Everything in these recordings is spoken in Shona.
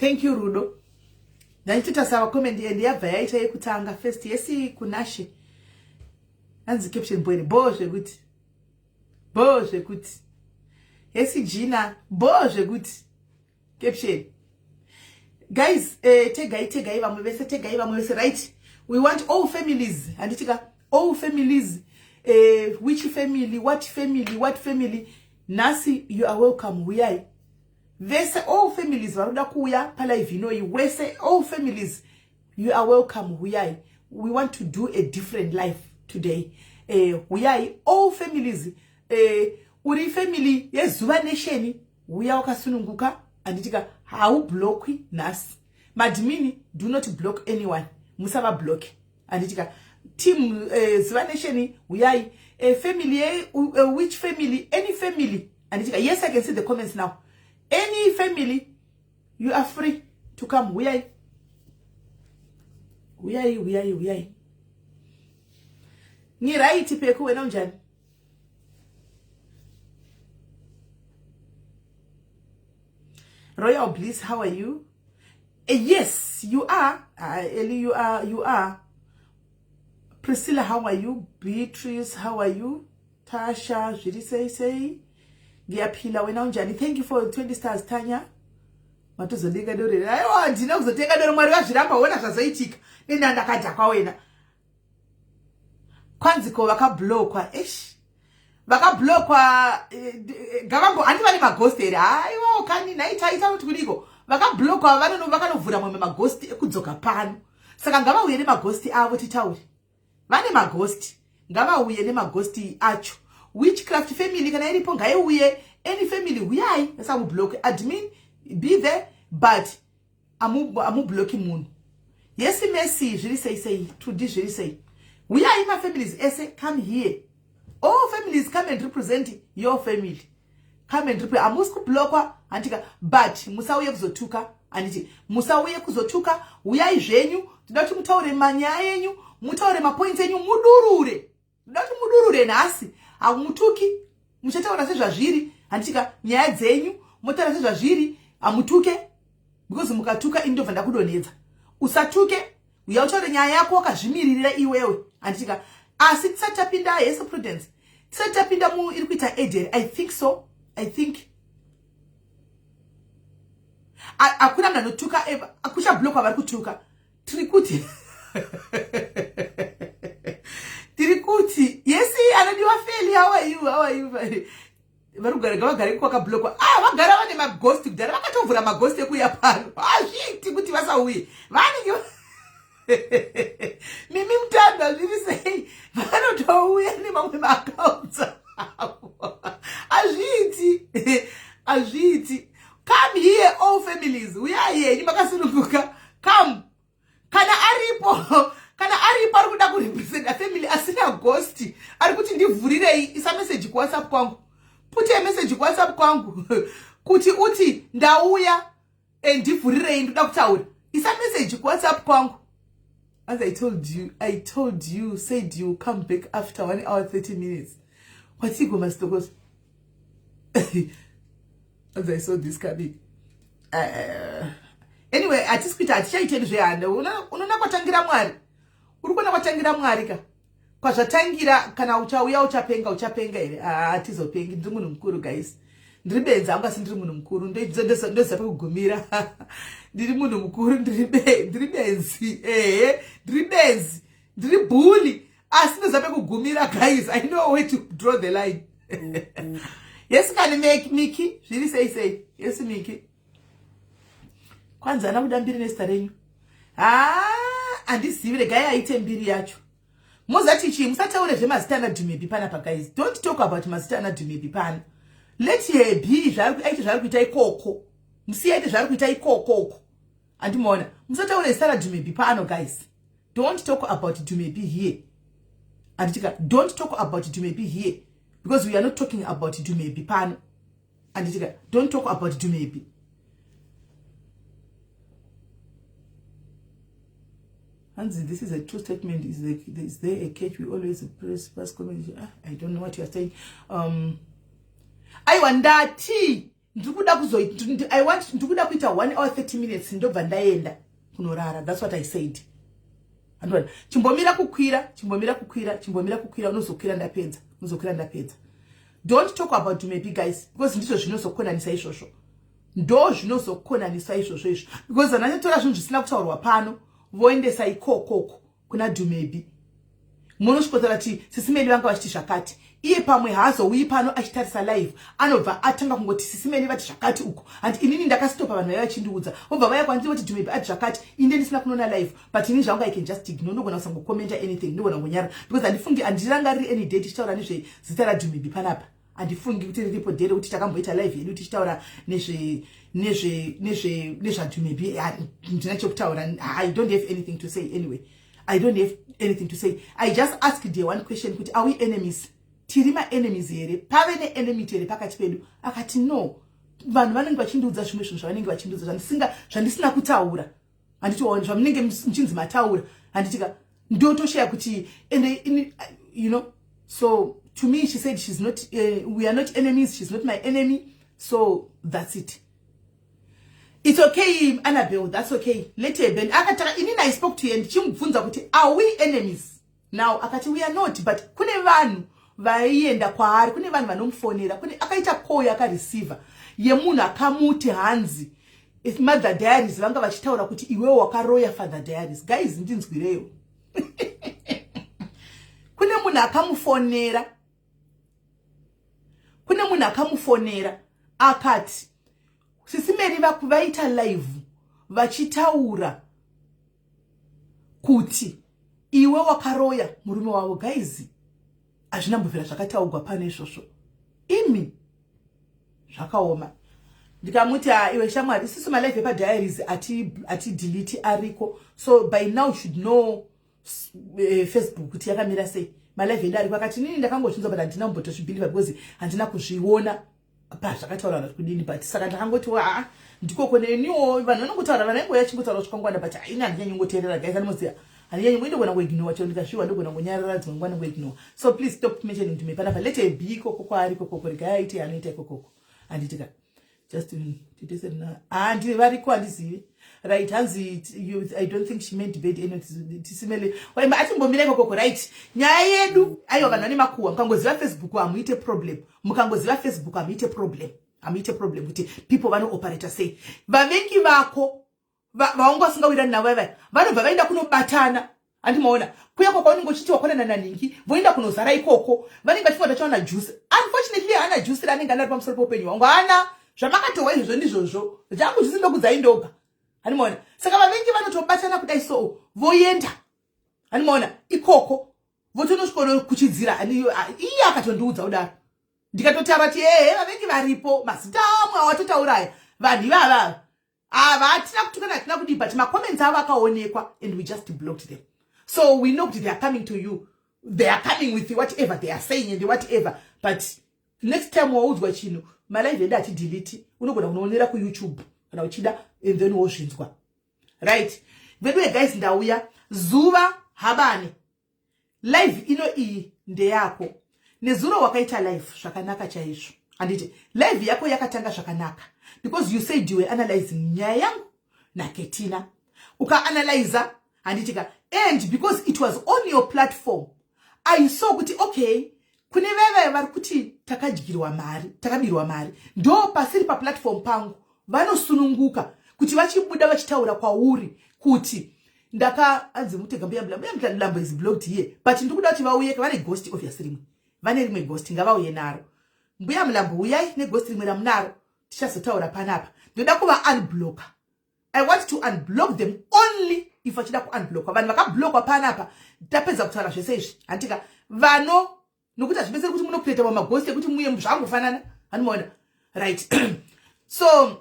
Thank you, Rudo. Nanchita sawa comment yabva yaita yekutanga first. Yesi kunashe. Anzi caption boy boje kuti. Boje kuti. Yesi Gina boje kuti. Caption. Guys, tegai vamwe right. We want all families. Anditika all families. Which family, what family. Nasi, you are welcome. We are. Vese all families varuda kuya pala ivinoi. Wese all families, you are welcome. We are. We want to do a different life today. We are all families. Uri family yezuva nation. We are okasununguka. Anditika how blocky nas. Madmini do not block anyone. Musaba block. Anditika team zuva nation. We are a family. Which family? Any family. Anditika yes, I can see the comments now. Any family, you are free to come. We are. Ni right peku wena unjani. Royal Bliss, how are you? Yes, you are. Ellie, you are. Priscilla, how are you? Beatrice, how are you? Tasha, say. Giapila wena unjani. Thank you for 20 stars, Tanya. Matuzodega dore. Ayo ndina kuzoteka dore mwari wazviramba wona zvazoitika. Nenda ndakaja kwa wena. Kwanziko vakablockwa. Vakablockwa gavango andi vane maghost here. Aiwa kani naita kuti kudiko. Vakablockwa vakanovhura mamwe maghost ekudzoka pano. Saka ngavauye nemaghost avo titauri. Vane maghost. Ngavauye nemaghost acho. Witchcraft family kana iripo ngaiuye. Any family uyai samu block admin be there but amu blocking moon. Yes Messi je say to this je say we are in my families ese come here. All families come and represent your family. Come and represent amusku blockwa antika but musauye kuzotuka anditi musauye kuzotuka uyai zvenyu tidati mutaure manyaya yenyu mutaure mapoints yenyu mudurure. Tidati mudurure nasi amutuki muchataura sezvazviri handitika nyaya dzenyu motaura sezvazviri amutuke because mukatuka indobva ndakudonedza usatuke uyauchaura nyaya yako wakazvimiririra iwewe handitika asi tisatapinda yes Prudence tisatapinda mu iri kuita Eden. I think akuna mna notuka eva akusha block vari kutuka tirikuti yes anadiwa feli. How are you varugara gavagara kwaka blockwa vagara vane maghost kudhara vakatovhura maghost ekuya pano azviti kuti vasauye vanenge mimi mutanda zviri sei vanotouya nemamwe maaccounts avo azviti come here all families uya yenyu makasununguka come kana aripo ari kuda kurepresent a family asina ghost ari kuti ndivhurirei isa message ku WhatsApp kwangu pute message ku WhatsApp kwangu kuti uti ndauya ndivhurirei ndoda kutaura isa message ku WhatsApp kwangu. As I told you said you come back after 1 hour 30 minutes. What you go mastokos? As I saw this coming. Anyway, atispita atichaiteni zvehanda unoona kwatangira Mwari. Urikona kwatangira Mwari ka. Kwazvatangira kana uchauya uchapenga here. Atizopengi ndiri munhu mukuru guys. Ndiri benza anga sindiri munhu mukuru ndoza pakugumira. Ndiri munhu mukuru ndiri benzi. Ndiri benzi. Ndiri bully. Asi ndoza pakugumira guys. I know where to draw the line. Yes can make Miki. Zviri say. Yes Miki. Kwanza anabuda mbiri nesta renyu. Andisivire gaya aite mbiri yacho. Mozati chi musataure zvemazita anadhumebi pana pa guys. Don't talk about mazita anadhumebi pana. Let her be zvari kuita ikoko. Musiyaite zvari kuita ikoko. Andimona. Musataure zita anadhumebi pano guys. Don't talk about Dumebi here. Anditika don't talk about Dumebi here because we are not talking about Dumebi pano. Anditika don't talk about Dumebi. Hansi, this is a true statement. Is there a catch? We always press comment. I don't know what you are saying. I wonder ndikuda kuita 1 hour 30 minutes ndobva ndaenda kunorara. That's what I said. Andona chimbomira kukwira unozokwira ndapedza. Don't talk about maybe guys, because ndizvo zvinozokonanisa izvozvo. Because anatora zvinhu zvisina kutaurwa pano voendesa ikokoko kuna Dumebi. Munosvikotaura kuti Sisimeni vanga vachiti zvakati. Iye pamwe haazouyi pano achitarisa live, anobva atanga kungoti Sisimeni vati zvakati uko. And inini ndakasitopa vanhu vaya vachindiudza. Obva vaya kwandiri voti Dumebi ati zvakati, inde ndisina kunoona live, but ini zvanga I can just ignore, ndogona kusangocomenta anything, ndogona ngonyara. Because handifungi andirangariri any day tichitaura nezvezita raDumebi panapa. Andifungi kuti riripo dere kuti takamboita live yedu tichitaura nezvaDumebi. Ndina chokutaura. I don't have anything to say anyway. I don't have anything to say. I just asked you one question, kuti are we enemies? Tirima enemies here. Pave ne enemy here pakati pedu. Akati no. Vanhu vanenge vachindiudza zvimwe zvinhu zvavanenge vachindiudza zvandisina kutaura. Anditi zvamunenge muchinzi mataura. Anditika ndotosheya kuti you know. So to me she said she's not we are not enemies. She's not my enemy. So that's it. It's okay, Annabelle, that's okay. Later, Ben, akataka, inini I spoke to you and chimubvunza kuti, are we enemies? Now, akati, we are not, but kune vanhu vaienda kwaari, kune vanhu vanomufonera, kune akaita call yakareceiver, yemunhu akamuti hanzi. If Mother Diaries vanga vachitaura kuti iwewe wakaroya Father Diaries. Guys, ndinzwireyo. Kune munhu akamufonera, akati, Sisimeni vaita live vachitaura kuti iwe wakaroya murume wavo. Guys, hazvina mbovera zvakataurwa pane izvozvo. Imi zvakaoma. Ndikamuti iwe shamwari isusu malive epaDiaries ati delete ariko. So by now you should know Facebook kuti yakamira sei. Malive edu ariko akati nini ndakangozvinzwa but handina kumbotozvibhiliva because handina kuzviona. Pa zvakataura vanhu kudini, but saka ndakangoti ndiko koneniwo vanhu vanongotaura vanenge yachingotaura zvikangwana, but haina ndinyanyoteerera guys. Anoziya handinyanyo ndogona kuignore chero ndikasviwa ndogona kunyarara dzimangwana kuignore. So please stop mentioning to me panapa. Let a be kokoko ari kokoko regai aiti anoita kokoko. Anditika just titesena ndiri variko handizivi. Right, hanzi I don't think she meant bad any tisimele. Waimba atimbomire kokoko, right? Nyaya yedu ayo vanhu vane makuwa mukangoziva Facebook amuite problem. Mukangoziva Facebook amuite problem. Amuite problem kuti people vano operator say. Vavengi vako vaongosingawira navo vanobva vaenda kunobatana. Andimaona kuya kwako unenge uchitiwa kona naningi voenda kunozara ikoko vanenge vachifonda chaona juice. Unfortunately hana juice ranenge anari pamusoro poupenyu hwangu. Hana zvamakatowa izvozvo ndizvozvo zvangu zvisindokudza ndoga. Animona saka vavengi vanotobatana kudai so voenda. Animona ikoko votonosvikono kuchidzira iye akatondiudza kudaro. Ndikatotaura kuti vavengi varipo mazita amwe awatotauraya vanhu ivava hatina kutukana hatina kudii, but macomments avo akaonekwa and we just blocked them. So we know they are coming to you, they are coming with whatever they are saying and whatever, but next time waudzwa chinhu malive edu atidelete unogona kunoonera kuYouTube kana uchida and then wozvinzwa. Right, vedwe guys, ndauya zuva habane live ino iyi ndeyako. Nezuro wakaita live zvakanaka chaizvo. Anditi live yako yakatanga zvakanaka because you said you were analyzing nyaya yangu na Ketina. Uka analyzer anditika, and because it was on your platform I saw kuti okay kune veve vari kuti takabirwa mari ndo pasiri pa platform pangu vanosununguka kuti vachibuda vachitaura kwauri kuti ndaka anzi mutega mbuya Mlambo is blocked here, but ndikuda kuti vauye vane ghost obviously vane rimwe ghost ngavauye naro. Mbuya Mlambo uyai ne ghost rimwe ramunaro tichazotaura panapa. Ndoda kuva unblocker. I want to unblock them only if vachida kuunblock. Vanhu vakablockwa panapa tapedza kutaura zvese izvi. Antika vano nokuti zvipeseri kuti munokreta maghost ekuti muye zvangu fanana. Anoona right. So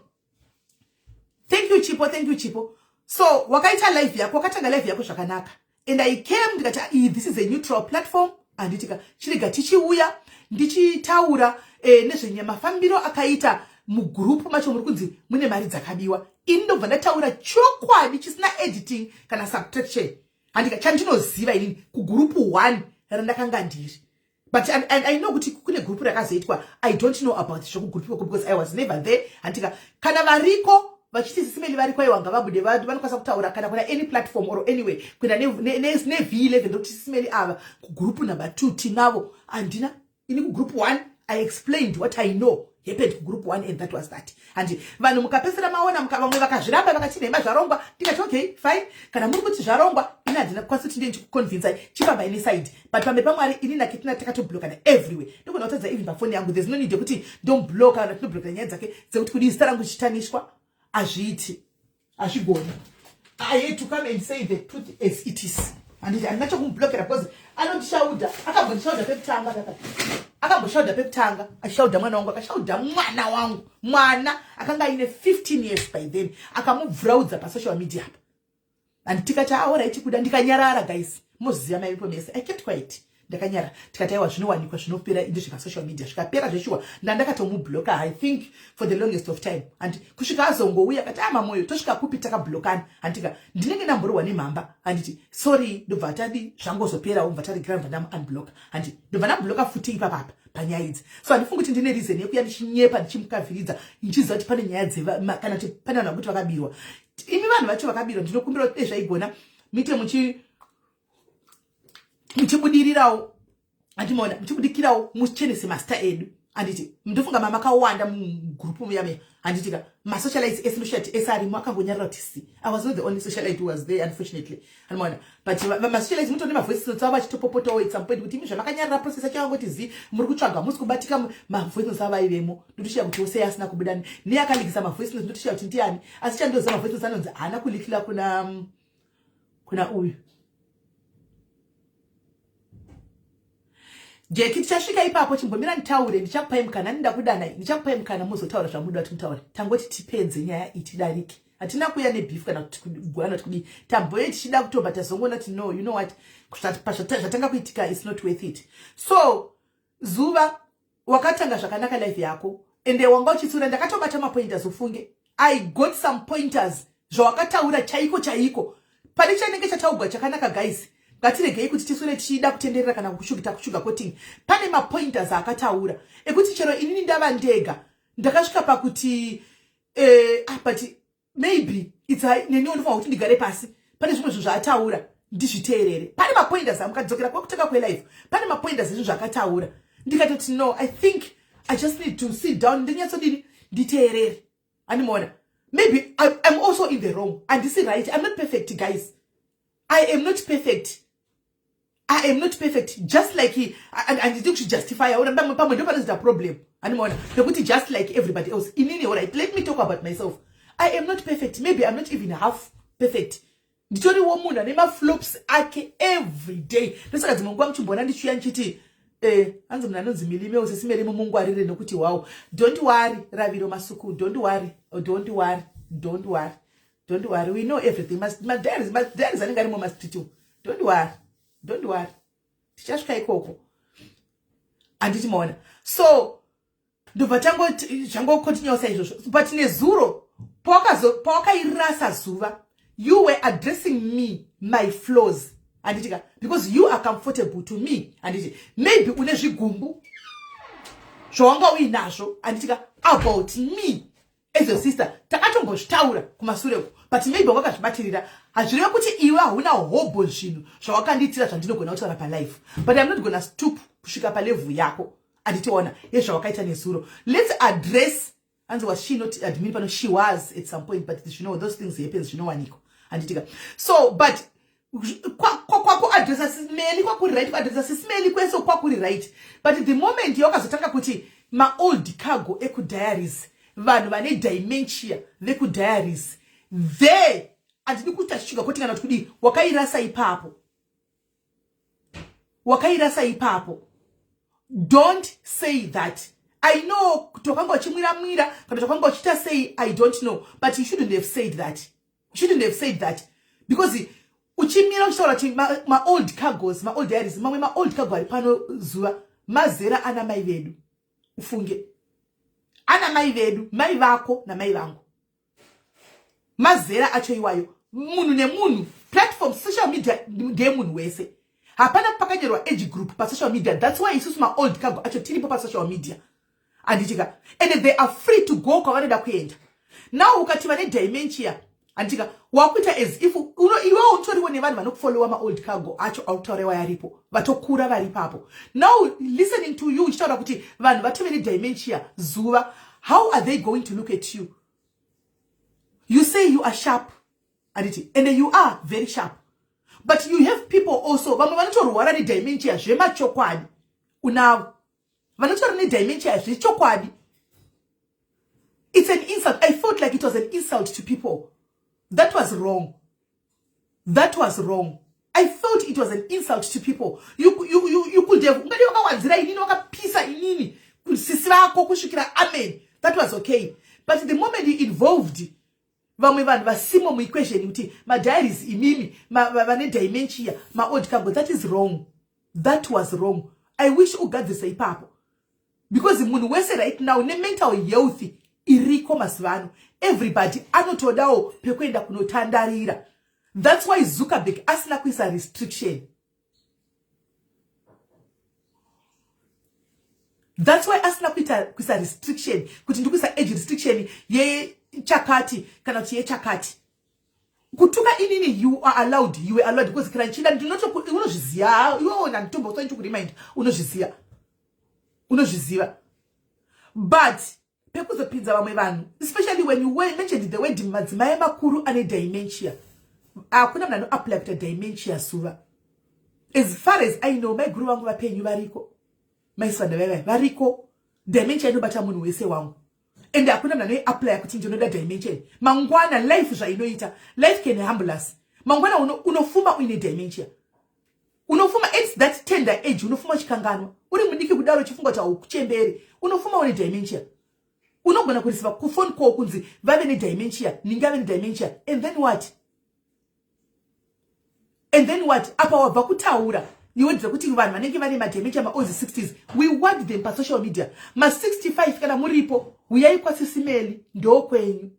thank you Chipo. So wakaita live yako, wakatanga live yako zvakanaka, and I came ndikati this is a neutral platform. Anditika chiriga tichiuya ndichitaura nezvenyamafambiro akaita mugroup macho muri kunzi mune mari dzakabiwa. Ini ndobva ndataura chokwadi chisina editing kana subtraction. Andika chandinoziva inini kugroup 1 randakanga ndiri But and I know kuti kune group rakazoitwa, I don't know about the group because I was never there. Antika kana variko vachiti sisimeli variko iwanga vabude vantu vanokwanisa kutaura kana kuna any platform or anyway kuenda ne V11 ndokuti sisimeli ava ku group number 2 tinavo andina ini ku group 1 I explained what I know happened to group 1 and that was that. And vanhu mukapesera maona mukavamwe vakazviramba vakati nema zvarongwa ndikati okay fine kana muri kuti zvarongwa ina handina kukwanisa kuti ndiye kuconvince chipamba ine side but pambe pamwari ini nakitina takatoblockana everywhere ndikona kutadza even pafoni yangu there's no need yekuti don't block kana tinoblock nyaya dzake dzekuti kudi zita rangu chitanishwa azviiti azvigoni. I hate to come and say the truth as it is and I'm not kumblockera because anondishauda akambondishauda pekutanga akamboshaudha pekutanga ashauda mwana wangu akashauda mwana wangu mwana akanga ine 15 years by then akamubvraudza pa social media apa and tikati aora ichikuda ndikanyarara guys moziya maipo mese I kept quiet ndakanyara tikataiwa zvinowanikwa zvinopera indi zvika social media zvikapera zveshuwa ndandakatomubloka I think for the longest of time and kusvika azongouya akati moyo tosvika kupi takablokana andika ndinenge ndamboriwa nemhamba anditi sorry ndobva atadi zvangozopera ubva tari gramba ndam unblock andi ndobva ndambloka futi ipapa panyaya idzi so andifungi kuti ndine reason yekuya ndichinyepa ndichimukavhiridza ndichiziva kuti pane nyaya dzeva kana kuti pane vanhu vakuti vakabirwa imi vanhu vacho vakabirwa ndinokumbira kuti zvaigona mite muchibudirirawo andimona muchibudikirawo muchenese master edu anditi ndofunga mama akawanda mugroup yame anditika masocialites esinoshati esarimo akangonyarira kuti si I was not the only socialite who was there unfortunately andimona but masocialites mutone mavoices notes ava chitopopotawo at some point kuti imi zvamakanyarira process achango kuti zi muri kutsvaga musi kubatika mavoices notes ava ivemo ndotoshiya kuti ose asina kubudani ne akalikisa mavoices notes ndotoshiya kuti ndiani asi chandoza mavoices notes anonzi hana kulikira kuna uyu Jeki tichasvika ipapo chimbomira nitaure ndichakupai mukana ndakudana ndichakupai mukana muzotaura zvamuda kuti mutaure tangoti tipedze nyaya itidariki hatina kuya nebeef kana kuti kugwana kuti tamboye tichida kutoba tazongona kuti no you know what zvatanga kuitika is not worth it so zuva wakatanga zvakanaka life yako ende wanga uchitsura ndakatobata mapointers ufunge I got some pointers zvawakataura chaiko pane chanenge chataugwa chakanaka guys ngatiregei kuti tisure tichida kutenderera kana kushuga coating pane mapointers akataura ekuti chero inini ndava ndega ndakasvika pakuti but maybe it's neni ndinofanira kuti ndigare pasi pane zvimwe zvinhu zvaataura ndizviteerere pane mapointers amukadzokera kwakutanga kwelife pane mapointers ezvinhu zvakataura ndikatoti no I think I just need to sit down ndinyatsodini nditeerere andimona maybe I'm also in the wrong and this is right I'm not perfect guys I am not perfect just like he and you should justify our pamwe ndo pane problem andimona nekuti just like everybody else inini alright let me talk about myself I am not perfect maybe I'm not even half perfect nditoriwo munhu ane maflops ake every day ndosaka dzimwe nguva muchimbona ndichiuya ndichiti anzi munhu anonzi milime usesimeri mumungwarire nokuti wow don't worry Raviro Masuku don't worry we know everything my dad is anenge arimo mastitu don't worry tichasvika ikoko anditi maona so ndobva zvangokontinua saizvozvo but nezuro pawakairasa zuva you were addressing me my flaws anditika because you are comfortable to me anditi maybe une zvigumbu zvawanga uinazvo anditika about me as your sister takatombozvitaura kumasureko but maybe wakazvibatirira hazvireva kuti iwe hauna hobo zvinhu zvawakanditira zvandinogona kutaura palife but I'm not gonna stoop kusvika palevel yako anditiona yezvawakaita nezuro let's address and was she not admit pano she was at some point but you know those things happen zvinowanikwa anditika so but kwakuadressa simeli kwakuri kuadressa sisimeli kweso kwakuri right but the moment yawakazotanga kuti maold cargo ekudiaries vanhu vane dementia vekudiaries there andidi kuti achitsvika kuti kana kuti wakairasa ipapo don't say that I know tokanga uchimwira kana tokanga uchita say I don't know but you shouldn't have said that because uchimira uchitaura kuti ma old cargos ma old diaries mamwe ma old cargo ari pano zuva mazera ana mai vedu ufunge ana mai vedu mai vako na mai vangu mazera acho iwayo munhu nemunhu platform social media ndemunhu wese hapana pakanyorwa age group pa social media. That's why isusu ma old cargo acho tiripo pa social media. Anditika, and they are free to go kwavanoda kuenda. Now ukati vane dementia, anditika, wakuita as if iwe utoriwo nevanhu vanofollowa ma old cargo acho autarewa yaripo vatokura varipapo. Now listening to you uchitaura kuti vanhu vatove ne dementia zuva, how are they going to look at you? You say you are sharp, anditi, and you are very sharp, but you have people also vamwe vanotorwara ne dementia zvemachokwadi unavo vanotora ne dementia zvechokwadi. It's an insult. I felt like it was an insult to people. That was wrong. That was wrong. I felt it was an insult to people. You could have ngadi wakawanzira inini wakapisa inini sisi vako kusvikira amen. That was okay. But the moment you involved vamwe vanhu vasimo mu equation kuti ma diaries imimi vane dementia ma old cargo, that is wrong. That was wrong. I wish ugadzisa ipapo. Because munhu wese right now ne mental health iriko masivano, everybody anotodawo pekuenda kunotandarira. That's why Zuckerberg asina kuisa restriction. That's why asina kuisa restriction kuti ndikuisa age restriction ye chakati kana kuti ye chakati. Kutuka inini you are allowed, you were allowed because kranchila ndinoto unozviziya iwo na ntombo so nchikuremind unozviziya. Unozviziva. But pekuzopinza vamwe vanhu, especially when you mentioned the word madzimai makuru ane dementia, akuna munhu anoapply kuita dementia suva. As far as I know, my guru vangu vapenyu variko, maisvana veve variko, dementia inobata munhu wese wangu, and akuna munhu anoapply kuti ndinoda dementia. Mangwana life zvainoita, life can humble us. Mangwana unofuma uine dementia, unofuma at that tender age, unofuma chikanganwa, uri mudiki kudaro chifunga cha ukuchembere, unofuma une dementia. Unogona kurisiva ku phone call kunzi vave ne dementia, ningave ne dementia, and then what? And then what? Apa wabva kutaura niwedzera kuti vanhu vanenge vane ma dementia ma old 60s, we want them pa social media. Ma 65 kana muripo uyai kwasisimeli ndo kwenyu.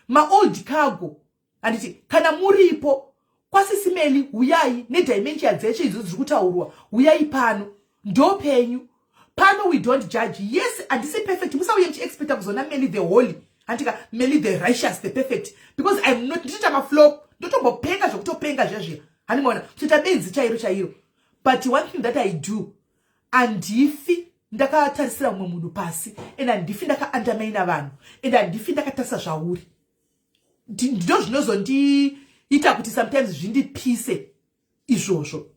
Ma old cargo anditi kana muripo kwasisimeli uyai ne dementia dzeshe idzo dziri kutaurwa uyai pano ndo penyu. Pano we don't judge. Yes, and this is perfect. Musa we expect kuzona Meli the holy, antika Meli the righteous, the perfect. Because I'm not ndita ma flop, ndotombo penga zvokutopenga zvezve. Hanimona, kuita benzi chairo. But one thing that I do, andifi ndakatarisira mumwe munhu pasi, and andifi ndaka-undermine vanhu, and andifi ndakatarisa zvauri. Ndo zvinozondiita kuti sometimes zvindipise izvozvo.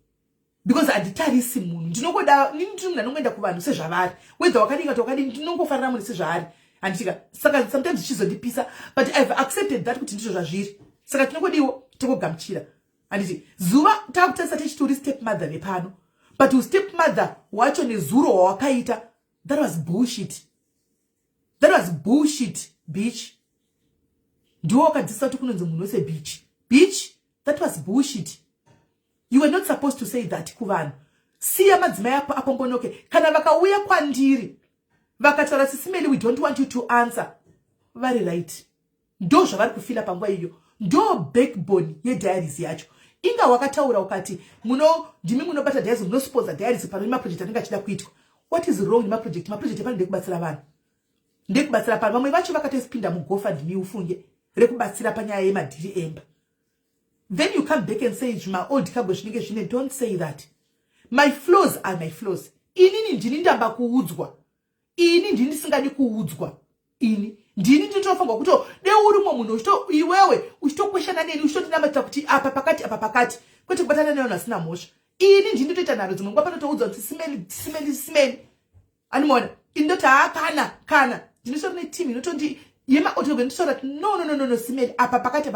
Because anditarisi munhu, ndinogoda ndinoti ndinoenda kuvanhu sezvavari, whether wakadinga wakadini ndinongofanira munhu sezvaari, anditika saka sometimes zvichizondipisa, but I've accepted that kuti ndizvo zvazviri. Saka tinongodiwo togogamuchira. Anditi zuva takutarisa tichitori stepmother nepano, but stepmother wacho nezuro wawakaita, that was bullshit. That was bullshit, bitch. Ndiwo wakadzisa kuti kunonzi munhu wese bitch. Bitch, that was bullshit. You were not supposed to say that kuvanhu. Siya madzimai apo mbonoke. Kana vakauya kwandiri vakataura sisimeli, we don't want you to answer, vari right. Ndo zvavari kufila panguva iyo. Ndo backbone yediaries yacho. Inga wakataura ukati ndimi munobata diaries, munosponsor diaries pano maproject anenge achida kuitwa. What is wrong nemaproject? Maproject pano ndekubatsira vanhu. Ndekubatsira pano. Vamwe vacho vakatosipinda muGoFundMe ufunge rekubatsira panyaya yemadhiri emba. Then you come back and say my old cargo zvinenge zvine. Don't say that. My flaws are my flaws. Inini ndini ndamba kuudzwa. Ini ndini ndisingadi kuudzwa. Ini ndini ndinofanirwa kuti deuri mumwe munhu iwewe uchitokweshana neni uchitonamata kuti apa pakati kwete kubatana nayo asina mhosva. Ini ndini ndotoita nharo dzimwe nguva panotoudzwa kuti simeni. Animona indoti kana ndinotori netimu inotondi yema otobe ndisora kuti no simeli apa pakati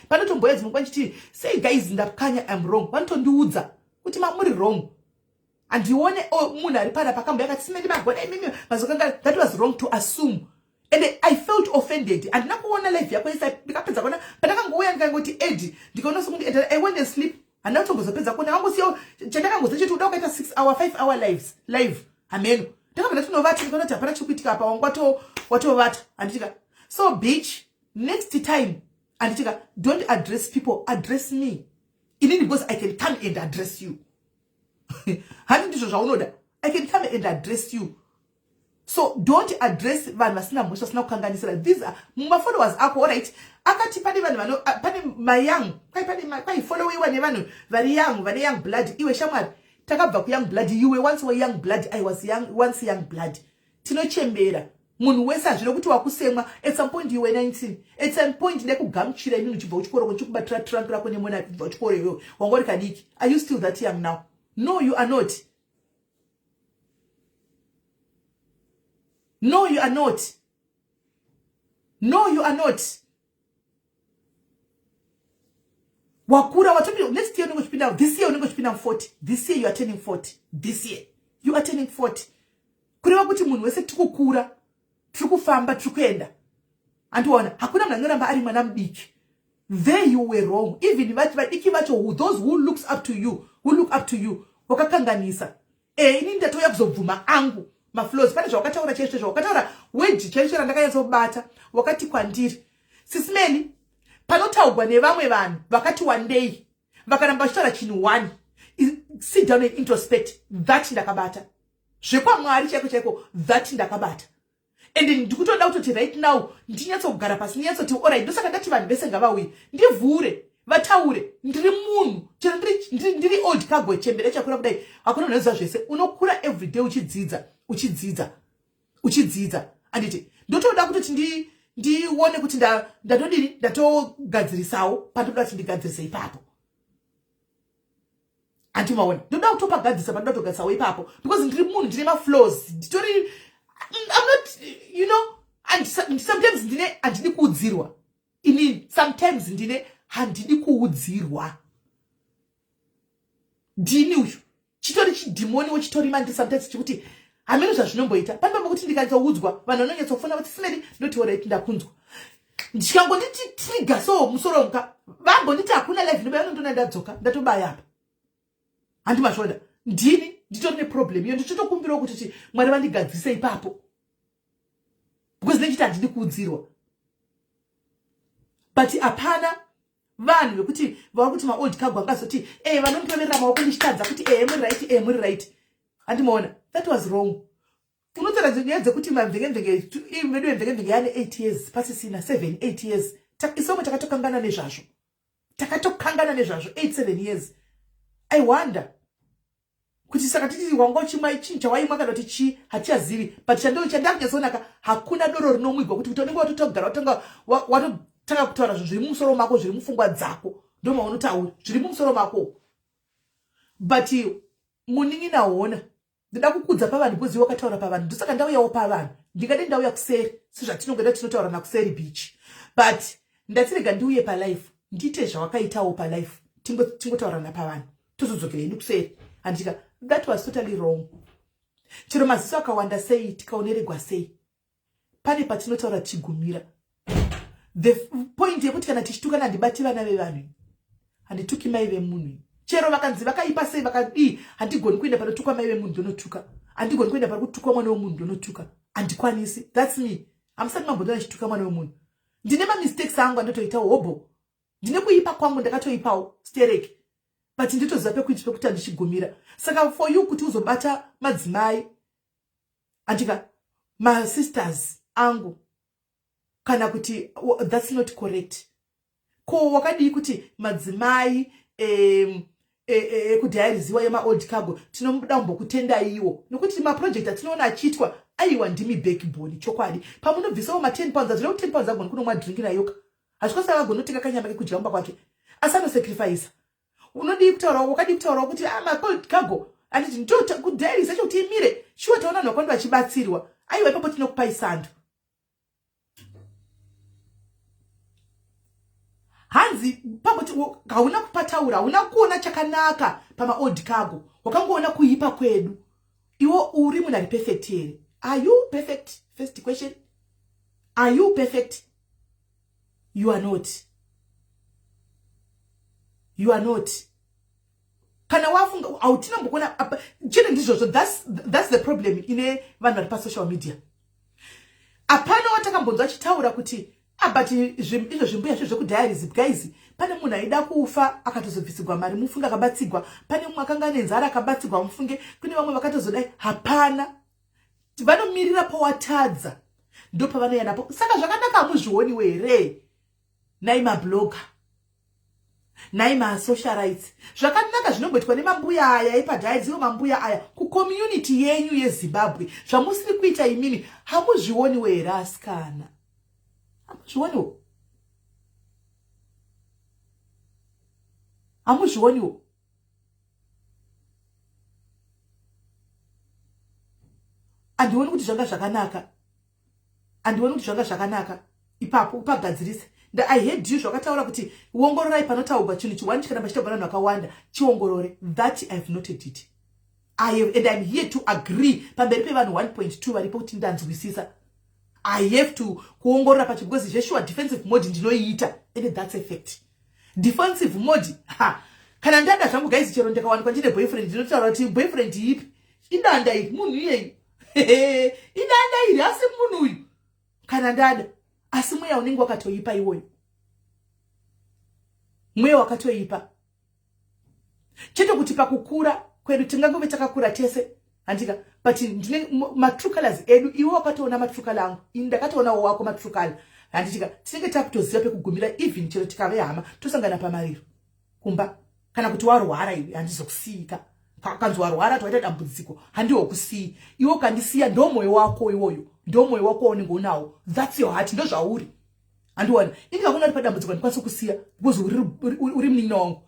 panotomboya dzimwe nguva nchiti say guys ndakanya I'm wrong, vanotondiudza kuti muri wrong. Andione munhu ari pana pakambo yakati simeli magona imimi mazokanga. That was wrong to assume, and I felt offended. And nakuona life yako isa ndikapedza kuona pandakangouya ndikangoti Eddie ndikaona sokuti I went and sleep and ndakatongozopedza kuona wangosiyo chandakangozwa chiti uda kuita 6 hour 5 hour live ameno ndakabva tinovati ndikaona kuti hapana chikuitika apa wangu watovata. Anditika so bitch, next time anditika don't address people, address me. Inini because I can come and address you. Hani ndizvo zvaunoda. I can come and address you. So don't address vanhu vasina mhosva vasina kukanganisira. These are followers ako, alright. Akati pane vanhu pane young, kai followiwa nevanhu vari young blood. Iwe shamwari, takabva ku young blood. You were once young blood. I was once young blood. Tinochembera. Munhu wese hazvino kuti wakusemwa. At some point you were 19. At some point ndekugamuchira inini uchibva kuchikoro kuchikubatira trunk rako nemona kubva kuchikoro iwewe. Wangori kadiki. Are you still that young now? No, you are not. No, you are not. No, you are not. Wakura watopi, next year unengo chipinda, this year unengo chipinda 40. This year you are turning 40. This year you are turning 40. Kurewa kuti munhu wese tikukura, tikufamba, tikuenda. Antuwana, hakuna mnangoramba ari mwana mdiki. There you were wrong. Even vadiki vacho, those who look up to you, wakakanganisa. Ini ndatoya kuzobvuma angu. Maflows pane zvawakataura cheshe zvawakataura weji cheshe randakanyatsobata wakati kwandiri sisimeni panotaurwa nevamwe vanhu vakati one day vakaramba vachitaura chinhu one. Sit down and introspect. That ndakabata zvekwamwari chaiko that ndakabata. And ndikutoda kutoti right now ndinyatsogara pasi ndinyatsoti alright ndosaka ndati vanhu vese ngavauye ndivhure vataure ndiri munhu chero ndiri old cargo chembere chakura kudai hakuna unoziva zvese unokura everyday uchidzidza anditi ndotoda kutoti ndione kuti ndatodini ndatogadzirisawo pandoda kuti ndigadzirise ipapo. Antimaona ndoda kutopagadzirisa pandoda kutogadzirisawo ipapo because ndiri munhu ndine maflaws nditori I'm not, you know, and sometimes ndine handidi kuudzirwa. Inini sometimes ndine handidi kuudzirwa. Ndini uyu chitori chidhimoni wechitori mandi sometimes chikuti hameno zvazvinomboita pamba kuti ndikanyatsokuudzwa vanhu vanonyatsofuna kuti simeni ndoti alright ndakunzwa ndikangonditi trigger so musoro muka vambonditi hakuna live ndoba vanondona ndadzoka ndatobaya apa handimazvoda ndini nditori neproblem iyo ndichitokumbirawo kuti Mwari vandigadzise ipapo because ndechiti handidi kuudzirwa. But hapana vanhu vekuti vakuti maold cargo angazoti vanondipeverera maoko ndichitadza kuti muri right handimaona. That was wrong. Unotora nyaya dzekuti mamvengevenge vedu vemvengevenge yane 8 years pasisina 7-8 years isomo takatokangana nezvazvo 8-7 years. I wonder kuti saka titi wango chimwa chincha waimwa kana kuti chi hatichazivi but chandakunyasonaka hakuna doro rinomwigwa kuti utonenge watotogara watotanga kutaura zvinhu zviri mumusoro mako zviri mupfungwa dzako ndo maunotaura zviri mumusoro mako. But muningi naona ndida kukudza pavanhu because wakataura pavanhu ndosaka ndauyawo pavanhu ndingade ndauya kuseri sezvatinongeda tinotaura nakuseri beach but ndatirega ndiuye palife ndiite zvawakaitawo palife tingotaurana pavanhu tozodzokera indi kuseri handika. That was totally wrong. Chero maziso akawanda sei tikaoneregwa sei pane patinotaura tichigumira. The point yekuti kana tichitukana handibati vana vevanhu handituki mai vemunhu. Chero vakanzi vakaipa sei vakadii handigoni kuenda panotukwa mai vemunhu ndonotuka handigoni kuenda pari kutukwa mwana wemunhu ndonotuka handikwanisi. That's me. Hamusati mambondona ndichituka mwana wemunhu. Ndine mamistakes angu andotoitawo hobo ndine kuipa kwangu ndakatoipawo stereki but nditoziva pekuiti pekuti handichigumira. Saka for you kuti uzobata madzimai andika sisters angu kana kuti that's not correct. Ko wakadii kuti madzimai kudhayariziwa yema old cargo tinomuda kumbokutenda iwo nokuti maproject atinoona achiitwa aiwa ndimi backbone chokwadi pamunobvisawo ma10 pounds zvino 10 pounds agoni kunomwa drink nayoka hazvikosaka agonotenga kanyama kekudya mumba kwake asano sacrifice. Unodii kutaura wakadii kutaura kuti ma old cargo anditi ndota kudhayarisa kuti imire shuwa taona nokwandi vachibatsirwa aiwa ipapo tinokupa isando. Hanzi pamoti hauna kupataura hauna kuona chakanaka pama old cargo wakangoona kuipa kwedu iwo uri munhu ari perfect here. Are you perfect? First question, are you perfect? You are not. You are not. Kana wafunga autina mbokona chine ndizvo. That's the problem ine vanhu vari pa social media. Apana watakambonzwa achitaura kuti but izvo zvimbuya zvekudhayarizi guys pane munhu aida kufa akatozobvisigwa mari mufunge akabatsigwa, pane mumwe akanga nenzara akabatsigwa mufunge, kune vamwe vakatozodai hapana, vanomirira pawatadza ndo pavanoenda napo. Saka zvakanaka hamuzvioniwo here nai mabloga nai masocialites, zvakanaka zvinongoitwa nemambuya aya epadhaya, dzivo mambuya aya kucommunity yenyu yeZimbabwe, zvamusiri kuita imimi hamuzvioniwo here asikana? Hamuzvioniwo? Hamuzvioniwo? Andioni kuti zvanga zvakanaka, andioni kuti zvanga zvakanaka. Ipapo upagadzirise. I heard you zvakataura kuti uongororai panotaurwa chinhu chiwani chikaramba chitaurwa vanhu vakawanda, chiongorore. That I have noted it. And I'm here to agree pamberi pevanhu 1.2 varipo kuti ndanzwisisa. I have to kuongorora pacho because Joshua defensive mode ndinoiita, and that's a fact. Defensive mode, kana ndada zvangu guys chero ndakawanikwa ndine boyfriend ndinotaura kuti boyfriend ipi idanda iri munhu iyeye idanda iri asi munhu uyu kana ndada, asi mweya unenge wakatoipa iwoyo, mweya wakatoipa. Chete kuti pakukura kwedu tingangove takakura tese andika, but ndine matrue colors edu, iwo wakatoona matrue color angu, ndakatoona wako matrue color anditika, tinenge takutoziva pekugumira even chero tikave hama tosangana pamariro kumba, kana kuti warwara iwe handizokusiyika, kanzi warwara twaita dambudziko handiwo kusii, iwo kandisiya ndo mwoyo wako iwoyo, ndo mwoyo wako unenge unawo, that's your heart, ndo zvauri. Andiwana indikakuna uri padambudziko ndikwanisa kusiya because uri munini wangu,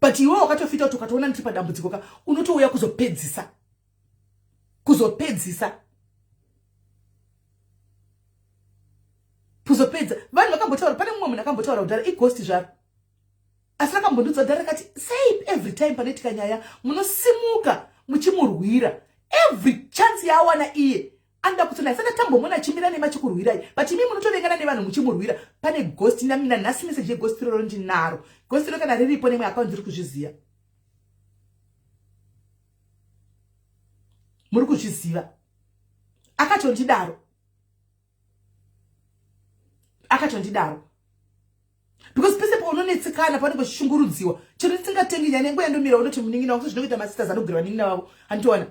but iwe wakatofita kuti ukatoona ndiri padambudziko ka unotouya kuzopedzisa vanhu vakambotaura. Pane mumwe munhu akambotaura kudhara ighosti zvaro, asi rakambondudza dhara rakati say every time panoitika nyaya munosimuka muchimurwira, every chance yawana iye anda kuti naisana tambomona chimira nemachikurwirai, but imi munotorengana nevanhu muchimurwira. Pane ghosti namina nhasi message yeghosti roro ndinaro, ghosti roro kana riripo nemwe akaunti ndiri kuzviziva, muri kuzviziva. Akatondidaro because pese paunonetsekana panenge zvichishungurudziwa, chero tisingatengi nyaya nenguva yandomira unoti muningi navo zvinokuita masisters anogirwa ningi navavo, andiona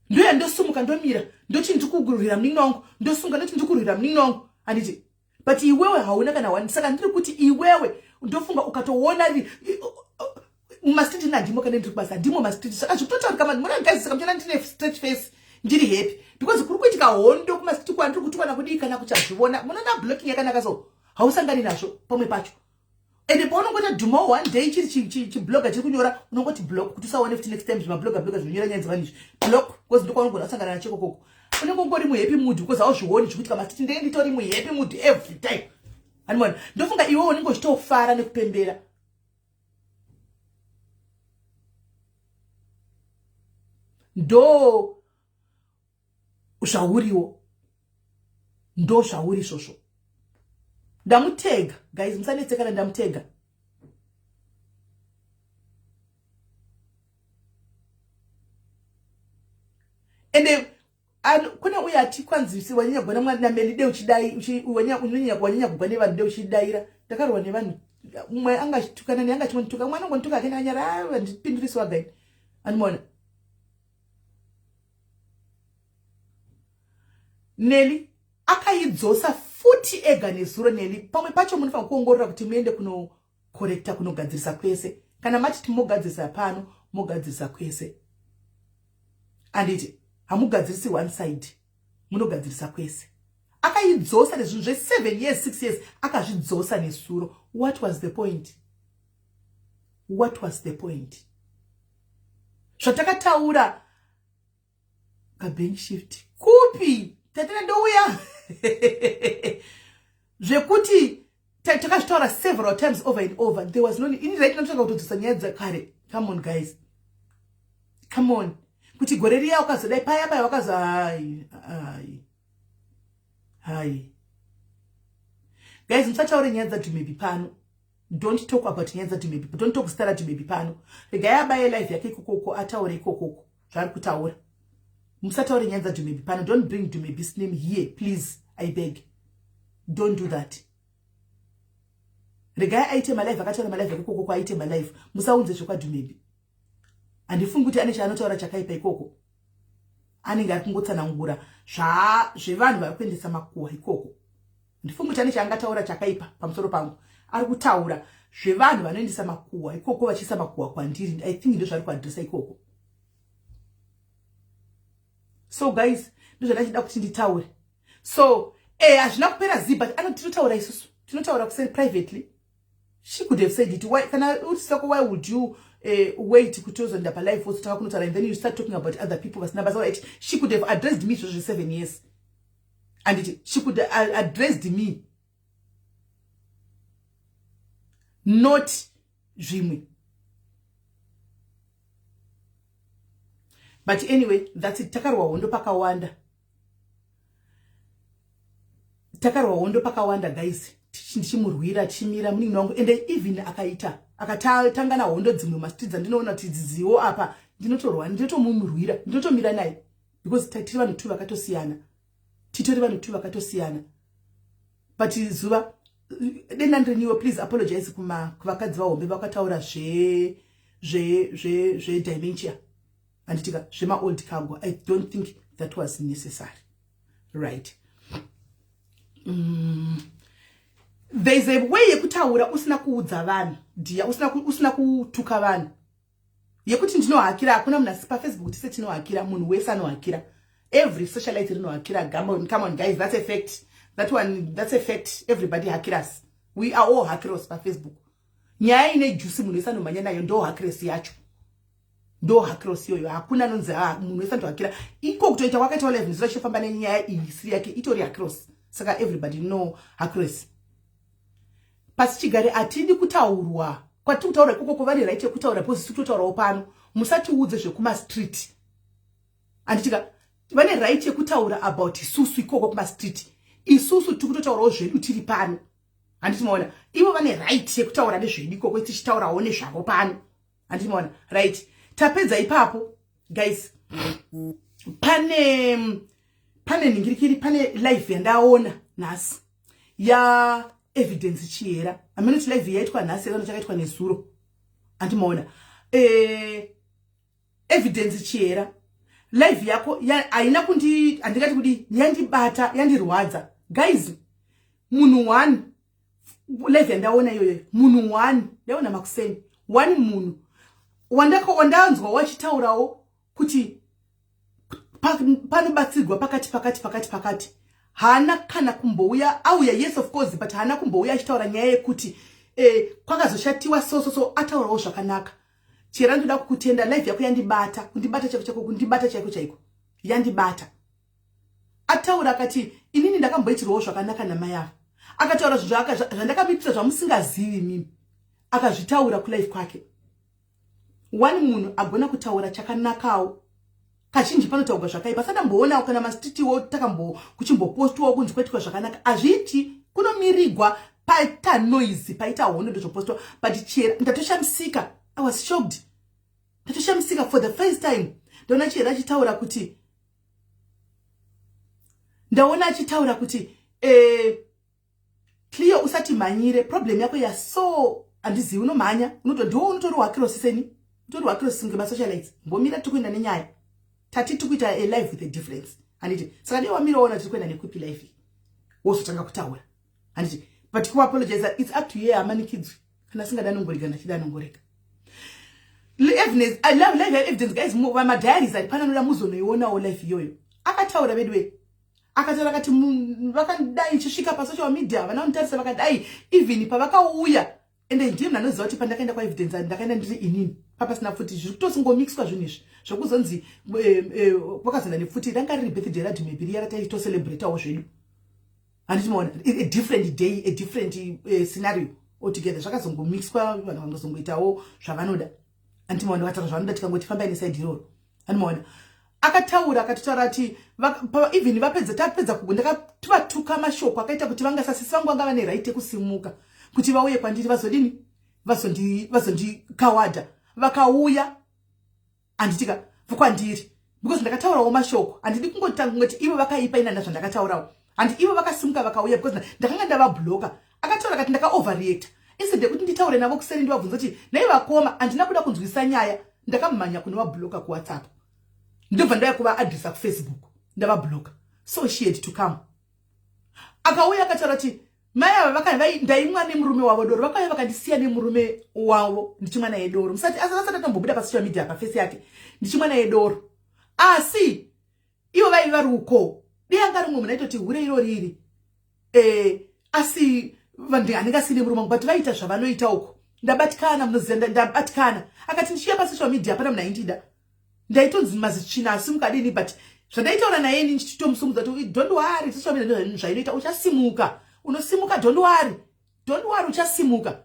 ndoya ndosumuka ndomira ndoti ndikugururira muningi wangu, ndosunga ndoti ndikurwira muningi wangu anditi, but iwewe hauna kana wani. Saka ndiri kuti iwewe ndofunga ukatoona mumastiti nandimo kana ndiri kubasa ndimo mastiti, saka zvikutotauri kama muna guys saka mchana ndine stretch face ndiri happy because kuri kuitika hondo kumastiti kwandiri kutukana kudii kana kuchazviona munona blocking yakanaka so hausangani nazvo pomwe pacho. And paunongoti dhuma one day chiri chiblogger chiri kunyora unongoti block kuti usaone futi next time zvimablogger zvinyora nyaya dzavanishi block because ndokwaunogona kusangana nacho kokoko. Unenge ungori muhappy mood because hauzvioni zvekuti kamastiti ndenge nditori muhappy mood every time. Animona ndofunga iwe unenge uchitofara nekupembera. Ndo zvauriwo, ndo zvauri izvozvo. Ndamutega guys, musanetsekana, ndamutega. And kune uya ati kwanzisi wanyanya gona mwana nameli de uchidai wanyanya kugwa nevanhu de uchidaira. Ndakarwa nevanhu umwe angachitukana ne angachimuntuka mwana ngontuka akena anyara ndipinduriswa gain. Anmona Neli akaidzosa futi ega nezuro. Neli pamwe pacho munofanira kuongorora kuti muende kuno correcta kunogadzirisa kwese, kana mati timogadzirisa pano mogadzirisa kwese. Anditi hamugadzirisi one side, munogadzirisa kwese. Akaidzosa nezvinhu zve7 years 6 years akazvidzosa nesuro. What was the point? What was the point? Zvatakataura kabank shift kupi tatena ndouya zvekuti takazvitaura several times over and over. There was no need. Ini right now kutodzosa nyaya dzakare. Come on guys, come on. Kuti gore riya ukazodai paya wakazo hai guys, musataure nyaya dzadhumebi pano. Don't talk about nyaya dzadhumebi, don't talk stara dhumebi pano. Regai abaye life yake ikokoko ataure ikokoko zvari kutaura. Musataure nyaya dzadhumebi pano. Don't bring Dhumebi's name here please, I beg. Don't do that. regai aite malive akataura malive ikoko kwaite malive musaunze zvekwadhumebi handifungi kuti ane chaanotaura chakaipa ikoko anenge ari kungotsanangura zvevanhu vari kuendesa makuhwa ikoko ndifungi kuti ane chaangataura chakaipa pamusoro pangu ari kutaura zvevanhu vanoendesa makuhwa ikoko vachiisa makuhwa kwandiri I think ndozvari kuadresa ikoko. So guys ndozvandachida kuti nditaure. So hazvina kupera zi but tinotaura isusu tinotaura kuseri privately. She could have said it. Why would you wait kuti uzoenda palive wositaka kunotaura and then you start talking about other people she could have addressed me for 7 years and she could have addressed me not zvimwe. But anyway, that's it. Takarwa hondo pakawanda guys. Tichimurwira chimira munini wangu and even akatangana hondo dzimwe mastreets ndinoona kuti dziziwo apa ndinotorwa ndinotomumurwira ndinotomira naye because tiri vanhu tu vakatosiyana. But zuva denda ndiniwo please apologize kuvakadzi vahombe vakataura zve dementia anditika zvema old cargo. I don't think that was necessary, right? There's a way yekutaura usina kuudza vanhu ndiya usina kutuka vanhu yekuti ndinohakira hakuna munhu asi paFacebook kuti setinohakira munhu wese anohakira every socialite rinohakira. Come on guys, that's a fact. That's a fact. Everybody hackers. We are all hackers paFacebook. Nyaya ine juice munhu wese anomanya nayo ndo hackers yacho. Ndo hackers yoyo hakuna nonzi munhu wese anohakira iko kutoita kwakaita 11 zvirachifamba nenyaya iyi siri yake itori hackers. Saka everybody know hackers. Pasi chigare atidi kutaurwa kwati kutaura ikoko kuvane right yekutaura posi kutotaurawo pano musatiudze zvekuma street anditika vane right yekutaura about isusu ikoko kuma street isusu tikutotaurawo zvedu tiri pano anditimaona ivo vane right yekutaura nezvedu ikoko tichitaurawo nezvavo pano anditimaona right. Tapedza ipapo guys pane ningirikiri pane live yandaona nhasi ya evidence chiera amenoti live yaitwa nhasi kana chakaitwa nesuro andimaona evidence chiera live yako haina kundi andingati kuti yandibata yandirwadza guys. Munhu 1 live yandaona iyoyo munhu 1 yaona makuseni 1 munhu wandanzwa wachitaurawo kuti panobatsirwa pakati hana kana kumbouya auya yes of course but hana kumbouya achitaura nyaya yekuti kwakazoshatiwa so ataurawo zvakanaka. Chera ndoda kukutenda live yako yandibata kundibata chaiko yandibata. Ataura akati inini ndakamboitirawo zvakanaka namai avo akataura zvandakamitira zvamusingazivi mimi akazvitaura kulive kwake. 1 munhu agona kutaura chakanakawo kazhinji panotaurwa zvakaipa sadamboonawo kana masititiwo kuchimbopostwawo kunzi kwaitika zvakanaka azviti kunomirigwa paita noise paita hondo ndozvopostwa but Chera ndatoshamisika. I was shocked. Ndatoshamisika for the first time ndaona Chera achitaura kuti Cleo usati manyire problem yako ya so andizivi unomhanya unotori wakirosiseni unotori wakirosisi ngemasocialites ngomira tikuenda nenyaya tati tikuita a life with a difference anditi saka dei wamiraona tiri kuenda nekupi life wozotanga kutaura anditi but ku apologize it's up to you amanikidzwi kana singadanongorega ndachidanongorega evidence. I love live evidence guys. My diaries ari pananoda muzonoionawo life iyoyo akataura bedwe akataura kati vakadai chisvika pa social media vanonitarisa vakadai even pavakauya ende ndiye munanoziva kuti pandakaenda kwa evidence ndakaenda ndiri inini papasina futi zviri kutosingomixwa zvinhu izvi zvokuzonzi kwakazonda nefuti ranga riri birthday radhumebi riya rataitocelebratawo zvedu handitimaona a different day a different scenario altogether zvakazongomixwa vanhu vangazongoitawo zvavanoda handitimaona vakataura zvavanoda tikangoti fambai nesaidi iroro handitimaona akataura akataura ati even tapedza ndakavatuka mashoko akaita kuti vangasasisi vangu vanga vane right yekusimuka kuti vauye kwandiri vazodini vazondikawadha vakauya anditika kwandiri because ndakataurawo mashoko handidi kungotanga kungoti ivo vakaipa inanda zvandakataurawo handi ivo vakasimuka vakauya because ndakanga ndavabloka akataura kati ndakaoverreact instead yekuti nditaure navo kuseri ndivabvunza kuti nei vakoma handina kuda kunzwisa nyaya ndakamhanya kunovabloka kuWhatsApp ndobva ndauya kuvaadresa kuFacebook ndavabloka. So she had to come. Akauya akataura kuti mai ava ndaimwa nemurume wavo doro vakauya vakandisiya nemurume wavo ndichimwa naye doro musati asati atombobuda pasocial media pafesi yake ndichimwa naye doro asi ivo vaivi vari uko diyanga rimwe munhu aitoti hure iro riri asi handingasini murume wangu but vaita zvavanoita uko ndabatikana munoziva ndabatikana akati ndichiya pasocial media hapana munhu aindida ndaitonzi mazitsvina asi mukadini but zvandaitaura naye ini ndichitomusumudza kuti don't worry social media zvainoita uchasimuka unosimuka don't worry uchasimuka.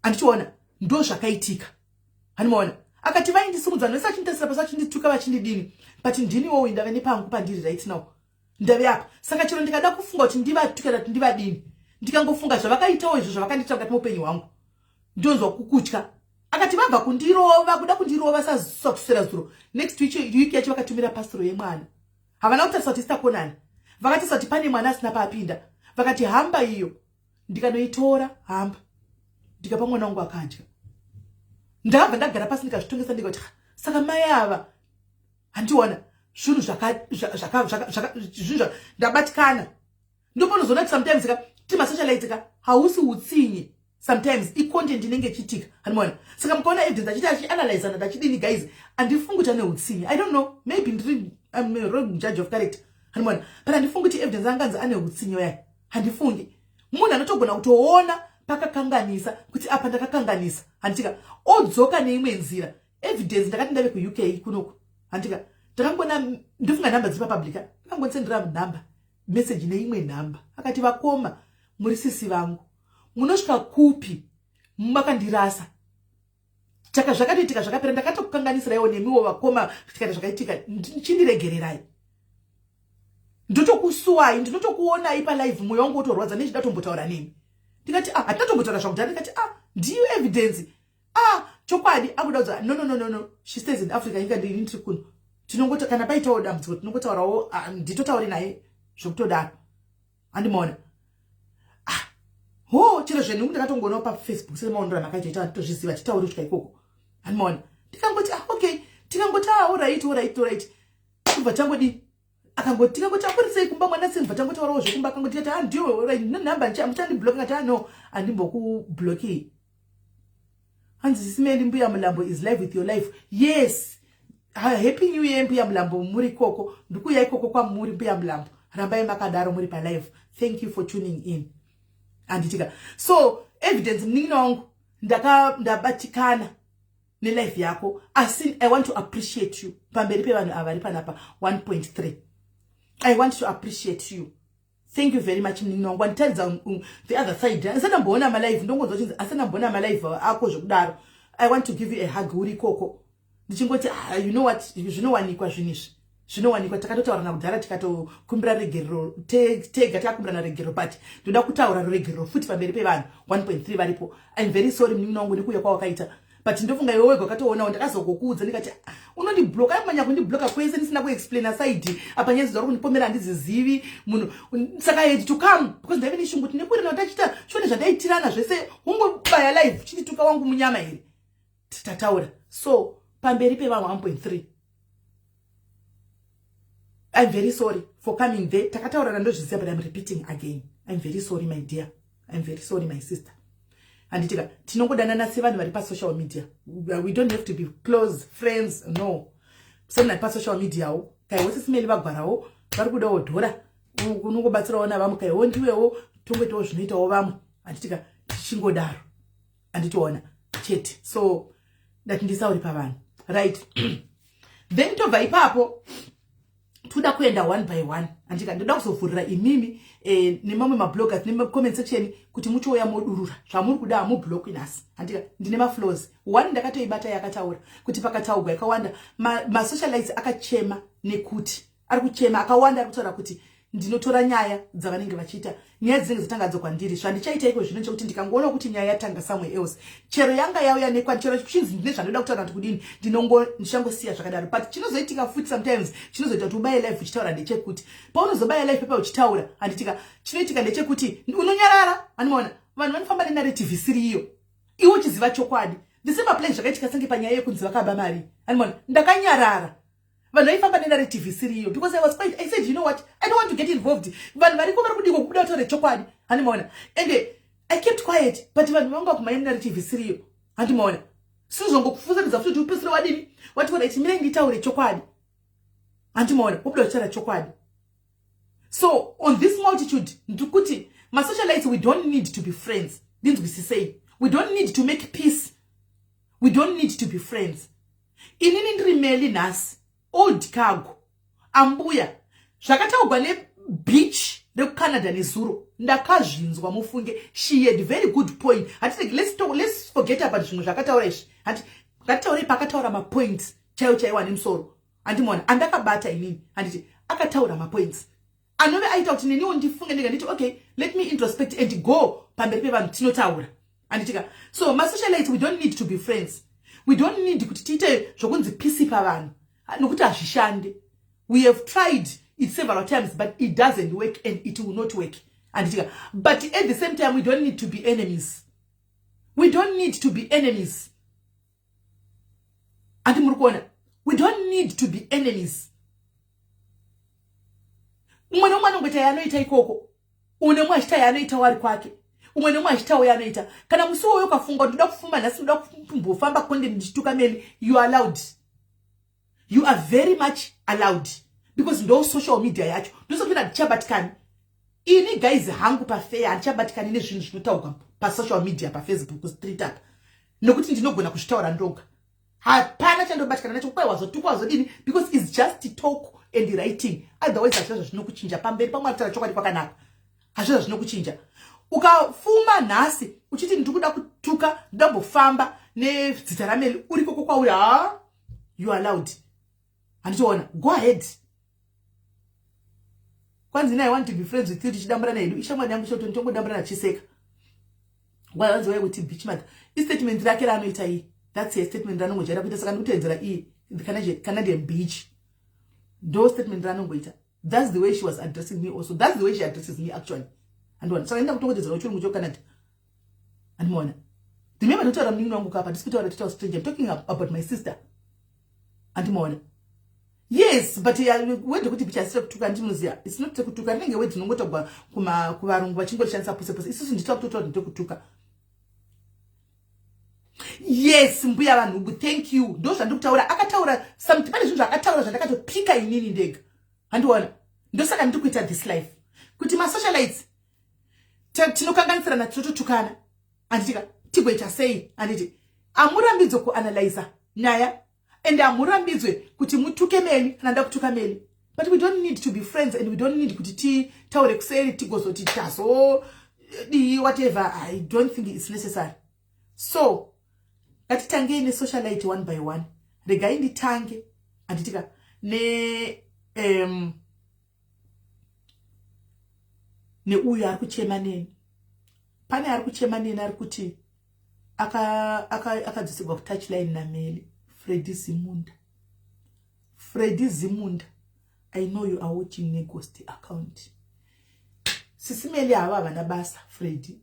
Andichiona ndo zvakaitika hanimaona akati vaindisimudza nese achinditesera pasi achindituka vachindidini but ndiniwo ndave nepangu pandiri right now ndave apa saka chero ndikada kufunga kuti ndivatukira kuti ndivadini ndikangofunga zvavakaitawo izvo zvavakandiita mukati muupenyu hwangu ndonzwa kukutya. Akati vabva kundirova kuda kundirova sakusera zuro next week yacho vakatumira pastoro yemwana havana kutarisa kuti sitakonana vakatarisa kuti pane mwana asina paapinda vakati hamba iyo ndikanoitora hamba ndikapa mwana wangu akadya ndakabva ndagara pasi ndikazvitongesa ndikati saka mai ava handiona zvinhu ndabatikana ndopanozoona kuti sometimes timasocialites hausi utsinye sometimes i-content inenge chitika hanimona saka mukaona evidence achiti achianalyze ndachidini guys andifungi kuti ane utsinye I don't know maybe I'm a wrong judge of character hanimona but andifungi kuti evidence anganzi ane utsinye yaye handifungi munhu anotogona kutoona pakakanganisa kuti apa ndakakanganisa handitika odzoka neimwe nzira evidence ndakati ndave ku-UK kunoko handitika ndakangona ndofunga nhamba dziri papublica ndakangonsendera nhamba message neimwe nhamba akati vakoma muri sisi vangu munosvika kupi makandirasa chaka zvakatoitika zvakapera ndakatokukanganisiraiwo nemiwo vakoma zvikati zvakaitika chindiregererai ndotokusuwai ndinotokuonai palive mwoyo wangu wotorwadza nechida tombotaura nemi ndikati hatinatombotaura zvakudhara ndikati ndiyo evidence chokwadi akuda kudza no she stays in Africa inga ndini tiri kuno tinongoti kana paitawo dambudziko tinongotaurawo nditotaure naye zvokutodaro handimaona chero zvenhu ndakatongonawo paFacebook semaonero amakaita atozviziva titauri kusvika ikoko handimaona ndikangoti okay tikangoti alright kubva tangodi akangoti tikangoti akorisei kumba mwana sinibva tangotaurawo zvekumba akangoti ati ndiyo right nenhamba muchandibloka ngati no handimbokubloki hanzi simeli mbuya mulambo is live with your life. Yes, happy new year mbuya mulambo muri koko ndikuya ikoko kwa muri mbuya mulambo rambai makadaro muri pa live. Thank you for tuning in. Anditika so evidence mningina wangu ndabatikana ne life yako I want to appreciate you pamberi pe vanhu avari panapa 1.3 I want to appreciate you. Thank you very much mningina wangu nditadza the other side asana mbona ma live ndongonzo chinzi asana mbona ma live ako zvokudaro I want to give you a hug uri koko ndichingoti you know what zvinowanikwa zvinizvi zvinowanikwa takatotaurana kudhara tikatokumbira regerero tega takakumbirana regerero but ndoda kutaura regerero futi pamberi pevanhu 1.3 varipo. I'm very sorry mningina wangu ndikuya kwawakaita but ndofunga iwe wega wakatoonawo ndakazokuudza ndikati unondibloka manya kundibloka kwese ndisina kuexplaina side apa nyezi dzari kundipomera handizizivi munhu saka I had to come because ndaive neshungu kuti nekurina utachita shone zvandaitirana zvese ungobaya live chindituka wangu munyama here titataura so pamberi pevanhu 1.3 I'm very sorry for coming there takataurana ndozviziva but I'm repeating again. I'm very sorry my dear, I'm very sorry my sister. Anditika tinongodanana sevanhu vari pasocial media. We don't have to be close friends, no. Semna pasocial media wo kai wose simeli vagwarawo vari kudawo dhora unongobatsirawo navamwe kaiwo ndiwewo tongoitawo zvinoitawo vamwe anditika tichingodaro anditiona chete so ndati ndisauri pavanhu right. Then tobva ipapo tuda kuenda one by one andika ndoda kuzovhurira imimi nemamwe mabloggers comment section kuti muchouya modurura zvamuri kuda mublock inasi andika ndine maflows one ndakatoibata yakataura kuti pakataurwa yakawanda masocialites akachema nekuti ari kuchema akawanda ari kutaura kuti ndinotora nyaya dzavanenge vachiita nyaya dzinenge dzatanga kwandiri zvandichaita iko zvino chekuti ndikangoona kuti nyaya yatanga somewhere else chero yanga yauya nekwa chero chinzi ndine zvanoda kutaura kuti kudini ndichangosiya zvakadaro but chinozoitika futi sometimes chinozoita kuti ubaye life uchitaura ndechekuti paunozobaya life pepa uchitaura handitika chinoitika ndechekuti unonyarara handimaona vanhu vanofamba nenarrative isiri iyo iwe uchiziva chokwadi. The same applies zvakaitika senge panyaya yekunzi vakaba mari. Andimona ndakanyarara vanhu vaifamba nenarrative isiri iyo because I said, you know what, I don't want to get involved. Vanhu variko vari kudiko kubuda kutaura chokwadi. Andimona and I kept quiet, but vanhu vanga kumanya narrative isiri iyo. Andimona sizongokufuzaridza futi upesera wadini wati wona ichi mire nditaure chokwadi. Andimona ubuda kutaura chokwadi. So on this multitude ndikuti my socialites, we don't need to be friends. Didn't we say we don't need to make peace. We don't need to be friends. Inini ndirimeli nasi old cargo ambuya zvakataurwa nebeach rekucanada nezuro ndakazvinzwa mufunge. She had very good point. Let's forget about zvimwe zvakataura izvi. Ngataure pakataura mapoints chaiwo nemusoro. Andimona andakabata inini anditi akataura mapoints anove aita kuti neniwo ndifunge ndikanditi okay, let me introspect and go pamberi pevanhu tinotaura. Anditika so my socialites, we don't need to be friends. We don't need kuti tiite zvokunzi peace pavanhu nokuti hazvishande. We have tried it several times but it doesn't work and it will not work. Anditika but at the same time we don't need to be enemies. We don't need to be enemies. Andi murikuona, we don't need to be enemies. Umwe nomwe anongoita yaanoita ikoko, umwe nomwe achita yaanoita wari kwake, umwe nomwe achitawo yaanoita. Kana musi woyo ukafunga ndoda kufuma nhasi ndoda kumbofamba konde ndichituka meli, you are allowed. You are very much allowed because ndo social media yacho ndosopinda ndichabatikani. Ini guys hangu pa fair andichabatikani nezvinhu zvinotaurwa pa social media, pa Facebook, street up, nokuti ndinogona kuzvitaura ndoga. Hapana chandobatikana nacho kwai wazotukwa wazodini because it's just talk and writing. Otherwise hazvina zvinokuchinja pamberi pamwe kutaura chokwadi kwakanaka. Hazvina zvinokuchinja. Ukafuma nhasi uchiti ndikuda kutuka ndambofamba nezita rameli uri koko kwauri, you are allowed. Anditoona, go ahead. Kwanzi I want to be friends with you tichidamburana hedu ishamwani yangu shoto nditongodamburana chiseka. Wanzi waya kuti beach mother. Statement rake ranoita iyi. That's a statement ranongojaira kuita saka ndikutedzera iyi the Canadian beach. Do statement ranongoita. That's the way she was addressing me also. That's the way she addresses me actually. And one saka ndakutongodzera uchuru mucho Canada. And mona. Remember ndotaura munini wangu kapa ndisikutaura total stranger. I'm talking about my sister. And mona. Yes, but wende kuti bicha sira kutuka ndinoziya. It's not kutuka nenge wende nongota kuvarungu vachingoshandisa pose. Isusu nditakutotora ndikutuka. Yes, mbuya vanhu, thank you. Ndo zvandikutaura akataura something pane zvinhu zvakataura zvandakatopika inini ndega. Handiona. Ndosaka ndikuita this life. Kuti ma socialites tinokanganisirana tototukana. Anditika tigoita sei? Anditi amurambidzo kuanalyze nyaya and amurambidzwe kuti mutuke meli kana nda kutuka meli. But we don't need to be friends and we don't need kuti taure kuseri tigozoti tazo whatever. I don't think it's necessary. So ngatitange ne socialite one by one. Regai nditange anditika ne uyu ari kuchema neni. Pane ari kuchema neni ari kuti akadzisigwa ku touchline na meli. Freddy Zimunda. I know you are watching Negost account. Sisi meli ava vana basa Freddy.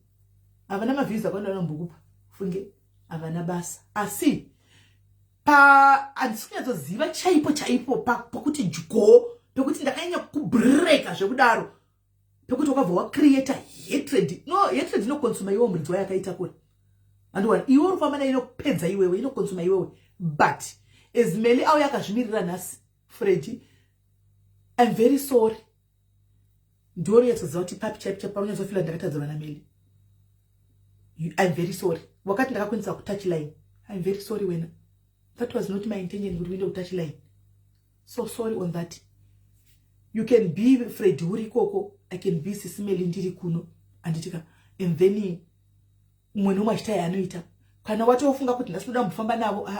Avana mavisa kwanda nombukupa. Funge avana basa. Asi andisikunyazoziva chaipo pakuti jugo pekuti ndakanyanya kubreaka zvekudaro pekuti wakabva creator hatred. No, hatred inokonsuma iwe muridzi yakaita kuri. Andiwana iwe urifamba nayo inokupedza iwewe, inokonsuma iwewe. But as meli au yakazvimirira nhasi Freddy, I'm very sorry. Ndori yatsoza kuti papi chaipo paunozofila ndakatadzana na meli. I'm very sorry. Wakati ndakakwanisa ku touch line. I'm very sorry wena. That was not my intention kuti uende ku touch line. So sorry on that. You can be Freddy uri koko, I can be Sisimeli ndiri kuno. Anditika and then mwe nomwe achita yanoita. Kana watofunga kuti ndasinoda mbufamba navo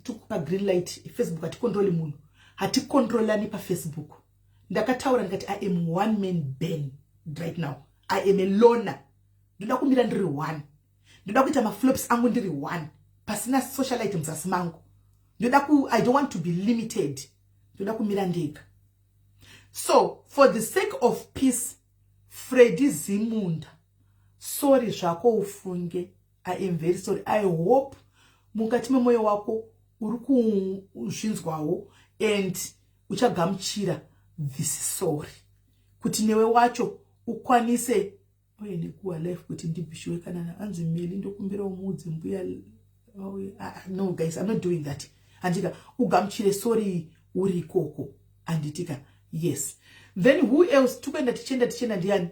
tukupa green light Facebook atikontroli munhu. Hatikontrolani pa Facebook. Ndakataura ndikati I am one man band right now. I am a loner. Ndoda kumira ndiri one. Ndoda kuita ma flops angu ndiri one. Pasina socialite mzasimangu. I don't want to be limited. Ndoda kumira ndega. So, for the sake of peace, Freddy Zimunda, sorry zvako ufunge. I am very sorry. I hope mukati memoyo wako uri kuzvinzwawo and uchagamuchira this sorry. Kuti newe wacho ukwanise oye nekuwa life kuti ndibishiwe kana anzi meli ndokumbira umudzi mbuya. No guys, I'm not doing that. Andika ugamuchire sorry uri koko. Anditika yes. Then who else? Tukenda tichenda ndiani?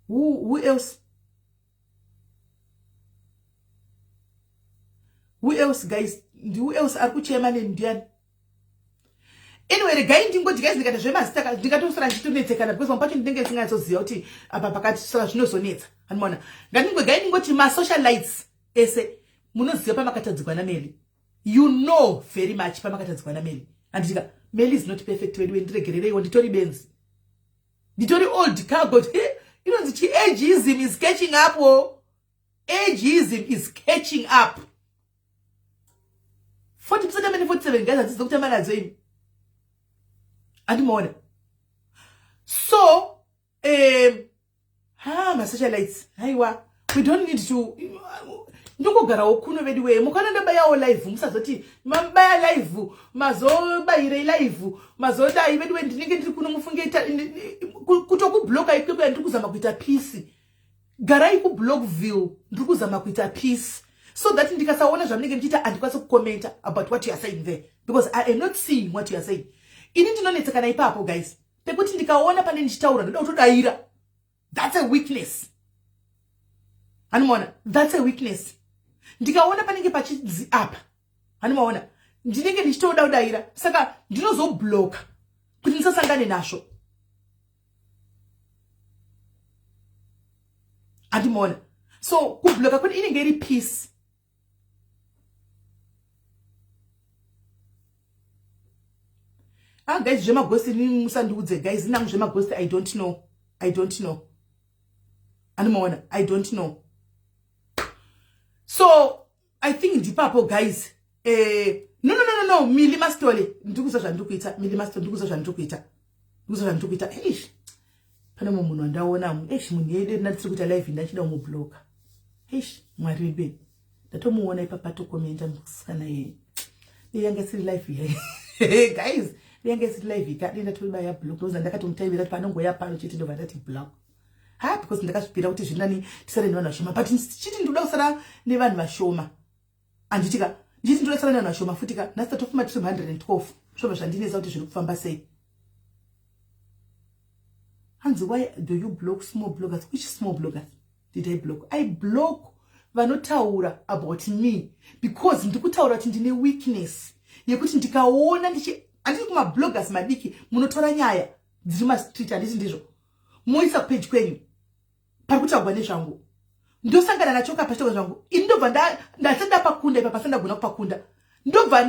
Who else? Who else guys? Who else are kuchema ndiani? Anyway, the guy ndingoti guys ndikatazvema zita ndikatosara nditonetsekana because pacho ndinenge singazoziva kuti apa pakati sara zvinozonetsa. Anmona. Ngatingwe guy ndingoti ma socialites ese munoziva pamakatadzikwa naMeli. You know very much pamakatadzikwa naMeli. Andika Meli is not perfect when we ndiregerere nditori benzi. Nditori old car got inonzi ageism is catching up. Ageism is catching up. 40% amene 47 guys atizo kuti amaladzo imi. Andimona. So my socialites haiwa we don't need to ndokugara okuno vedu we mukananda bayawo live musazoti mambaya live mazobayire live mazodai vedu we ndinenge ndiri kuno mufungeta kutokubloka ikwebu ndiri kuzama kuita peace garai ku Blockville ndiri kuzama kuita peace so that ndikasaona zvamunenge muchiita andikwanisa kucomment about what you are saying there because I am not seeing what you are saying. Ini ndinonetsekana ipapo guys pekuti ndikaona pane ndichitaura ndoda kutodaira. That's a weakness. Animona, that's a weakness. Ndikaona panenge pachidzi apa. Animona, ndinenge ndichitoda kudaira saka ndinozoblock kuti ndisasangane nazvo. Animona. So kublocka kuti inenge iri peace. Guys, Jema Ghost ni musanduze guys nangu Jema Ghost I don't know. Animona, I don't know. So I think ndipapo guys no Mili Mastole ndikuza zvandikuita Mili Mastole ndikuza zvandikuita pana munhu andaona munhu yede ndati kuita live ndachida kumubloka mwari webe ndatomuona ipapo to comment ndikusana yeye yanga siri live here guys yanga siri live ikadenda tobaya block because ndakatomutaivira panongo yapano chiti ndova ndati block because ndakazvipira kuti zvinani tisare nevanhu vashoma but chiti ndoda kusara nevanhu vashoma anditika nditi ndoda kusara nevanhu vashoma futika nhasi tatofuma 212 zvobva zvandinetsa kuti zviri kufamba sei. Hanzi, why do you block small bloggers? Which small bloggers did I block? I block vanotaura about me because ndikutaura kuti ndine weakness yekuti ndikaona anditi kuma bloggers madiki munotora nyaya dziri ma street anditi ndizvo moisa page kwenyu parikutaurwa nezvangu ndosangana nacho kapashitoka zvangu indobva ndasenda pakunda ipa pasenda gona kupakunda ndobva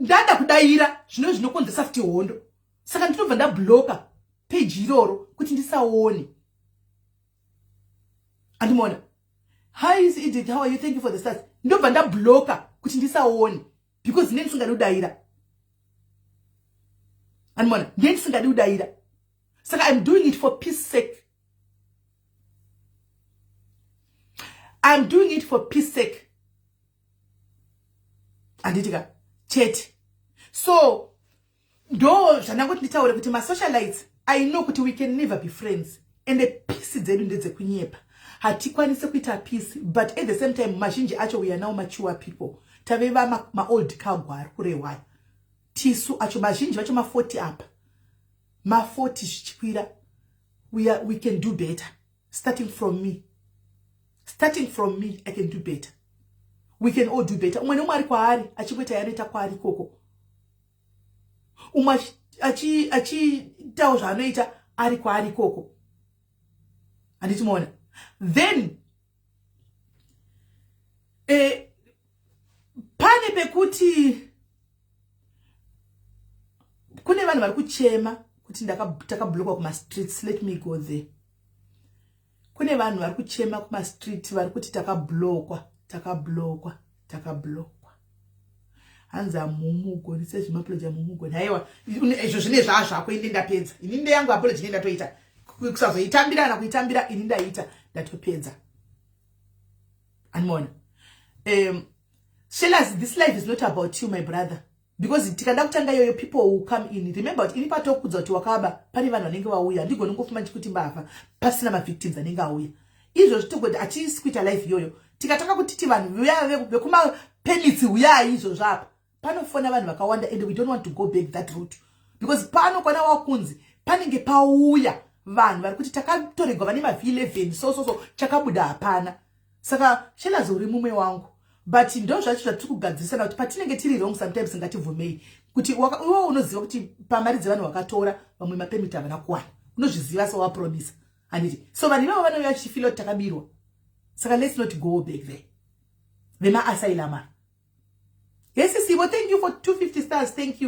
ndada kudaira zvinokonzesa futi hondo saka ndinobva ndabloka page iroro kuti ndisaone. Andimona, how is it? How are you? Thank you for the stars. Ndobva ndabloka kuti ndisaone because ndine ndisingadi kudaira. Andimona, ndine ndisingadi kudaira. Saka I'm doing it for peace sake. I'm doing it for peace sake. Anditika chete. So ndo zvanangoti nditaure kuti ma socialites I know kuti we can never be friends and the peace dzedu ndedzekunyepa. Hatikwanise kuita peace but at the same time mazhinji acho we are now mature people. Taveva ma old kagwari kurewaya. Tisu acho mazhinji vacho ma 40 up. Ma 40 zvichikwira. We can do better. Starting from me, I can do better. We can all do better. Umwe nomwe ari kwaari achikuita yanoita kwaari koko. Umwe achitawo zvanoita ari kwaari koko. Anditimuona. Then pane pekuti kune vanhu vari kuchema kuti takablokwa kuma streets. Let me go there. Kune vanhu vari kuchema kuma street vari kuti takablokwa. Hanza mumugo nise apology mumugo haiwa izvo zvine zvazvako inde ndapedza ininde yangu apology ndatoita kusazoitambira na kuitambira ini ndaita ndatopedza. Anmona. Shellers, this life is not about you, my brother. Because tikada kutanga yoyo people who come in. Remember, ini pato kudza kuti wakaba, pani vanhu vanenge vauya, ndigoni ngofuma chikuti mbavha, pasina ma victims anenge auya. Izvo zvitogoti achisi kuita life yoyo. Tikataka kutiti vanhu vekuma penalty uya izvo zvapo. Panofona vanhu vakawanda and we don't want to go back that route. Because pano kwana wakunzi, panenge pauya vanhu vari kuti takatorigwa vane ma V11 so chakabuda hapana. Saka Shellers uri mume wangu. But ndo zvacho zvatiri kugadzirisa kuti patinenge tiri wrong sometimes ngativhumei kuti iwe unoziva kuti pamari dzevanhu vakatora vamwe mapemiti havana kuwana unozviziva so wapromisa handiti so vanhu ivavo vanouya vachifila kuti takabirwa saka let's not go back there vema asylum. Yes Sibo, thank you for 250 stars. Thank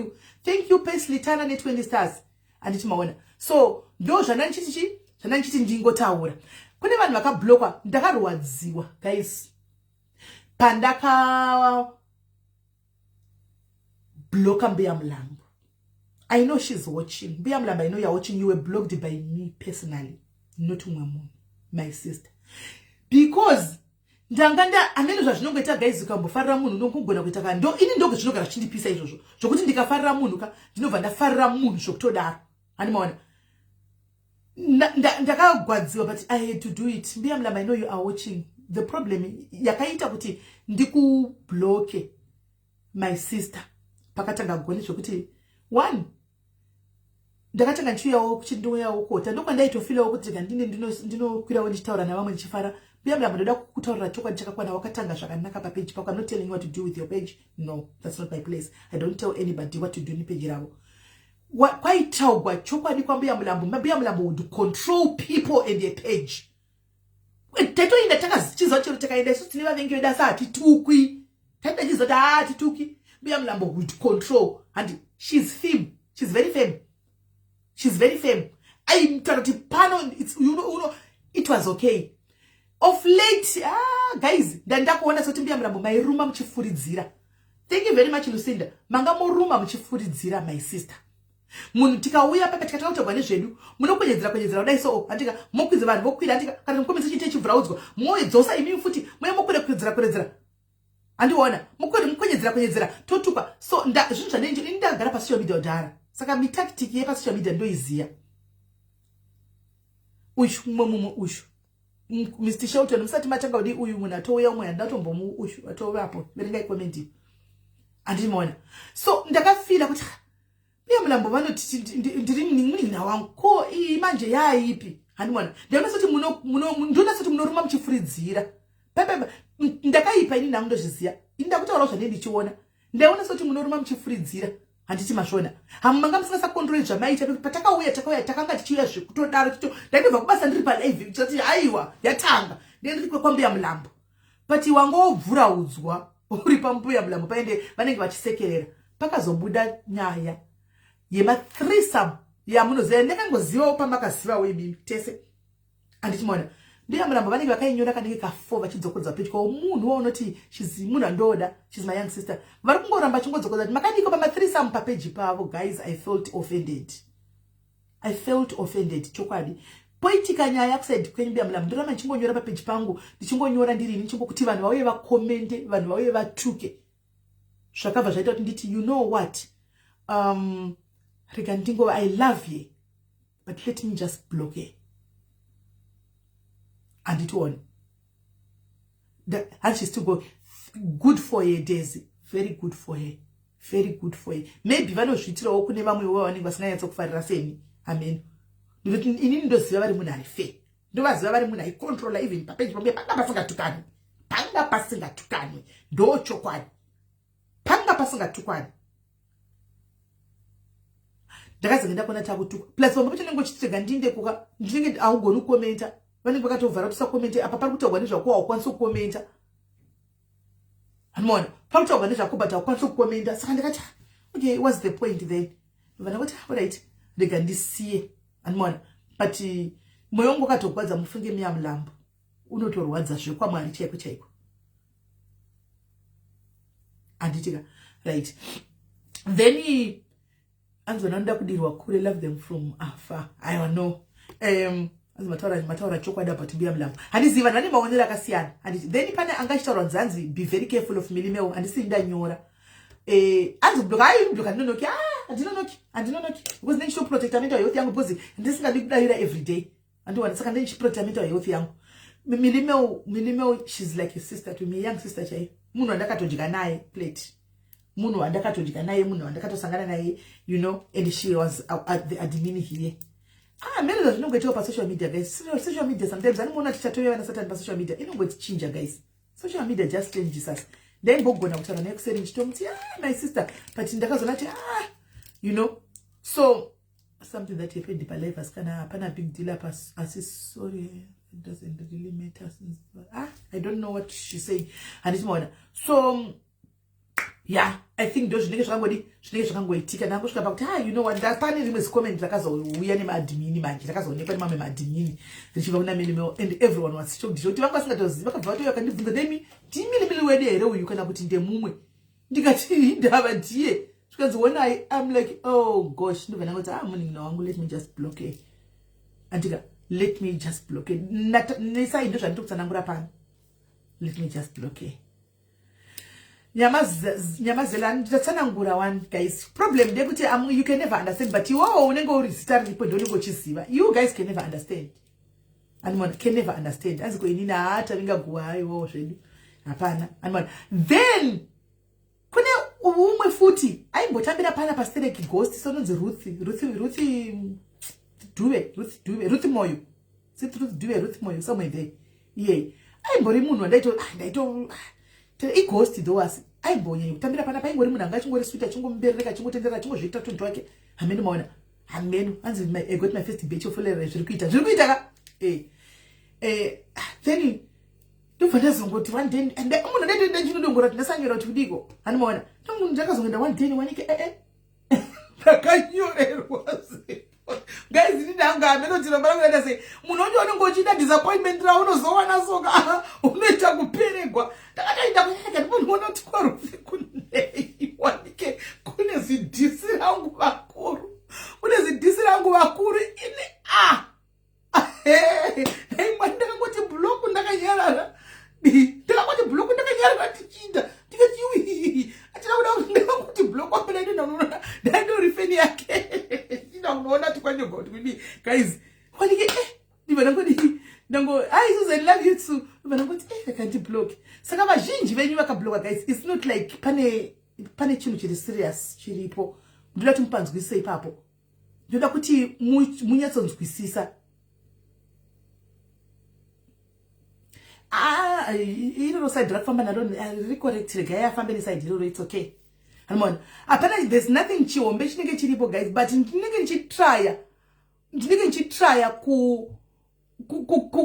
you Paisley Tana ne 20 stars handiti maona so ndo zvanandichiti ndingotaura kune vanhu vakablokwa ndakarwadziwa guys pandaka block Mbuya Mlambo. I know she's watching. Mbuya Mlambo, I know you're watching. You were blocked by me personally, not my sister. Because ndanganda amene zvazvinongoita guys ukambofarira munhu unongogona kuita ka ndo ini ndoge zvinogara chindipisa izvozvo zvokuti ndikafarira munhu ka ndinobva ndafarira munhu zvokutodaro animaona ndakagwadziwa but I had to do it. Mbuya Mlambo, I know you are watching. The problem yakaita kuti ndikubloke my sister pakatanga goni zvokuti one ndakatanga ndichiuyawo kuchindoyawo kota ndokwandaitofirawo kuti ndinokwirawo ndichitaura navamwe ndichifara. Mbuya Mlambo, ndoda kutaurira chokwadi chakakwana wakatanga zvakanaka papage pako. I'm not telling you what to do with your page. No, that's not my place. I don't tell anybody what to do nepage ravo. Kwaitaugwa chokwadi kwaMbuya Mlambo. Mbuya Mlambo would control people and their page. Teto inda takazichizo chiro takaenda isu tine vavengi vedu asi hatitukwi. Taita chizoti hatituki. Mbuya Mlambo would control and she's firm. She's very firm. She's very firm. I'm trying to pano it's you know it was okay. Of late guys ndandakuona soti Mbuya Mlambo mairuma muchifuridzira. Thank you very much Lucinda. Manga muruma muchifuridzira my sister. Munhu tikauya papa tikatautirwa nezvedu munokwenyedzera kudai so andika mokwiza vanhu vokwira andika kana mukomesa chite chivhuraudzwa moedzosa imi futi moye mokwira kwedzera andiona mokwenyedzera totuka so zvinhu zvanenje ndagara pa social media udhara saka mitactic yepa social media ndoiziya ushu Mr. Shelton musati matanga udi uyu munhu atouya umwe ndatombomu ushu atovapo verengai comment andimona so ndakafila kuti Mbuya Mlambo vanoti ndiri munina wangu ko manje yaipi handimona ndona soti ndona soti munoruma muchifuridzira pepe ndakaipa ini nangu ndozviziya ndakutaura zvane ndichiona ndaona soti munoruma muchifuridzira handiti mashona hamanga musingasa control zvamaita patakauya takanga tichiuya zvekutodaro ndandibva kubasa ndiri pa live kuti haiwa yatanga ndiri kwaMbuya Mlambo but wangobvura udzwa uri paMbuya Mlambo paende vanenge vachisekerera pakazobuda nyaya yema threesome yamunoziva ndakangozivawo pamakazivawo imimi tese andichimona Mbuya Mlambo vanenge vakainyora kanenge ka4 vachidzokodza pedyo kwa munhu waunoti munhu andoda she's my young sister vari kungoramba vachingodzokodza kuti makadiko pama threesome papage pavo guys. I felt offended chokwadi poitika nyaya kuside kwenyu Mbuya Mlambo ndoramba ndichingonyora papage pangu ndichingonyora ndirini ndichingokuti vanhu vauye vakomende vanhu vauye vatuke zvakabva zvaita kuti nditi you know what Rigandingo, I love you, but let me just block her. And it won. And she still go good for her, Daisy. Very good for her. Very good for her. Maybe vano shitira okune vamwe wanenge vasinganyatsa kufarira seni. Amen. Inini ndoziva vari munhu ari fair. Ndovaziva vari munhu aicontrola even papage pamwe panga pasingatukani. Ndo chokwadi. Panga pasingatukani. Ndakazenge ndakona takutuka plus vamwe vacho nengo chitega ndinde kuka ndinenge augoni kukomenta vanenge vakatovhara kuti usakomenta apa pari kutaurwa nezvako haukwanisi kukomenta handimona pari kutaurwa nezvako but haukwanisi kukomenta saka ndakati okay what's the point then vana kuti alright rega ndisiye handimona but mwoyo wangu wakatogwadza mufunge Mbuya Mlambo unotorwadza zvekwamwari chaiko anditika right then anzwana nda kudirwa kure love them from afar I don't know mataura chokwadi about mbuya mulambo. Handiziva vane maonero akasiyana. Then pane angachitaura nzanzi be very careful of Milimeo handisi ndanyora. Anzi kubloka kubloka ndinonoki andinonoki because ndicho protector mental health yangu because ndisingadi kudaira every day. Andiwana saka ndichi protector mental health yangu. Milimeo she's like a sister to me, young sister chai. Munhu andakatodya naye plate. Munhu andakatodya naye, munhu andakatosangana naye, you know, and she was at the admin here. Many of you don't get up on social media, guys. Social media sometimes I don't want to chat to you on certain social media. You don't go to change, guys. Social media just changes us. Then go na utana next saying my sister, but in the case of you know. So something that happened in my life as kana pana big deal up as sorry, it doesn't really matter. I don't know what she's saying. And it's more. So yeah, I think those niggas can go tika na kushika about you know what that panel is comment lakazo uyani madimini manje lakazo nepa mama madimini ndichivona Milimeo and everyone was shocked kuti vakasingatoziva vakabva kuti yakandibvunza demi Milimeo wede here uyu kana kuti ndemumwe ndikati ndava ndiye because when I'm like oh gosh ndivana kuti munhu wangu let me just block her andika let me just block her nesa indo zvandikutsanangura pano let me just block her. Nyamazela nditsanangura one guys problem ndekuti you can never understand but you unenge uri zita ripo ndongo chiziva you guys can never understand and can never understand aziko inina hata vingaguwa hayo zvedu hapana and then kune umwe futi aimbotambira pana pastereki ghost sononzi Ruth Moyo somewhere there yeah aimbori munhu ndaito ghost though was aimbonye kutambira pana paingori munhu angachingori sweet achingombereka achingotendera achingozviita tuntu wake hamene maona hamene anzi I got my first batch of follower zviri kuita ka then ndovanda zongoti one day and munhu ndaito ndinodongora ndasanyora kuti kudiko hani maona munhu ndakazongenda one day wanike ndakanyorerwa guys ndinanga hamene ndinobara kuenda sei munhu unongochita disappointment ra unozowana soka unoita kuperegwa ndakataita kunyanya munhu unoti kwarufi kunei wanike kune zidhisi rangu vakuru ini hey mwana ndakangoti block ndakanyarara tichinda tikati atina kuda ndakangoti block wapela ndinoona ndando rifeni yake unoona tikwanyoga kuti kudi guys wanike ndivana kuti nango Susan love you too ndivana kuti I can't block saka vazhinji venyu vakabloka guys it's not like pane chinhu chiri serious chiripo ndoda kuti mupanzwisise ipapo ndoda kuti munyatsonzwisisa iro side rakufamba naro recorrect regai afambe neside iro it's okay Hamon, apana there's nothing chihombe chinenge chiripo guys but ndinenge nchitrya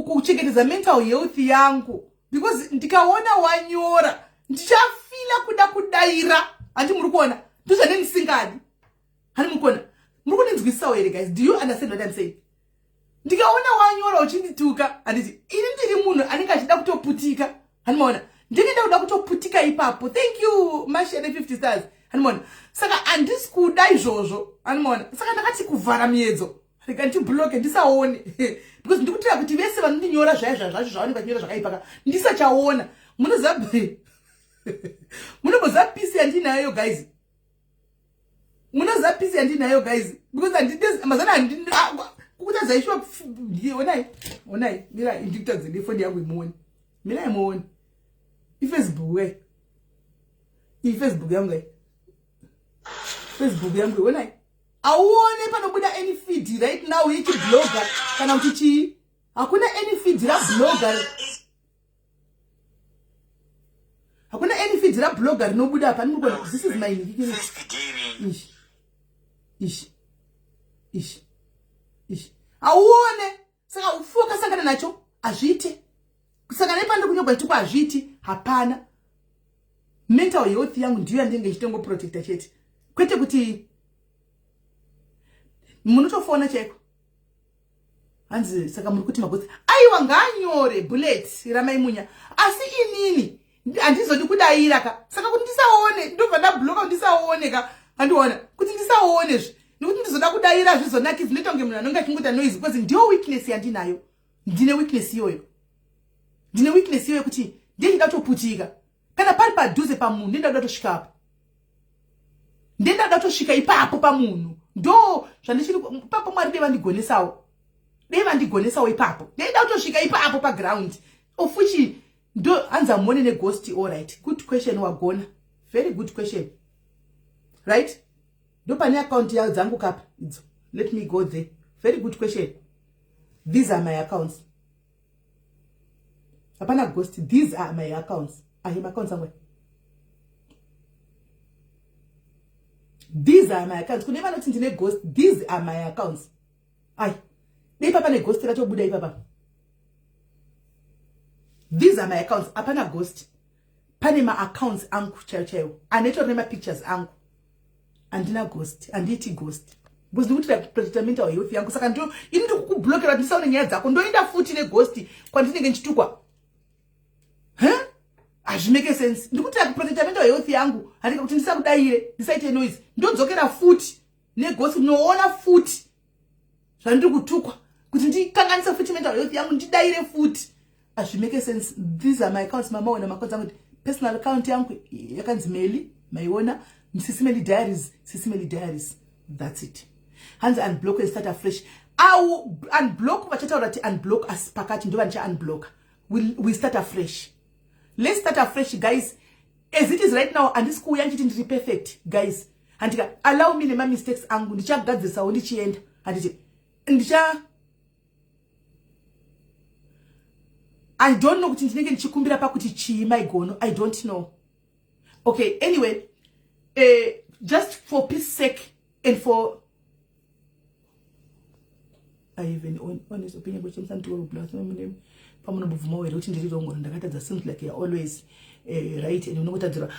kuchengetedza mental health yangu because ndikaona wanyora ndichafila kuda kudaira handi muri kuona ndozvane ndisingadi hani muri kuona muri kundinzwisisawo here guys do you understand what I'm saying ndikaona wanyora uchindituka handiti ini ndiri munhu anenge achida kutoputika hani maona ndinenge ndakuda kutoputika ipapo thank you mashene 50 stars hanimona saka handisi kuda izvozvo hanimona saka ndakati kuvhara miedzo rega ndibloke ndisaone because ndikutira kuti vese vanondinyora zvaizva zvacho zvavanenge vachinyora zvakaipa ndisachaona munoboza pisi yandinayo guys because andidezi kukuta zaishwa onai mira ndikutadze ndifoni yangu imuone mira imuone Facebook yangu Facebook yangu onai auone panobuda any feed right now yechi blogger kana kuti chi hakuna any feed ra blogger rinobuda apa ndikona this is my ish auone saka ufoka sangana nacho azvite kusangana ipande kunyogwa chiko azviti hapana mental health yangu ndiyo yandenge chitengo protector chete kwete kuti munotofona cheko hanzi saka muri kuti magosi aiwa nganyore bullet ramaimunya asi inini andizodi kudaira ka saka kuti ndisaone ndobva ndabloka ndisaone ka andiona kuti ndisaone Nikuti ndizoda kudaira zvizonakidzi ndinoita kunge munhu anonge achingoita noise because ndiyo weakness yandinayo. Ndine weakness iyoyo. Ndine weakness iyoyo kuti ndinda kutoputika. Kana pari padhuze pamunhu ndinda kutosvika apo. Ndinda kutosvika ipapo pamunhu. Ndo zvandichiri papo Mwari deva ndigonesawo. Deva ndigonesawo ipapo. Ndinda kutosvika ipapo paground. Ofuchi ndo hanza muone neghost. All right. Good question wagona. Very good question. Right? Ndo pane account dzangu kapa idzo. Let me go there. Very good question. These are my accounts. Hapana ghost. These are my accounts. I have accounts somewhere. These are my accounts. Kuneva not ndine ghost. These are my accounts. Ai. Nei papa ne ghost racho buda ipapa. These are my accounts. Hapana ghost. Pane ma accounts angu chayo. Aneto nema pictures angu. Andina ghost. Anditi ghost. Because ndikuti protect mental health yangu saka ndo ini ndikukublockera ndisaone nyaya dzako ndoenda futi ne ghost kwandinenge nchitukwa. Azvimeke sense. Ndikuti protect mental health yangu handika kuti ndisakudaire ndisaite noise. Ndodzokera futi ne ghost noona futi. Zvandiri kutukwa kuti ndikanganisa futi mental health yangu ndidaire futi. Azvimeke sense. These are my accounts mama ona accounts angu personal account yangu yakanzi Meli maiona Sisimeli diaries. That's it. Hands unblock and start afresh. I'll unblock vachataura unblock as pakati ndo vancha unblock. We start afresh. Let's start afresh, guys. As it is right now, and this school yanchiti ndiri perfect, guys. Andika allow me nema mistakes angu ndichagadzisa ndichienda. Anditi I don't know kuti ndinenge ndichikumbira pakuti chii maigono. I don't know. Okay, anyway, just for peace sake and for I even on his opinion which I'm to blood name pamuno buvuma were kuti ndiri rongo ndakatadza seems like you're always right and unokutadzira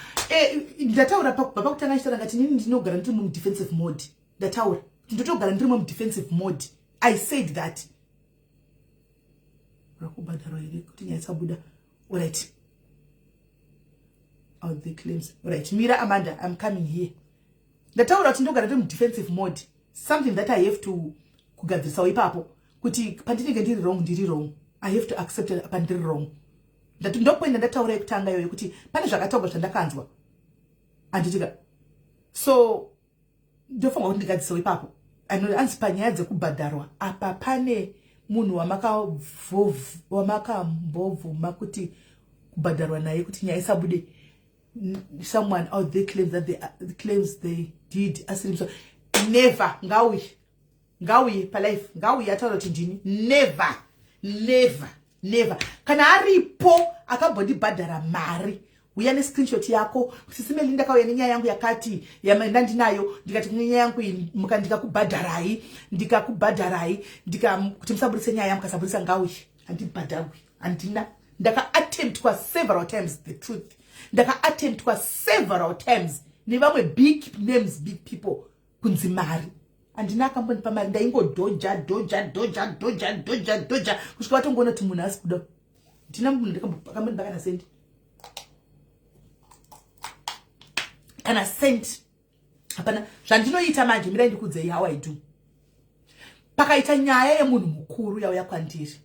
ndataura baba kutanga chitara ngati nini ndinogara ndiri mu defensive mode. Ndataura ndotogara ndiri mu defensive mode. I said that rakubadaro iri kuti nyatsa buda. All right. Out the claims. All right, Mira Amanda, I'm coming here. Ndataura kuti ndogara ndiri mu defensive mode. Something that I have to kugadzisa ipapo kuti pandinenge ndiri wrong. I have to accept it pandiri wrong. Ndopoenda ndataura yekutanga yoyo kuti pane zvakataurwa zvandakanzwa. Anditika. So ndofunga kuti ndigadzisa ipapo. Anzi panyaya dzekubhadharwa apa pane munhu wamakambovhuma kuti kubhadharwa naye kuti nyaya isabude. Someone out there claims that they did asiri so never ngawi pa life ngawi yataura kuti ndini never kana aripo akabodi bhadhara mari uya ne screenshot yako Sisimeli ndakauya nenyaya yangu yakati yamenda ndinayo ndikati nyaya yangu ndikakubhadharai kuti musaburise nyaya yangu kasaburisa ngawi andibhadharwi andina ndaka attempt kwa several times the truth. Ndaka attempt kwa several times nevamwe big names big people kunzi mari andina kamboni pamari ndaingo doja kusvika vatongoona kuti munhu asi kuda ndina munhu ndakamboni pakana sendi kana sent hapana zvandinoita manje mirai ndikudzei how I do. Pakaita nyaya yemunhu mukuru yauya kwandiri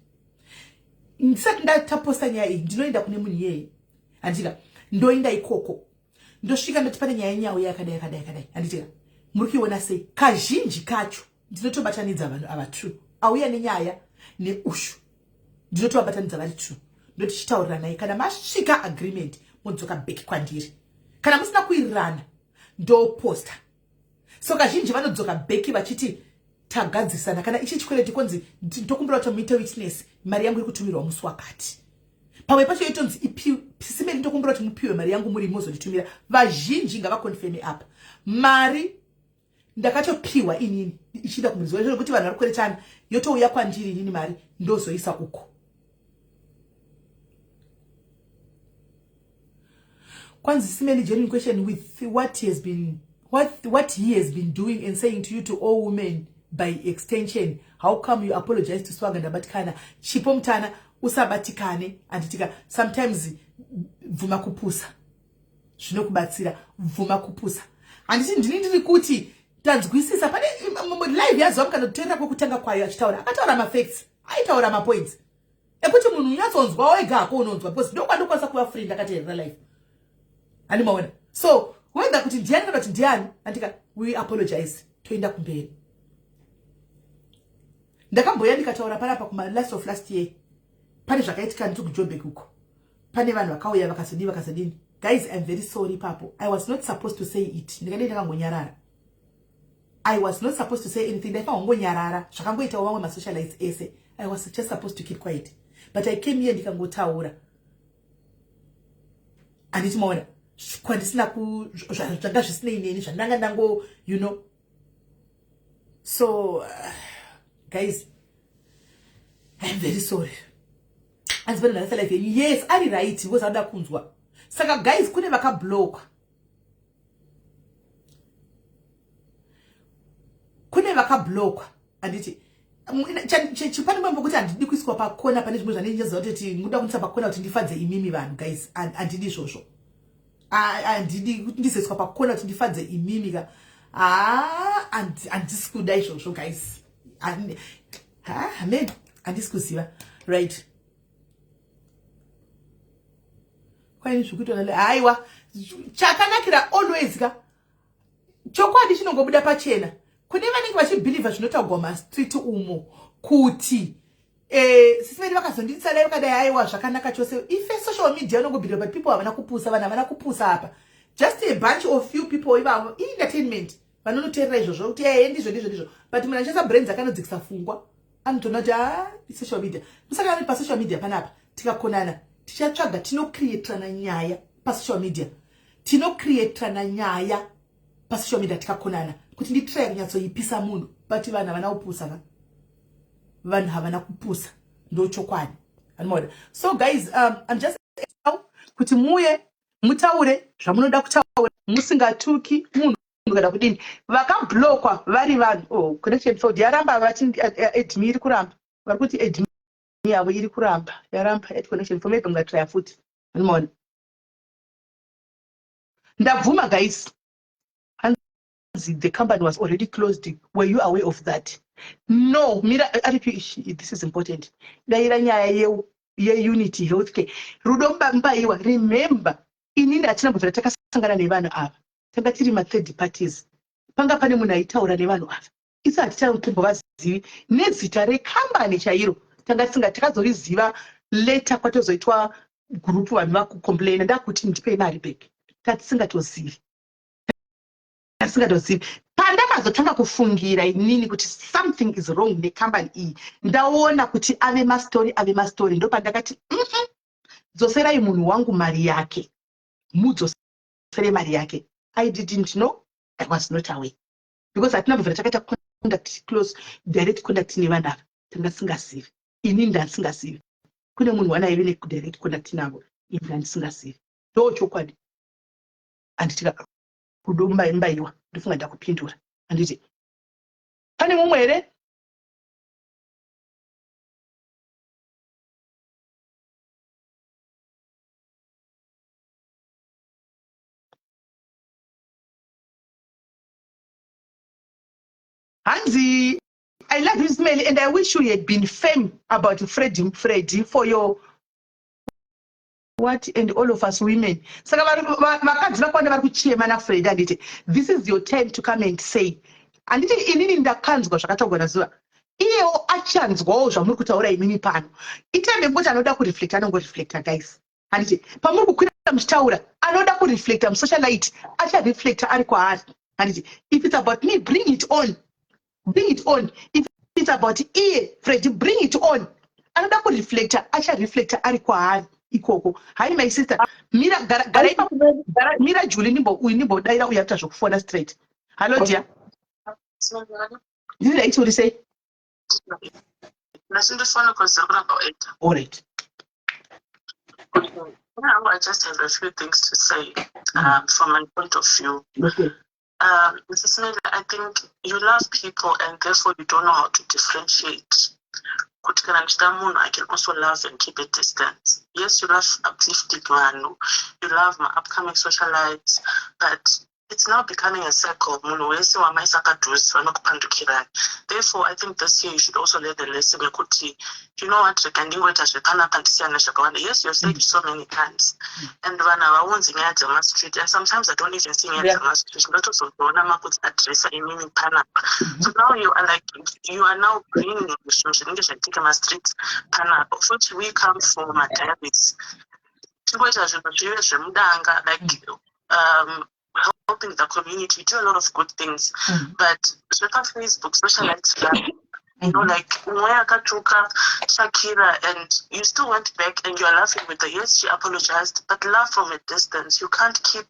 ndisati ndataposta nyaya iyi ndinoenda kune munhu yeye andika ndoenda ikoko ndosvika ndoti pane nyaya nyauya yakadai anditika muri kuiona sei kazhinji kacho ndinotobatanidza vanhu ava true auya nenyaya neushu ndinotovabatanidza vari true ndotichitaurira naye kana masvika agreement modzoka back kwandiri kana musina kuirirana ndoposta so kazhinji vanodzoka back vachiti tagadzisana kana ichi chikweleti konzi ndokumbira kuti muite witness mari yangu iri kutumirwa musi wakati pamwe pacho itonzi Sisimeli ndokumbira kuti mupiwe mari yangu muri mozonditumira vazhinji ngavakonfirme apa mari ndakatopiwa inini ichida kumuzwa zvekuti vanhu vari kuretana yotouya kwandiri inini mari ndozoisa uko. Kwanzi Sisimeli genuine question with what he has been doing and saying to you to all women by extension, how come you apologize to Swaga ndabatikana chipo mtana usabatikane anditika sometimes vuma kupusa zvinokubatsira vuma kupusa anditi ndini ndiri kuti tanzwisisa pane live yazo kana kuteerera kwekutanga kwayo achitaura akataura mafacts aitaura mapoints ekuti munhu unyatsonzwa wega ako unonzwa because ndokwandokwanisa kuva free ndakateerera live ani maona so whether kuti ndiani kana kuti ndiani andika we apologize toenda kumberi ndakamboya ndikataura panapa kuma last of last year pane zvakaitika ndiri kuJoburg uko pane vanhu vakauya vakazodini guys I'm very sorry papo I was not supposed to say it ndikadai ndakangonyarara I was not supposed to say anything ndaifanira kungonyarara zvakangoitawo vamwe masocialites ese I was just supposed to keep quiet but I came here ndikangotaura anditi maona kwandisina zvanga zvisinei neni zvandanga ndango you know so guys I'm very sorry azibona nalasa life yenyu yes ari right because ada kunzwa saka guys kune vakablock anditi chipani mambo kuti andidi kuiswa pakona pane zvimwe zvanenjeza kuti nguda kunisa pakona kuti ndifadze imimi vanhu guys andidi zvozvo andidi kuti ndizoiswa pakona kuti ndifadze imimi ka andisi kuda izvozvo guys amen andisi kuziva right kwaini zvikuitwa haiwa chakanakira always ka chokwadi chinongobuda pachena kune vanenge vachibhilivha zvinotaurwa mastreet umo kuti sisi vedu vakazonditsa dai vakadai haiwa zvakanaka chose ife social media unongobhilivha but people havana kupusa vanhu havana kupusa apa just a bunch of few people ivavo entertainment vanonoteerera izvozvo kuti ndizvo but munhu achiisa brains akanodzikisa pfungwa anotoona kuti social media musaka ari pasocial media panapa tikakonana tichatsvaga tinocreaterana nyaya pasocial media tikakonana kuti nditrai kunyatsoipisa munhu but vanhu havana kupusa ka vanhu havana kupusa ndo chokwadi anoona so guys I'm just kuti muye mutaure zvamunoda kutaura musingatuki munhu kana kudini vakablockwa vari vanhu connection fraud yaramba vati admin iri kuramba vari kuti admin yavo iri kuramba yaramba at connection for maybe ngatry futi anoona ndabvuma guys the company was already closed. Were you aware of that? No. Mira, this is important. Unity Healthcare. Rudomba mbaiwa. Remember, inini atina buvira takasangana nevanu ava. Tanga tiri ma third parties. Panga pane munaitaura nevanu ava. Isa atita mutombo vazivi. Nezita recompany chairo. Tanga tisinga takazoriziva later kwatozoitwa group vanhu vakucomplain ndakuti ndipe mari back. Tatisingatozivi. Pandakazotanga kufungira inini kuti something is wrong necompany iyi ndaona kuti ave mastori ndo pandakati dzoserai munhu wangu mari yake mudzosere mari yake I didn't know, I was not aware because atina bvira takaita contact close direct contact nevanhu ava tanga singazivi inini ndasingazivi kune munhu wanaive ne direct contact navo ini ndandisingazivi ndo chokwadi anditika kudomba imbaiwa ndifunga ndakupindura anditi pane mumwe here Hanzi I love this mail and I wish you had been firm about Freddie for your what and all of us women. Saka vakadzi vakwanda vari kuchema naFred anditi this is your time to come and say. Anditi inini ndakanzwa zvakataurwa nazuva. Iyewo achanzwawo zvamuri kutaura imini pano. Itembe kuti anoda kureflecta anongoreflecta guys. Anditi pamuri kukwira muchitaura anoda kureflecta musocialite achareflecta ari kwaari. Anditi if it's about me bring it on. If it's about Fred bring it on. Anoda kureflecta achareflecta ari kwaari. Ikoko. Hi my sister. Mira Mira Julie nimbo daira uyapta zvokufona straight. Hello dear. Did I actually say? All right. I just have a few things to say from my point of view. Okay. Mrs. Miller, I think you love people and therefore you don't know how to differentiate. I can also love and keep a distance. Yes, you love uplifting man, you love my upcoming socialites, but it's now becoming a circle. Munhu wese wamaisa padhuze vanokupandukirai. Therefore, I think this year you should also let the lesson yekuti, you know what, rekandingoita zvepanapa ndisiyana zvakawanda. Yes, you've said it so many times. And vanhu havaunzi nyaya dzemastreet, and sometimes I don't even see nyaya dzemastreet. Ndotozoona makudzi-adressa imini panapa. So now you are like, you are now bringing zvinhu zvinenge zvaitike mastreets panapa. Futi we come from madiaries. Tingoita zvinhu zvive zvemudanga, like helping the community, do a lot of good things. But Facebook, socialites, you know, like Umoya Kachuka, Shakira, and you still went back and you are laughing with her. Yes, she apologized, but laugh from a distance. You can't keep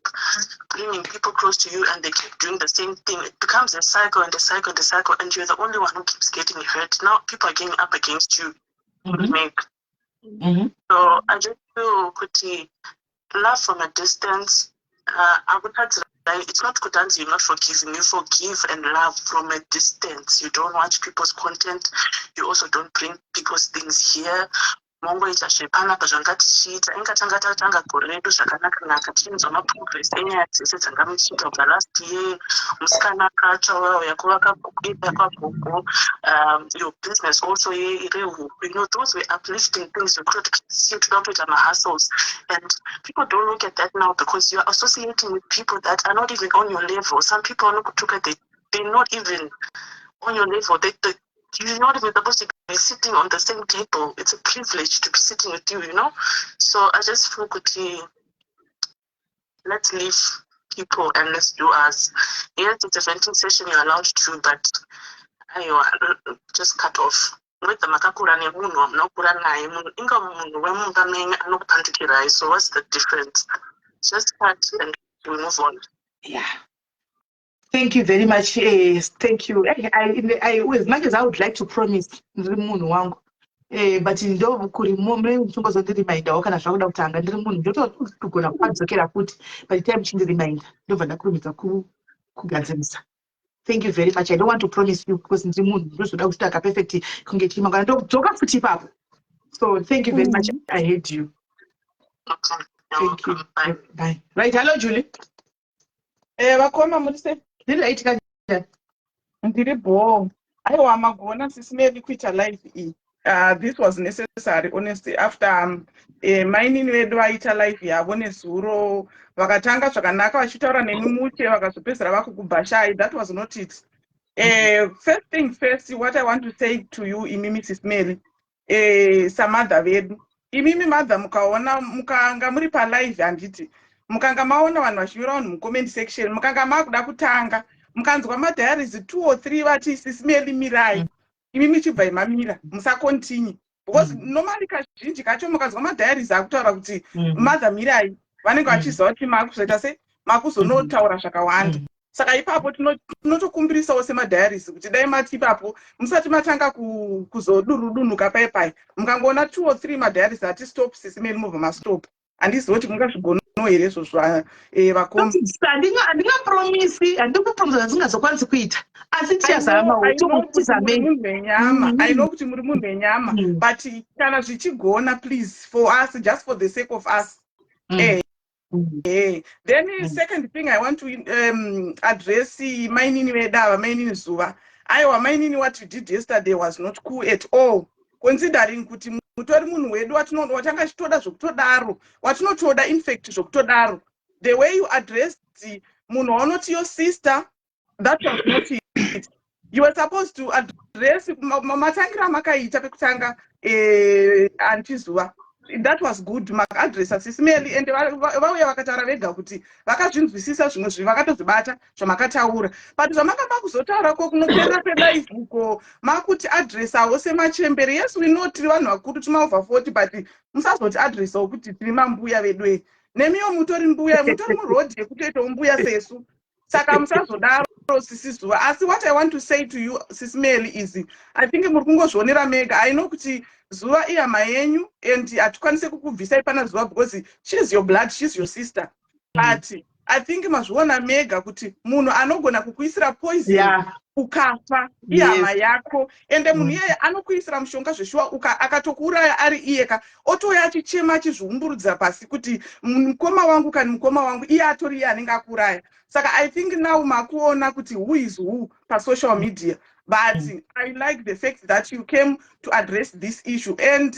bringing people close to you and they keep doing the same thing. It becomes a cycle and a cycle and a cycle, and you're the only one who keeps getting hurt. Now people are getting up against you. So I just feel kuti laugh from a distance. I would have to, it's not good that you're not forgiving. You forgive and love from a distance. You don't watch people's content. You also don't bring people's things here. Mongoita zvepanapa zvangatichiita ingatanga tatanga gore redu zvakanaka tichinzwa maprogress enyaya dzese dzangamuchiita kubva last year. Musikana akatsva wauya kuvaka bhuku yakwagogo, your business also yerehuku. You know, those were uplifting things. You could see toda kuita mahustles, and people don't look at that now because you are associating with people that are not even on your level. Some people are not, they're not even on your level. You're not even supposed to be sitting on the same table. It's a privilege to be sitting with you, you know? So I just feel good. Let's leave people and let's do us. Yes, it's a venting session, you're allowed to, but just cut off. So what's the difference? Just cut and we move on. Yeah. Thank you very much. Thank you. I as much as I would like to promise munhu wangu, but ndo kurimomre uchongozondirimainda wakana zvakuda kutanga ndiri munhu ndotogona kwadzokera futi by the time chindirimainda ndobva ndakurumidza kugadzirisa. Thank you very much. I don't want to promise you because ndiri munhu ndozoda kusitaka perfect kunge chimangana ndodzoka futi ipapo. So thank you very much. I heard you. Okay. Thank you. Bye. Right. Hello, Julie. Vakoma murise Ndiriitika ndiri bo aiwa magona sisimeli kuita live iyi. This was necessary honestly after mainini vedu vaita live yavo nezuro vakatanga zvakanaka vachitaura nemi muche vakazopedzera vakukubhashai. That was not it. First thing first, what I want to say to you imi Mrs. Mary, samadha vedu imimi madha mukaona mukanga muri palive handiti mukanga maona vanhu vachinyora vanhu mucomment section mukanga makuda kutanga mukanzwa madiaries 2 or 3 vati sisimeli mirai imimi chibva imamira musakontinue because normally kazhinji kacho mukanzwa madiaries akutaura kuti madha mirai vanenge vachiziva kuti makuzoita se makuzonotaura zvakawanda. Saka ipapo tinotokumbirisawo semadiaries kuti dai mati ipapo musati matanga kuzodurudunuka paipai mukangoona 2 or 3 madiaries ati stop sisimeli mubva mastop. Handizivi kuti mungazvigona here izvozvo vakoma. Handingapromisi handikupromisa zvisingazokwanisi kuita asi tichazama I know kuti muri munhu wenyama but kana zvichigona please for us, just for the sake of us. Then second thing I want to address mainini vedava mainini zuva aiwa mainini what you did yesterday was not cool at all, considering kuti mutori munhu wedu watanga chitoda zvokutodaro watinotoda infact zvokutodaro. The way you addressed munhu waunoti your sister, that was not it. You were supposed to address matangira makaita pekutanga antizuva. That was good. Maka-address sisimeli and vauya vakataura vega kuti vakazvinzwisisa zvimwe zvinhu vakatozvibata zvamakataura, but zvamakamba kuzotaura ko kunoperera pelive uko makuti addressawo semachembere. Yes, we know tiri vanhu vakuru tima over 40 but musazoti addressawo kuti tiri mambuya vedu nemiwo mutori mbuya mutori murodhi yekutoitawo mbuya sesu. Saka musazodaro sisi zuva. Asi what I want to say to you sisimeli is I think muri kungozvionera mega. I know kuti zuva ihama yenyu and hatikwanise kukubvisai pana zuva because she's your blood, she's your sister. But I think mazviona mega kuti munhu anogona kukuisira poison ukafa ihama yako ende munhu iyeye anokuisira mushonga zveshuwa akatokuuraya ari iyeka otouya achichema achizviumburudza pasi kuti mukoma wangu kani mukoma wangu iye atori iye anenge akuuraya. Saka I think now makuona kuti who is who pasocial media, but I like the fact that you came to address this issue and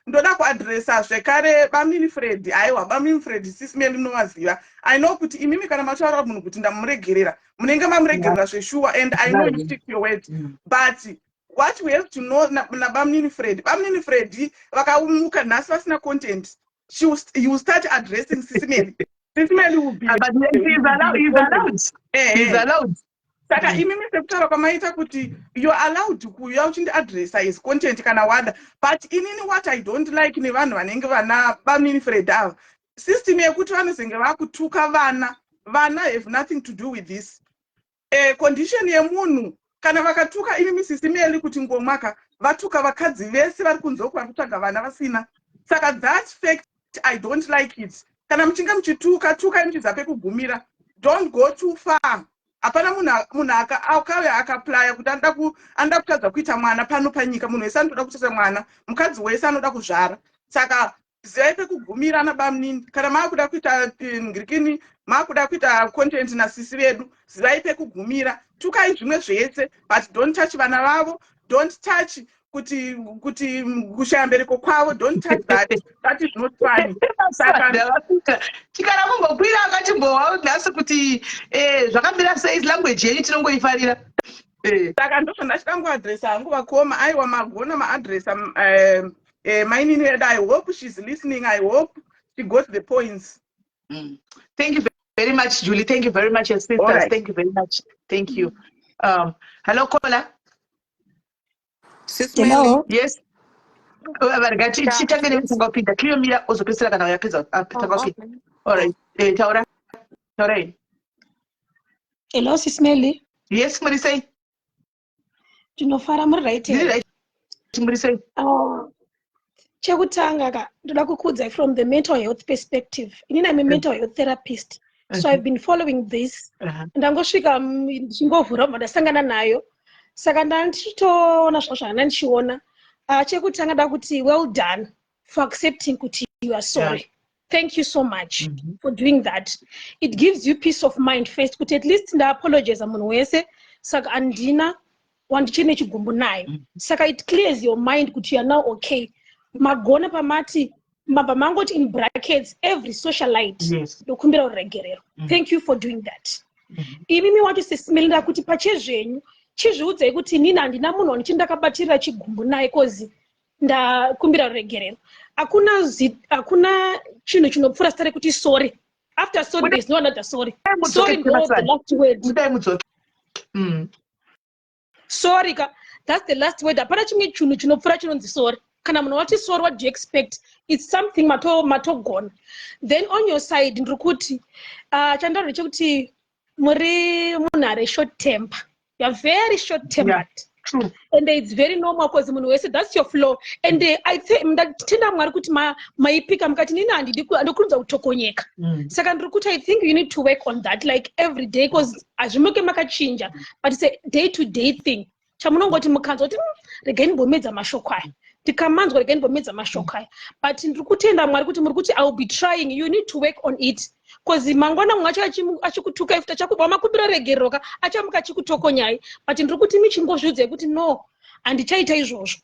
ndoda kuadresa zvekare Bamini Fred. Aiwa Bamini Fred Sismeli munovaziva. I know kuti imimi kana mataura munhu kuti ndamuregerera munenge mamuregerera zveshuwa and I know you stick to your word, but what we have to know na Bamini Fred vakaumuka nhasi vasina content, you will start addressing Sismeli. Sismeli will be but he's allowed. Saka imimi sekutaura kwamaita kuti you are allowed kuuya uchindiadressa his content kana wada, but inini what I don't like nevanhu vanenge vana Bamini Fred ava system yekuti vanozenge vakutuka vana have nothing to do with this. Condition yemunhu kana vakatuka imimi Sismeli kuti ngomwaka vatuka vakadzi vese vari kunze vari kutsvaga vana vasina. Saka that fact I don't like it. Kana muchinga muchituka muchidza pekugumira, don't go too far. Hapana munhu akauya akaplaya kuti anoda kutadza kuita mwana pano panyika. Munhu wese anoda kuita mwana, mukadzi wese anoda kuzvara. Saka zivai pekugumira na Bamini. Kana maakuda kuita ngirikini, maakuda kuita content na sisi vedu, zivai pekugumira. Tukai zvimwe zvese, but don't touch vana vavo, don't touch kuti kushaya mbereko kwavo, don't touch that. That is not fine. Tikara kumbokwira akachimbowa nhasi kuti zvakamira sei language yenyu tinongoifarira. Saka ndozvo ndachikangoadresa hangu vakoma. Aiwa magona maadresa mainini yedu. I hope she's listening. I hope she got the points. Thank you very much, Julie. Thank you very much, your sisters. Right. Thank you very much. Thank you. Hello, caller. Hello. Yes. Chitange nemutangopinda clear ozopesera kana yapedza apitangopinda. All right. Taura. Hello, Sismeli. Yes, Marisai. Tinofara muri right here. Right. Marisai. Chekutanga ka ndoda kukudza from the mental health perspective. Inini I'm a mental health therapist. So I've been following this. Ndangosvika ndingovhura ndasangana nayo. Saka ndandichitoona zvazvana ndichiona. Chekutanga da kuti well done for accepting kuti you are sorry. Thank you so much for doing that. It gives you peace of mind first kuti at least nda apologize munhu wese saka andina wandichine chigumbu naye. Saka it clears your mind kuti you are now okay. Magona pamati mangoti in brackets every socialite dokumbira uregerero. Thank you for doing that. Imimi want to say similar kuti pachezvenyu chizviudzai kuti nini handina munhu wandichandakabatira chigumbu naye kozi ndakumbira ruregerero. Hakuna chinhu chinopfuura sitare kuti sorry. After sorry there is no another sorry. Sorry was the last word. Sorry that's the last word. Hapana chimwe chinhu chinopfuura chinonzi sorry. Kana munhu wati sorry, what do you expect? It's something matogona. Then on your side ndiri kuti chandauri chekuti muri munhu short temper. You are very short-tempered. Yeah, true. And it's very normal because that's your flow. And I think that tenda mwari kuti maipika mkati nini andikuudza kutokonyeka. Second rukuti, I think you need to work on that like every day because azvimuke makachinja. But it's a day-to-day thing. Chamunongoti mukanza kuti regai ndimbomedza mashoko aya. Tikamanzwa regai ndimbomedza mashoko aya. But ndirikutenda mwari kuti muri kuti I will be trying. You need to work on it. Because mangwana mwacho achikutuka ifuta chakuba makumbira regeroka achamuka chikutokonyai, but ndikuti michingozvidze kuti no andichaita izvozvo.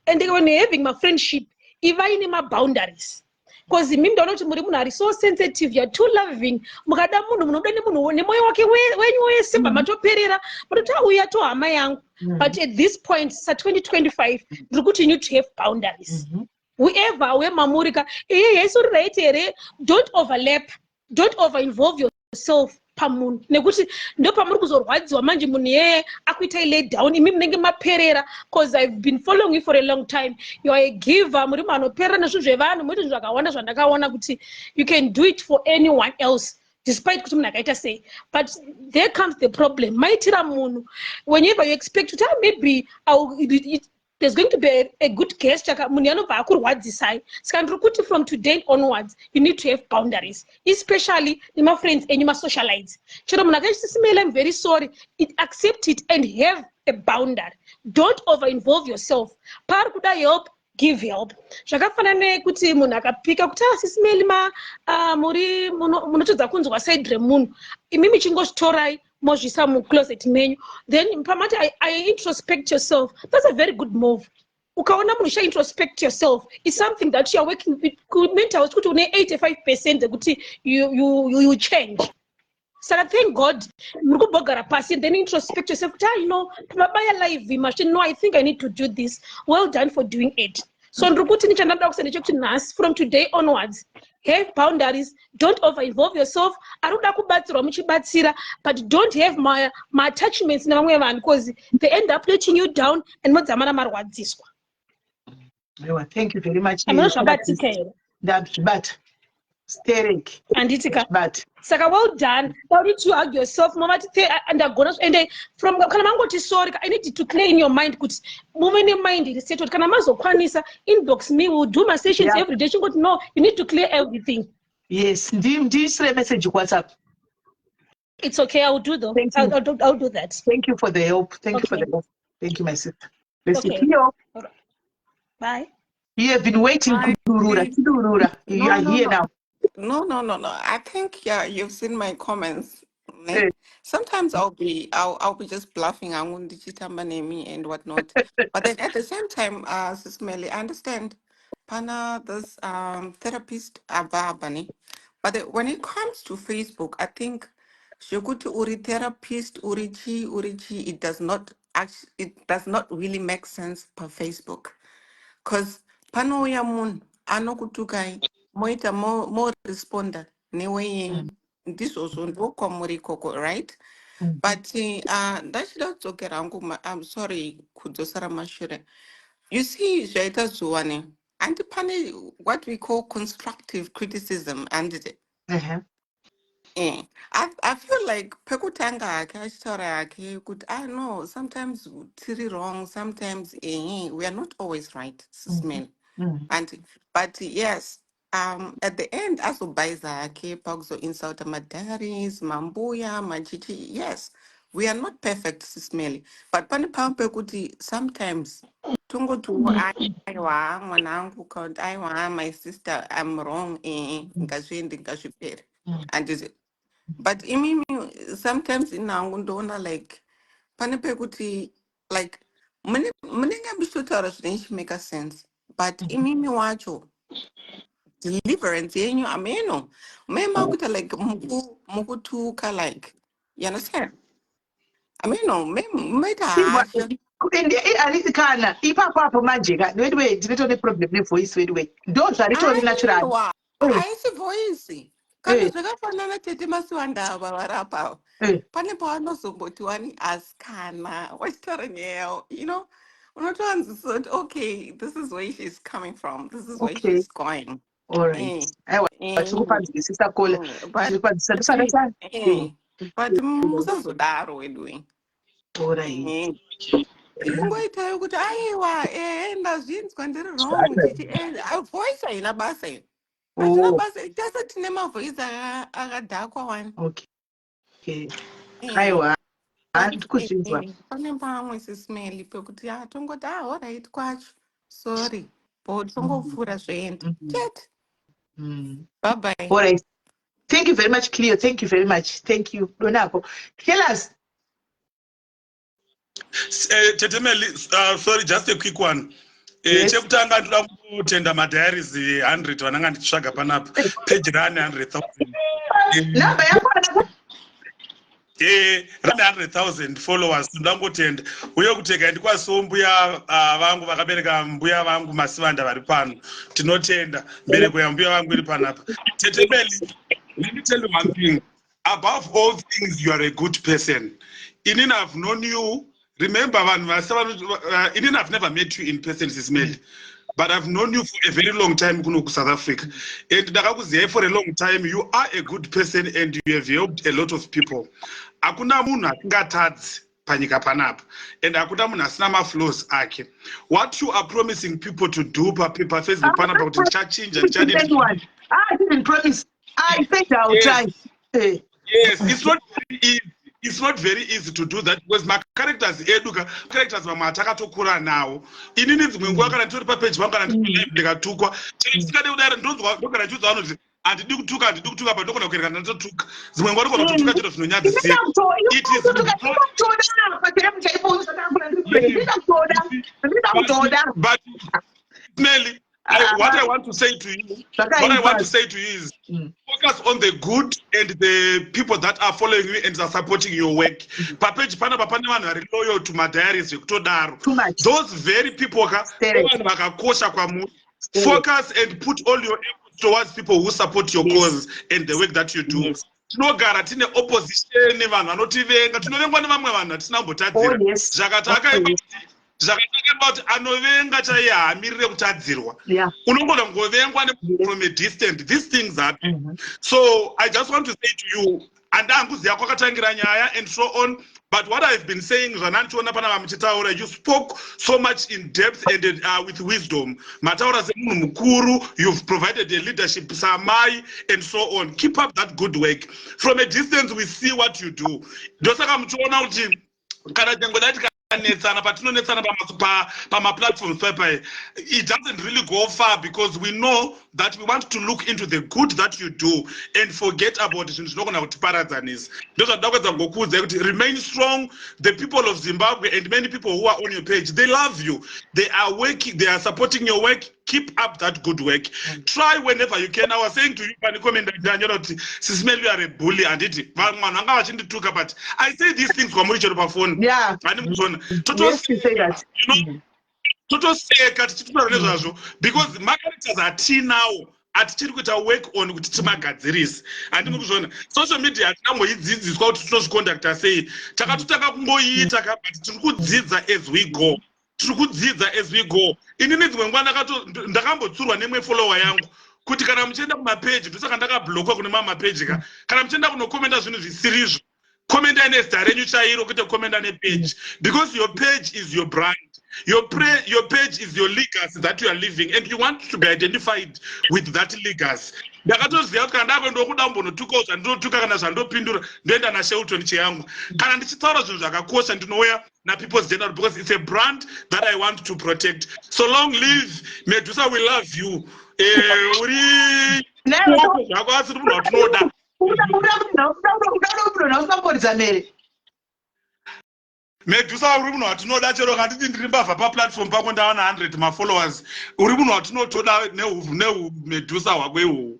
And when having my friendship ivaine ma boundaries, because mimi ndaona kuti muri munhu ari so sensitive, you are too loving, mukada munhu munoda nemunhu nemoyo wake wenyu wese pamatoperera mutoti auya to hama yangu. But at this point sa 2025 ndikuti you need to have boundaries. Whoever we mamurika yesu right here, don't overlap. Don't over-involve yourself pamunhu. Nekuti ndo pamuri kuzorwadziwa manje munhu yeye akuita lay down imi munenge maperera because I've been following you for a long time. You are a giver. Muri manoperera nezvinhu zvevanhu muiti zvakawanda zvandakaona kuti you can do it for anyone else despite kuti munhu akaita sei. But there comes the problem. Maitira munhu whenever you expect to maybe there's going to be a good gesture. From today onwards, you need to have boundaries, especially in my friends and my socialites. I'm very sorry. Accept it and have a boundary. Don't over-involve yourself. Help, give help. Zvakafanana kuti munhu akapika kuti sisimeli muri munotodza kunzwa side remunhu imimi chingozvitorai mozvisa mucloset menyu, then pamati I introspect yourself. That's a very good move. Ukaona munhu introspect yourself is something that you are working with. Mental kuti une 85% kuti you change. So I thank God, and then introspect yourself. You know, I think I need to do this. Well done for doing it. So from today onwards, have boundaries. Don't over-involve yourself. But don't have my attachments because they end up letting you down and thank you very much. I'm not sure but Sterek. But well done. Now need to hug yourself, Mama. And from sorry, I need to clear in your mind. Could moving in mind is settled. Inbox me. We'll do my sessions every day. No, you need to clear everything. Yes. Do you see a message WhatsApp? It's okay. I'll do though. I'll do that. Thank you for the help. Thank you for the help. Thank you, my sister. Okay. Bye. You have been waiting. You are here now. No. I think you've seen my comments. Sometimes I'll be just bluffing and whatnot. But then at the same time, Sis Melly, I understand Pana this therapist Ababani. But when it comes to Facebook, I think uri therapist, urichi, it does not really make sense per Facebook. Because pano ya mun anokutukai moita more responder newe this also ndoko muri koko, right? But I'm sorry kudzosara mashure. You see Jaita Zuwane and pane what we call constructive criticism and I feel like pekutanga could I know sometimes tiri wrong, sometimes we are not always right, men. But yes, at the end as ubaiza pagzo insult madaris, mambuya, machichi, yes, we are not perfect, smelly. But pani pekuti sometimes tungo tu aiwa mwanangu count aiwa my sister I'm wrong and but sometimes in Angundona like Panepekuti like Meninga Bishutara make a sense. But imimi wacho deliverance yenyu ameno. Memakuta like mukutuka like you understand? Ameno meta Kana ipapo magic. Wait, did problem voice wait. Those are literally natural. I see voice. Kana zvakafanana tete masiwanda varapa. Pane paanozomboti askana wachitaura nyaya, you know, unotowanzisoti okay, this is where she's coming from, this is where she's going. All right. Sister Cole. But musazodaro wedoing. All right. Kungoitayo kuti aiwa ndazvinzwa ndiri wrong voice haina basa iyo. Achina basa tese tine mavhoisi akadhakwa wani. Okay. Aiwa. Pane pamwe sisimeli pekuti tongoti alright kwacho sorry but tongopfuura zvoenda jet. Bye bye. All right. Thank you very much, Cleo. Thank you very much. Thank you. Donako. Tell us. Tetemeli, sorry, just a quick one. Chekutanga ndoda kutenda madiaries 100 vananga nditsvaga panapa page rane 100,000. Number yako rane 100,000 followers ndangotenda uye kuteka ndikwaso mbuya vangu vakabereka mbuya vangu masivanda vari pano tinotenda mbereko yambuya vangu iri panapa. Tetemeli, let me tell you one thing. Above all things, you are a good person. Inini I've known you. Remember, Inini I've never met you in person, Sismeli, but I've known you for a very long time in South Africa. And for a long time, you are a good person and you have helped a lot of people. Akuna muna ngatadzi panyika panapa and akuta munhu asina maflaws ake. What you are promising people to do Facebook panapa kuti tichachinja tichadii. I didn't promise. I said I'll try. Yes, it's not very easy. It's not very easy to do that because my characters educa characters vamwe atakatokura nawo. Inini dzimwe nguva kana tori papage vangu kana ndikatukwa tisikade kudai ndonzwa ndogara chiudza vanoti handidi kutuka pa ndokona kuereka ndatotuka dzimwe nguva ndokona kutuka chero zvinonyadzisira. But Smelly, what I want to say to you is focus on the good and the people that are following you and are supporting your work. Papage panapa pane vanhu vari loyal to my diaries ekutodaro. Those very people vakakosha kwamuri. Focus and put all your efforts towards people who support your cause and the work that you do. Tinogara tine opposition vanhu vanotivenga, tinovengwa nevamwe vanhu hatina mbotadzira. Zvakataka about anovenga chaihamirire kutadzirwa. Unongoda kungovengwa from a distance. These things happen. So I just want to say to you, andanguziya kwakatangira nyaya and so on. But what I've been saying, you spoke so much in depth and with wisdom. You've provided a leadership, Samai, and so on. Keep up that good work. From a distance, we see what you do. It doesn't really go far because we know that we want to look into the good that you do and forget about it. Remain strong. The people of Zimbabwe and many people who are on your page, they love you. They are working, they are supporting your work. Keep up that good work. Try whenever you can. I was saying to you, you are a bully and it. But I say these things from which your phone. Yeah. Yes, you say that. Because my characters are teen now. Atichiri kuita work on kuti timagadzirise handimi kuzviona social media hatinamboidzidziswa kuti tinozviconducta sei takatotaka kungoiita but tiri kudzidza as we go. Inini dzimwe nguva ndakambotsurwa nemwe follower yangu kuti kana muchienda kumapeji ndosaka ndakablokwa kune mamapeji kana muchienda kunokomenda zvinhu zvisirizvo komenda nezita renyu chairo kwete komenda nepage because your page is your brand. Your page is your legacy that you are living and you want to be identified with that legacy. Ndakatoziva kuti kana ndakwenda kuda kumbonotuka ndinotuka kana zvandopindura ndoenda naShelton cheyangu kana ndichitaura zvinhu zvakakosha ndinouya naPeople's General because it's a brand that I want to protect. So long live Medusa, we love you. Uri zvako asiri munhu watinoda. Medusa uri munhu watinoda chero kanditi ndiri mbavha paplatform pako ndawana 100 mafollowers. Uri munhu watinotoda Medusa hwako ihwohwo.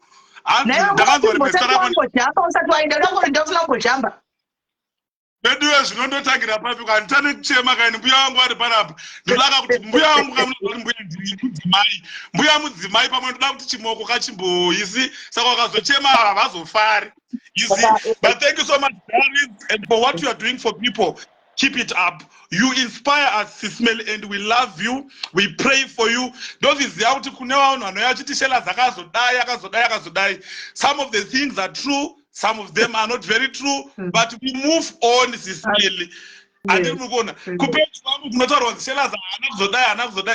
Medusa zvinondotangira papi kanditane kuchema kaini mbuya wangu ari panapa. Ndodaka kuti mbuya wangu kamunoti mbuya ndiri mudzimai. Mbuya mudzimai pamwe ndoda kuti chimoko kachimboisi saka wakazochema havazofari. You see, but thank you so much, Darius, and for what you are doing for people. Keep it up. You inspire us, Sismel, and we love you. We pray for you. Some of the things are true, some of them are not very true, but we move on, Sismel.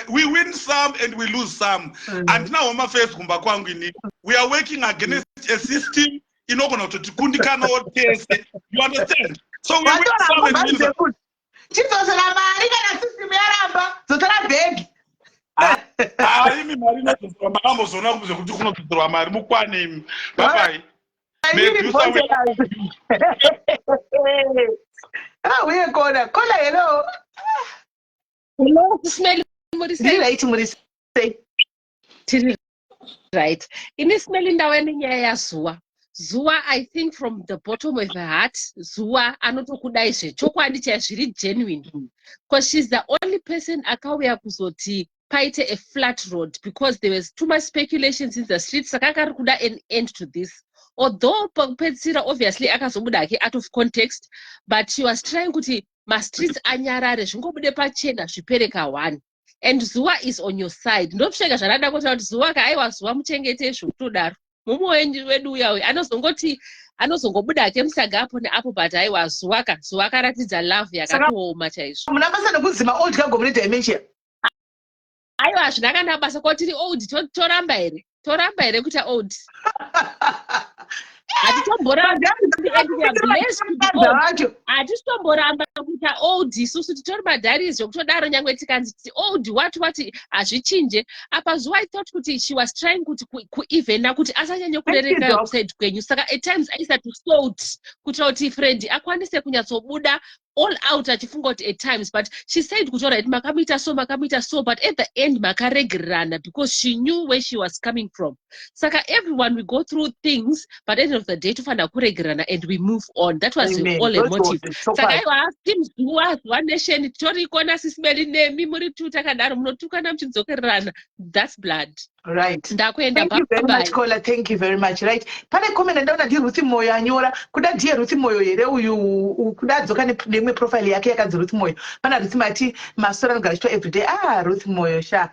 We win some and we lose some. And now we are working against a system. You understand? So we win some and win some. Right. In this smelling down Zua, I think from the bottom of her heart, Zua anotokudai chokwadi chazviri genuine. Because she's the only person akauya kuzoti paite a flat road because there was too much speculations in the streets. Sakakari kuda an end to this. Although Petsira obviously akazobuda out of context, but she was trying kuti ma streets anyarare zvingobude pachena zvipereka one. And Zua is on your side. Ndokusheka zvanada kuti Zua aiwa Zua muchengete zvokutodaro. Mumu wedu uya anozongoti anozongobuda ake musaga apo neapo but haiwa zuwa akaratidza love yakatooma chaizvo. muna basa nekuzima old kago mune dimension. Aiwa hazvina kana basa ko tiri old toramba here kuita old. Hatitomboramba kuita old isusu titori madharizvo kutodaro nyangwe tikanzi titi old wati hazvichinje. Apa zuva I thought kuti she was trying kuti kuevena kuti asanyanye kurereka kuside kwenyu, saka at times aisa to salt kuitira kuti friend akwanise kunyatsobuda all out achifunga kuti at times, but she said kuti alright makamuita so, but at the end makaregererana because she knew where she was coming from. Saka everyone we go through things, but at the end of the day tofana kuregererana and we move on. That was all a motive. Saka iwa team zuwa nation toriko na Sismeli nemi muri tu takadaro munotukana mchidzokererana. That's blood. Right. Thank you very much, Kola. Thank you very much. Right. Pane comment ndaona ndi Ruth Moyo anyora. Kuda ndiye Ruth Moyo here uyu kuda dzoka nemwe profile yake yakadzi Ruth Moyo. Pana Ruth mati masora nogashwa everyday. Ruth Moyo sha.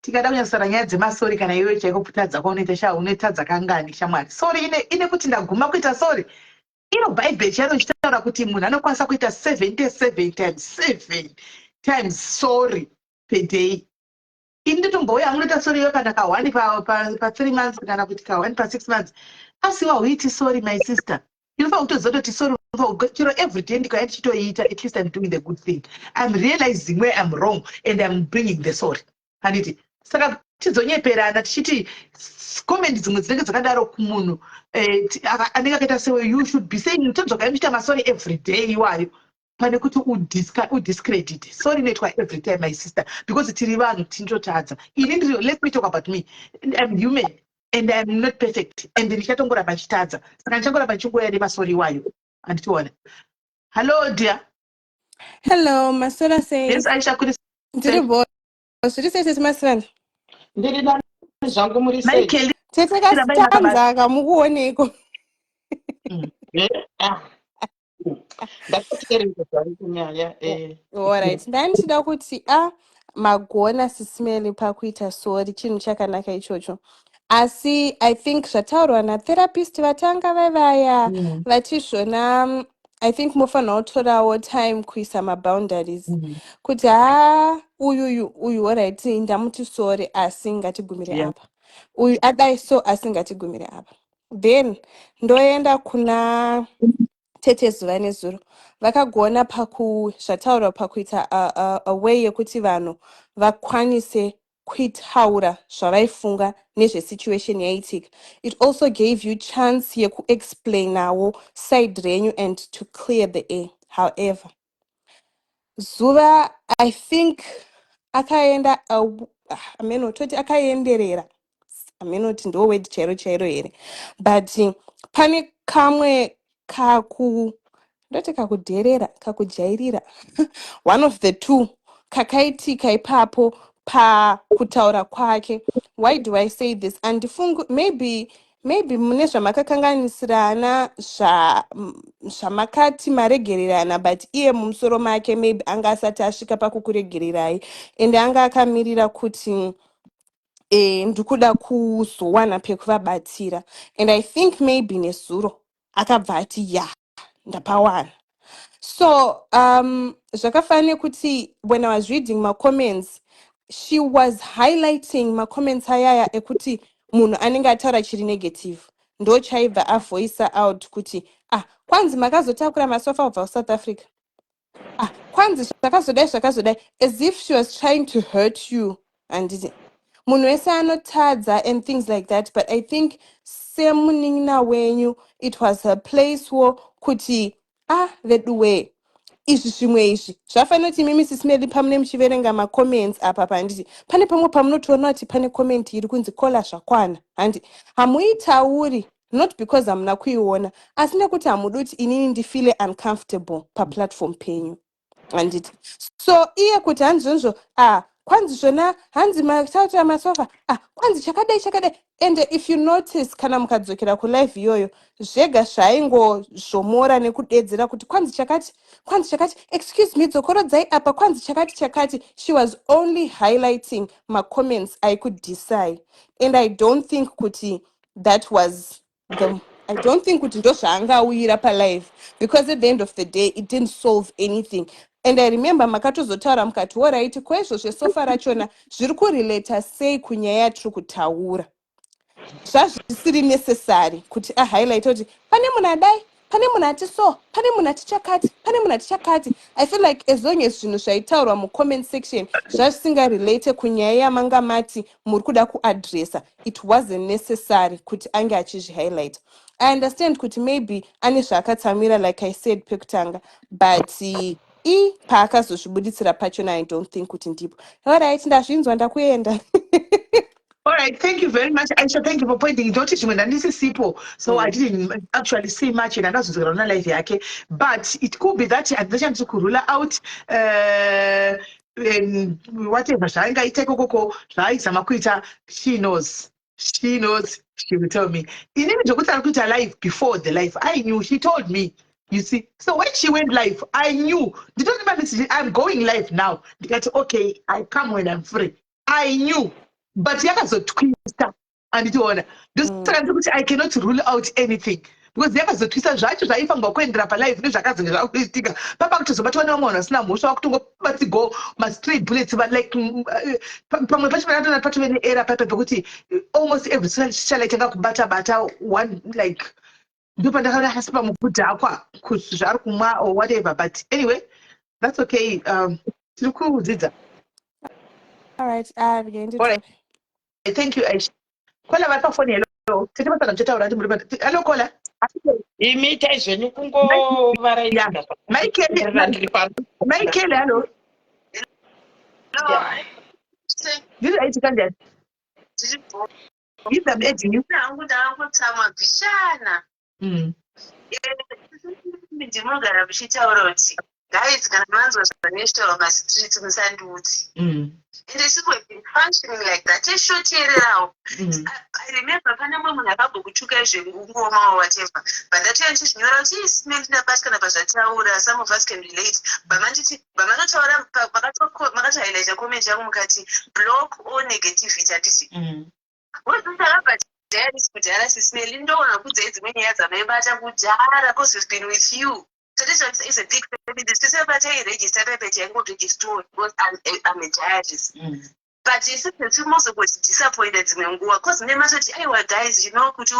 Tikada kunyasara nyaya dzemasori kana iwe chaiko putadza kwaunete sha unetadza kangani shamwari. Sorry ine kuti ndaguma kuita sorry. Ino Bible charo chitaura kuti munhu anokwanisa kuita 77 times sorry per day. Ini tombouya amunoita sorry yo kana ka1 pa 3 months kana kuti ka1 pa 6 months. Asiwa huiti sorry my sister. Inofa kutozototi sorry chiro every day ndikaita chitoita, at least I'm doing the good thing. I'm realizing where I'm wrong and I'm bringing the sorry. Handiti. Saka tidzonyeperana tichiti comment dzimwe dzinenge dzakadaro kumunhu anenge akaita sewe you should be saying utodzoka uchiita masori every day iwayo pane kuti udiscredit. Sorry inoitwa every time my sister because tiri vanhu tinotadza. Let me talk about me. I'm human and I'm not perfect and ndichatongoramba chitadza saka ndichangoramba ndichingoya nemasori iwayo anditiona. Hello dear. Hello, Masora says. Yes, Aisha kuri. Ndiri bo. Suri says Masran. Ndiri na zvangu muri sei. Tete kastanza kamukuoneko. Alright, ndanchida kuti magona Sismeli pakuita sori chinhu chakanaka ichocho. Asi I think zvataurwa natherapist vatanga vaya vachizvona I think mufanira kutorawo time kuisa maboundaries kuti uyu alright ndamuti sori asi ngatigumire apa, uyu adai so asi ngatigumire apa. Then ndoenda kuna Tete zuva nezuro vakagona zvataurwa pakuita a way yekuti vanhu vakwanise kuitaura zvavaifunga nezvesituation yaitika. It also gave you chance yekuexplain nawo side renyu and to clear the air. However, zuva I think akaenda amenototi akaenderera amenoti ndo word chairo here, but pane kamwe ndoti kakujairira one of the two kakaitika ipapo pakutaura kwake. Why do I say this? And maybe mune zvamakakanganisirana zvamakati maregererana, but iye mumusoro make maybe anga asati asvika pakukuregererai ende anga akamirira kuti ndikuda kuzowana pekuvabatsira. And I think maybe nezuro akabva ati ndapawana. So zvakafanira kuti when I was reading my comments, she was highlighting my comments ayaya ekuti munhu anenge ataura chiri negative ndo chaibva avoisa out kuti kwanzi makazotakura masofa kubva kuSouth Africa, kwanzi zvakazodai, as if she was trying to hurt you. And munhu wese anotadza and things like that, but I think semunin'ina wenyu it was her place wo kuti veduwe izvi zvimwe izvi zvafanira kuti mimi Sismeli pamune muchiverenga macomments apa panditi pane pamwe pamunotoona kuti pane comment iri kunzi kola zvakwana, handi hamuitauri not because hamuna kuiona asi nekuti hamudi kuti inini ndifile uncomfortable paplatform penyu. Handiti so iye kuti hanzvonzvo kwanzi zvona hanzi mataura masofa kwanzi chakadai. And if you notice kana mukadzokera kulive iyoyo zvega zvaingozvomora nekudedzera kuti kwanzi chakati excuse me dzokorodzai apa kwanzi chakati. She was only highlighting my comments I could decide, and I don't think kuti that was I don't think kuti ndo zvaangawira palive, because at the end of the day it didn't solve anything. And I remember makatozotaura mukati alright kwezvo zvesofa rachona zviri kurelata sei kunyaya yatiri kutaura. Zvazvisiri necessary kuti ahighlight kuti pane munhu adai, pane munhu ati so, pane munhu ati chakati, pane munhu ati chakati. I feel like as long as zvinhu zvaitaurwa mucomment section zvazvisingarelate kunyaya yamanga mati muri kuda kuadressa, it wasn't necessary kuti ange achizvihighlight. I understand kuti maybe ane zvaakatsamira like I said pekutanga, but paakazozvibuditsira pachona I don't think kuti ndipo. Alright, ndazvinzwa ndakuenda. All right, thank you very much. Aisha, thank you for pointing it out. This is simple. So I didn't actually see much in another life yake. But it could be that addition to Kurula out whatever she knows. She knows, she will tell me. In even life before the life, I knew, she told me. You see, so when she went live, I knew. They don't even I'm going live now. Because okay, I come when I'm free. I knew. But yakazotwista anditiona ndosaka kuti I cannot rule out anything because yakazotwista zvacho zvaifa ngokuendera palive nezvakazenge zvakuitika papa kutozobatwa nevamwe vanhu vasina mhosva wakutongobatigo ma-straight bullets like pamwe pacho panatona patove neera paipa pekuti almost every socialite angakubata one like ndo pandakaona hasi pamukudhakwa kuti zvari kumwa or whatever, but anyway that's okay. Tiri kudzidza. All right, thank you, Aisha. Kola vari phone hello. Tete pasaka ndichitaura ndi muri pa. Hello Kola. Imita izveni kungovaraidza. Michael, hello. Hello. This is Aisha Kandiyani. Is that edging you? Ndangutama bishana. Ndinogara muchitaura kuti guys kana manzwa zvakaneshtaura mastreet musandiuti. And this would be functioning like that. Just show now. I remember when I'm going to go to Ngoma or whatever. But that time she's smelling the basket of a some of us can relate. But Manata highlight a comment block or negativity. What do that is smelling? No one put it many years. I remember because it's been with you. So this one is a big family. This is a registered because I'm a diarist. But you said that you must was disappointed because never said, "Hey, guys, you know, could you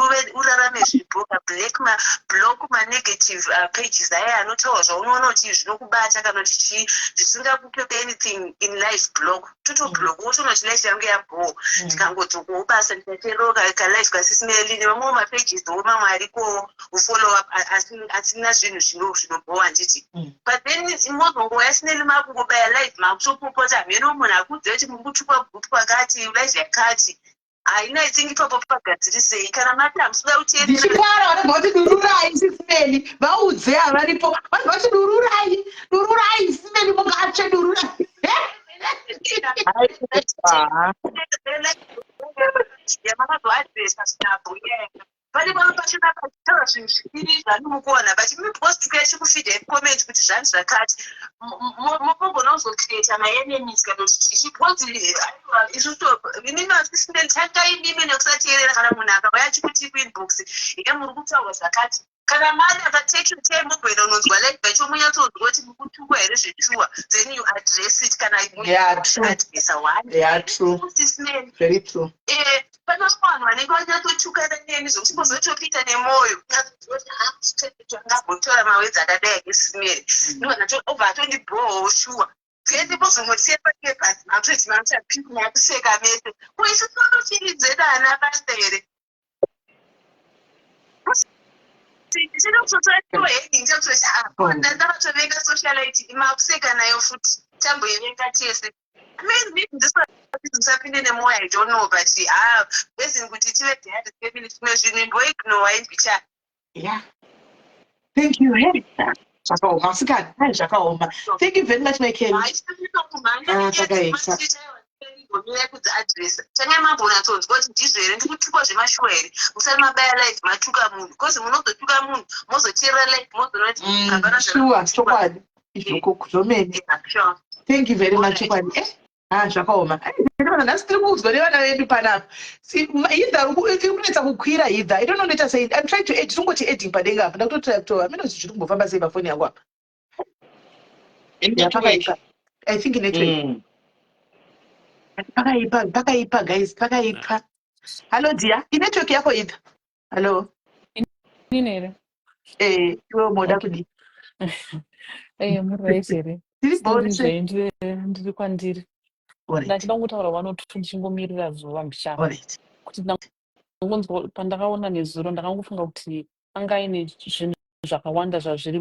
block my negative pages? I not also no teach no bad. I cannot teach. This is not anything in life. Block. To block. What much less young go. You can go to go pass and take a look at life. Because it's merely no more my pages. The woman might go who follow up as national go and it. But then it's more go as nearly go by a life. Mark so popular. You know, when I could get him pakati ulaise kati aina ithingi papa pakati sei kana madam sibauti ndichikara vanoti dururai sismeli vaudze avaripo vanoti dururai sismeli mungatsve dururai Pani pachina pachitaura zvinhu zviviri zvanomukona but mupost kachikufidha comment kuti zvanzi zvakati mokogona kuzocreata maenemies kana kuti inini nekusateerera kana munhu akauya achikuti kuinbox ika muri kutaura zvakati kana mari akatake time mogwena unonzwa like vachomunyatsonzwa kuti mukutukwa here zvechuwa then you address it kana adressa one very true. Pana vanhu vanenge vanyatsotukana neni zvokuchibozotopita nemwoyo ngabotora mawedzi akadai esimeri ndobva atondibhoho shuwa kuende bozongosiya pakebhasi matoti machapiku yakuseka mese kuisisanochiridzenana basta here ndakatovenga socialite imakuseka nayo futi tamboivenga tese tisapinde nemwoyo I don't know but basically kuti tive dad family tumwe zvinhu imboignore imbicha yeah. Thank you. Zvakaoma sikana zvakaoma. Thank you very much Michael. Tanga mambonyatsonzwa kuti ndizvo here ndikutukwa zvemashuwa here musati mabaya life matuka munhu because munozotuka munhu mozoteerera life mozonoti shuwa chokwadi izvoko zvomene. Thank you very much chokwadi. zvakaoma. Nhasi tiri kuudzwa nevana vedu panapa. Hidha kunetsa kukwira hidha. I don't know let us say. I'm trying to edit. Tungoti editing padenga apa. Ndakutotira kutoa. Mina zviri kumbofamba sei pafoni yangu apa. Network. I think network. Pakaipa guys, pakaipa. Hello dear. Network yako hidha. Hello. Nini? Iwe moda kudi. Murrai here. Tiri bone. Ndiri kwandiri. Ndachida kutaura vanoti ndichingomirira zuva mushana. Kuti ndangonzwa pandakaona nezuro ndakangofunga kuti anga ine zvinhu zvakawanda zvazviri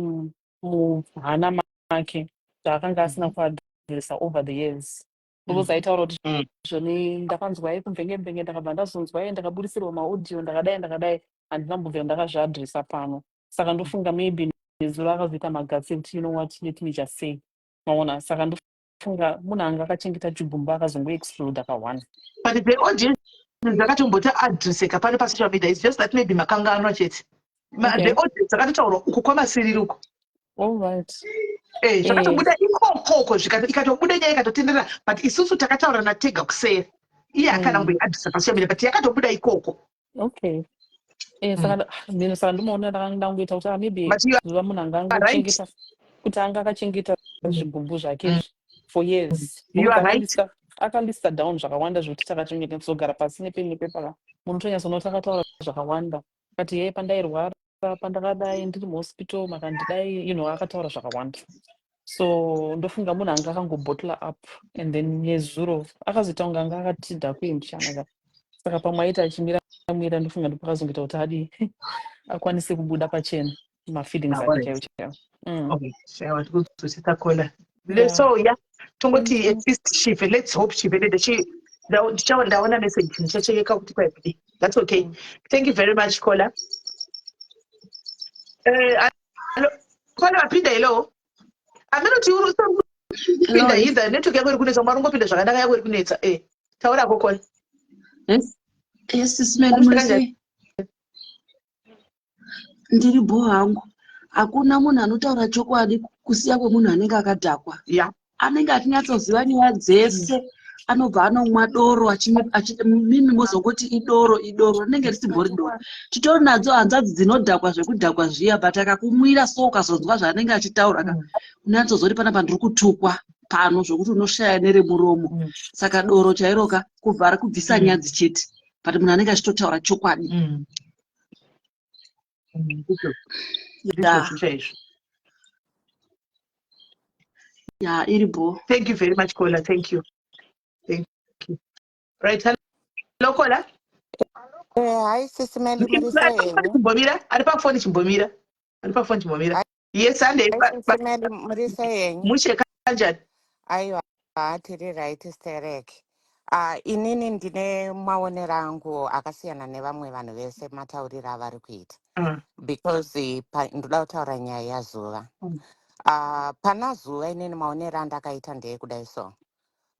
muhana make zvaakanga asina kuadhiresa over the years. Because aitaura kuti zvoni ndakanzwa kumvenge ndakabva ndazonzwa ndakaburisirwa maaudio ndakadai handinambobvira ndakazviadhiresa pano. Saka ndofunga maybe nezuro akazoita magasi kuti you know what let me just say. Maona saka ndofunga munhu anga akachengeta chigumbu akazongoexplode akawanda. But the audience dzakatombota adhreseka pano pasocial media is just that maybe makangano chete. The audience dzakatotaura uku kwamasiriri uko. All right. Zvakatobuda ikoko ikatobuda nyaya ikatotenderera but isusu takataura natega kusera. Iye akanamboiadhiresa pasocial media but yakatobuda ikoko. Okay. Saka ndomaona ndangoita kuti maybe zuva munhu anga angochengeta kuti anga akachengeta zvigumbu zvake for years. Akalista down zvakawanda zvokuti takachengeta kuzogara pasi nepepa munhu tonyatsoona takataura zvakawanda kati yeye pandairwara pandakadai ndiri muhospital makandidai you know akataura zvakawanda. So ndofunga munhu anga akangobottle up and then nezuro akazoita kunge anga akati dhakwe mushana. Saka pamwe aita achimira ndofunga ndopakazongoita kuti adi akwanise kubuda pachena mafeelings ake chaiwo. Okay, shawa tikuzwisisa kola. So yeah, tongoti at least shive. Let's hope shive ndaona message ndichacheka kuti kwapi. That's okay. Thank you very much Kola. Kola apinda hello. Aminoti pinda hidha network yako iri kunetsa marongopinda zvakanaka yako iri kunetsa. Taura Kola. Yes, Smell Murray. Ndiri bo hangu. Hakuna munhu anotaura chokwadi kusiya kwemunhu anenge akadhakwa. Anenge achinyatsoziva nyaya dzese. Anobva anomwa doro mimi mozongoti idoro rinenge risimbori doro. Titori nadzo hanzvadzi dzinodhakwa zvekudhakwa zviya but akakumwira so ukazonzwa zvaanenge achitaura unyatsozoti panapa ndiri kutukwa pano zvokuti unoshaya neremuromo. Saka doro chairoka kubva kubvisa nyadzi chete. But munhu anenge achitotaura chokwadi. Yeah, Iribo. Thank you very much, Kola. Thank you. Right, hello, Kola. Hi, Sister Melly Murisayenyu. Aripa phone chimbomira. Yes, Sunday. Sister Melly Murisayenyu. Mushe kanjani? Aiwa, tiri right stereke. Inini ndine maonero angu akasiyana nevamwe vanhu vese matauriro avari kuita. Because ndoda kutaura nyaya yazuva. Pana zuva inini maonero andakaita ndeyekudai so.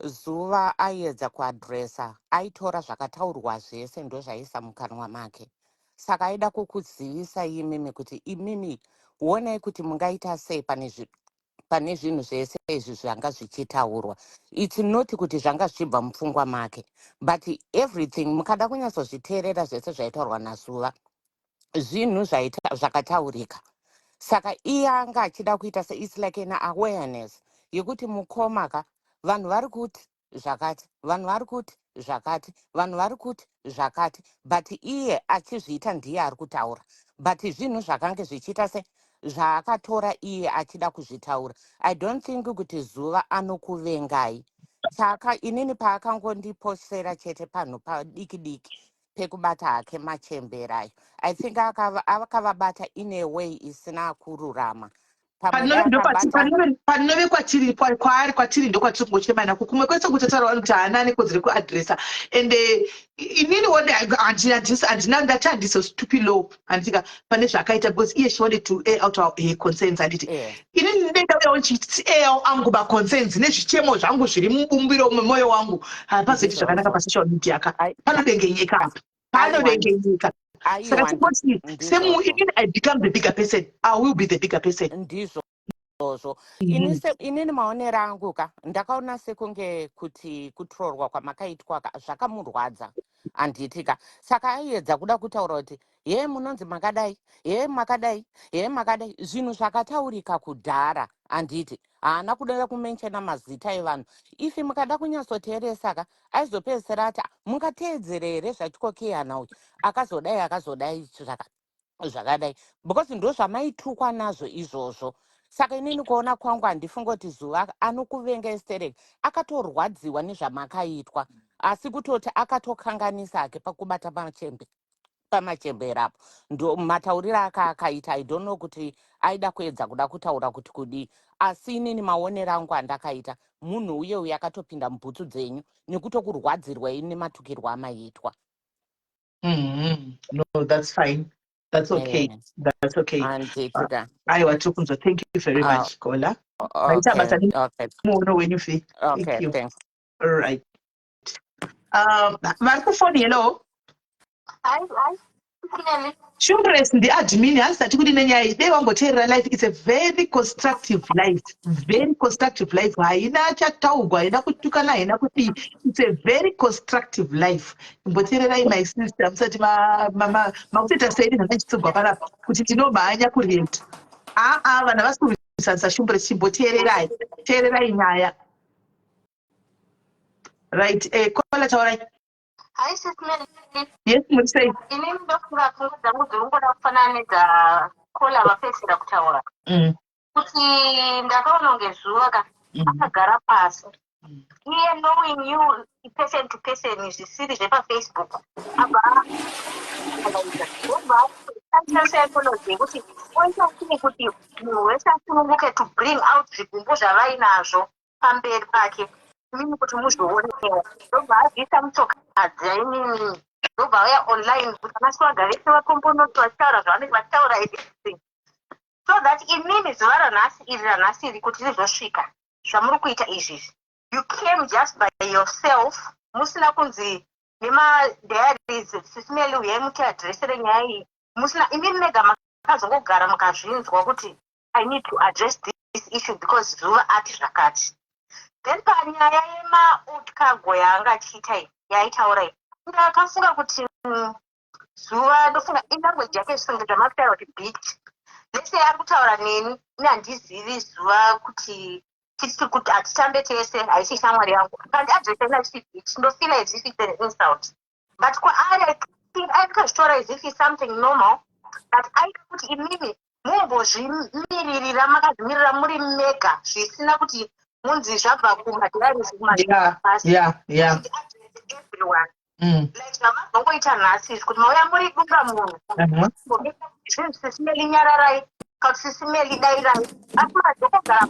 Zuva aiedza kuadhiresa, aitora zvakataurwa zvese ndozvaisa mukanwa make. Saka aida kukuzivisa imimi kuti imimi huonai kuti mungaita sei pane zvinhu zvese izvi zvanga zvichitaurwa. It's not kuti zvanga zvichibva mupfungwa make, but everything mukada kunyatsozviteerera zvese zvaitaurwa nazuva zvinhu zvakataurika. Saka iye anga achida kuita it's like an awareness yekuti mukomaka vanhu vari kuti zvakati, vanhu vari kuti zvakati, vanhu vari kuti zvakati, but iye achizviita ndiye ari kutaura. But zvinhu zvakange zvichiita zvaakatora iye achida kuzvitaura. I don't think kuti zuva anokuvengai. Saka inini paakangondiposera chete panhu padiki pekubata hake machemberayo. I think akavabata in a way isina kururama. Panove kwatiri ndokwatiri kungochema nako kumwe kwese kutataura kuti haana nekodzero kuadhiresa and inini one handina ndati handiso stupid law handika pane zvakaita because iye she wanted to air out her concerns handiti inini ndinenge uyawo nchiti air angu maconcerns nezvichemo zvangu zviri mubumbiro mumwoyo wangu hapazoiti zvakanaka pasocial media ka panodengenyeka Saka I become the bigger person. I will be the bigger person. izvozvo. Inini maonero angu ka ndakaona sekunge kuti kutrollwa kwamakaitwa zvakamurwadza handitika. Saka aiedza kuda kutaura kuti ye munonzi makadai, ye makadai, ye makadai, zvinhu zvakataurika kudhara handiti. Haana kuda kumenshena mazita evanhu. Ifi mukada kunyatsoteeresa ka aizopedzisira ati mungateedzere here zvatikokeana uyu akazodai zvakadai, because ndo zvamaitukwa nazvo izvozvo. Saka inini kuona kwangu handifunga kuti Zuva anokuvenga Esterek akatorwadziwa nezvamakaitwa, asi kutoti akatokanganisa ake pakubata pamachembera apo. Ndo matauriro akaita, I don't know kuti aida kuedza kuda kutaura kuti kudii, asi inini maonero angu andakaita munhu uye akatopinda mubhutsu dzenyu nekutokurwadzirwei nematukirwo amaitwa. No, that's fine. That's okay. That's okay. Aiwa Tukunzo, thank you very much, Kola. Okay. When you feel. Okay, thanks. All right. Microphone, hello. Hi. Shumbres the admin has that they want to life. It's a very constructive life. Very constructive life. It's a very constructive life. My sister, mama, said right. Hi, Sister. Yes, say. Ini ndofunga dzangu dzirungoda kufananidza kola vapedzisira kutaura kuti ndakaona kunge Zuva akagara pasi iye knowing you person to person zvisiri zvepafacebook abva psychology yekuti oitaii kuti munhu wese asununguke to bring out zvigumbu zvavainazvo pamberi pake imini kuti muzvionewa ndobva abvisa mutsoka dzainini ndobva vaya online kuti vanaswaga vese vakombonoto vachitaura zvavanenge vachitaura everything, so that inini zuva ranhasi iri kuti rizosvika zvamuri kuita izvizvi, you came just by yourself musina kunzi nemadiaries sisimeli uyai mutiadhresere nyaya iyi musina, imini mega makazongogara mukazvinzwa kuti I need to address this issue because Zuva ati zvakati. Then panyaya yemautkago yaanga achiita iyi yaitaura iyi ndakafunga kuti Zuva ndofunga ilanguage yake zvisinga zvamakutaura kuti bit lese ari kutaura neni inhandizivi Zuva kuti titi kuti hatitambe tese haisi shamwari yangu kandi adresena achiti bit ndofila as if it's an insult, but kwaari I think aikazvitora as if it's something normal, but aita kuti imimi mumbozvimiririra makazvimirira muri mega zvisina kuti munzi zvabva kumadhiaries kumabasi everyone like zvamazongoita nhasi kuti mauya muri dunga munhu zvinhu sisimeli nyararai kuti sisimeli dairai asi madzokogara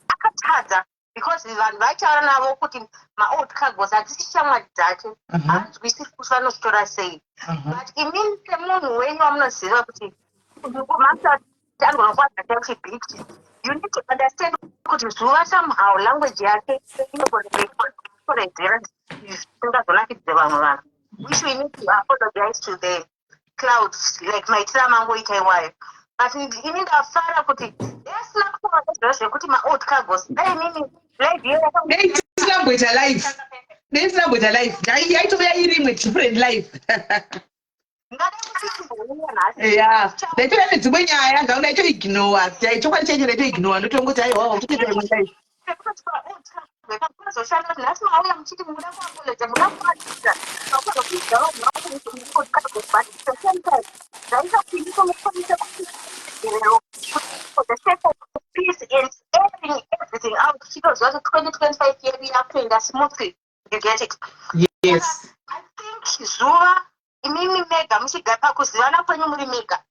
akatadza because vanhu vaitaura navo kuti maoutcagos hatisi shamwari dzake hanzwisisi kuti vanozvitora sei, but imini semunhu wenyu wamunoziva kuti angonokwadzaaachibhiti you need to understand kuti Zuva somehow language yake inokoredzera zvisingazonakidze vamwe vanhu, which we need to apologize to the clouds like maitira mangoita iwayo, but ini ndafara kuti esina kufunga nezviro zvekuti maoutcagos dai nini live yaitova irimwe different life. Yeah, they tell me to win. I don't let you ignore. They took a change and they ignore. Don't go to your life. Peace and everything out. She goes, 20-25 years after in that smoothly. You get it? Yes. I think Zuva. Imimi mega muchigara kuzivana kwenyu muri mega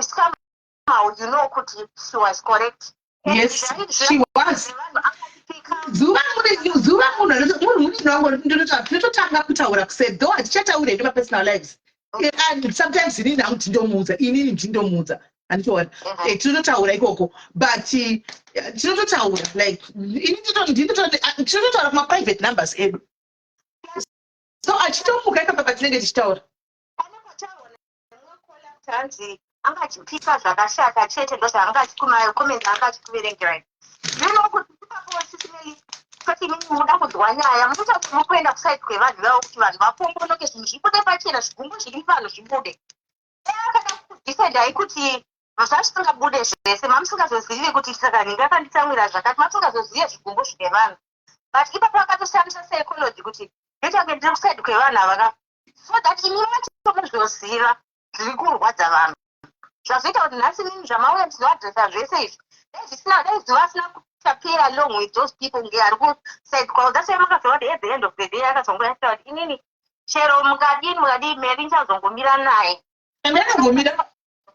somehow you know kuti she was correct. Yes, she was. Zuva munhu ndinototanga kutaura kusei though hatichataura hedu mapersonal lives and sometimes inini hangu tindomuudza inini ndindomuudza handichoona tinototaura ikoko but tinototaura like tinototaura kuma-private numbers edu, so achitomuka ikapa patinenge tichitaura tanzi angachipika zvakashata chete ndozvaangachikomenti angachikuverengerai. Zvino kuti ipapo sisinei kuti mimi muda kunzwa nyaya muchakuno kuenda kusaiti kwevanhu vavo kuti vanhu vapombonoke zvinhu zvibude pachena zvigumbu zviri vanhu zvibude. Akada kudhisaidhai kuti zvazvisingabude zvese mamusingazozivi kuti saka ndingakanditsamwira zvakati mamusingazozive zvigumbu zvine vanhu. But ipapo akatoshandisa psychology kuti ndichange ndiri kusaidi kwevanhu ava so that imi macho muzoziva zviri kurwadza vanhu. Zvazoita kuti nhasi mimi zvamauya ndinoadresa zvese izvi dai zuva asina kuchapira along with those people ngeari kusaidi kwavo. That's why makazova kuti at the end of the day akazongoya kuti inini chero mukadii Mary ndichazongomira naye. Anogomira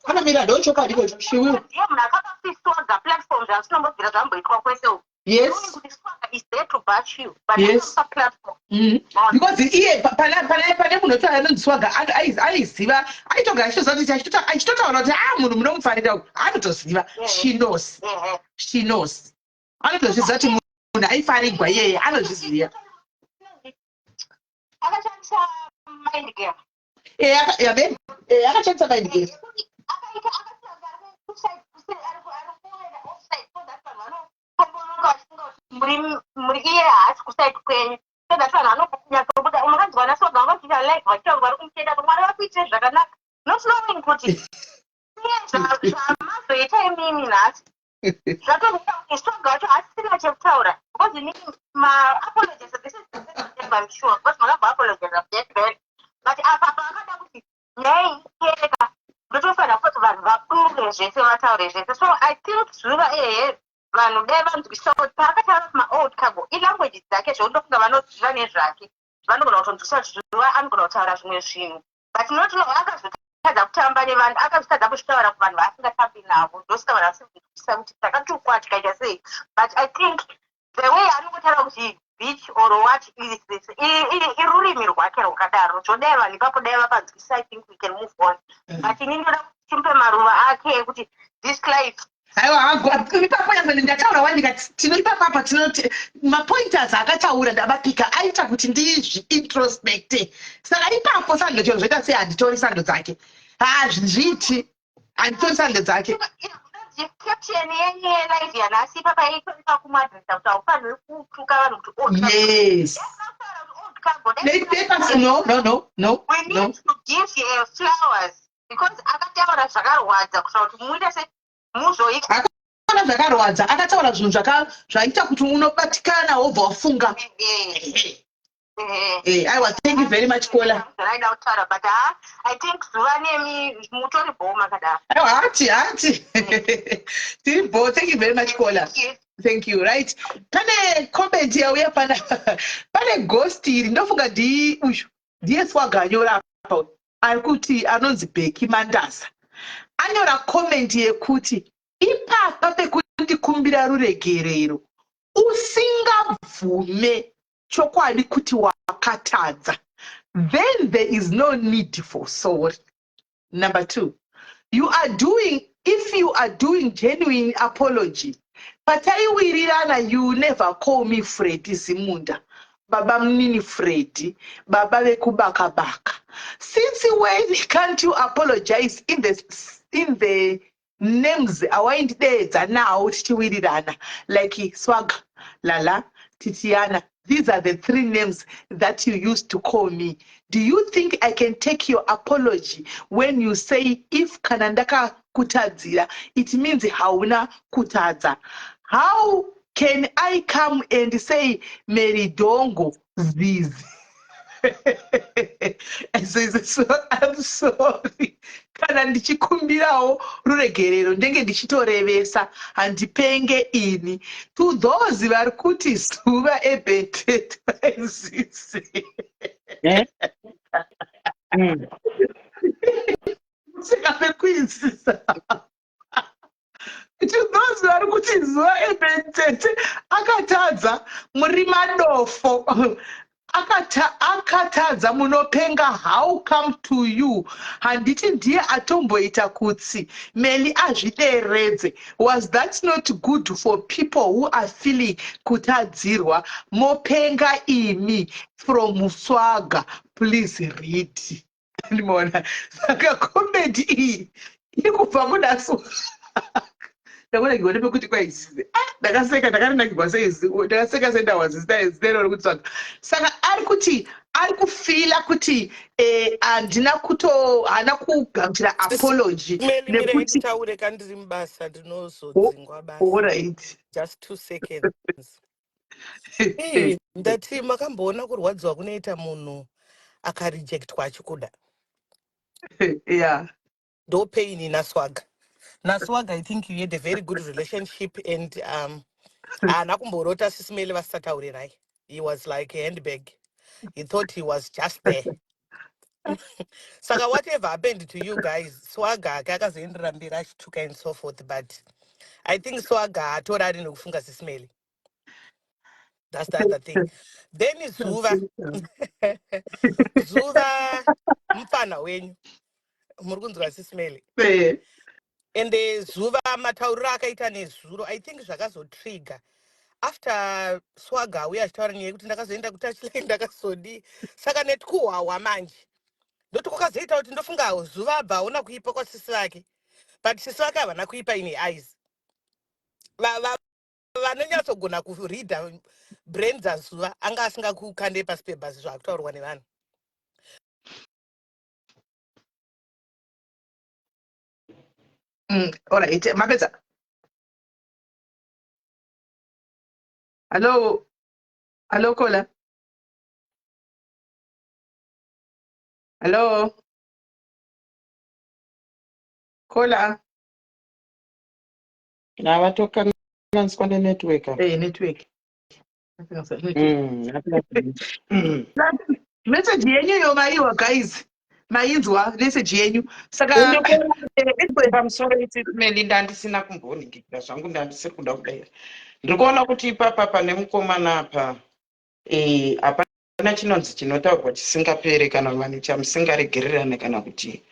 anomira ndochokwadi ndiye munhu akapafiswaga platform zvazvinombobvira zvamboitwa kwese uku. Yes. Kuti Swagger is there to bash you but Yes. platform. Because iye pane munhu woti anonzi Swagger aiziva aitoga achitotaura kuti munhu munomufarira uku anotoziva. She knows anotozviziva kuti munhu aifarigwa iyeye anozviziva. Akashandisa mind game. Akashandisa mind game. muri iye haasi kusaiti kwenyu so that vanhu vanonyatsobuda unokanzwa naSwagger vanoita live vachitaura vari kumutenda kuti mwari vari kuitire zvakanaka not knowing kuti zvamazoita imini nhasi zvatoita kuti Swagger wacho asisina chekutaura because inini maapologies this is I'm sure because makabva apologies that bad but apa akada kuti nyaya ikereka ndotofanira kuti vanhu vapure zvese vataure zvese so I think zuva vanhu dai vanzwisa kuti paakataura kuti maold cargo ilanguage dzake zvaundofunga vanoziva nezvake vanogona kutonzwisa zuva anogona kutaura zvimwe zvinhu but not akazotadza kutamba nevanhu akazotadza kuzvitaura kuvanhu vaasingatambi navo ndosika vanhu vasizvisa kuti takatukwa tikaita sei but I think the way anongotaura kuti bitch or what is this irurimi rwake rwakadaro zvodai vanhu ipapo dai vapanzwisa I think we can move on but inini ndoda kuti timupe maruva ake ekuti this life ipapo yamene ndataura wandikati tinoipapapa tinoti mapointers akataura ndabapika aita kuti ndizvi-introspecte saka ipapo sando chero zvoita sei handitori sando dzake hazviti handitori sando dzake caption yenye live yanhasi ipapa ipa kumadresa kuti haufaniri kutuka vanhu kuti yes no we need to give flowers because akataura zvakarwadza kusvika kuti muite se muzoita akataura zvakarwadza akataura zvinhu zvaita kuti unobatikana wobva wafunga. Aiwa, thank you very much Kola. Ndaida kutaura but I think zuva nemi mutori bhoma kadaro. Aiwa hati tiri bho. Thank you very much Kola. Thank you. Right, pane comment yauya pane ghost iri ndofunga ndiye Swagger anyora apa ari kuti anonzi Bheki Mandaza anyora comment yekuti ipapa pekundikumbira ruregerero usingabvume chokwadi kuti wakatadza then there is no need for sorry. Number 2, if you are doing genuine apology pataiwirirana you never call me Freddy Zimunda baba mnini Freddy baba vekubakabaka since when can't you apologize in the names awaindidedza nawo tichiwirirana like Swagger, Lala, Titiana. These are the 3 names that you used to call me. Do you think I can take your apology when you say if kanandaka kutadzira it means hauna kutadza? How can I come and say Mary Dongo Zizi? So I'm sorry. Kana ndichikumbirawo ruregerero ndenge ndichitorevesa handipenge ini to those vari kuti zuva ebhetetwa Zizi. Singapekuizisa to those vari kuti zuva ebhetete akatadza muri madofo akatadza munopenga how come to you handiti ndiye atomboita kutsi Meli azvideredze. Was that not good for people who are feeling kutadzirwa mopenga imi from Swagger? Please read. Ndimona saka comment iyi ikubva kunaso ndakona ngone pekuti kwaizive ndakaseka ndakanakirwa seizi ndakaseka sendawazizita zita rori kutsvaga saka ari kuti ari kufila kuti handina hana kugamuchira apology Mele nekuti nditaure kandiri mubasa ndinozodzingwa basa. alright Just 2 seconds. Ndati makamboona kurwadziwa kunoita munhu akarejectwa achikuda. yeah No pain in Naswag. Naswag, I think you had a very good relationship and anakumborota sisimele vasataurirai. He was like a handbag. He thought he was just there. Saka whatever happened to you guys, Swaga kakazoendera mberi achituka and so forth, but I think Swaga atorari nokufunga sisimele. That's the other thing. Then is Zuva. Zuva mfana wenyu. Murukunzwa sisimele. And Zuva matauriro akaita nezuro, I think zvakazotrigger. After Swaga we achitaura nyaya yekuti ndakazoenda kutouchline ndakazodi. Saka netikuhwawa manje. Ndoti kwakazoita kuti ndofunga Zuva abva aona kuipa kwasisi vake. But sisi vake havana kuipa in eyes. Vanonyatsogona kureadha brain dzaZuva anga asingakukande pasi pebhasi zvakutaurwa nevanhu. alright mapedza hello Kola hello Kola Navatokanganiswa nenetwork. network message yenyu yo maiwa guys mainzwa message yenyu saka Pamusoro itsitsimeli ndandisina kumboningira zvangu ndandisiri kuda kudai. Ndiri kuona kuti ipapa pane mukomana apa hapana chinonzi chinotaurwa chisingaperi kana vanhu chamusingaregererane kana kuti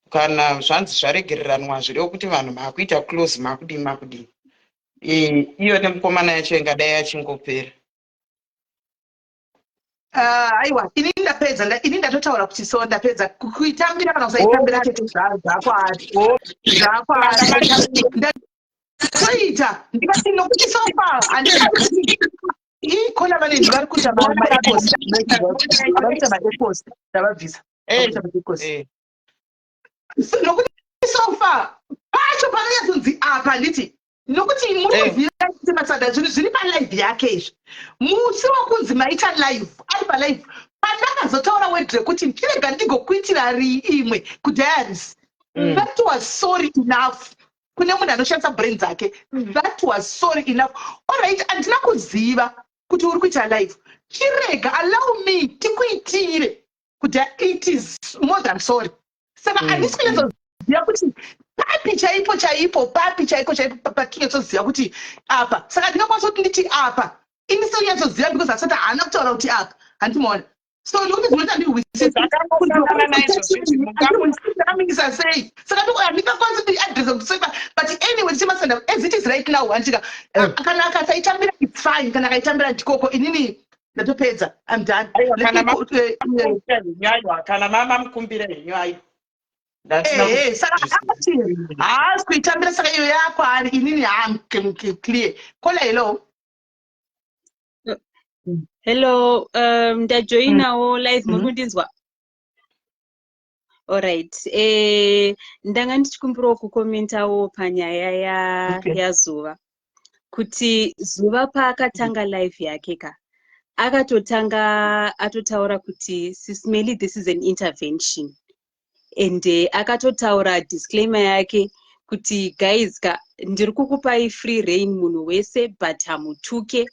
kana zvanzi zvaregereranwa zvirevo kuti vanhu maakuita close makudini. Iyo nemukomana yacho ingadai yachingopera. aiwa ini ndapedza ini ndatotaura kuti so ndapedza kuitambira kana kusaitambira chete zvakwadi ndatoita ndikati nokuti sofa ikona vanenzi vari kuita maepost ndavabvisa nokuti sofa pacho panonyatsonzi apa nditi nokuti muri kuvhira kuti masada zvinhu zviri palive yake izvi musi wakunzi maita live ari palive pandakazotaura wedre kuti chirega ndigokuitira imwe kudiaries that was sorry enough kune munhu anoshandisa brain dzake that was sorry enough alright handina kuziva kuti uri kuita live chirega allow me tikuitire kuti it is more than sorry saka handisi kunyazoziva kuti papi chaipo patinyazoziva kuti apa saka ndingakwanisa kuti nditi apa ini sinyatsoziva because asati haana kutaura kuti apa handimaona so ndokuti zvinota ndiwisindamingisa sei saka handingakwanisa kuti adresa kuti sei but anyway tichimasanda as it is right now handika kana akasaitambira its fine kana akaitambira ndikoko inini ndatopedza I'm done kana mama mukumbira henyu ayo saka akati haasi kuitambira saka iyo yako ari inini clear Kola hello ndajoinawo live muri kundinzwa alright ndanga ndichikumbirawo kukomentawo panyaya yaZuva kuti Zuva paakatanga live yake akatotanga atotaura kuti sisimeli this is an intervention and akatotaura disclaimer yake kuti guys ndiri kukupai free reign munhu wese but hamutuke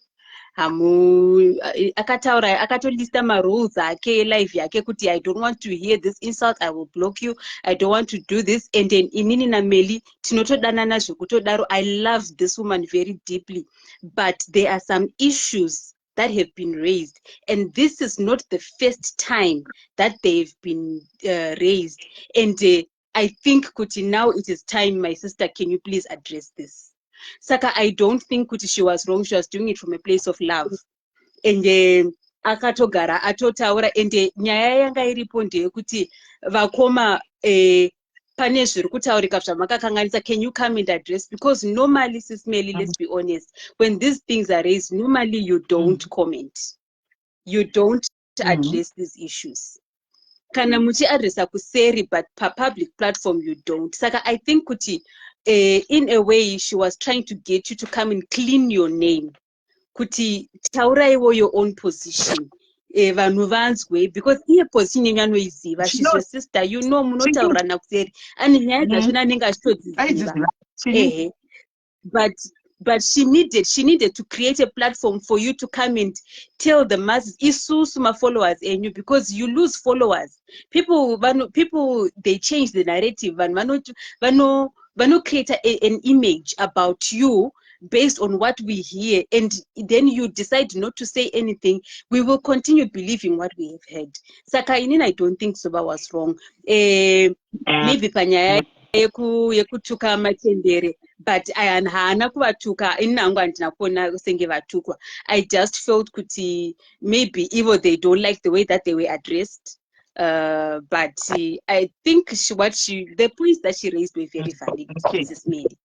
akataura akatolista marules ake live yake kuti I don't want to hear this insult, I will block you, I don't want to do this, and then inini naMeli tinotodanana zvekutodaro. I love this woman very deeply, but there are some issues that have been raised, and this is not the first time that they've been raised, and I think kuti now it is time, my sister, can you please address this? Saka, I don't think kuti she was wrong, she was doing it from a place of love, and akatogara atotaura, and nyaya yanga iripo ndeyekuti vakoma pane zviri kutaurika zvamakakanganisa, can you come and address? Because normally, Sis Melly, let's be honest, when these things are raised, normally you don't comment. You don't address these issues. Kana muchi addressa kuseri, but per public platform you don't. Saka I think kuti in a way she was trying to get you to come and clean your name. Kuti tauraiwo your own position. Vanhu vanzwe, because iye position yenyu anoiziva, she's your sister, you know munotaurana kuseri. And nyaya dzachona anenge achitodziziva. But she needed to create a platform for you to come and tell the masses, isusu ma followers and you, because you lose followers. People they change the narrative and vano create an image about you based on what we hear, and then you decide not to say anything. We will continue believing what we have heard. Saka inini, I don't think Suba was wrong. Maybe panyaya yekutuka matendere, but hana kuvatuka inangu andina kuona senge vatukwa. I just felt kuti maybe even they don't like the way that they were addressed. But I think the points that she raised were very valid. Mrs. Mary.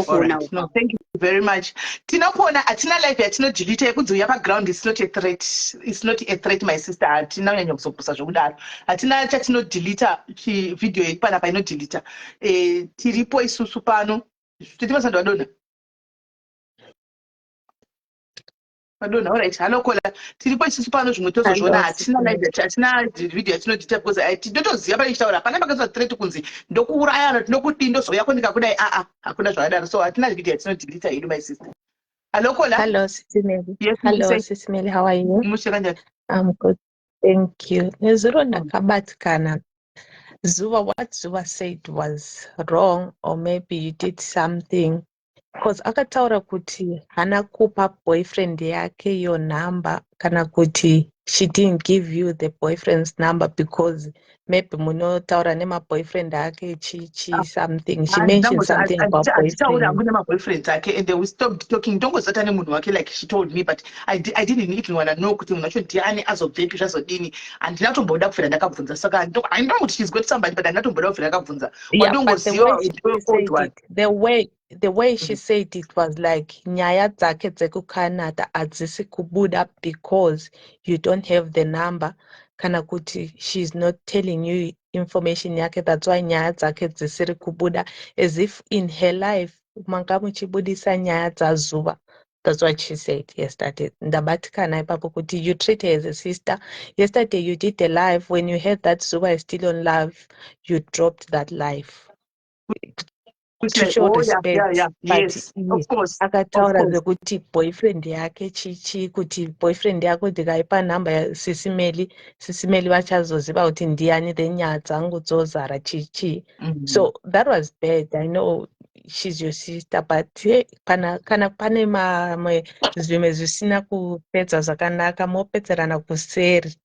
All right. No, thank you very much. Tinopona atina life yatino delete yekudzouya paground is not a threat. It's not a threat, my sister. Atina unyanya kuzopusa zvokudaro. Atina chatino delete video yedu pana paino delete. Tiripo isusu pano. Titivasando vadona. Madonna, all right. Hello, Kola. Tiripo isusu pano zvimwe tozozvona. Atina live atina video yatino delete because tinotoziva paitaura pana pakazwa threat kunzi ndokuuraya tinokudii ndozoya kondika kudai hakuna zvakadaro. So atina video yatino delete yedu, my sister. Hello, Kola. Hello, Sissy Mary. Yes, Hello, Sissy Mary. How are you? I'm good. Thank you. Nezuro ndakabatikana. Zuva, what Zuva said was wrong, or maybe you did something. Because akataura kuti hana kupa boyfriend yake your number, kana kuti she didn't give you the boyfriend's number because maybe munotaura nema boyfriend ake chi something. She mentioned something about boyfriend and we stopped talking. Don't go satani munhu wake like she told me, but I didn't even want to know kuti munhu wacho ndiani azobvepi zvazodini, and ndinatomboda kufira ndakabvunza. Saka I know kuti she's got somebody, but ndinatomboda kufira ndakabvunza. Yeah, but the way she said it was like nyaya dzake dzekucanada adzisi kubuda because you don't have the number, kana kuti she's not telling you information yake, that's why nyaya dzake dzisiri kubuda, as if in her life manga muchibudisa nyaya dzaZuva. That's what she said yesterday. Ndabatikana ipapo kuti you treat her as a sister. Yesterday you did a live. When you heard that Zuva is still on live, you dropped that live. To show respect, yeah. But Yes, of course. akataura zvekuti boyfriend yake chichi, kuti boyfriend yako ndikaipa namba yaSissy Melly, Sissy Melly vachazoziva kuti ndiani, then nyaya dzangu dzozara chichi. So that was bad. I know she's your sister, but kana pane mamwe zvimwe zvisina kupedza zvakanaka, mopedzerana kuseri,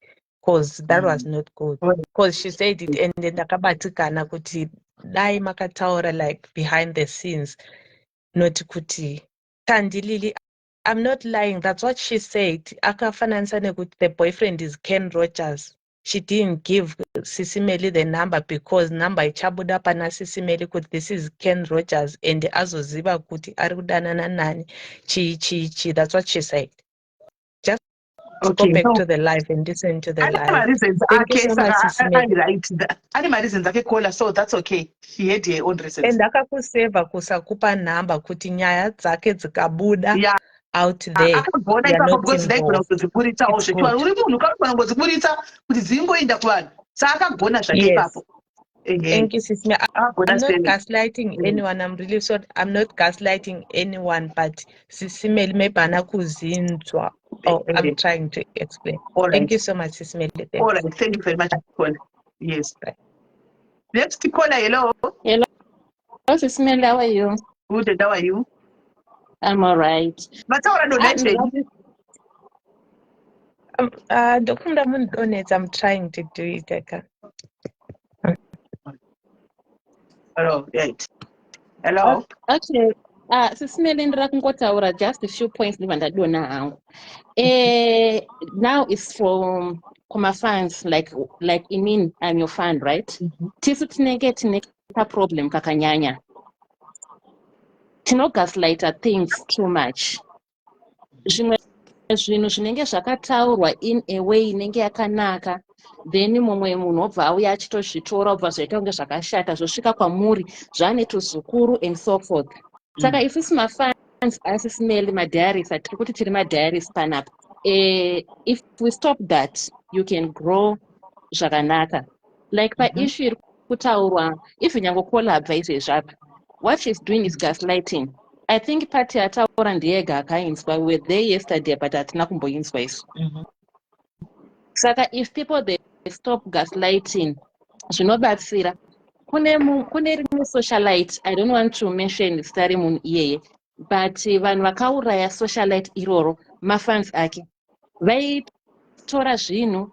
because that was not good. Because she said it and then ndakabatikana kuti dai makataura like behind the scenes, not kuti Tandilili. I'm not lying, that's what she said. Akafananisa nekuti the boyfriend is Ken Rogers. She didn't give Sissy Melly the number because number ichabuda pana Sissy Melly kuti this is Ken Rogers and azoziva kuti ari kudanana nani chi. That's what she said. Just to go back to the live and listen to the live. Thank you so much, Sissy Melly. So that's okay. She had her own reasons. And akakuseva kusakupa namba kuti nyaya dzake dzikabuda out there. They are not involved. It's good. Yes. Thank you, Sissy Melly. I'm not gaslighting anyone. I'm really sorry. I'm not gaslighting anyone, but Sissy Melly maybe anakuzinzwa. Oh, I'm trying to explain. Thank you so much, Sissy Melly. All right. Thank you very much. Yes. Next caller, hello. Hello, Sissy Melly, how are you? Good, how are you? I'm all right. But how are you? I'm trying to do it. Hello, right. Hello. Okay. Sissy Melly, ndakungotaura just a few points ndivandadona hangu. Now it's from my fans, like Imin, I'm your fan, right? Tisu tinenge problem kakanyanya. Tinogaslighter things too much. Zvimwe zvinhu zvinenge zvakataurwa in a way inenge yakanaka, then mumwe munhu obva auya achitozvitora obva zvaita kunge zvakashata zvosvika kwamuri zvane tuzukuru and so forth. Saka isusu mafans asismeli madiaries atiri kuti tiri madiaries panapa. If we stop that, you can grow zvakanaka. Like paissue iri kutaurwa, if nyangokolabva izvezvi apa, what she's doing is gaslighting. I think party ataura ndiyega akainzwa. We were there yesterday but hatina kumboinzwa isu. Saka if people they stop gaslighting, zvinobatsira. Kune rimwe socialite, I don't want to mention stari munhu iyeye, but vanhu vakauraya socialite iroro mafans ake vaitora zvinhu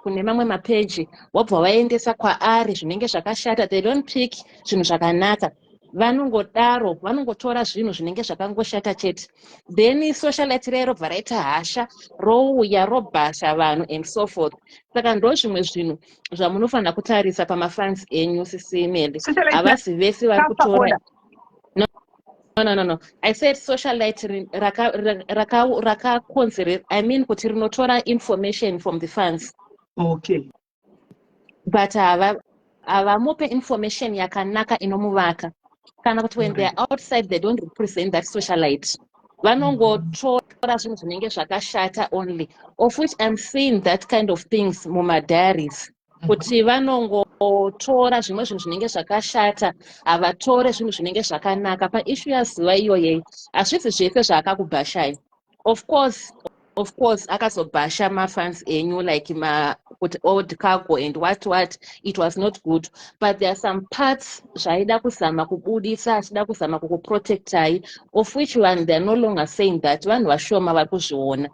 kune mamwe mapeji wobva vaendesa kwaari zvinenge zvakashata. They don't pick zvinhu zvakanaka, vanongotora zvinhu zvinenge zvakangoshata chete. Then socialite rero bva raita hasha rouya robhasha vanhu and so forth. Saka ndo zvimwe zvinhu zvamunofanira kutarisa pamafans enyu sisimele. Havasi vese vari kutora. No. I said socialite rakakonzera, I mean kuti rinotora information from the fans. Okay. But havamupe information yakanaka inomuvaka. Kana kuti when they are outside they don't represent that socialite. Vanongotora zvinhu zvinenge zvakashata only, of which I'm seeing that kind of things mumadiaries. Kuti vanongotora zvimwe zvinhu zvinenge zvakashata, havatore zvinhu zvinenge zvakanaka. Paissue yazuva iyoyei hazvisi zvese zvaakakubhashai. Of course akazobhasha mafans enyu like kuti old cargo and what it was not good, but there are some parts zvaida kuzama kubudisa, achida kuzama kukuprotectai, of which one they are no longer saying that vanhu vashoma vari kuzviona.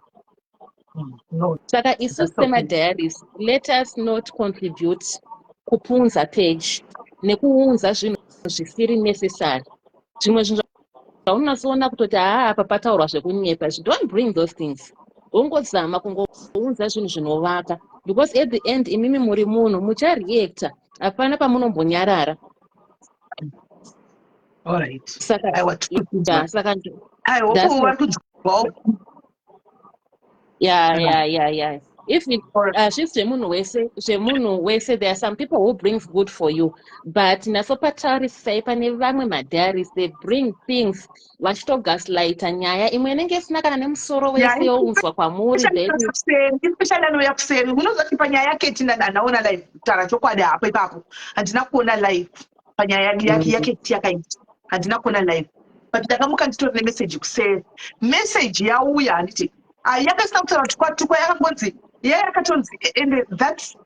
Saka isu semadiaries, let us not contribute kupunza page nekuunza zvinhu zvisiri necessary. Zvimwe zvinhu zvaunatsoona kutoti apa pataurwa zvekunyepa, don't bring those things. Ungozama kungounza zvinhu zvinovaka, because at the end imimi muri munhu muchareacta, hapana pamunombonyarara. All right. Saka yeah. If zvemunhu wese, there are some people who brings good for you, but nasopatarisai pane vamwe madiaries, they bring things vachitogaslighta nyaya imwe inenge isina kana nemusoro wese younzwa kwamuri. Especially anoya kuseri unozoti panyaya yake ndanaona live kutaura chokwadi hapo ipapo handina kuona live panyaya yake yakaita handina kuona live, but ndakamuka nditori nemessage kuseri. Message yauya handiti yakasina kutaura kuti kwatukwa yakangonzi yakatonzi and that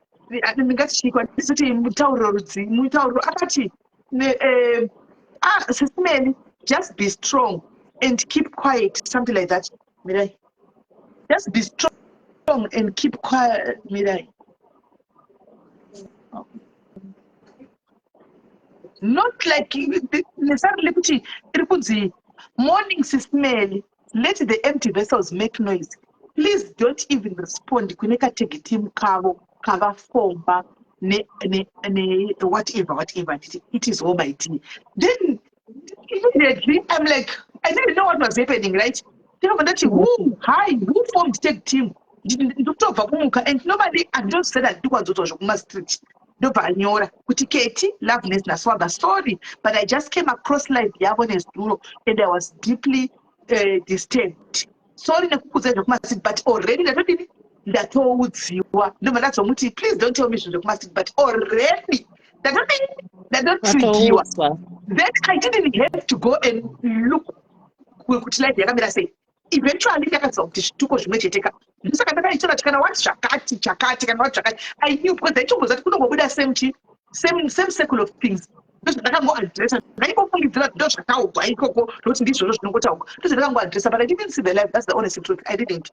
ndingatichikwa ndizoti mutauriro akati sisimeni, just be strong and keep quiet, something like that. Mirai, just be strong and keep quiet. Mirai, not like necessarily kuti iri kunzi morning sisimeni, let the empty vessels make noise. Please don't even respond kuneka tag team kavo kavafomba ne whatever. It is all my tea. Then immediately I'm like, I didn't know what was happening, right? Who formed tag team? And nobody, I don't say that do street. Nyora Kutiketi, Loveness na Swagger. Sorry, but I just came across live and I was deeply disturbed. Sorry, but already that holds you. No, but that's muti. Please don't tell me but already that don't treat you. Then I didn't have to go and look. Like the say. Eventually, I knew because the two was that same circle of things. But I didn't see the life. That's the honest truth. I didn't.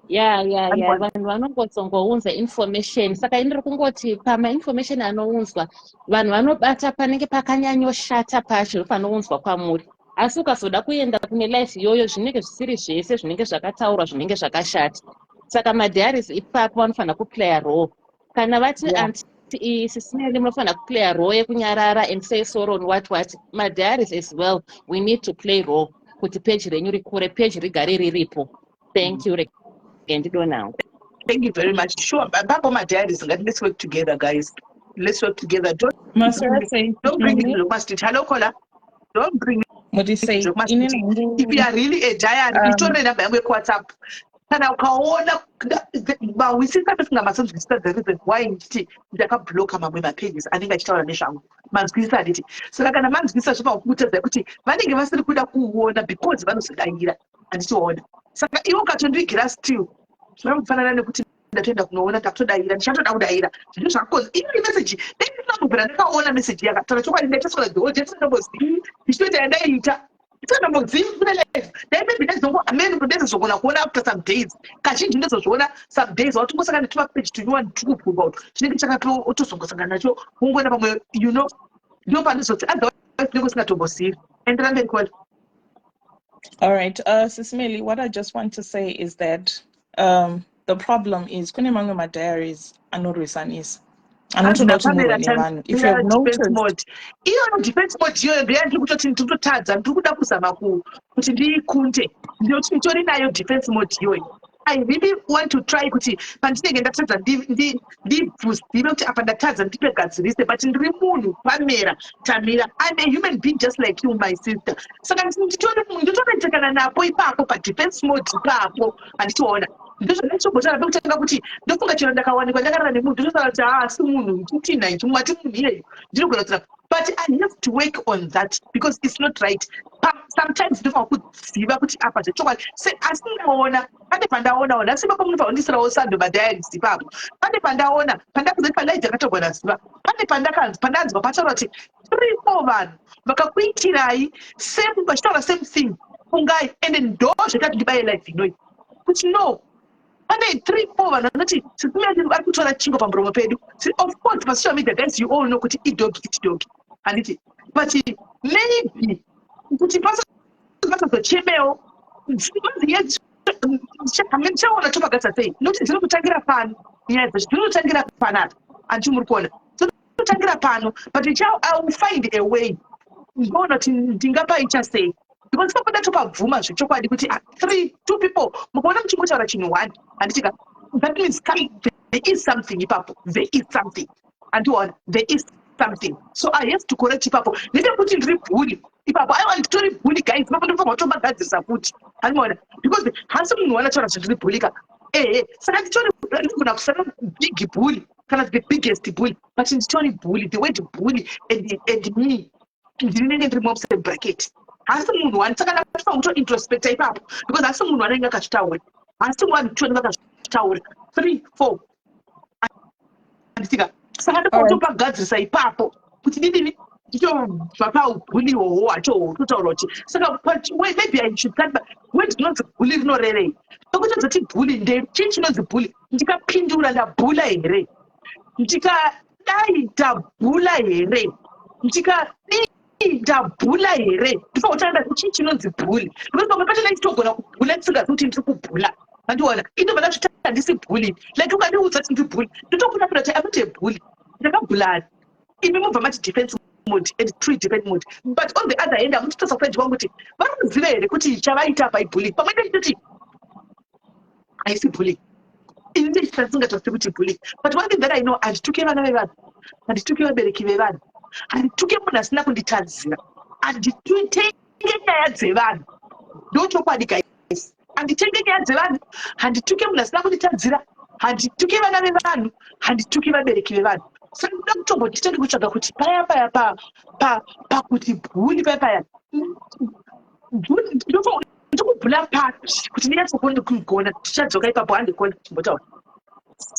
Yeah. Vanhu vanongotsongounza information. Saka indiri kungoti pama information anounzwa, vanhu vanobata panenge pakanyanyoshata pacho panounzwa kwamuri. Asi ukazoda kuenda kune life iyoyo zvinenge zvisiri zvese zvinenge zvakataurwa zvinenge zvakashata. Saka madiaries ipapo vanofanira kuplaya role. Kana vati kuti sisinele munofanira kuplaya role yekunyarara and say sorrow and what madiaries as well we need to play role kuti page renyu rikure page rigare riripo. Thank you now. Thank you very much. Sure, Baba my diaries, let's work together, guys. Let's work together. Don't bring it to the masjid. Hello, caller. Don't bring it What do you say? to the masjid. If you are really a diary, you don't end up with WhatsApp. And I'll call but we see that the reason why the block my pages. I think I tell a nation. Man's it. So like a man's research about put the kuti. Many give us the good because Vanus and so on. So you got to do grass too. Mfanana nekuti ndatenda kunoona takutodaira ndichatodaira ndizvako imwe message ndinobvira ndakaona message yakatara chokwadi ndaitasola dhoje ndinombozii ndichitoita yandaita ndinombozii kune live maybe ndazongo amene ndezozogona kuona after some days kazhinji ndezozviona some days watongosangana netuma page tunyuwa ndikubvunga kuti chinenge chakatozongosangana nacho kungoenda pamwe you know ndo pandizoti otherwise ndinenge usingatombozii enderera mberi kwelo. All right, Sisimeli, what I just want to say is that the problem is kune mamwe madiaries anorwisanisa anotoda kuti murwe nevanhu. If you have noticed iyo defense mode iyoyo ndeya ndiri kutoti ndiri kutotadza ndiri kuda kuzama kuti ndiikunde ndoti nditori nayo defense mode iyoyo. I really want to try kuti pandinenge ndatadza ndibvustive kuti apa ndatadza ndipe gadzirise but ndiri munhu pamera tamira. I'm a human being just like you my sister. Saka nditotoitekana napo ipapo padefense mode ipapo handitiona ndozvandachogotara pekutanga kuti ndofunga chero ndakawanikwa ndakarara nemunhu ndototaura kuti asi munhu titinai chimwati munhu iyeyo ndinogona kutsira but I have to work on that because it's not right. Sometimes ndinofanira kuziva kuti apa zvechokwadi asi ndaona pane pandaonawo ndasiva pamunofanira kundisirawo sando madiaries ipapo pane pandaona pandakuzoti palive yakatogona ziva pane pandanzwa pataura kuti 3-4 vanhu vakakuitirai same vachitaura same thing fungai ende ndo zvekati ndibaye life inoyi kuti no pane 3-4 vanhu vanoti sisimeli vari kutora chingo pamuromo pedu. Of course pasocial media guys you all know kuti idog it dog handiti but maybe kuti pasazochemewo ndichaona topagasa sei nokuti dziri kutangira pano nyaya dzacho dziri kutangira panapa handiti muri kuona dziri kutangira pano but I will find a way ndinoona kuti ndingapaita sei because papada topabvuma zvechokwadi kuti 2 people mukaona muchingotaura chinhu 1 handitika that means there is something ipapo there is something andiona there is something so I have to correct ipapo ndekuti ndiri bhuli ipapo aiwa nditori bhuli guys ipapo ndinofanira kutobagadzirisa futi handiona because hasi munhu wanataura zvandiri bhulika saka ndinogona kusara big bhuli kana the biggest bully but nditori bhuli the word bully and me ndinenge ndiri mose bracket hasi munhu wani saka ndatofanira kutointrospecta ipapo because hasi munhu anenge akazvitaura hasi vanhu vakazvitaura 3-4 anditika saka ndofanira kutopagadzirisa ipapo kuti didini nditobvapabhuli hoho hacho totaura kuti saka maybe I should start when ndinonzi bhuli rinorerei tokutozoti bhuli ndechii chinonzi bhuli ndikapindura ndabhula here ndikadai ndabhula here ndabhula here ndifa kutaura kuti chii chinonzi bhuli because pamwe pacho ndachitogona kubhula ndisingazi kuti ndiri kubhula handiona indobva ndazvita handisi bhuli like ukandiudza kuti ndiri bhuli ndotokutapira kuti I'm not a bhuli ndakabhulani imi mubva mati defense mode and pre-defense mode but on the other hand amutitosa friend wangu kuti vanoziva here kuti chavaita paibhuli pamwe ndechitoti haisi bhuli ini ndechitasingatasi kuti bhuli but one thing that I know handituke vana vevanhu handituke vabereki vevanhu handituke munhu asina kunditadzira handitenge nyaya dzevanhu ndochokwadi guys handitenge nyaya dzevanhu handituke munhu asina kunditadzira handituke vana vevanhu handituke vabereki vevanhu saka ndoda kutombotita ndikutsvaga kuti paya pakuti bhuli paya ndikubhula pati kuti ndinyatsokona kugona tichadzoka ipapo handikona chimbotaura.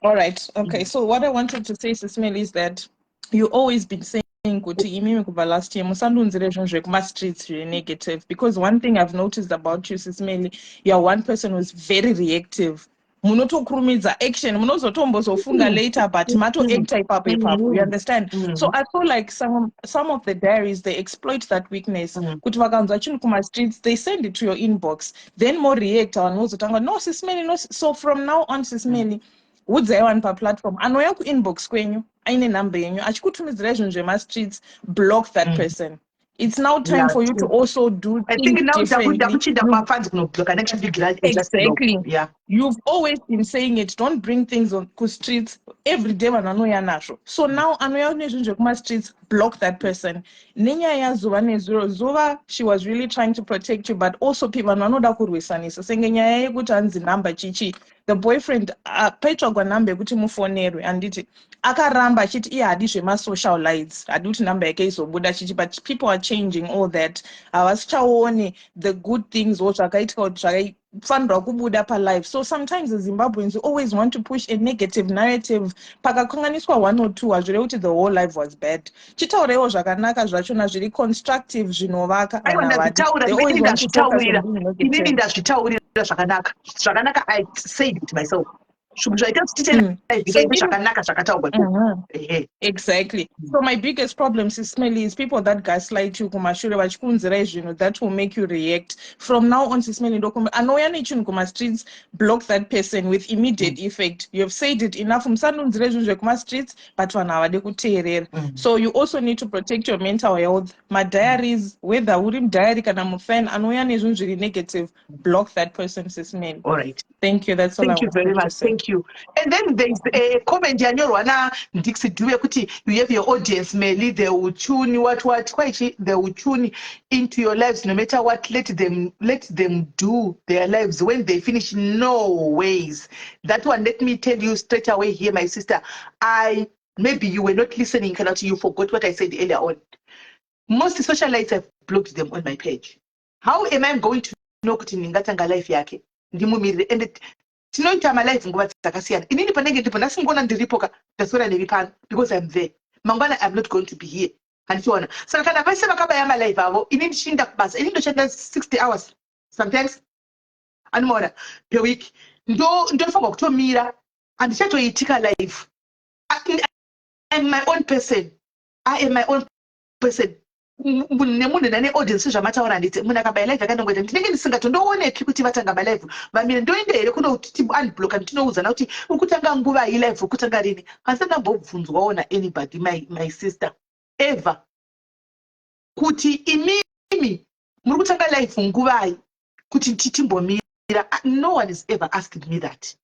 All right. Okay. So what I wanted to say, Sisimeli, is that you always been saying kuti imimi kubva last year musandunzire zvinhu zvekuma-streets negative, because one thing I've noticed about you, Sisimeli, you're one person who's very reactive. Munotokurumidza action, munozotombozofunga later, but mato-acta ipapo. You understand? So I feel like some of the diaries, they exploit that weakness. Kuti vakanzwa chinhu kuma-streets, they send it to your inbox. Then more react on no, Sisimeli, no. So from now on, Sisimeli, udzaiwani paplatform anouya kuinbox kwenyu aine number yenyu achikutumidzirai zvinhu zvemastreets, block that person. It's now time for you to also do things differently. Exactly. Yeah. You've always been saying it. Don't bring things on ku streets every day when anoya nasho. So now anoya nezvinhu kuma streets, block that person. Nenyaya zuva nezuro zuva, she was really trying to protect you, but also people vanoda kurwisanisa. Sengenyaya yekuti hanzi number chichi. The boyfriend paitsvagwa number yekuti mufonerwe anditi akaramba achiti iye hadi zvema-social lights hadi kuti number yake izobuda chichi, but people are changing all that. Havasichaoni the good things or zvakaitika kuti zvakafanirwa kubuda palife. So sometimes the Zimbabweans always want to push a negative narrative. Pakakanganiswa 1 or 2 hazvire kuti the whole life was bad. Chitaurewo zvakanaka zvachona zviri constructive zvinovaka kana vadi. They always want to focus on being negative. Zvakanaka, I said it myself. Exactly. So my biggest problem is people that gaslight you that will make you react. From now on, Anoya streets, block that person with immediate effect. You have said it enough from streets, but so you also need to protect your mental health. My diaries, whether urim diary kana fan, Anoya negative, block that person, Sismeli. All right. Thank you. That's all. Thank you very much. Thank you. And then there's a comment yanyorwana Dixie Dube kuti you have your audience, Meli, they will tune what quite they will tune into your lives no matter what. Let them do their lives when they finish. No ways. That one, let me tell you straight away here, my sister. Maybe you were not listening, you forgot what I said earlier on. Most socialites have blocked them on my page. How am I going to know kuti ningatanga life yake? And tinoita malive nguva dzakasiyana. Inini panenge ndipo ndasingona ndiripoka ndasora neripano because I'm there. Mangwana I'm not going to be here. Handiona. Saka kana vaise vakabaya malive avo inini chinda kubasa. Inini ndoshanda 60 hours sometimes. Animora per week. Ndofunga kutomira andichatoitika live. I'm my own person. I am my own person. Nemunhu nane audience zvamataura nditi munhu akabaya live akanongoita ndinenge ndisingatondooneki kuti vatanga malive vamire ndoende here kuno kuti unblocka ndinoudzana kuti ukutanga nguva iyi live ukutanga rini. Hasina mbobvunzwawo anybody my sister ever kuti imimi muri kutanga live nguvai kuti titimbomira. No one is ever asked me that.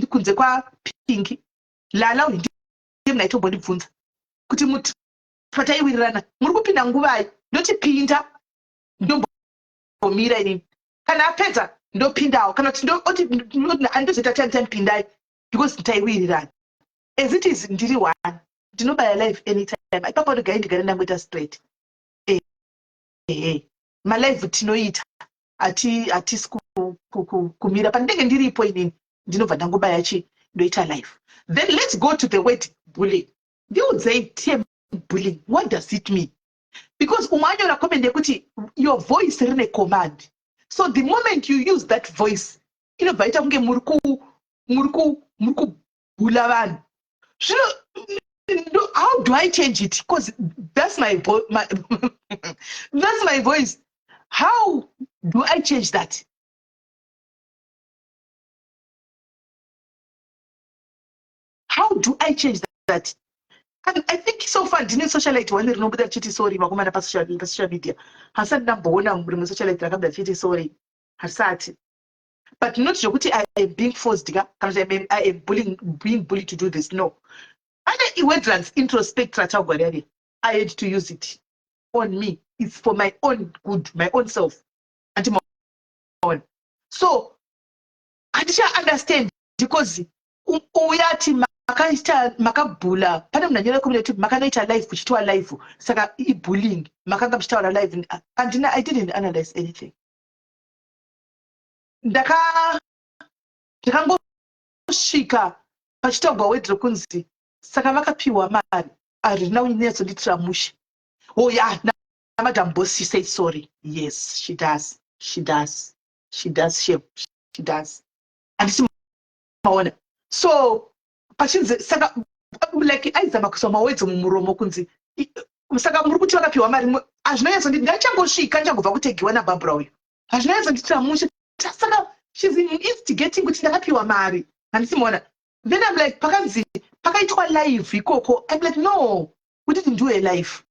Kunze kwa Pinky lala ndiye mnaitombondibvunza kuti muti pataiwirirana muri kupinda nguvai ndotipinda ndombomira inini kana apedza ndopindawo kana kuti andizoita time pindai because nditaiwirirana. As it is ndiri one ndinobaya live anytime. Ipapo ndogai ndigare ndangoita straight. Malive tinoita hatisi kumira pandenge ndiripo inini ndinobva ndangobaya ndoita live. Then let's go to the word bullying. Ndiudzei bullying, what does it mean? Because umanyora comment yekuti your voice rine command. So the moment you use that voice, inobvaita kunge muri kubhula vanhu. How do I change it? Because that's my that's my voice. How do I change that? How do I change that? And I think so far didn't socialite when they know that chiti sorry magoma na social media. Hasan namboona muri socialite rakabda chiti sorry. Hasati. But not jokuti I am being forced I am being bullied to do this. No. And Iwedrans introspect I had to use it on me. It's for my own good, my own self. So I didn't understand because uyati makabula pana mnanyora community makanaita live kuchitwa live saka bullying makanga mchitaura live and I didn't analyze anything. Ndakangosvika pachitogwa wedro kunzi saka vakapiwa mari arina unyeso nditiramusha. Oh yeah, Madam Boss, she said sorry. Yes, she does. She does. She does. And it's so saka like aizama kusoma wedzo mumuromo kunzi saka muri kuti vakapiwa mari hazvinonyaso ndachangosvika ndachangobva kutegiwa naBarbara uyu hazvinonyaso nditiramusha saka she's instigating kuti ndakapiwa mari handisimuona Then I'm like, pakaitwa live ikoko. I'm like, no, we didn't do a live.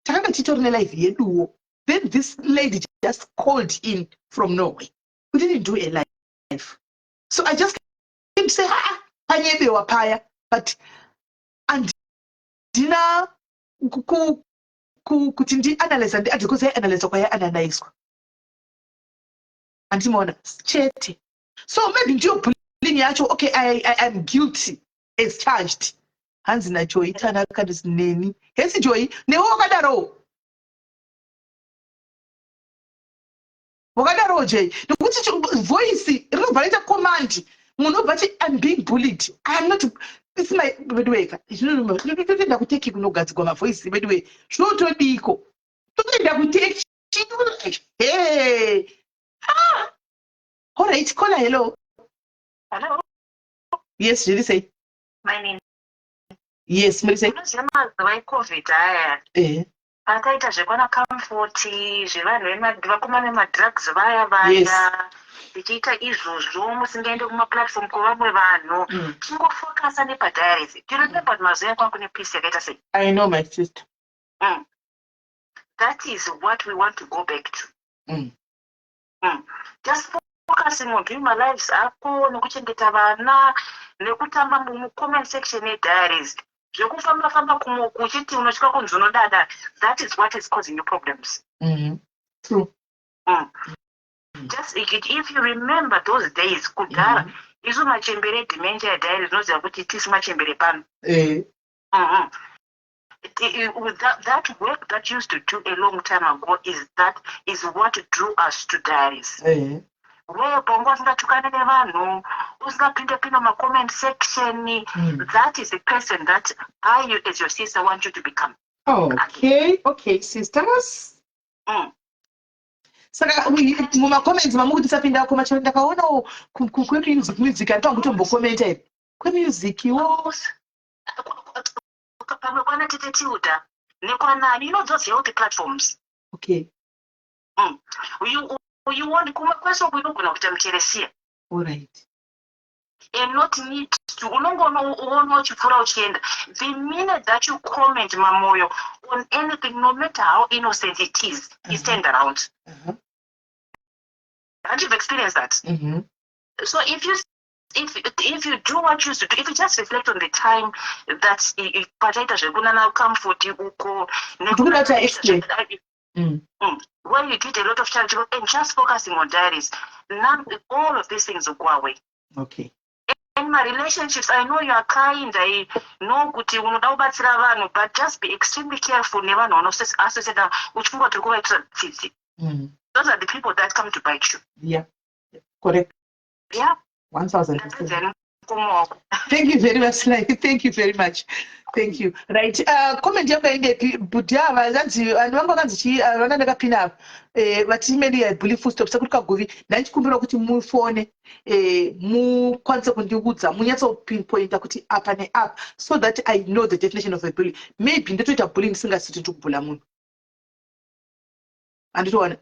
Takanga titorine live yeduo. Then this lady just called in from Norway. We didn't do a live. So I just came to say, panyebe wapaya, but and dina kuti ndi analyze and adikuze analyze kwa analyze. And Simona chete. So maybe ndio bullying yacho, okay, I am guilty as charged. Hanzi na Joy itana kadis neni. Hesi Joy ne wakadaro. Wakadaro Jay. Nukuti voice revalita command. Muno but I'm being bullied. I am not. It's my bedway. You know that we take no guts go my voice bedway. Show to biko. That we take. Hey. All right, caller, hello. Hello. Yes, did you say? My name. Yes, Melissa. Why COVID? Akaita zvekwana kamfoti zvevanhu vakomana madrugs vaya tichiita izvozvo musingaende kumaplatform kwavamwe vanhu tingofocusa nepadiaries. Do you remember kuti mazuva ekwangu kune piece yakaita sei? I know, my sister. That is what we want to go back to. Just focusing on doing my lives ako nekuchengeta vana nekutamba mucomment section ediaries. Zvekufamba kuchiti unotya kunzi unodada, that is what is causing you problems. True. Just if you remember those days kudhara isu machembere dementia diary zvinoziva kuti tisi machembere pano. That work that used to do a long time ago is what drew us to diaries. Where bongo usingatukane nevanhu, usingapinde comment section, that is the person that I, as your sister, want you to become. Okay, sisters. Saka muma comments mamukuti sapinda kuma chanda kaona kwe music anto ngutombo comment here. Kwe music wo pamwe kwana tetetiuta nekwana those healthy platforms. Okay. You want kuma kweso kuinogona kuita mucheresia. All right. And not need to unoona uchipfuura uchienda. The minute that you comment mamoyo on anything, no matter how innocent it is, is turned around. And you've experienced that. So if you do what you used to do, if you just reflect on the time that pachaita zvekunana comfort uko when you did a lot of charity work and just focusing on diaries, all of these things will go away. Okay. In my relationships, I know you are kind, I know kuti unoda kubatsira vanhu, but just be extremely careful nevanhu vanosaseda uchifungwa kuti kuvaitira tsitsi. Those are the people that come to bite you. Yeah, correct. Yeah. 1000%. Thank you very much. Thank you very much. Thank you. Right. Comment yako inde budava zanzi vanhu kanzi vana ndakapina vatimeli I believe full stop sakuti kagovi ndachikumbira kuti mufone mukwanise kundiudza munyatso pinpointa kuti apa neapa so that I know the definition of a bully. Maybe nditoita bullying ndisingasiti kubhula munhu. Anditoona.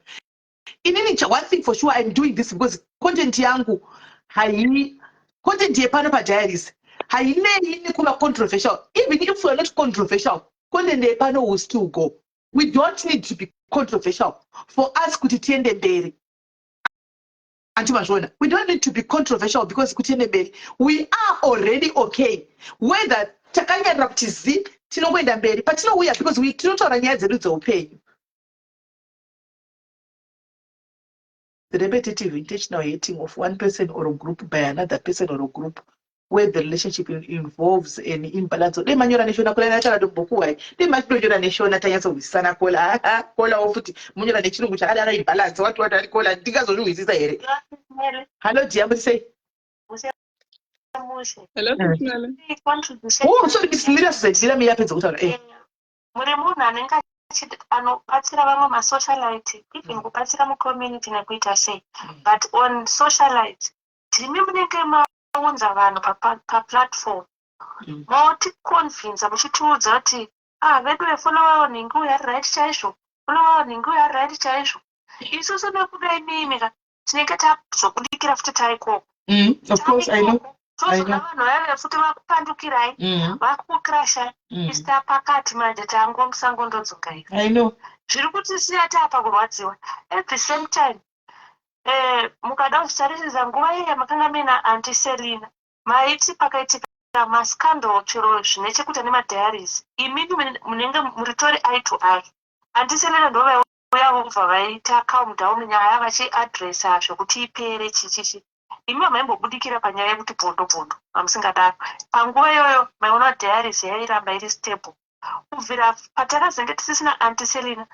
One thing for sure, I'm doing this because content yangu content yepano pa diaries hainei kuma controversial. Even if we're not controversial, content yepano will still go. We don't need to be controversial for us kuti tiende mberi. We don't need to be controversial because kuti tiende mberi. We are already okay. Whether takanyarira kuti zi tinongoenda mberi, but tinouya because we tinotaura nyaya dzedu dzeupenyu. The repetitive intentional hating of one person or a group by another person or a group where the relationship involves an imbalance. They manyora neshona kola nachala dombokuwa. They manyora neshona tanyaso wisana kola. Kola ofuti manyora nechirungu chakadara imbalance. Watu ari kola ndingazozvizisa here. Hello, Diamond say. Hello, Oh, so this leader said, "Let me happen to her." Anobatsira vamwe masocialite even kubatsira mucommunity nekuita sei, but on socialite timi munenge maunza vanhu paplatform maoticonvinza muchitiudza kuti vedu vefollowa ningi uyu ari right chaizvo, followa ningi uyu ari right chaizvo. Isusu nekuda imimi tinenge tazokudikira futi taikoko. Of course, I know. tozoda vanhu vaive futi vakupandukirai vakukrasha isita pakati manje tango musango ndodzokai zviri kutisiya taapakurwadziwa. At the same time mukada kuzvitarisisa nguva iya makanga muina anti Selina maiti pakaitika mascandal chero zvine chekuita nemadhiaries imini munenge muri tori eye to eye. Anti Selina ndo vaiuya vobva vaita calm down nyaya vachiadresa zvokuti ipere chichichi. Imi maimbobudikira panyaya yekuti bvondo vamusingadaro. Panguva iyoyo maiona diaries yairamba iri stable. Kubvira patakazenge tisisina anti Selina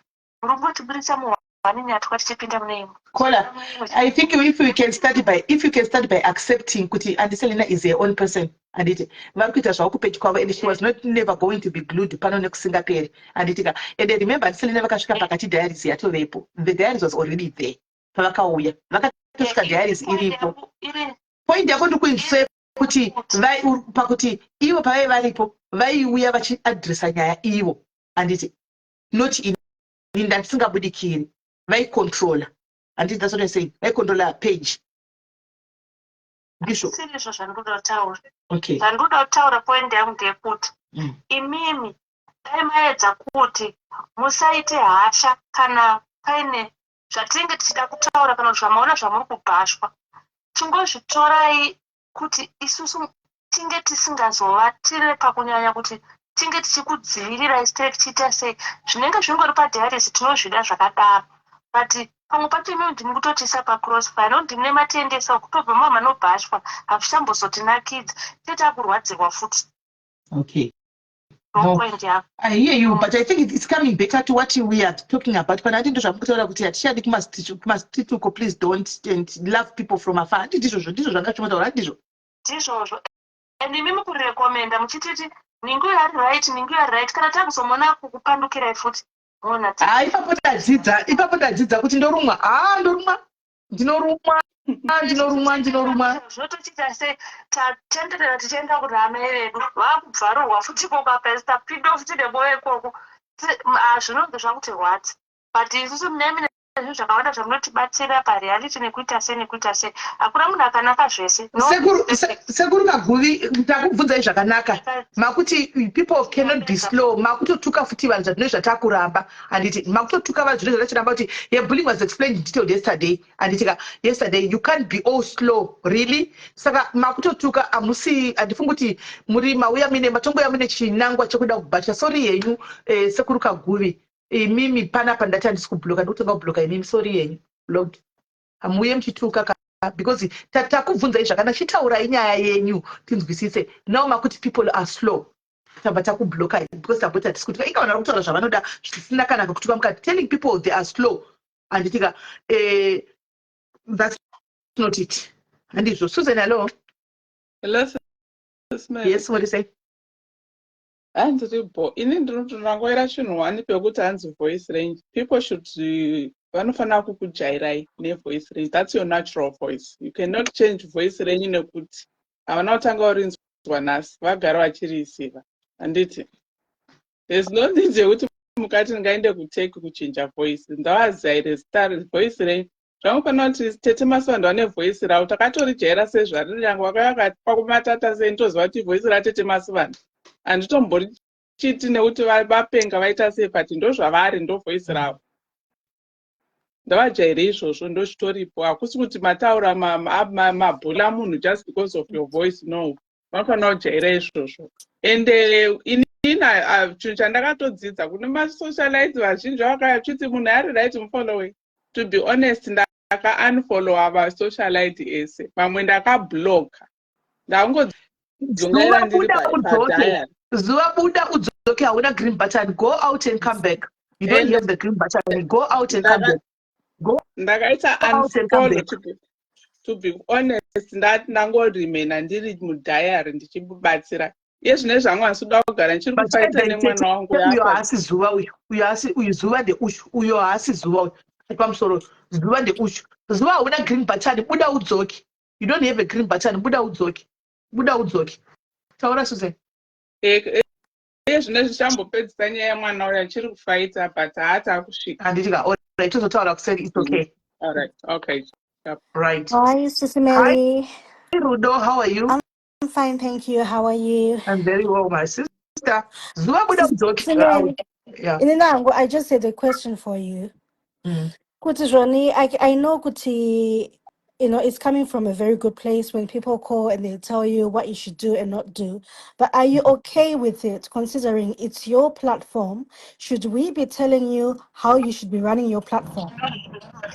murungu tiburitsa muhwani nyatwa tichipinda mune imwe. Kola, I think if you can start by accepting kuti Auntie Selina is her own person and it varikuita zvakupedya kwavo and she was not never going to be glued pano nekusingaperi and it and remember Auntie Selina vakasvika pakati diaries yatovepo. The diaries was already there pavakauya vakatosvika diaries iripo. Point yako ndikuinzwe kuti pakuti ivo pavai varipo vaiuya vachiadresa nyaya ivo and it not in ndandisingabudikiri vaikontrola. And that's what I say. I control a page. Bishop. Sirizvo zvandoda kutaura. Okay. Zvandoda kutaura point yangu ndeyekuti imimi dai maedza kuti musaite hasha kana paine zvatinenge tichida kutaura kana zvamaona zvamuri kubhashwa. Chingozvitorai kuti isusu tinge tisingazovatire pakunyanya kuti tinge tichikudzivirirai site tichiita sei. Zvinenge zvingori padhiaries tinozvida zvakadaro. But pamwe pacho imwe ndimi kutotisa pacrossfire no ndimune matendesa okutobva mama nobhashwa hazvishambozotinakidza teta kurwadzirwa futi. Okay. No, I hear you, but I think it's coming better to what we are talking about. But I think please don't and love people from afar. And imimi kurekomenda muchititi ningu yari right kana takuzomona kukupandukirai futi. Ipapo tadzidza kuti ndorumwa zvotochita sei tatenderera tichienda kurama vedu vakubvarurwa futi kokapesta pido futi nemwoyo ikoko zvinonge zvakuti rwadzi but isusu mune zvinhu zvakawanda zvamunotibatsira pareality nekuita sei hakuna munhu akanaka zvese. Sekuru Kaguvi ndakubvunzai zvakanaka makuti people cannot be slow makutotuka futi vanhu zvazvino zvatakuramba anditi makutotuka vanhu zvino zvachiramba kuti bullying was explained in detail yesterday anditika yesterday you can't be all slow really saka makutotuka amusi andifunga kuti muri mauya mine matongo ya mine chinangwa chekuda kubhacha sorry yenyu Sekuru Kaguvi mimi panapa ndati handisi kubloka ndikutenga kubloka imimi sorry yenyu blocked amuye muchituka because takubvunzai zvakanaka chitaurai nyaya yenyu tinzwisise now makuti people are slow tamba takubloka because tabota tisikutika ikawana kutaura zvavanoda zvisina kana kutuka mukati telling people they are slow anditika that's not it handizvo. Susan, hello. Hello, yes, what do you say? Handiripo ini ndinotonangoira chinhu wani pekuti hanzi voice range people should vanofanira kukujairai nevoice range. That's your natural voice. You cannot change voice range nekuti havana kutanga urinzwa nhasi vagara vachirisiva handiti there's no need yekuti mukati ngaende kuteki kuchinja voice ndavazaire star voice range zvamufanira kuti tete masivando vane voice ravo takatorijaira sezvariranga vakayakati pakumatata sei ntoziva kuti voice ratete masivando handitombori chiti nekuti vapenga vaita sei but ndozvavari ndo voice ravo ndavajaire izvozvo ndochitoripo hakusi kuti mataura mabhula munhu just because of your voice no vanofanira kujaira izvozvo and inina chinhu chandakatodzidza kune masocialite vazhinji vakachiti munhu ari right mufollowing to be honest ndaka-unfollowa vasocialite ese mamwe ndakabloka ndakungodzongaira ndiri padhaya zuva buda udzoke hauna green button go out and come back you don't have the green button go out and come back ndakaita unfollow to be honest ndati ndangorimena ndiri mudhayari ndichibatsira iye zvine zvangu asida kugara ndichiri kufaita nemwana wangu uyo haasi zuva uyu zuva ndeushu uyo haasi zuva uyu pamusoro zuva ndeushu zuva hauna green button buda udzoke you don't have a green button buda udzoke taura Susan. Zvine zvichambopedzisa nyaya yemwana uyo achiri kufaita but haati akusvika handitika alright tozotaura kuseri it's okay. Alright, okay. Right. Hi, Sister Mary. Hi Rudo, how are you? I'm fine, thank you. How are you? I'm very well, my sister. Simele, Yeah. Inenango, I just had a question for you. Kuti Joni, I know Kuti, you know, it's coming from a very good place when people call and they tell you what you should do and not do. But are you okay with it, considering it's your platform? Should we be telling you how you should be running your platform?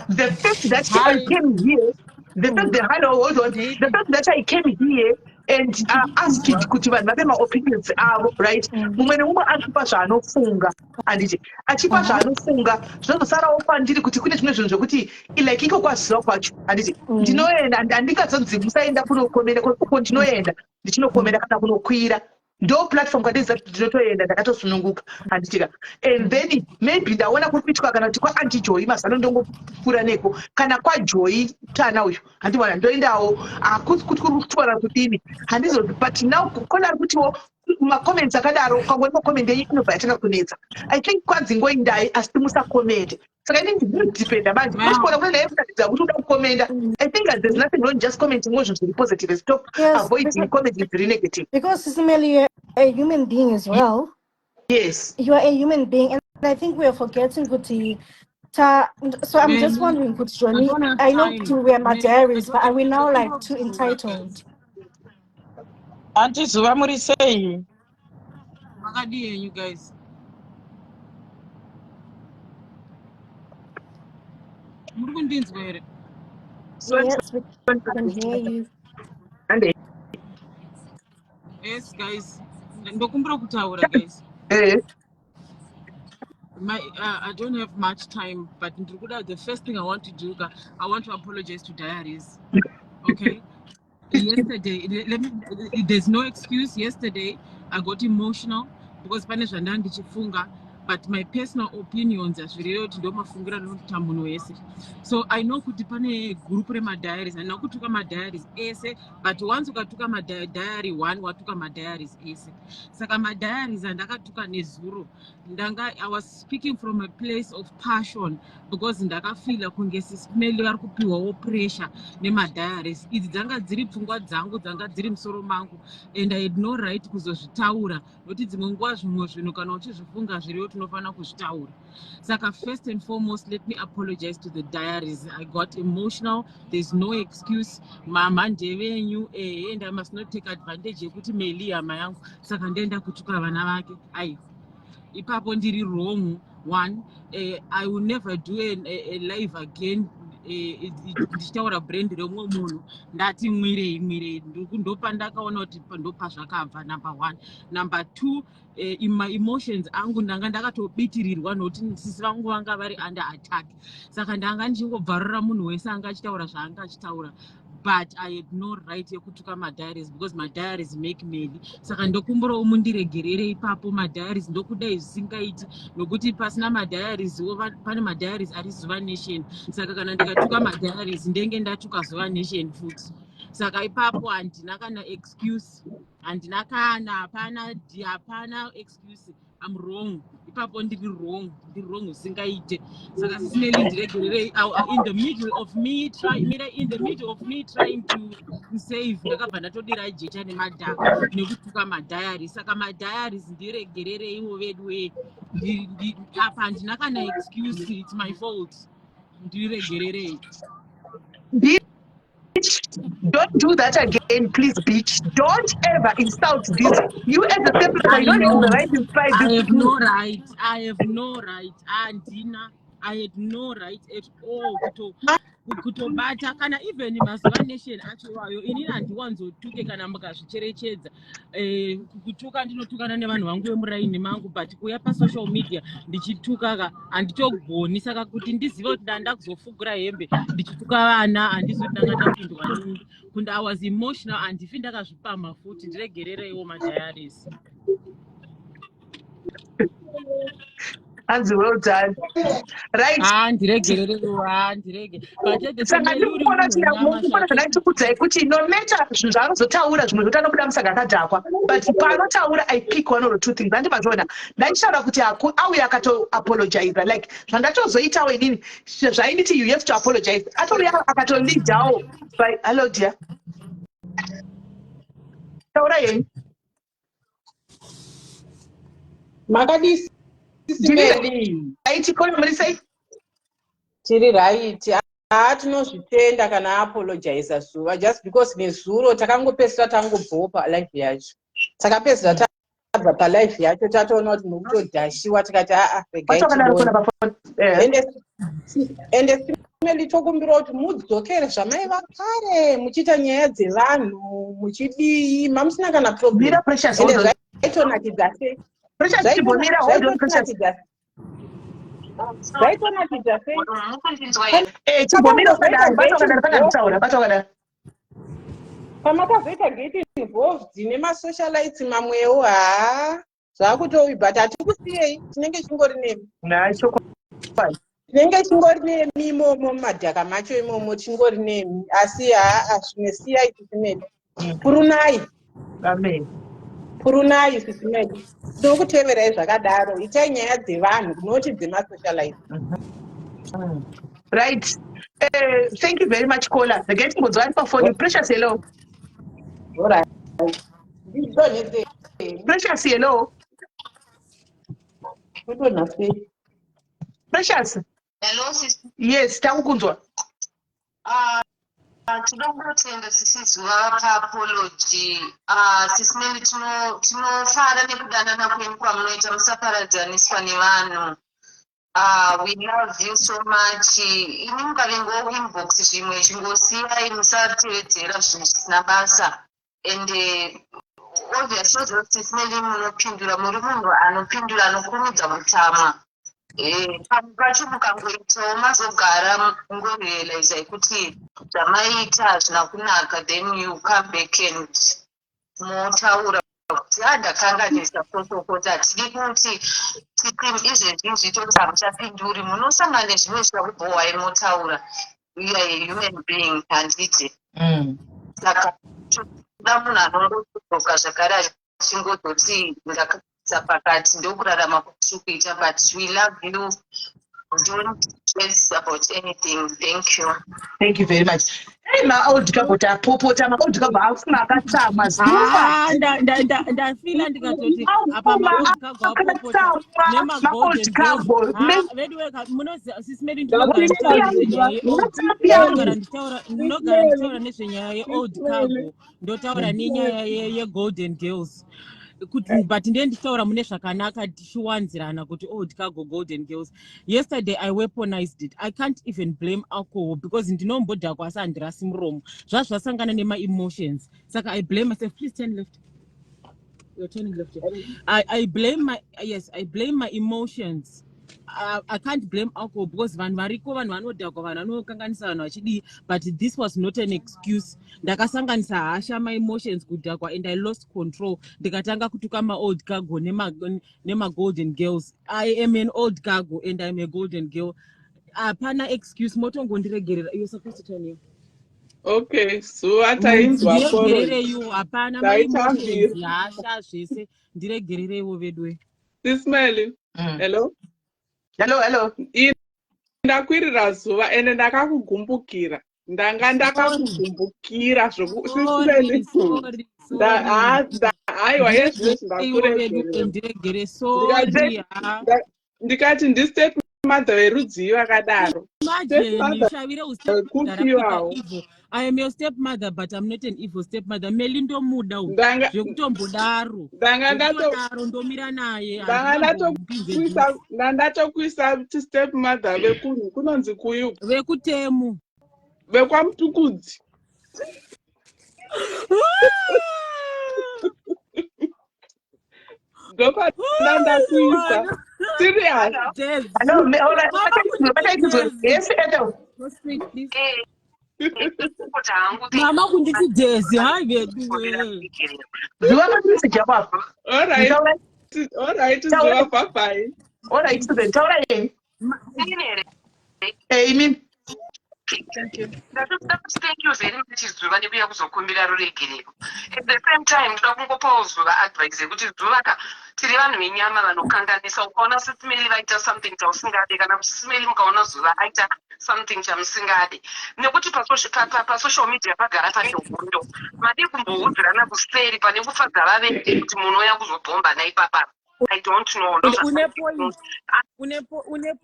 The fact that I came here, the fact that hold on, the fact that I came here and asked kuti vanhu vape maopinions avo, right? Mumwe nemumwe achipa zvaanofunga handiti achipa zvaanofunga zvinozosarawo pandiri kuti kune zvimwe zvinhu zvokuti like iko kwaziva kwacho handiti ndinoenda handingazonzi musaenda kunokomenda uko ndinoenda ndichinokomenda kana kunokwira ndo platform kwandinza kuti ndinotoenda ndakatosununguka handitika and then maybe ndaona kupitwa kana kuti kwaantijoyi mazano ndongopfuura neko kana kwajoyi tana uyu handibona ndoendawo hakusi kuti kuri kutwara kudini handizozi but now kona ari kutiwo macomments akadaro ukangoni makomende inobva yatanga kunetsa I think kwadzingoindai asi musakomende saka inini ndinodependa manje kuona kune naye kuratidza kuti uda kukomenda I think that there's nothing wrong just commenting more zviri positive stop avoiding commenting zviri negative because Simele, you're a human being as well. Yes, you are a human being, and I think we are forgetting Kuti. So I'm just wondering, Kuti Joni, I know we are my diaries, but are we now like too entitled? Auntie Zuva muri sei? Makadie, you guys. Yes, we can hear you. Yes, guys. Ndokumbura kutaura, guys. I don't have much time, but the first thing I want to do, I want to apologize to Diaries. Okay? Yesterday, there's no excuse. Yesterday, I got emotional because but my personal opinions are so I know kuti pane group rema diaries and nakutuka ma diaries ese but once ukatuka ma diary 1 watuka ma diaries ese saka ma diaries andakatuka nezuro I was speaking from a place of passion because ndakafila kunge sisimeli vari kupiwawo pressure nema diaries idzi dzanga dziri pfungwa dzangu dzanga dziri musoro mangu and I had no right kuzozvitaura nokuti dzimwe nguva zvimwe zvinhu kana uchizvifunga zviriyo tinofana kuzvitaura saka first and foremost let me apologize to the diaries. I got emotional. There's no excuse mama ndevenyu and I must not take advantage yekuti Meli hama yangu saka ndenda kutuka vana vake ai ipapo ndiri wrong. One, I will never do a live again ndichitaura brand remwe munhu ndati mwirei ndopa ndakaona kuti ndopa zvakabva number 1. Number 2, my emotions angu ndanga ndakatobitirirwa nokuti sisi vangu vanga vari under attack saka ndanga ndichingobvarura munhu wese anga achitaura zvaanga achitaura but I had no right yekutuka madiaries because madiaries make Meli saka ndokumburawo mundiregerere ipapo madiaries ndokudai zvisingaiti nokuti pasina madiaries pane madiaries ari Zuva Nation saka kana ndikatuka madiaries ndenge ndatuka Zuva Nation futi saka ipapo handina kana excuse handina kana hapana excuse. I'm wrong. Ipapo ndiri wrong usingaite saka sisineli ndiregerere in the middle of me trying to save ndakabva ndatodira jecha nemadhaka nekutuka madiary saka madiaries ndiregerere ivo vedu apa handina kana excuse. It's my fault. Ndiregerere. Don't do that again, please, bitch. Don't ever insult this. You as a step you don't have the right to fight this. I have no right. Andina, I had no right at all kutobata kana even mazuva nation achiwayo inini handiwanzotuke kana mukazvicherechedza kutuka ndinotukana nevanhu vangu vemuraini mangu but kuya pasocial media ndichituka handitogoni saka kuti ndizive kuti ndanda kuzofugura hembe ndichituka vana handizivi kuti ndanga ndapindwa nini kundi I was emotional handifi ndakazvipama futi ndiregerereiwo madiaries. Hands well done. Right. No matter zvanozotaura zvimwe zvotanobuda musaka akadhakwa but panotaura I pick one or two things andimazvona ndaishaura kuti auya akato apologize like zvandatozoitawo inini zvainditi you have to apologize atouya akatoleadawo by hello dear taura yeni Makadisi Sisimeli. Aiti kono muri sei? Tiri right. Tinozvitenda kana apologize Zuva just because nezuro takangopesera tangobhopa life yacho. Takapesera tabva palife yacho tatoona kuti nokutodhashiwa tikati regai tidone. Ende Sisimeli tokumbira kuti mudzokere zvamaiva kare muchiita nyaya dzevanhu muchidii mamusina kana problem. Ende zvaitonakidza sei? Zvaitonakidza sei? Pamakazoita get involved nemasocialites mamwewo zvakutovi but hatikusiyei tinenge chingori nemi. Tinenge chingori nemi imomo mumadhaka macho imomo chingori nemi asi zvimesiyai Sisimeli. Purunai. Amen. Purunai Sisimeli. Tinokuteverai zvakadaro itai nyaya dzevanhu kunoti dzemasocialite. Right. Thank you very much, caller. The getting was one for you. Precious, hello. All right. Precious, hello. Precious. Hello, sister. Yes, takukunzwa. Tinongotenda sisizuva paapology. Sisimeli tinofara nekudanana kwenyu kwamunoita musaparadzaniswa nevanhu. We love you so much. Ini mukavengo inbox zvimwe chingosiyai musatevedzera zvinhu zvisina basa. And obviously Sisimeli munopindura muri munhu anopindura anokurumidza mutama. Pamwe pacho mukangoitawo mazogara mungorealizai kuti zvamaita hazvina kunaka, then you come back and motaura kuti ndakanganisa kosokoti hatidi kuti izvezvi toti hamuchapinduri munosangana nezvimwe zvakubhowai motaura. We are a human being handiti. Saka da munhu anongotoka zvakare achingototi pakati ndokurarama kuti kuita, but we love you. Don't stress about anything. Thank you. Thank you very much. Hey, my old kapota popota my old kaba afuna katama zuva. Ndafila ndikatoti apa maold kago popota nema golden girls. Vedwe munoziva Sisimeli ndinogara nditaura nezvenyaya yeold kago ndotaura nenyaya yegolden girls. But ndiye ndichitaura mune zvakanaka tichiwanzirana kuti old cargo golden girls. Yesterday I weaponized it. I can't even blame alcohol because ndinombodhakwa asi handirasi muromo. Zvasangana nema-emotions. Saka I blame myself. Please turn left. You're turning left. I blame my emotions. I can't blame alcohol because vanhu vanodhakwa vanhu vanokanganisa vanhu vachidii, but this was not an excuse. Ndakasanganisa hasha my emotions kudhakwa and I lost control. Ndikatanga kutuka ma-old cargo nema-golden girls. I am an old cargo and I'm a golden girl. Hapana excuse, motongondiregerera. You're supposed to turn here. Okay, so atainzwa ndiregerereiwo hapana ma-emotions hasha zvese ndiregerereiwo vedwe. Sisimeli. Hello. Hello. Ndakwirira zuva ende ndakakugumbukira. Ndakakugumbukira Sisimeli. Aiwa yezvizvo ndakuregerera. Ndikati ndistep mother verudzi vakadaro. I am your stepmother, but I'm not an evil stepmother. Melindo muda zvekutombodaro. Ndomira naye. Ndatokuisa stepmother vekunhu kunonzi kuyu. Vekutemu. Vekwamutukudzi. Ndopatandakuisa. Serious. Yes, hello. Mama kunditi Daisy, hai vedu. Zuva kunditi jawab. All right, Zuva, bye. All right, student. Taura yeni. Imi. Thank you. Thank you very much Zuva nekuya kuzokumbira ruregerero. At the same time ndoda kungopawo Zuva advice yekuti Zuva ka tiri vanhu venyama vanokanganisa ukaona sisimeli vaita something chausingade kana sisimeli mukaona Zuva aita something chamusingade nekuti pasocial media pagara pane hondo made kumboudzirana kuseri pane kufadza vavenge kuti munhu oya kuzobhomba naipapa. I don't know. Une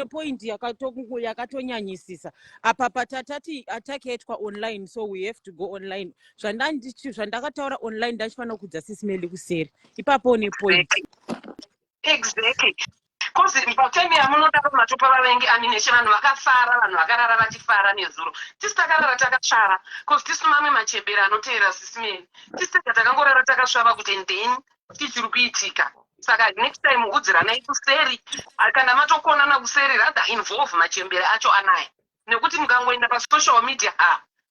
point yakatonyanyisisa apa patatati attack yaitwa online, so we have to go online. Zvandakataura online ndachifanira kudza sisimeli kuseri ipapo une point. Exactly. Because patime yamunoda kumatopa vavengi amineshe vanhu vakafara vanhu vakarara vachifara nezuro tisi takarara takasvara because tisi mamwe machembera anoteera sisimeni tisi tega takangorara takasvava kuti ndeni tichiri kuitika. Saka next time udziranai kuseri kana matokonana kuseri rather involve machembera acho anaya nekuti mukangoenda pasocial media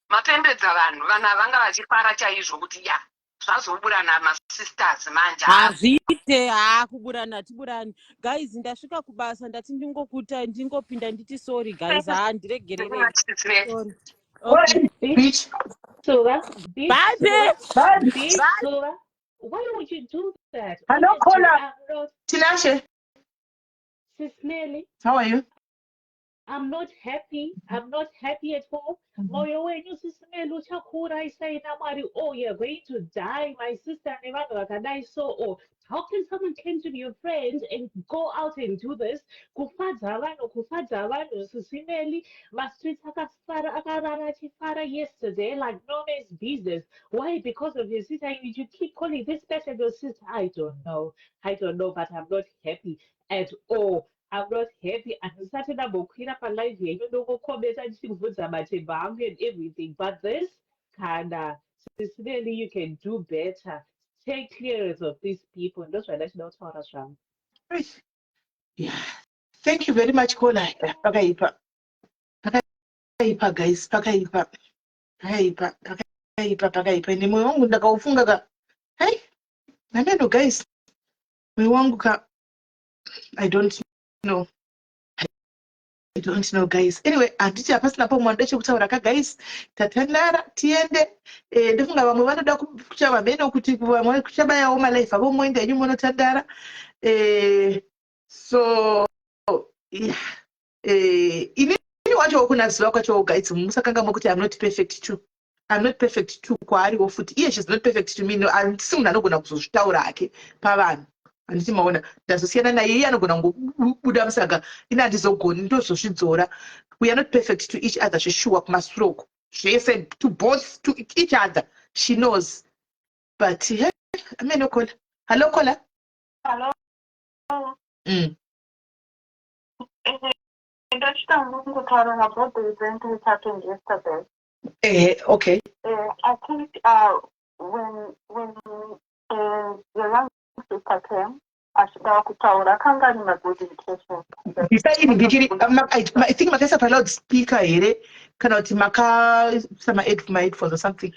mapembedza vanhu vanga vachifara chaizvo kuti ya zvazoburana masisters manje hazviite kuburana tiburani guys. Ndasvika kubasa ndati ndingopinda nditi sorry guys ndiregererei sorry. Okay. Bitch. Suva. Bitch. Suva. Why would you do that? Hello, caller. Tinashe. Sisimeli. How are you? I'm not happy. I'm not happy at all. Moyo wenyu Sisimeli uchakura isaina mwari, oh, you're going to die. My sister never wakadai so. Oh, how can someone claim to be your friend and go out and do this? Kufadza vanhu Sisimeli. My streets akarara chifara yesterday like no man's business. Why? Because of your sister. You keep calling this person your sister. I don't know, but I'm not happy at all. I'm not happy. And started up a live here. You know, comments and things and everything. But this kind of sincerely, you can do better. Take clearance of these people. And that's why let's not talk us around. Yeah. Thank you very much, caller. Pakaipa, guys. Pakaipa. Ni moyo wangu ndakaufunga ka. Hey, naneno guys. Moyo wangu ka. I don't know guys. Anyway, anditi apasina pa mwandache kutaura ka guys. Tatandara tiende ndifunga vamwe vanoda kuchava meno kuti vamwe kuchabaya oma life avo moenda nyumo notandara. So yeah. Ini wacho kuna ziva kwacho guys musakanga mokuti I'm not perfect too. I'm not perfect too kwaari wofuti. Iye she's not perfect to me. No, andisi munhu anogona kuzozvitaura ake pavanhu. Anditi maona ndazosiyana naye iye anogona kubuda musaka ina handizogoni ndozozvidzora. We are not perfect to each other zveshuwa kumasuro zvese to both to each other she knows, but hey, ameno kola. Hello kola. Hello. About the event which happened yesterday. Okay. I think when the young sister came, ashitaka kutaura kanga ni good intention. I think makaisa pa loudspeaker here kana kuti maka sama headphones or something.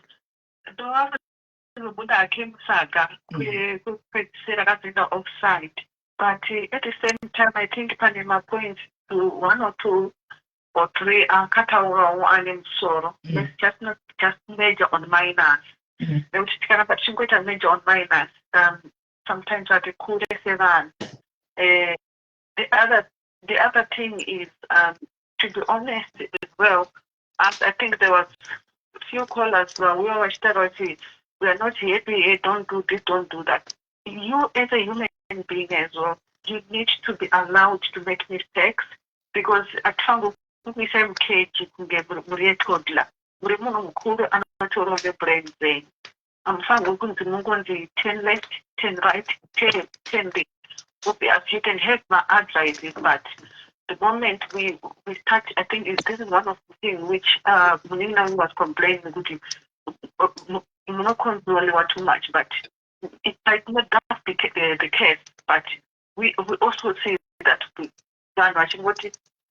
Ndo vakubuda akimusaka kupedzisira akazoenda offside, but at the same time I think pane mapoints to 1 or 2 or 3 akataurawo ane musoro. It's just not just major on minors. Nekuti tikana pachingoita major on minors, sometimes vatikure sevanhu. The other thing is, to be honest as well, I think there was a few callers where we were starting, we are not happy, don't do this, don't do that. You as a human being as well, you need to be allowed to make mistakes, because at times we say cage murietodla muri munhu mukuru anotora brain drain. Amfango kunzi mungonzi 10 left 10 right 10 this. Obviously you can have my advices, but the moment we start, I think this is one of the things which Munina was complaining about. You not control too much, but it might not be the case. But we also say that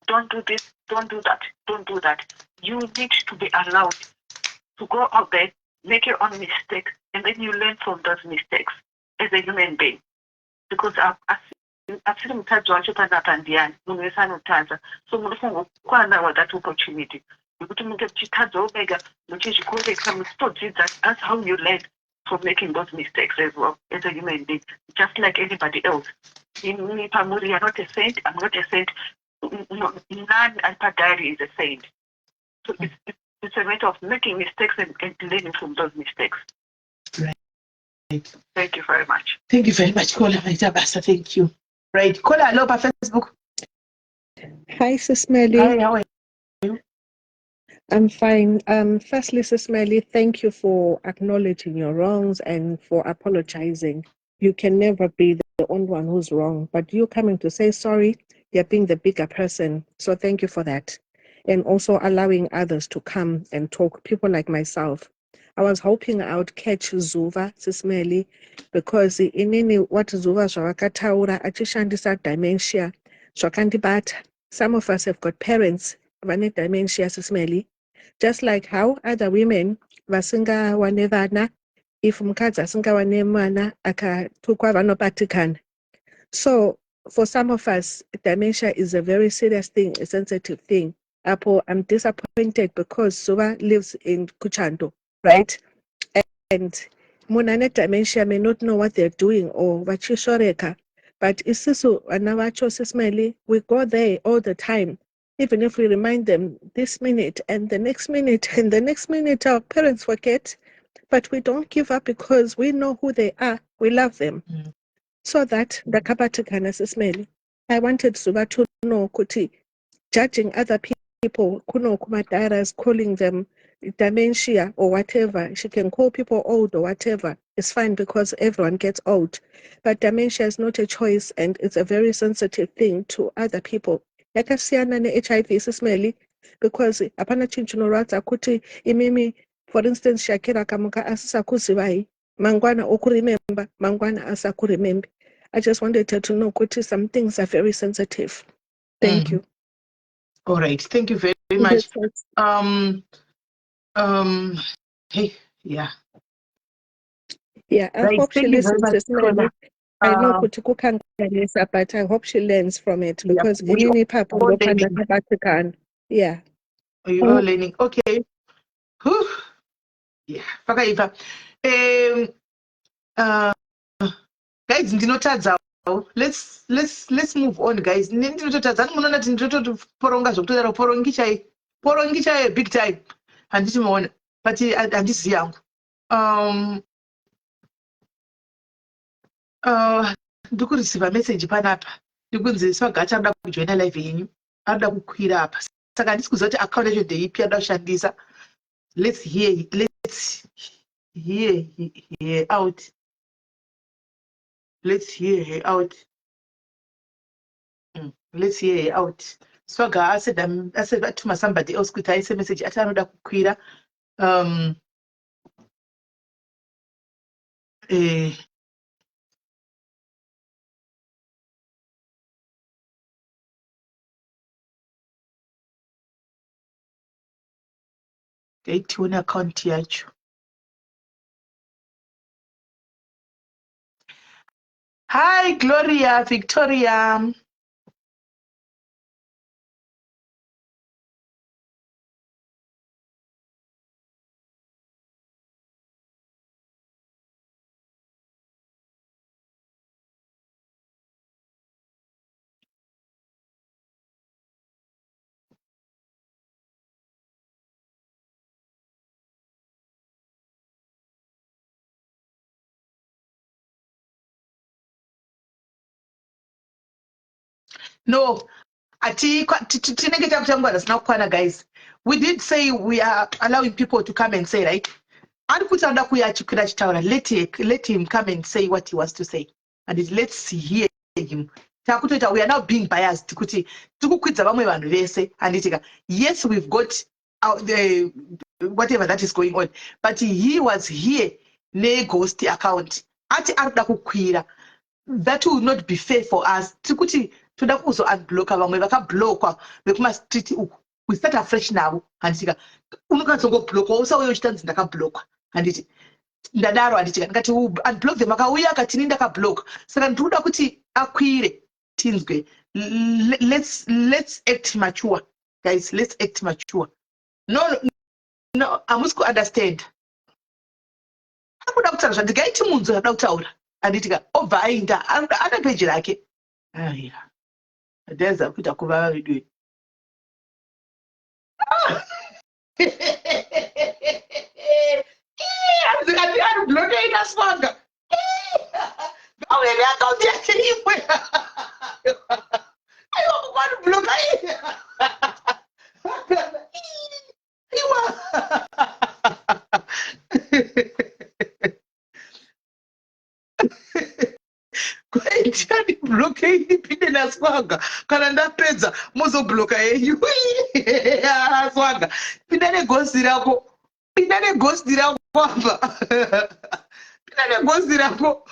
don't do this, don't do that, don't do that. You need to be allowed to go out there, make your own mistakes, and then you learn from those mistakes as a human being. Because I've asiri mutadzi wacho panapa ndiani, munhu wese anotadza. So munofanirwa kukwana that opportunity yekuti munge muchitadzawo mega muchizvikoreka muchitodzidza. That's how you learn from making those mistakes as well as a human being, just like anybody else. In Pamuri, you're not a saint, I'm not a saint. No, none at diary is a saint. So it's a matter of making mistakes and learning from those mistakes. Right. Thank you very much. Thank you very much, Kola Basa. Thank you. Right. Kola, hello, on Facebook. Hi, Sis Melly. Hi, how are you? I'm fine. Firstly, Sis Melly, thank you for acknowledging your wrongs and for apologizing. You can never be the only one who's wrong, but you coming to say sorry, you're being the bigger person. So thank you for that. And also allowing others to come and talk, people like myself. I was hoping I would catch Zuva, Sis Melly, because in what Zuva Shawakataura, Achishandisa dementia, Shwakantibata. Some of us have got parents with dementia, Sis Melly. Just like how other women vasinga wanevana, if mukadzi asinga wanemwana akatukwa vanobatikana. So for some of us, dementia is a very serious thing, a sensitive thing. Apo, I'm disappointed because Suva lives in Kuchando, right? And Munane dementia may not know what they're doing or vachishoreka. But Isisu Anawacho Sismeli, we go there all the time. Even if we remind them this minute and the next minute and the next minute, our parents forget. But we don't give up because we know who they are. We love them. So that the Kabatikana Sismeli, I wanted Suba to know Kuti, judging other people, Kuno Kumadaras, calling them dementia or whatever. She can call people old or whatever. It's fine because everyone gets old. But dementia is not a choice and it's a very sensitive thing to other people. Yakasiana ne HIV Sismeli, because apana chinchunorata kuti imimi, for instance, Shakira Kamuka Asasa Kusiwai, Mangwana Okuremember, Mangwana Asa Kuremember. I just wanted her to know kuti some things are very sensitive. Thank you. All right, thank you very much. Hey, yeah. Yeah, I Right, hope she thank you very listens much, to me. Kola. I know Kutuku can but I hope she learns from it Yeah, because we in Papa all learning. yeah. We all learning. Okay. Whew. Yeah. Fakaiva. Guys, ndinotadza. Let's move on, guys. Ndinotadza munoona kuti ndinotoporonga zvokutodaro porongi chai big time. Handiti muona. But handisi yangu. Ndikureceiva message panapa. Ndikunzi Swagacha anoda kujoina live yenyu. Anoda kukwira apa. Saka handisi kuziva kuti account yacho ndeipi anoda kushandisa. Let's hear her out. Let's hear her out. Let's hear her out. Swaga I said to somebody else kuti aise message ati anoda kukwira. Tione account yacho. Hi, Gloria, Victoria. No, guys. We did say we are allowing people to come and say, right? Let him come and say what he wants to say. And let's hear him. We are now being biased. And yes, we've got the whatever that is going on. But he was here, ne ghost account. That will not be fair for us. Toda kuzo unblocka vamwe vakablockwa vekuma street uku. We start afresh now. Handika unokazongo blockwa usauye uchitanzi ndakablockwa. Handiti ndadaro handitika ndikati unblock them akauya akati ndakablock. Saka ndikuda kuti akwire. tinzwe. Let's act mature, guys. Let's act mature. No, I must understand. Akuda kutaura zvandigaiti munzwe ada kutaura anditika obva ainda ana peji rake. Aya. Adeza kuita kuvava video. Andikati ari block ina swanga. Ngawere account yake imwe. Ayo kukwani block ai. Iwa. Kwaitani block ipinde na swanga kana ndapedza muzobloka yenyu. Swanga pinda neghosti rako. Pinda neghosti rako apa. Pinda neghosti rako.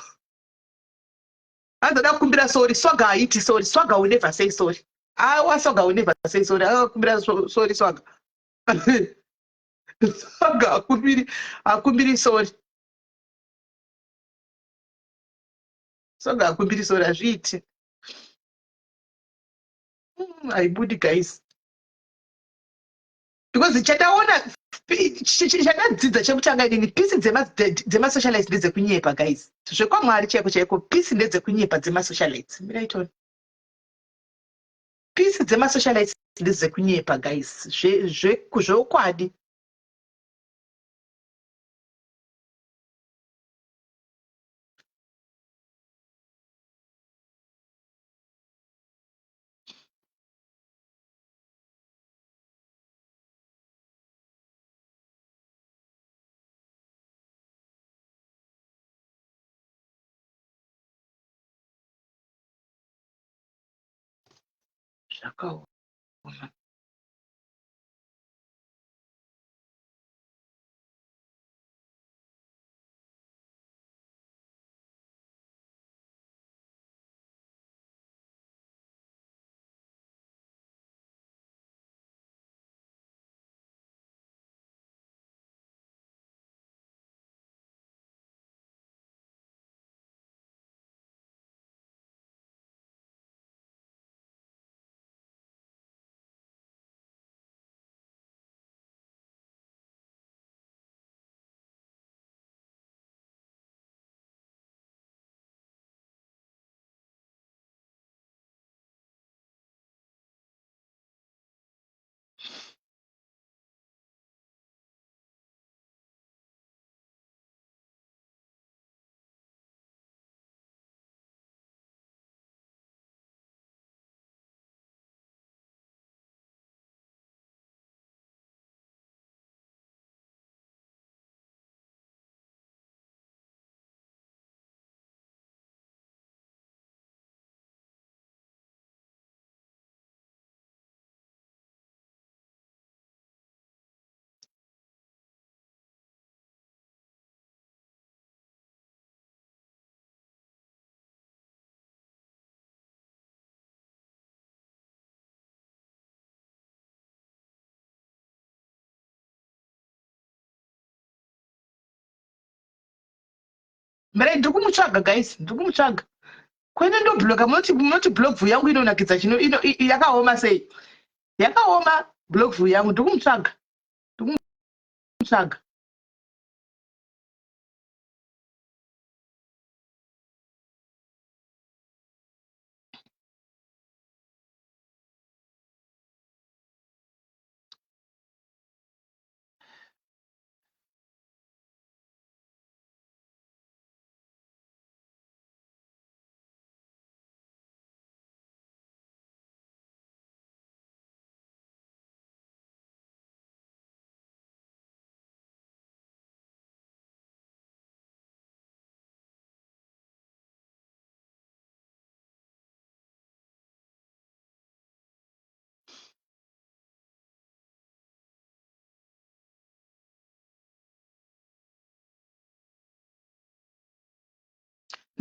Andoda kukumbira sorry. Swanga haiti sorry. Swanga will never say sorry. Swanga will never say sorry. Kukumbira sorry swanga. Swanga akumbiri sorry. Swanga akumbiri sorry azviiti. Haibudi guys. Because chataona chatadzidza chekutanga inini pisi dzemasocialites ndedzekunyepa guys. Zvekwamwari chaiko pisi ndedzekunyepa dzemasocialites. Miraitoni. Pisi dzemasocialites ndedzekunyepa guys. Zvekwadi. Zvakaoma. Mara ndikumutsvaga guys, ndikumutsvaga. Kwene ndobloka munoti block view yangu inonakidza chino yakaoma sei? Yakaoma block view yangu ndikumutsvaga. Ndikumutsvaga.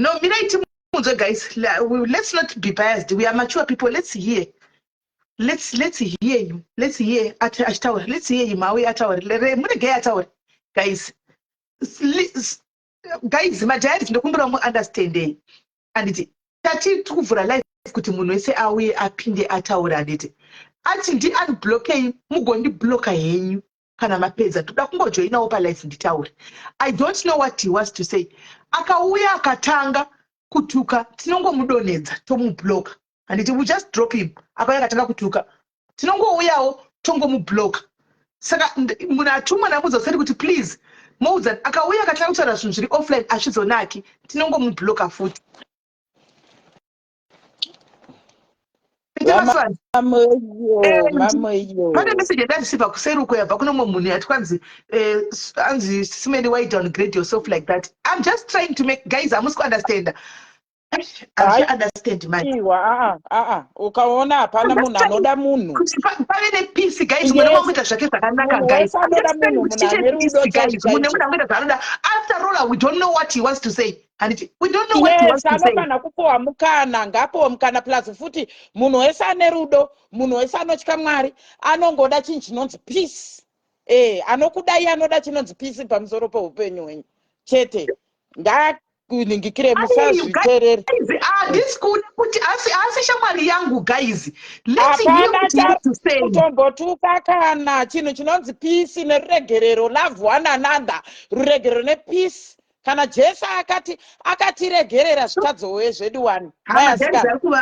No, guys, let's not be biased. We are mature people. Let's hear. Let's hear you. Let's hear Ashtower. Let's hear him. Guys, guys, my dad is no understanding. And it's 30 to for a life kuti munhu wese auye apinde ataura anditi ati ndi-unblockei mugondibloka henyu kana mapedza toda kungojoinawo palife nditaure. I don't know what he wants to say. Akauya akatanga kutuka tinongomudonedza tomubloka handiti we just drop him. Akauya akatanga kutuka tinongouyawo tongomubloka. Saka munhu atumwa namudza usati kuti please moudza akauya akatanga kutaura zvinhu zviri offline azvizonaki tinongomubloka futi. Pane message yandandisipa kuseruko yabva kuno mumwe munhu yati kwanzi anzi Simeli, why downgrade yourself like that? I'm just trying to make guys hamusi kuunderstand. Understand man. Ukaona hapana munhu anoda munhu. Pane nepeace guys munhu wakuita zvake zvakanaka guys. After all we don't know what he wants to say. And we don't know what he wants to say. Anofana kupuwa mukana, ngapuwa mukana plus futi munhu wese ane rudo, munhu wese anotya Mwari, anongoda chinhu chinonzi peace. Anokudai anoda chinonzi peace pamusoro peupenyu hwenyu. Chete. Kuningikire musazviterere. This could put asi shamwari yangu guys. Let's hear what he has to say. Kutombotuka kana chinhu chinonzi peace neruregerero, love one another, ruregerero nepeace. Kana Jesu akatiregerera zvitadzowe zvedu wani. Zvitadzo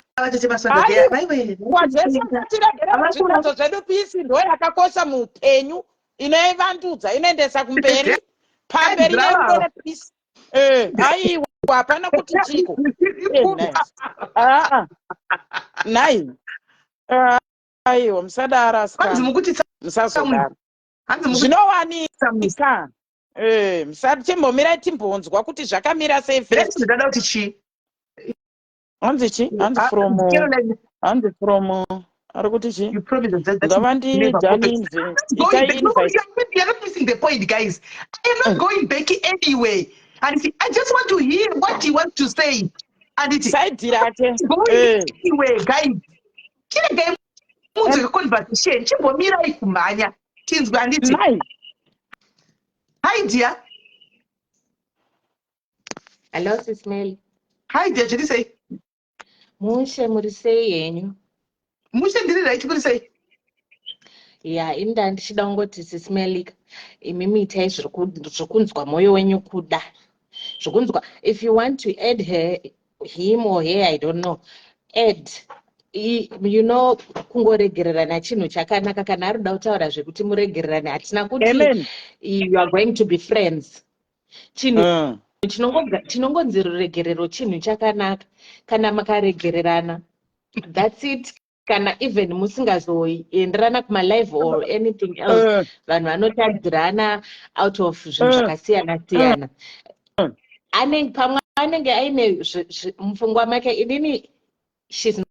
zvedu peace ndo yakakosha muupenyu, inoivandudza, inoendesa kumberi, pamberi nerudo nepeace. Aiwa hapana kuti chiko. Nai. Aiwa musadara ska. Musazodara. Zvinowanika. Musati chembomira timbonzwa kuti zvakamira sei first. Ndada kuti chi. Hanzi chi? Hanzi from ari kuti chi? You promise that Gavandi Janine. You're not missing the point guys. I am not going back anyway. And I just want to hear what he wants to say. And it side dirate. Anyway, guys. Kile game munzo conversation. Chimbomira ikumanya. Tinzwa anditi. Hi dear. Hello Sismeli. Hi dear, did you say? Mushe muri sei yenyu? Mushe ndiri right kuri sei? Yeah, inda ndichida ngoti Sismeli imimi itai zvokunzwa moyo wenyu kuda. Zvokunzwa if you want to add him or her, I don't know. Add you know kungoregererana chinhu chakanaka kana ari kuda kutaura zvekuti muregererane hatina kuti you are going to be friends. Chinhu chinongonzi ruregerero chinhu chakanaka kana makaregererana, that's it. Kana even musingazoenderana kumalive or anything else, vanhu vanotadzirana out of zvinhu zvakasiyana siyana. Pamwe anenge aine mupfungwa make inini she's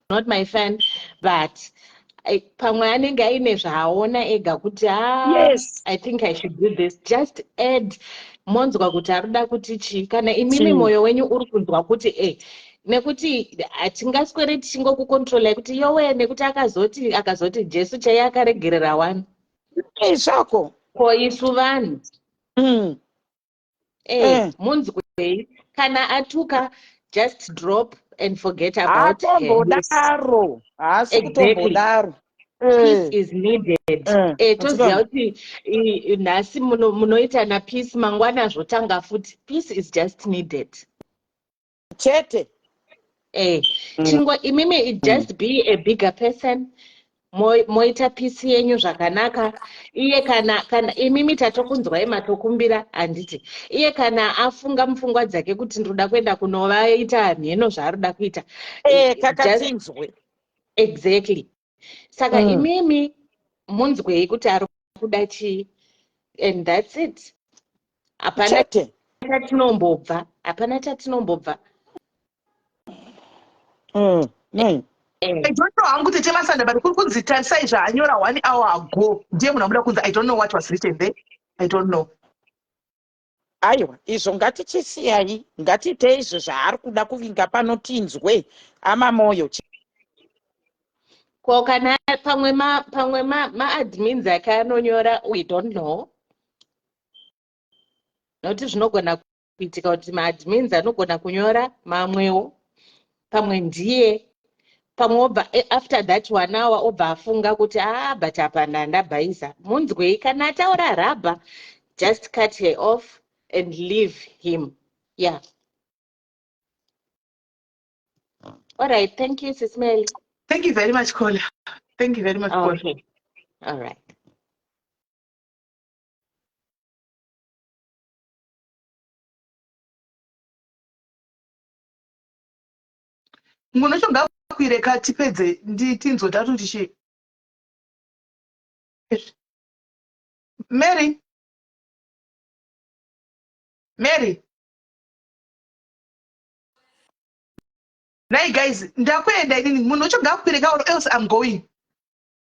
not my fan, but pamwe anenge aine zvaaona ega kuti I think I should do this. Just add monzwa kuti arida kuti chi kana imimi moyo wenyu uri kunzwa kuti nekuti hatingaswere tichingokukontrola kuti yowe nekuti akazoti Jesu chaiye akaregerera wani zvako ko isu vanhu munzwei kana atuka just drop and forget about him. Exactly. Peace is needed. Toziva kuti nhasi munoita na peace mangwana zvotanga futi. Peace is just needed. Chete. Chingwa imimi just be a bigger person. Moita peace yenyu zvakanaka. Iye kana imimi tatokunzwa matokumbira handiti. Iye kana afunga mufungwa dzake kuti ndoda kuenda kunovaita mheno zvaarida kuita. Kakatsinzwe. Exactly. Saka imimi munzwei kuti ari kuda chii, and that's it. Hapana tatinombobva. I don't know hangu tete masanda but kunzi tarisai zvaanyora 1 hour ago. Ndiye munhu amuda kunzi I don't know what was written there. I don't know. Aiwa, izvo ngatichisiyayi, ngatiitei izvo zvaari kuda kuvinga pano tinzwe amamoyo. Ko kana pamwe ma-admins ake anonyora we don't know. Nokuti zvinogona kuitika kuti ma-admins anogona kunyora mamwewo pamwe ndiye pamwe obva after that 1 hour obva afunga kuti but apa ndandabhaisa. Munzwei kana ataura rubber, just cut her off and leave him. Yeah. All right, thank you, Sis Melly. Thank you very much, Kola. Thank you very much, Kola. Okay. All right. Munoshonga kuireka tipedze tinzotatu tishi. Mary. Right, guys, ndakwenda inini munoshonga kuireka or else I'm going.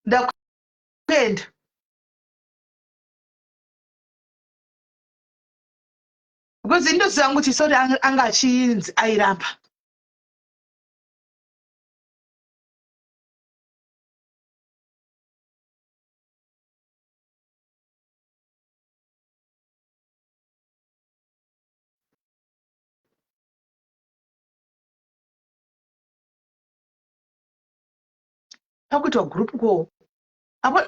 Ndakwenda. Because into zangu kuti sorry anga achinzi airamba. Pakuitwa group ko. Apo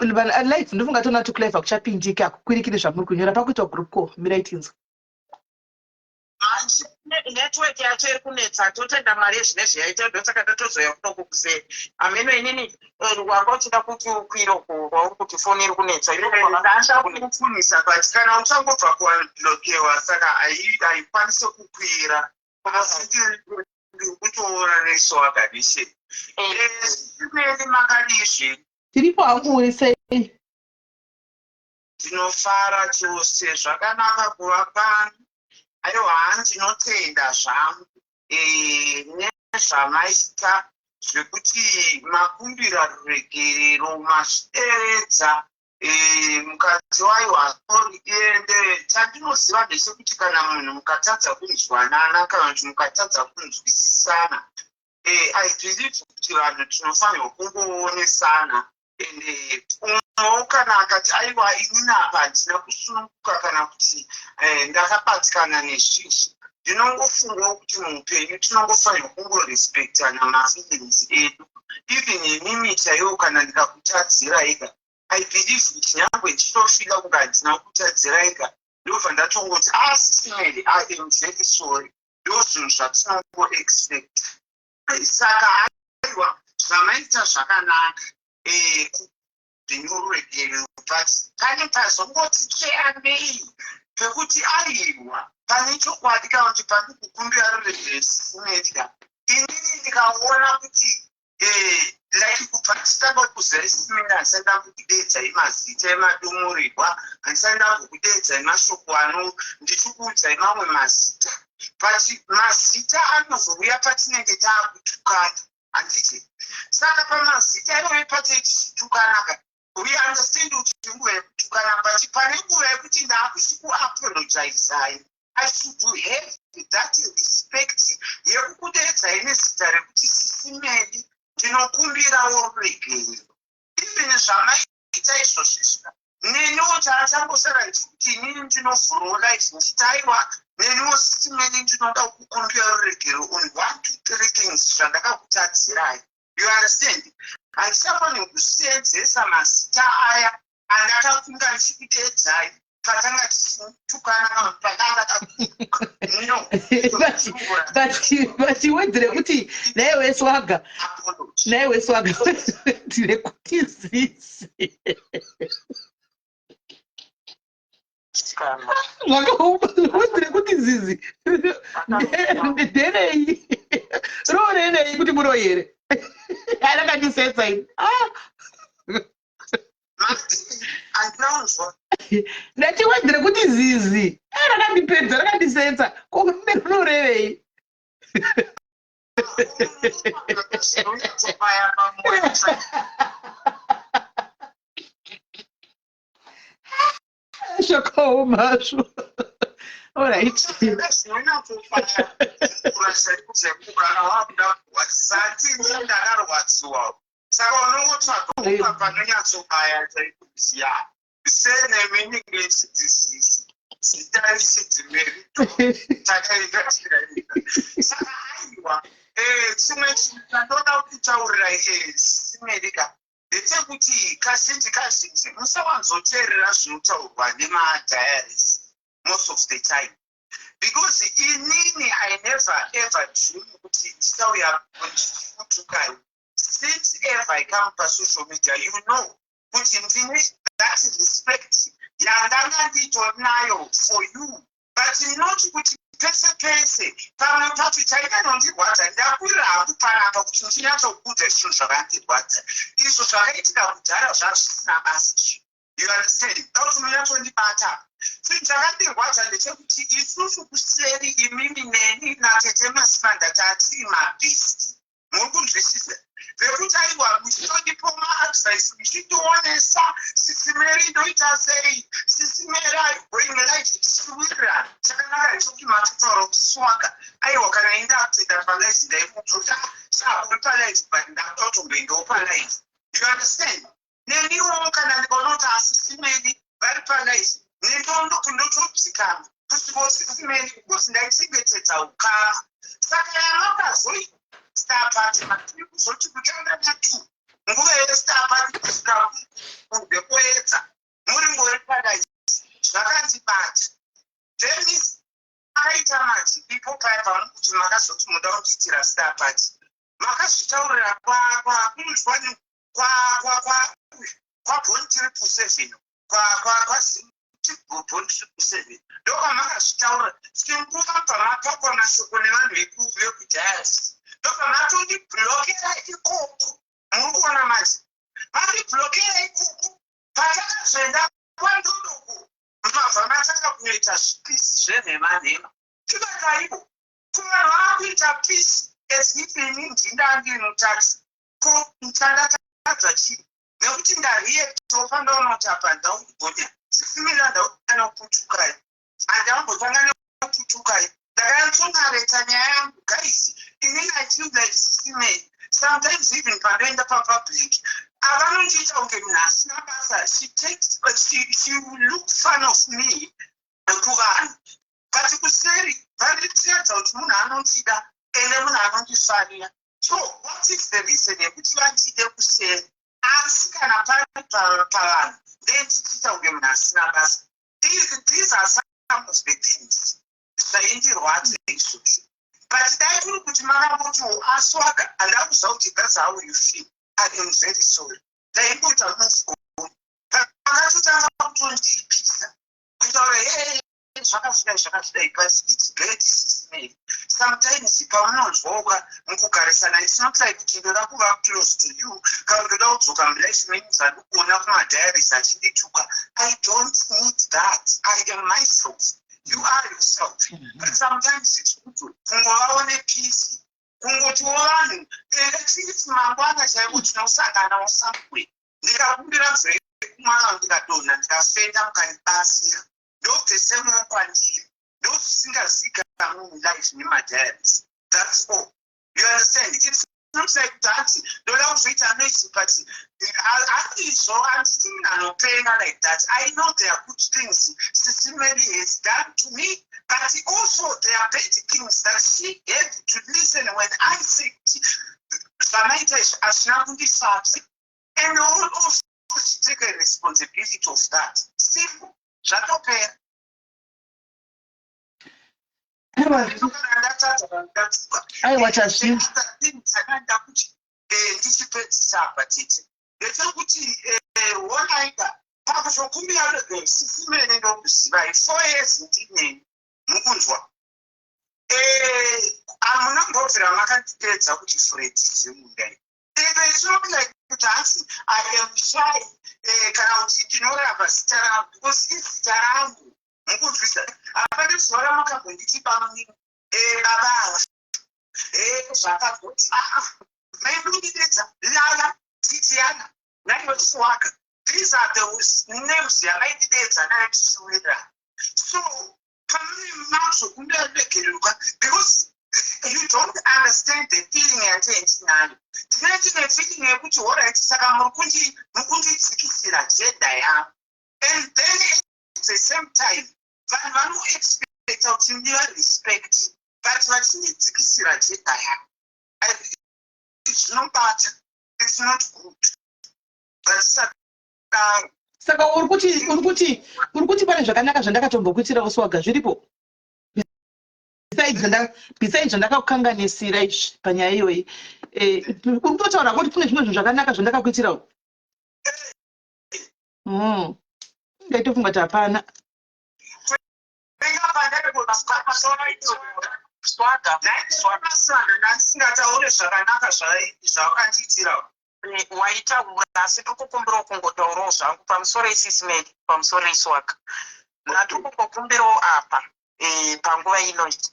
live ndofunga tona to clever kuchapindika kukwirikire zvamuri kunyora pakuitwa group ko miraitinzo. Network yacho iri kunetsa totenda mari yezvinezvi yaita ndosaka ndatozoya kuno kusei ameno inini wanga uchida kuti ukwire kwauri kuti foni iri kunetsa ndakufunisa but kana uchangobva kulokewa saka haikwanisi kukwira asi ndiri kutoona neso akadishe imeni makadizvi Tiripo hangu wese. Ndinofara chose zvakanaka kuva pano. Aiwa handinotenda zvangu nezvamaita zvekuti makumbira ruregerero mazvideredza mukadzi waiwa ende chandinoziva ndechekuti kana munhu mukatadza kunzwanana kana kuti mukatadza kunzwisisana I believe kuti vanhu tinofanirwa kungoonesana ende umwewo kana akati aiwa inini apa handina kusununguka kana kuti ndakabatikana nezvizvi ndinongofungawo kuti muupenyu tinongofanirwa kungorespektana mafeelings edu even inini chaiwo kana ndikakutadzira ega I believe kuti nyangwe ndichitofika kunge handina kutadzira ega ndobva ndatongoti sisimeli I am very sorry ndo zvinhu zvatinongoexpect saka aiwa zvamaita zvakanaka ndinyoruregere but kane pazongoti cheamei pekuti aiwa pane chokwadi kana kuti pane kukumbira ruregere sisimedya inini ndikaona kuti like kubva tisitanga kuzere sisimedi handisanda kukudedzai mazita emadomoregwa handisanda kukudedzai mashoko ano ndichikuudzai mamwe mazita but mazita anozouya patinenge taakutukana handiti saka pamazita iwe pateichitukana we understand kuti nguva yekutukana but pane nguva yekuti ndaakuchikuapologizai I should have that respect yekukudedzai nezita rekuti sisimedi ndinokumbirawo ruregerero even zvamaita izvozvizva neniwo taachangosara ndichikuti inini ndinofurawo life ndichitaiwa neniwo sisimedi ndinoda kukumbira ruregerero on 1 2 3 things zvandakakutadzirai. You understand? Handisafanira kuseenzesa mazita aya andakafunga ndichikudedzai patanga tichitukana kana patanga no but wedzere kuti naiwe swaga ndire kuti zizi wedzere kuti zizi nderei rorenei kuti muroyere anakatisetsa ini ndachiwedzere kuti zizi rakandipedza rakandisetsa kokunerorevei shakawo mazvo. All right. Saka unongotsvaga panonyatsobaya chaikuziya senemini ngechidzisisi zita risidzimeri takaikatiraiika saka aiwa chimwe chindoda kutaurira simerika ndechekuti kazhinji musawanzoteerera zvinotaurwa nemadhayaris most of the time, because inini I never ever dream kuti ndisauya kutukayo. Since ever I come to social media, you know, kuti ndine that respect yandanga nditonayo for you, but not kuti pese pamwe pacho chaikanondirwadza ndakwira hangu panapa kuti ndinyatsokudza zvinhu zvakandirwadza izvo zvakaitika kudhara zvazvisina basa. You understand? Kuti munyatsondibata chinhu chakandirwadza ndechekuti isusu kuseri imimi neni natete Masibanda tati mabhisti muri kunzwisisa vekuti aiwa muchitodipo maadvice muchitoonesa sisimeri inoita sei sisimeri aibring light ichisiwirira chakanaka ichokuti matotaura kuti swaka aiwa kana indaapteda palife ndaimubvota sauri palife but ndatotomboendawo palife. You understand? Neniwo kana ndikaonoti asisimeri vari palife nendondokundotodzikana kusikosimeri because ndaichengetedza ukama saka yamakazoi starpati matiri kuzoti kutanga natu nguva yestarpati kusvika kunze kwoedza muri ngori palife zvakandibata. Then akaita mati ipo paya pamukuti makazoti muda kundiitira starpati makazvitaurira kunzwani kwabhoni 7 kwabhoni 7 ndopamakazvitaura singuva pamapakwa mashoko nevanhu vekudhayasi ndopamatondibhlokera ikoko. Muri kuona manje mandibhlokera ikoko patakazoenda kwandodoko mabva matanga kunoita zvipisi zvenhema tikataivo kuvanhu vakuita pisi esipini ndindangi mutaxi ko mtandatadza chii nekuti ndariektopa ndaunotapa ndaugonya sisimira ndautana kuputukai handambotanga nekuputukai ndakanzonareta nyaya yangu guys inini I feel like sisimei sometimes even panoenda papublic avanondiita kunge munhu asina basa she will look fun of me kuvanhu but kuseri vanditiradza kuti munhu anondida ende munhu anondifarira. So what is the reason yekuti vandide kuseri asi kana pari pavanhu ndetichiita kunge munhu asina basa. These are some of the things zvaindirwadza izvozvo, but dai kuri kuti makamboti aswaka handakuziva kuti that's how you feel. I am very sorry. Ndaimboita move on akatotanga kutondipisa kutaura zvakafudai but it's great sisimei. Sometimes pamunonzwa mukugarisana it's not like kuti ndoda kuva close to you kana ndoda kudzoka mulife menyu zvandikuona kumadhayaris achindituka. I don't need that. I am myself. You are yourself. But sometimes it's good kungovawo nepisi kungotiwo vanhu at mangwana chaivo tinosangana usambwe ndikakumbira mzee kumwana ndikadonha ndikafenda mukandibasira ndobvesemwo kwandiri ndozvisingazikanwa mulife nemadhayaris. That's all. You understand? It's not like that ndoda kuzoita noise but handizvo handiti munhu anopenga like that. I know there are good things Sisimeri has done to me, but also there are bad things that she had to listen when I said zvanaita hazvina kundifadza, and also she take a responsibility of that. Simple. Zvatopera. aiwa chazvinhu dzakanda kuti ndichipedzisa apa tete ndechekuti wonaika pakuzokumbira sisimene ndokuziva 4 years ndineni mukunzwa hamuna mbobvira makandipedza kuti furetize mundai it's not like kuti hasi I am shy kana kuti ndinoramba zita rangu because izita rangu mukunzwisa hapane zuva ramakambonditi pamwe baba zvakagoti maimudidedza lala titiana naiyoswaka. These are the names yamaididedza naitisiwira. So pamune mazvokundaregereruka because you don't understand the feeling yatendinayo. Tinetine feeling yekuti alright saka mukundidzikisira jeda yangu, and then at the same time vanhu vanoexpecta kuti ndiva respect but vachindidzikisira jeda yangu. It's not bad. It's not good. But saka uri kuti pane zvakanaka zvandakatombokuitira Swaga zviripo besides zvandakakukanganisira izvi panyaya iyoyi uri kutotaura kuti kune zvimwe zvinhu zvakanaka zvandakakuitirawo ndaitofunga kuti hapana ndasingataure zvakanaka zvavakandiitirawo waitaura asi tokukumbirawo kungotaurawo zvangu pamusoro eSisimeli pamusoro eSwaga ndatiri kungokumbirawo apa panguva inoita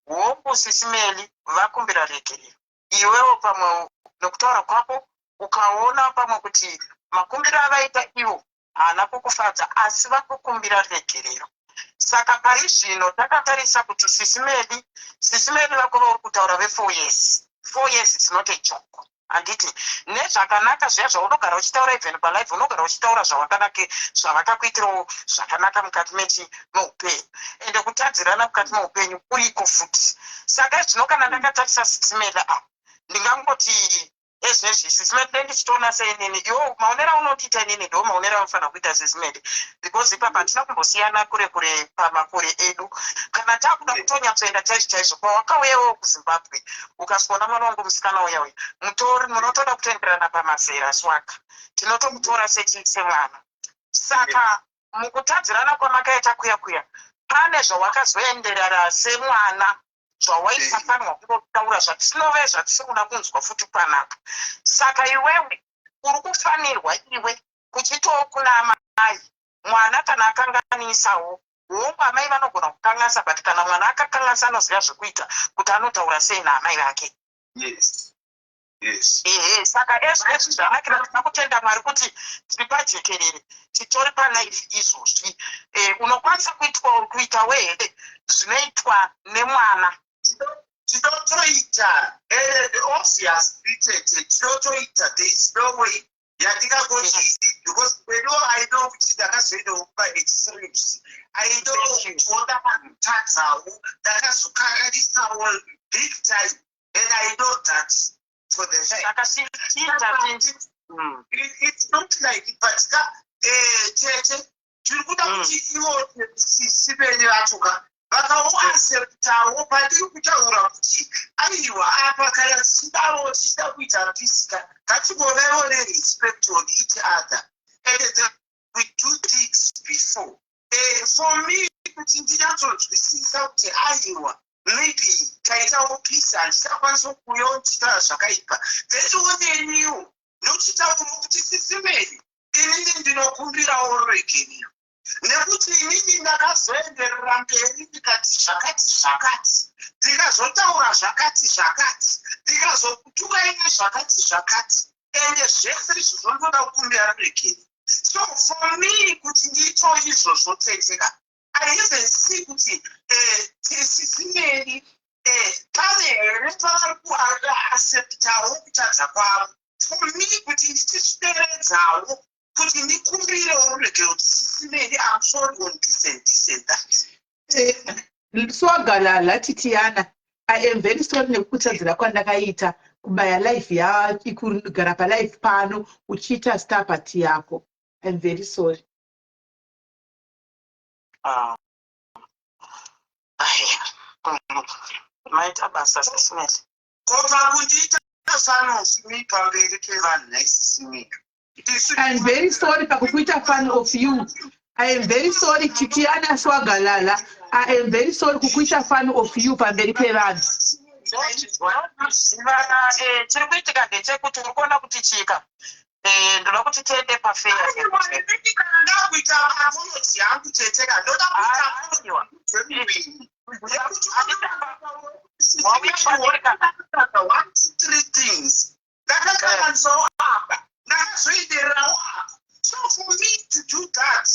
hoku Sisimeli vakumbira regerero iwewo pamwe nokutaura kwako ukaona pamwe kuti makumbiro avaita ivo haana kukufadza asi vakukumbira regerero saka pari zvino takatarisa kuti Sisimeli vako vauri kutaura ve4 years 4 years is not a joke handiti nezvakanaka zviya zvaunogara uchitaura even palive unogara uchitaura zvavakakuitirawo zvakanaka mukati meupenyu ende kutadzirana mukati meupenyu kuriko futi saka zvino kana ndakatarisa Sisimeli ndingangoti ezvezvi Sisimeli ndendichitoona seinini iwo maonero aunotiita inini ndo maonero anofanira kuita Sisimeli because ipapa hatina kumbosiyana kure pamakore edu kana takuda kutonyatsoenda chaizvo pawakauyawo kuZimbabwe ukasvona mwana wangu musikana uya munotoda kutenderana pamazera Swaga tinotomutora semwana saka mukutadzirana kwamakaita kuya pane zvawakazoenderera semwana zvawaisafanirwa kundotaura zvatisinove zvatisinguna kunzwa futi panapa saka iwewe uri kufanirwa iwe kuchitawo kuna mai mwana kana akanganisawo amai vanogona kukanganisa but kana mwana akakanganisa anoziva zvekuita kuti anotaura sei naamai vake saka ezvezvi zvanakira tina kutenda Mwari kuti tiri pajekerere titori palive izvozvi unokwanisa kuita wehede zvinoitwa nemwana tinotoita obviously tinotoita there is no way yandingagozviiti because I know kuti ndakazoendawo kupanextremes I know kuona vanhu tadzawo ndakazokanganisawo big time and I know that for the it's not like but tete tiri kuda kuti iwo Sisimeli vachoka vakaoacceptawo pandiri kutaura kuti aiwa apa kana tichidawo tichida kuita pisika ngatingovewo nerespect on each other and we do things before for me kuti ndinyatsonzwisisa kuti aiwa maybe taitawo pisa handichakwanisa kuuyawo ndichitaura zvakaipa then nochitaura kuti Sisimeli inini ndinokumbirawo regerero nekuti inini ndakazoenderera mberi ndikati zvakati ndikazotaura zvakati ndikazokutuka ine zvakati ende zvese izvo zvondoda kukumbira regerero so for me kuti ndiito izvozvo teteka I even see kuti Sisimeli pane here pavari kuacceptawo kutadza kwavo for me kuti ndichizvideredzawo kuti ndikumbirewo regerero kuti Sisimeli I'm sorry on this and that Swagalala Titiana I am very sorry nekutadzira kwandakaita kubaya life kugara palife pano uchiita star party yako I'm very sorry maita basa Sisimeli koma kundiita sanofi pamberi pevanhu naisisimeli I'm very sorry pakukuita fan of you. I am very sorry Titiana Swagalala. I am very sorry kukuita fan of you pamberi pevanhu. Chiri kuitika ndechekuti uri kuona kuti chika ndoda kuti tiende pafeya kana ndakuita apology yangu teteka ndoda kuita three things ndakakanganisawo apa ndakazoendererawo apa so for me to do that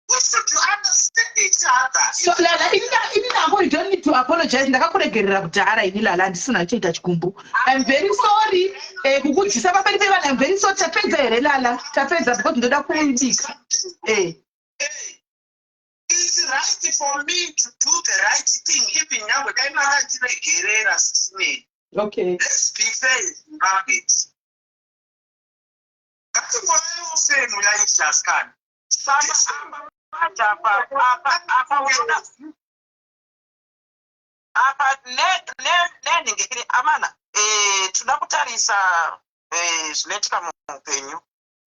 we should understand each other so Lala ini nango you don't need to apologize ndakakuregerera kudhara ini Lala ndisina choita chikumbu I'm very sorry kukudzisa pamberi pevanhu I'm very sorry tapedza here Lala tapedza because ndoda kuibika it's right for me to do the right thing even nyange dai makandiregerera Sisimeli Okay. Let's be fair in market. Katingolayo senu ya Ishaskani. apa neningekere amana tinoda kutarisa zvinoitika muupenyu.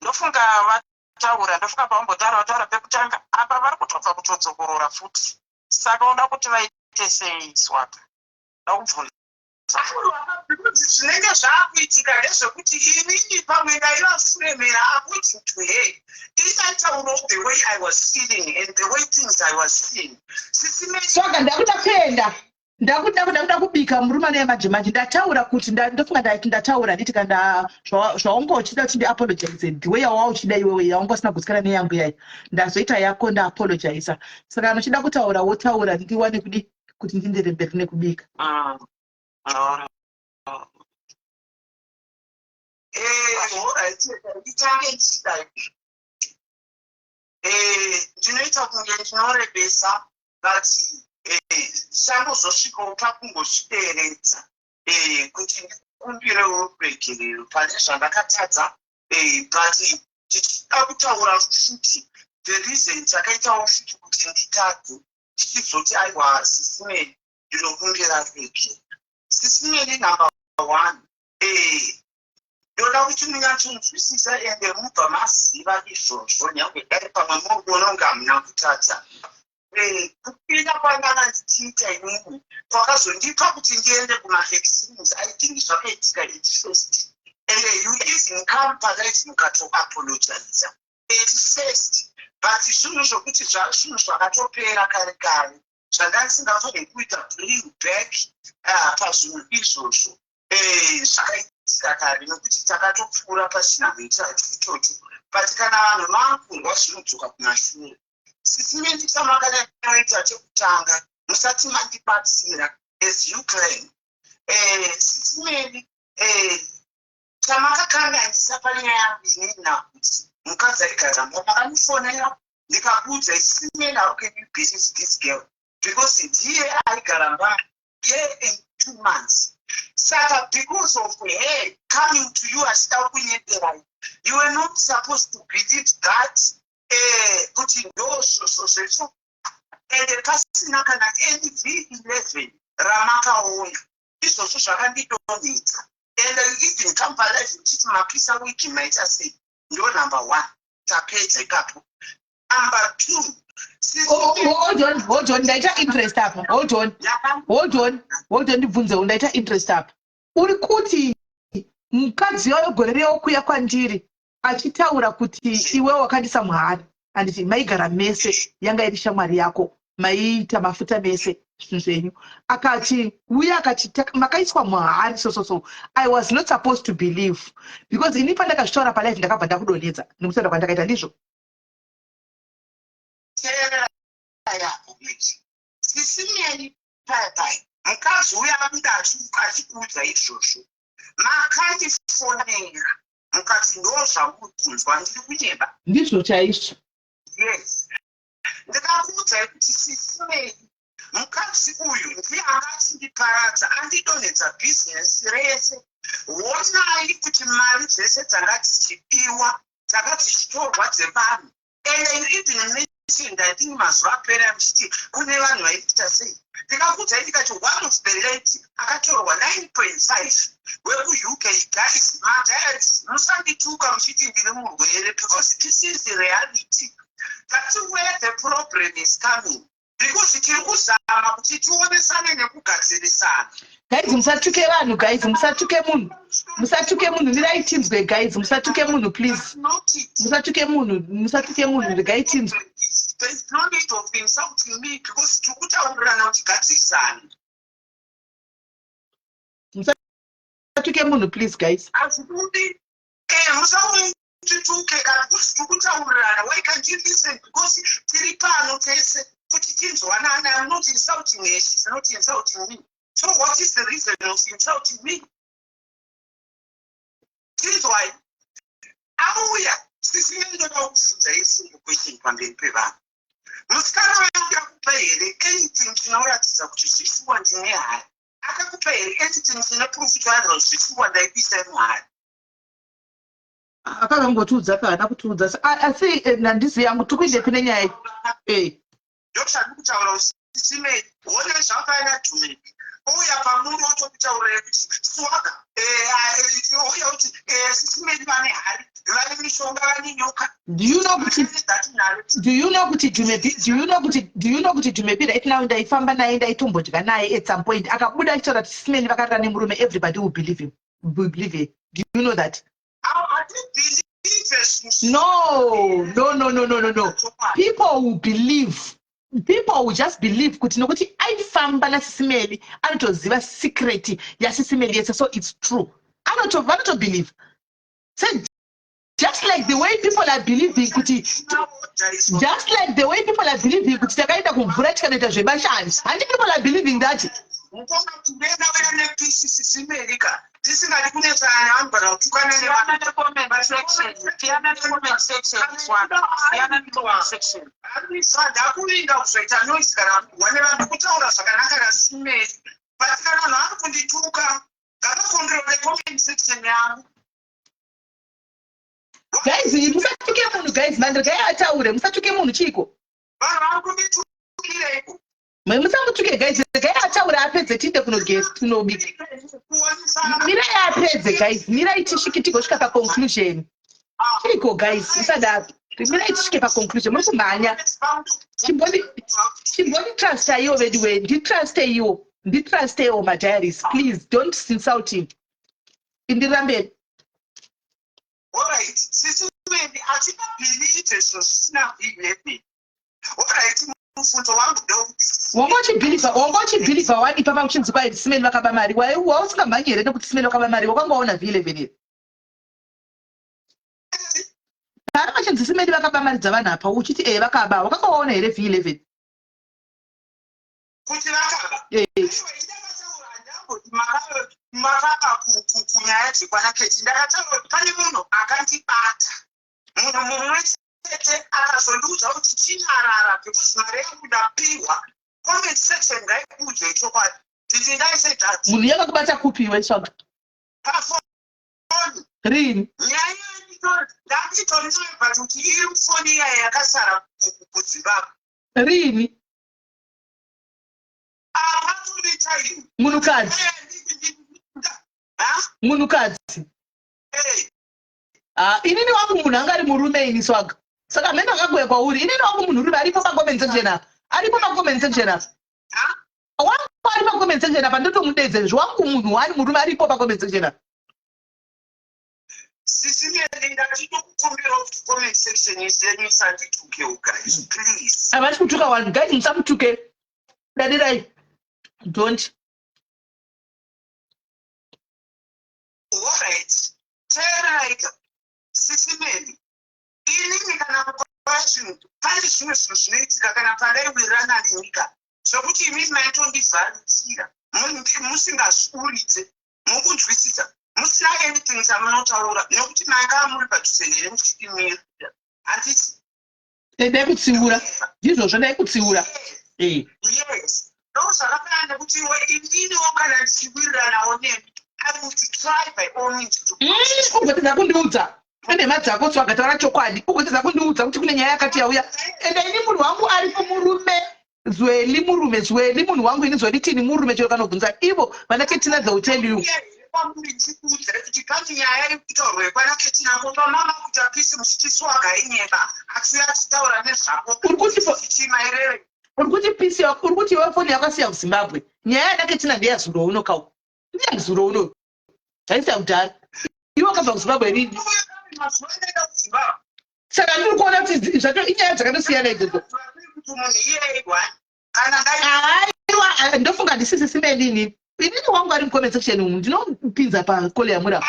Ndofunga vataura, ndofunga pavambotaura pekutanga apa vari kutobva kutodzokorora futi. Saka unoda kuti vaite sei Swaka? Unoda kubvunza. Zvinenge zvaakuitika ndezvekuti inini pamwe ndaivafuremera according to her. Nditaura the way I was feeling and the way things I was seeing. Swaka ndakuda kuenda. Ndakuda kubika murume nemajimaji. Ndataura kuti ndofunga ndataura nditi kana zvaungo uchida kuti ndiapologize the way wauchida iwewe yaungo usina kusikana neyangu yayi. Ndazoita yako ndaapologize. Saka anochida kutaura wotaura ndiwane kudi kuti ndindere mberi nekubika. Ndinoita kunge ndinorebesa but chambozosvikawo pakungozvideredza kuti ndikumbirewo ruregerero pane zvandakatadza but ndichida kutaura futi the reason chakaitawo futi kuti nditadze ndichizoti aiwa sisimeni ndinokumbira ruregerero. Sisimeni number 1 ndoda kuti munyatsokunzwisisa ende mubva maziva izvozvo nyange dai pamwe muri kuona kunge hamuna kutadza. Kupinda kwandanga ndichiita inini kwakazondipa kuti ndiende kumaextremes. I think zvakaitika at first and you even come polite mukatoapologize at first but zvinhu zvokuti zvinhu zvakatopera kare kare zvandasingafane kuita bring back pazvinhu izvozvo zvakaitika kare nokuti takatopfuura pachinhambo chacho ichocho but kana vanhu makurwa zvinodzoka kumashure. Sisimeni chamakanaita chekutanga musati mandibatsira as you claim. Sisimeni chamakakanganyisa panyaya yangu inini nakuti mukadzi aigara makanifonera ndikakuudza sisimeni how can you business this girl because ndiye aigara mbari year and 2 months. Saka because of her coming to you achida kunyenderai, you were not supposed to believe that kuti ndozvozvo ende pasina kana NV11 ramakaona izvozvo zvakandidonedza ende even kambalaife ndichiti mapisa wiki maita sei ndo number 1 tapedza ikapo. Number 2 hold on ndaita interest apa hold on ndibvunzewo ndaita interest apa uri kuti mukadzi wayo gore rewo kuya kwandiri achitaura kuti iwe wakandisa muhari anditi maigara mese yanga iri shamwari yako maiita mafuta mese zvinhu zvenyu akati uye akati makaiswa muhari so I was not supposed to believe because ini pandakazvitaura palife ndakabva ndakudonedza nekusenda kwandakaita ndizvo. Sisimeni pai mukadzi uya abuda achikuudza izvozvo makandifonera mukati ndo zvamuri kunzwa ndiri kunyeba ndizvo chaizvo. Yes, ndikakuudzai kuti sisimeni mukadzi uyu ndiye angatindiparadza andidonedza bhizinesi rese. Onai kuti mari dzese dzanga dzichipiwa dzanga dzichitorwa dzevanhu and you even mentioned I think mazuva apera muchiti kune vanhu vaikuita sei. Ndikakuudzai ndikati one of the late akatorwa 9.5 weku-UK guys madiaries musandituka muchiti ndiri murwere because this is the reality. That's where the problem is coming. Because tiri kuzama kuti tionesane nekugadzirisana. Guys, musatuke vanhu guys, musatuke munhu ndiraitinzwe guys, musatuke munhu please. Musatuke munhu regai tinzwe. There is no need of insulting me because tikutaurirana kuti gadzirisane. Musatuke munhu please guys. Azvidi musautituke kana kuti tikutaurirana. Why can't you listen? Because tiri pano tese kuti tinzwanana. I'm not insulting her, she's not insulting me. So what is the reason of insulting me? This is why auya sisimeni ndoda kufunza yesingle question pamberi pevanhu. Musikana wangu akupa here anything chinoratidza kuti chishuwa ndine haya akakupa here evidence neproof kuti anozvisiwa ndaipisa muhari akangangotudza kana kutudza asi nandizi yangu tikuindepi nenyaya ndokuti kutaura usisimei one zvakaina dhumeni ouya pamuri otokutaurira kuti swaga ouya kuti sisimei vane hari vane mishonga vane nyoka do you know kuti Jumebi right now ndaifamba naye ndaitombodya naye at some point akabuda achitaura kuti sisimeni vakarara nemurume everybody will believe him. Do you know that? I didn't believe this. No. People will believe. People will just believe kuti nokuti aifamba nasisimeli anotoziva secret yasisimeli yese, so it's true. Vanoto believe. So just like the way people are believing kuti takaenda kumvura tikanoita zvebashani, and people are believing that. Tisingadi kunetsana nevanhu kana kutukana nevanhuandakuvinga kuzoita noise kana kuwane vanhu kutaura zvakanaka nasimeri but kana vanhu vari kundituka ngavakongerere comment section yangu. Guys, musatuke munhu guys, mandiregai ataure, musatuke munhu chiko. Vanhu vari kunditukireko. Musamutuke guys, regai ataure apedze tinde kunobika. Mirai apedze guys, mirai tisvike tigosvika paconclusion. Chiko guys, musadaro. Mirai tisvike paconclusion, muri kumhanya. Chimboni trusta iwo vediwe, nditruste iwo madiaries, please don't insult him. Indirambeni. Alright, sisi wendi atina believe so sina vipi. Alright, mfunzo wangu ndo. Wongochibhilivha wani papa kuchinzi kwai simeni vakaba mari. Wausingamhanyi here nekuti simeni vakaba mari. Wakangaona vile vile. Kana machinzi simeni vakaba mari dzavanhu apa uchiti vakaba. Wakangaona here V11. Kuti vakaba. Makaka kunyaya dzekwanaketi ndakataura kuti pane munhu akandibata munhu mumwe chete akazondiudza kuti chinyarara because mari yangu ndapiwa comment section ngaikuudze ichokwadi kuti ndaise dati munhu yakakubata kupiwe tsvaga pafoni rini nyaya ndakitorinoibva kuti iri foni iya yakasara kuzimbabwe rini apaturi munhukadzi inini wangu munhu anga ari murume ini swaga saka mhene akagoya kwauri inini wangu munhu rume aripo pacomment section apa wangu ari pacomment section apa ndotomudedze zvangu munhu ari murume aripo pacomment section apa sisimeni ndatinokukumbira kuti comment section yesenyu isanditukewo guys please havasi kutuka vanhu guys musamutuke dadirai don't. Alright, teraika sisimeni inini kana mukora zvinhu pane zvimwe zvinhu zvinoitika kana pandaiwirana nenyika zvokuti imini maitondivharidzira musingazviuridze mukunzwisisa musina anything samunotaura nekuti manga muri padhuze here muchitimira handiti dai kutsiura ndizvozvo dai kutsiura yes ndozvakafana nekuti ininiwo kana ndichiwiriranawo nemi I would try by all means to ugotedza kundiudza nenhema dzako tsvagataura chokwadi ugotedza kundiudza kuti kune nyaya yakati yauya ende ini munhu wangu aripo murume zweli munhu wangu ini zwelitini murume chero kanobvunza ivo vanaketina dzautendiu ndichikuudza kuti pane nyaya yekutaurwa kwanaketina mumamama kuti apisi muchitiswaga inyeba asi achitaura nezvako chimairere uri kuti pisi uri kuti iwe foni yakasiya kuzimbabwe nyaya yanaketina ndeyazuro uno kau ndeyazuro uno haisiya kudhara iwe wakabva kuzimbabwe rini saka ndiri kuona kuti zvacho inyaya dzakatosiyana idzodzo aiwa ndofunga ndisisi simeni inini inini wangu ari mucomment section umu ndinopinza pakole yamurapa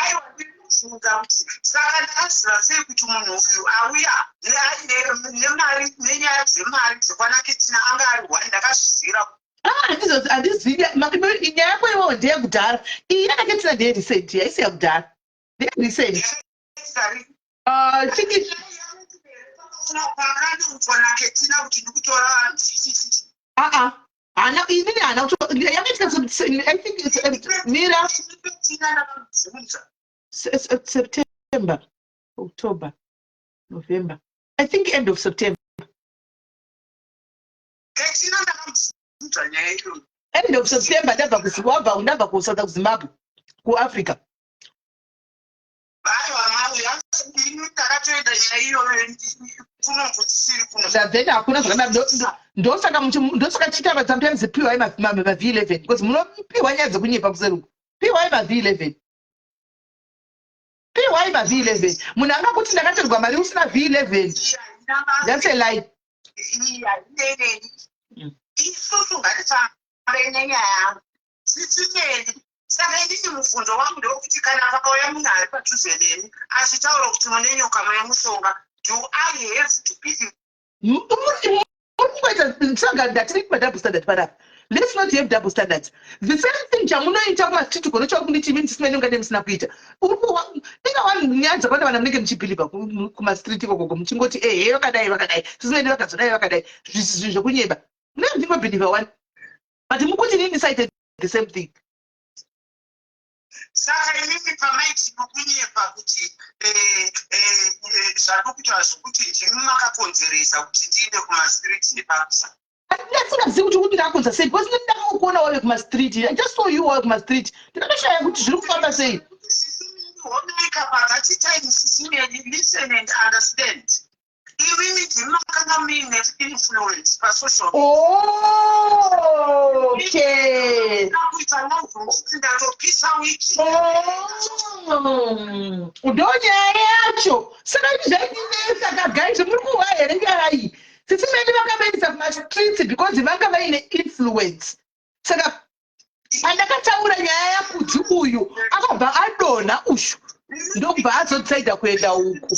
saka ndaziva sei kuti munhu uyu auya nemari nenyaya dzemari dzekwanaketsina anga ari wani ndakazvizira handizivi nyaya yako iwowo ndeyekudhara iyi yanaketsina ndeyerecent haisi yakudhara ndeyerecent pakanodzwa naketina kuti ndikutora vanhu Ana inini ana yakaita I think it's Mira September, October, November. I think end of September. End of September ndabva kuZimbabwe, ndabva kuSouth Zimbabwe, kuAfrica. Then hakuna zvakadaro ndosaka chitava sometimes piwa V11 because munopiwa nyaya dzekunyepa kuseruku. Piwa V11. Piwa V11. Munhu angakuti ndakatorwa mari usina V11. That's a lie. Isusu ngatitambe nenyaya yangu sisimeni saka inini mubvunzo wangu ndewekuti kana pakauya munhu ari padhuze neni achitaura kuti mune nyoka mune mushonga, do I have to believe? Double standard panapa. Let's not have double standards. The same thing chamunoita kumastreet kunocha kuniti imini tisimeni ungade musina kuita. Inga vanhu nyanza kwanda vana munenge muchibhiliva kumastreet ikoko muchingoti vakadai tisimeni vakazodai vakadai zvinhu zvekunyeba. Munenge muchingobhiliva one. But mukuti nini cited the same thing. Saka inini pamaiti nokunyepa kuti zvakukutwa zvokuti ndimi makakonzeresa kuti tiende kumastreet nepakusa. Ndasingazivi kuti kuti ndakonza sei because ndakakuona wawe kumastreet. I just saw you wawe kumastreet. Ndakatoshaya kuti zviri kufamba sei. Honoika pakati time sisimeni listen and understand. Even ndimi makanga muine influence pasocial. Okay. Ndakuita nozvokuti ndatopisa wiki. Ndonyaya yacho. Saka ini zvainesa kagaizve muri kuwa here nyaya iyi. Sisimeni vakabaisa kumastreet because vanga vaine influence. Saka pandakataura nyaya yakuti uyu akabva adonha ushu ndobva azotsaida kuenda uku.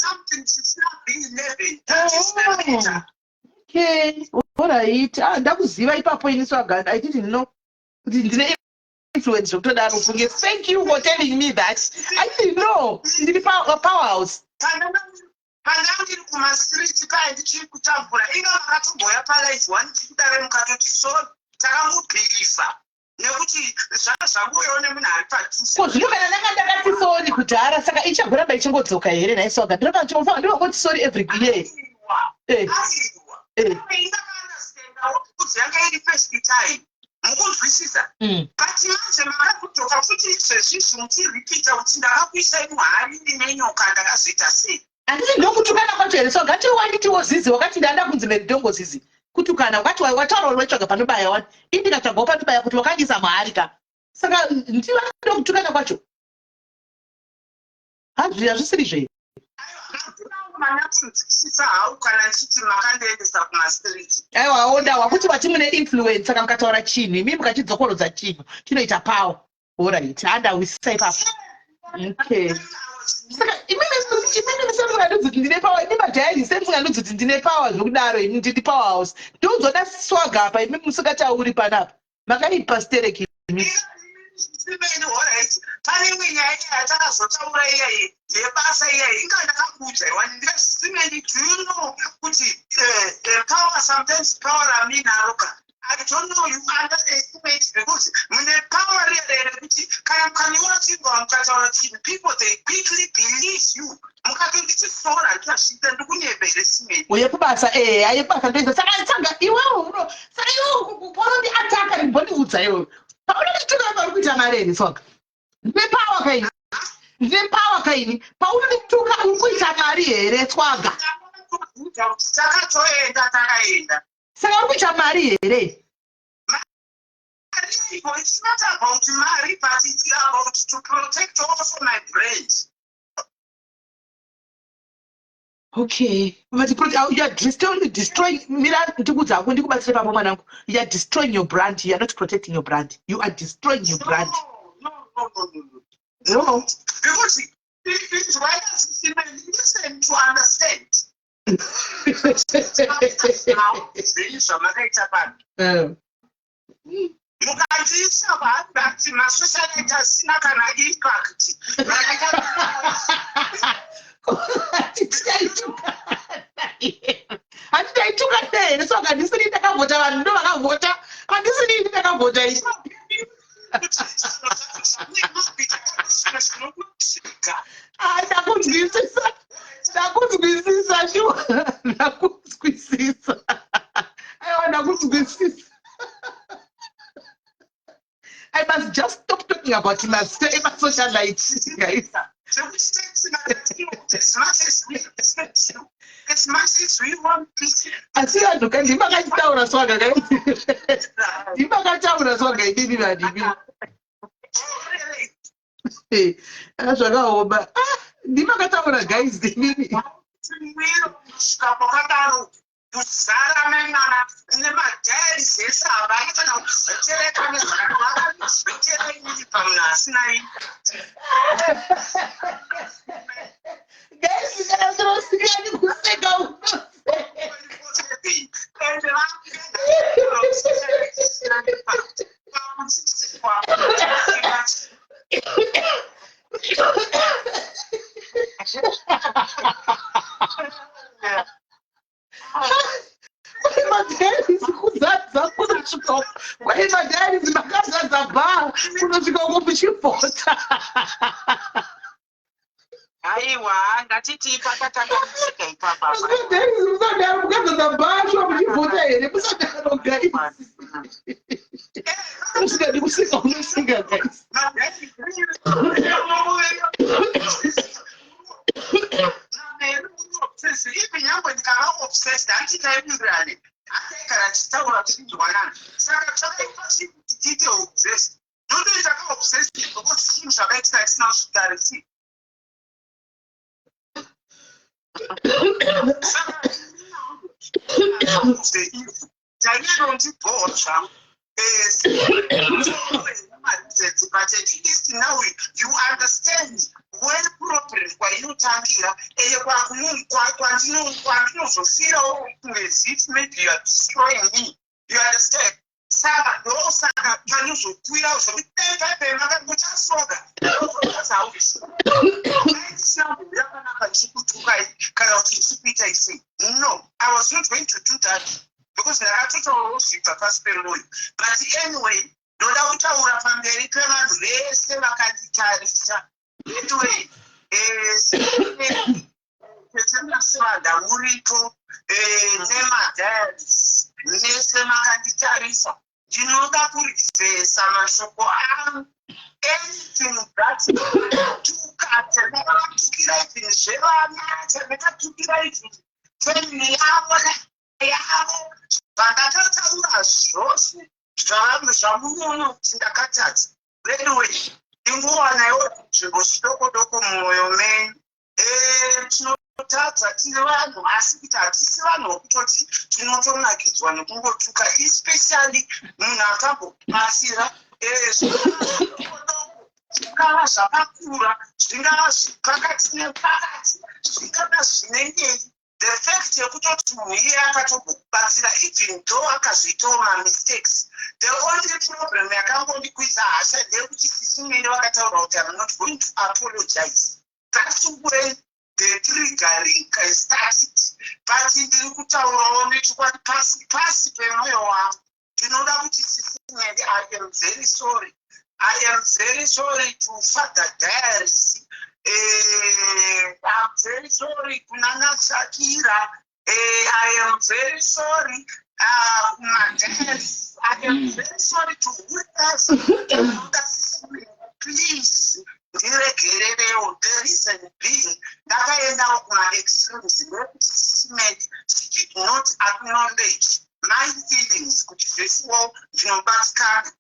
Okay, alright. Ndakuziva ipapo inisu aganda. I didn't know kuti ndine influence zvokutodaro funge. Thank you for telling me that. I didn't know. Ndiri powerhouse. Kana ndiri kumastreet kai ndichiri kutambura inga vakatomboya palive one tikudare mukatoti so takamubhilifa nekuti zvanguyowo nemunhu ari padhuze. Ko zvino kana ndanga ndakati sori kudhara saka ichagoramba ichingodzoka here naisoga ndinofanga sorry every year. Kuti yanga iri first time mukunzwisisa but manje makakutoka futi sezvizvi muchiripita kuti ndakakuisai muhari nenyoka ndakazoita sei. Andisi ndokutukana kwacho here so ngati wanditiwo zizi wakati ndanda kunzi mendongo zizi kutukana wakati wataura waitsvaga panobaya wani indikatsvagawo panobaya kuti wakangisa mahari ka saka ndiva ndokutukana kwacho hazvisiri zvei. Manatsinzwisisa hau kana ndichiti makandiendesa kumastreet. Aiwa onda wakuti vati mune influence saka mukataura chinhu imi mukachidzokorodza chinhu chinoita power. Alright, handawisisa ipapo. Okay. Saka imini semunganudzi kuti ndine power, imi madhairi semunganudzi kuti ndine power zvokudaro imi ndiri powerhouse. Ndoudzona swaga apa imi musingatauri panapa. Makaipastereki imi. Simeni alright. Pane imwe nyaya yatakazotaura iyayi yebasa iyayi inga ndakakuudza iwani ndikati Simeni do you know kuti power sometimes power raminaroka. I don't know you underestimate because mune power rekuti kana mukanyora chingwa mukataura chinhu people they quickly believe you. Mukatondichisora ndikasvika ndikunyebere Simeni. Uyekubasa ayekubasa ndoisa saka tsanga iwewo uno saka iwewo porondi ataka ndimbondiudza iwewo. Paunondituka vari kuita mareni soka. Ndine power kaini. Ndine power kaini. Paunondituka uri kuita mari here tswaga. Takatoenda takaenda. Saka uri kuita mari here. It's not about money, but it's about to protect also my brains. Okay. But you are destroying Mira ndikudza ako ndikubatsire papo mwanangu. You are destroying your brand. You are not protecting your brand. You are destroying your brand. No. Because it's why listen to understand. Mukandiisa vanhu vati masocialite asina kana impact. Handitaituka here soka handisini ndakavhota vanhu ndo vakavhota handisini mavhota ii ndakunzwisisa ndakunzwisisa aiwa ndakunzwisisa. I must just stop talking about my socialites, guys. As much as we want peace. Asi vanhu ka ndimakataura swaga guys. Ndimakataura swaga idini vadivi. Zvakaoma. Ndimakataura guys idini. Kuzara mengana nemadhari zese havana kuzotereka nezvakanaka nezvotera inini pamuna asina ini. Guys, kana ndinosikani kuseka madhari zikuzadza kunosvika kwai madhari zimakazadza bha kunosvika uko muchibhota. Aiwa ngatiti pakatakamusika ipapa madhari zimusadaro mukazadza bha shuwa muchibhota here musadaro guys. Unosingadi kusika unosika guys. Ipi nyangwe ndikava obsessed handinaivirane akaigara chitaura chinzwanana saka zvakaitwa chii kuti tiite obsessed ndotoita ka obsessed because chinhu zvakaitika tisina kusvikarisi tainondibhoa zvangu but at least now you understand where problem kwainotangira eye kwandinozofirawo kumweziti maybe you are destroying me, you understand. Saka ndosaka panozokwira zvokutepepemakangochasoga yakanaka ichikutukai kana kuti ichikuita isi. No, I was not going to do that because ndakatotaurawo zvibva pasi pemoyo. But anyway, ndoda kutaura pamberi pevanhu vese vakanditarisa. Anyway, semasivanda murito nemadhans nese makanditarisa, ndinoda kurivhesa mashoko angu. Anything that tendakatukira izvinhu zvevana, tendakatukira izvinhu family yavo vandakataura zvose zvamunoona kuti ndakatadza. Anyway, ingowanawo nzvimbo chidoko mumwoyo menyu. Tinotadza tiri vanhu asi kuti hatisi vanhu vokutoti tinotonakidzwa nekungotuka, especially munhu akambobatsira zvingava zvakakura, zvingava zvipakati nepakati, zvingava zvinengei. The fact yekutoti munhu iye akatokubatsira even though akazoitawo mamistakes, the only problem yakangondikuisa hasha ndeyekuti sisimene vakataura kuti I'm not going to apologize. That's when the triggering started. But ndiri kutaurawo nechokwadi pasi pemwoyo wangu. Ndinoda kuti sisimene, I am very sorry. I am very sorry to Father Diaries. I'm very sorry Kunana Shakira. I am very sorry Diaries. I am very sorry to witness. Please, the reason being ndakaendawo kuma-extremes nekuti she did not acknowledge my feelings kuti zvesiwo ndinobatsikana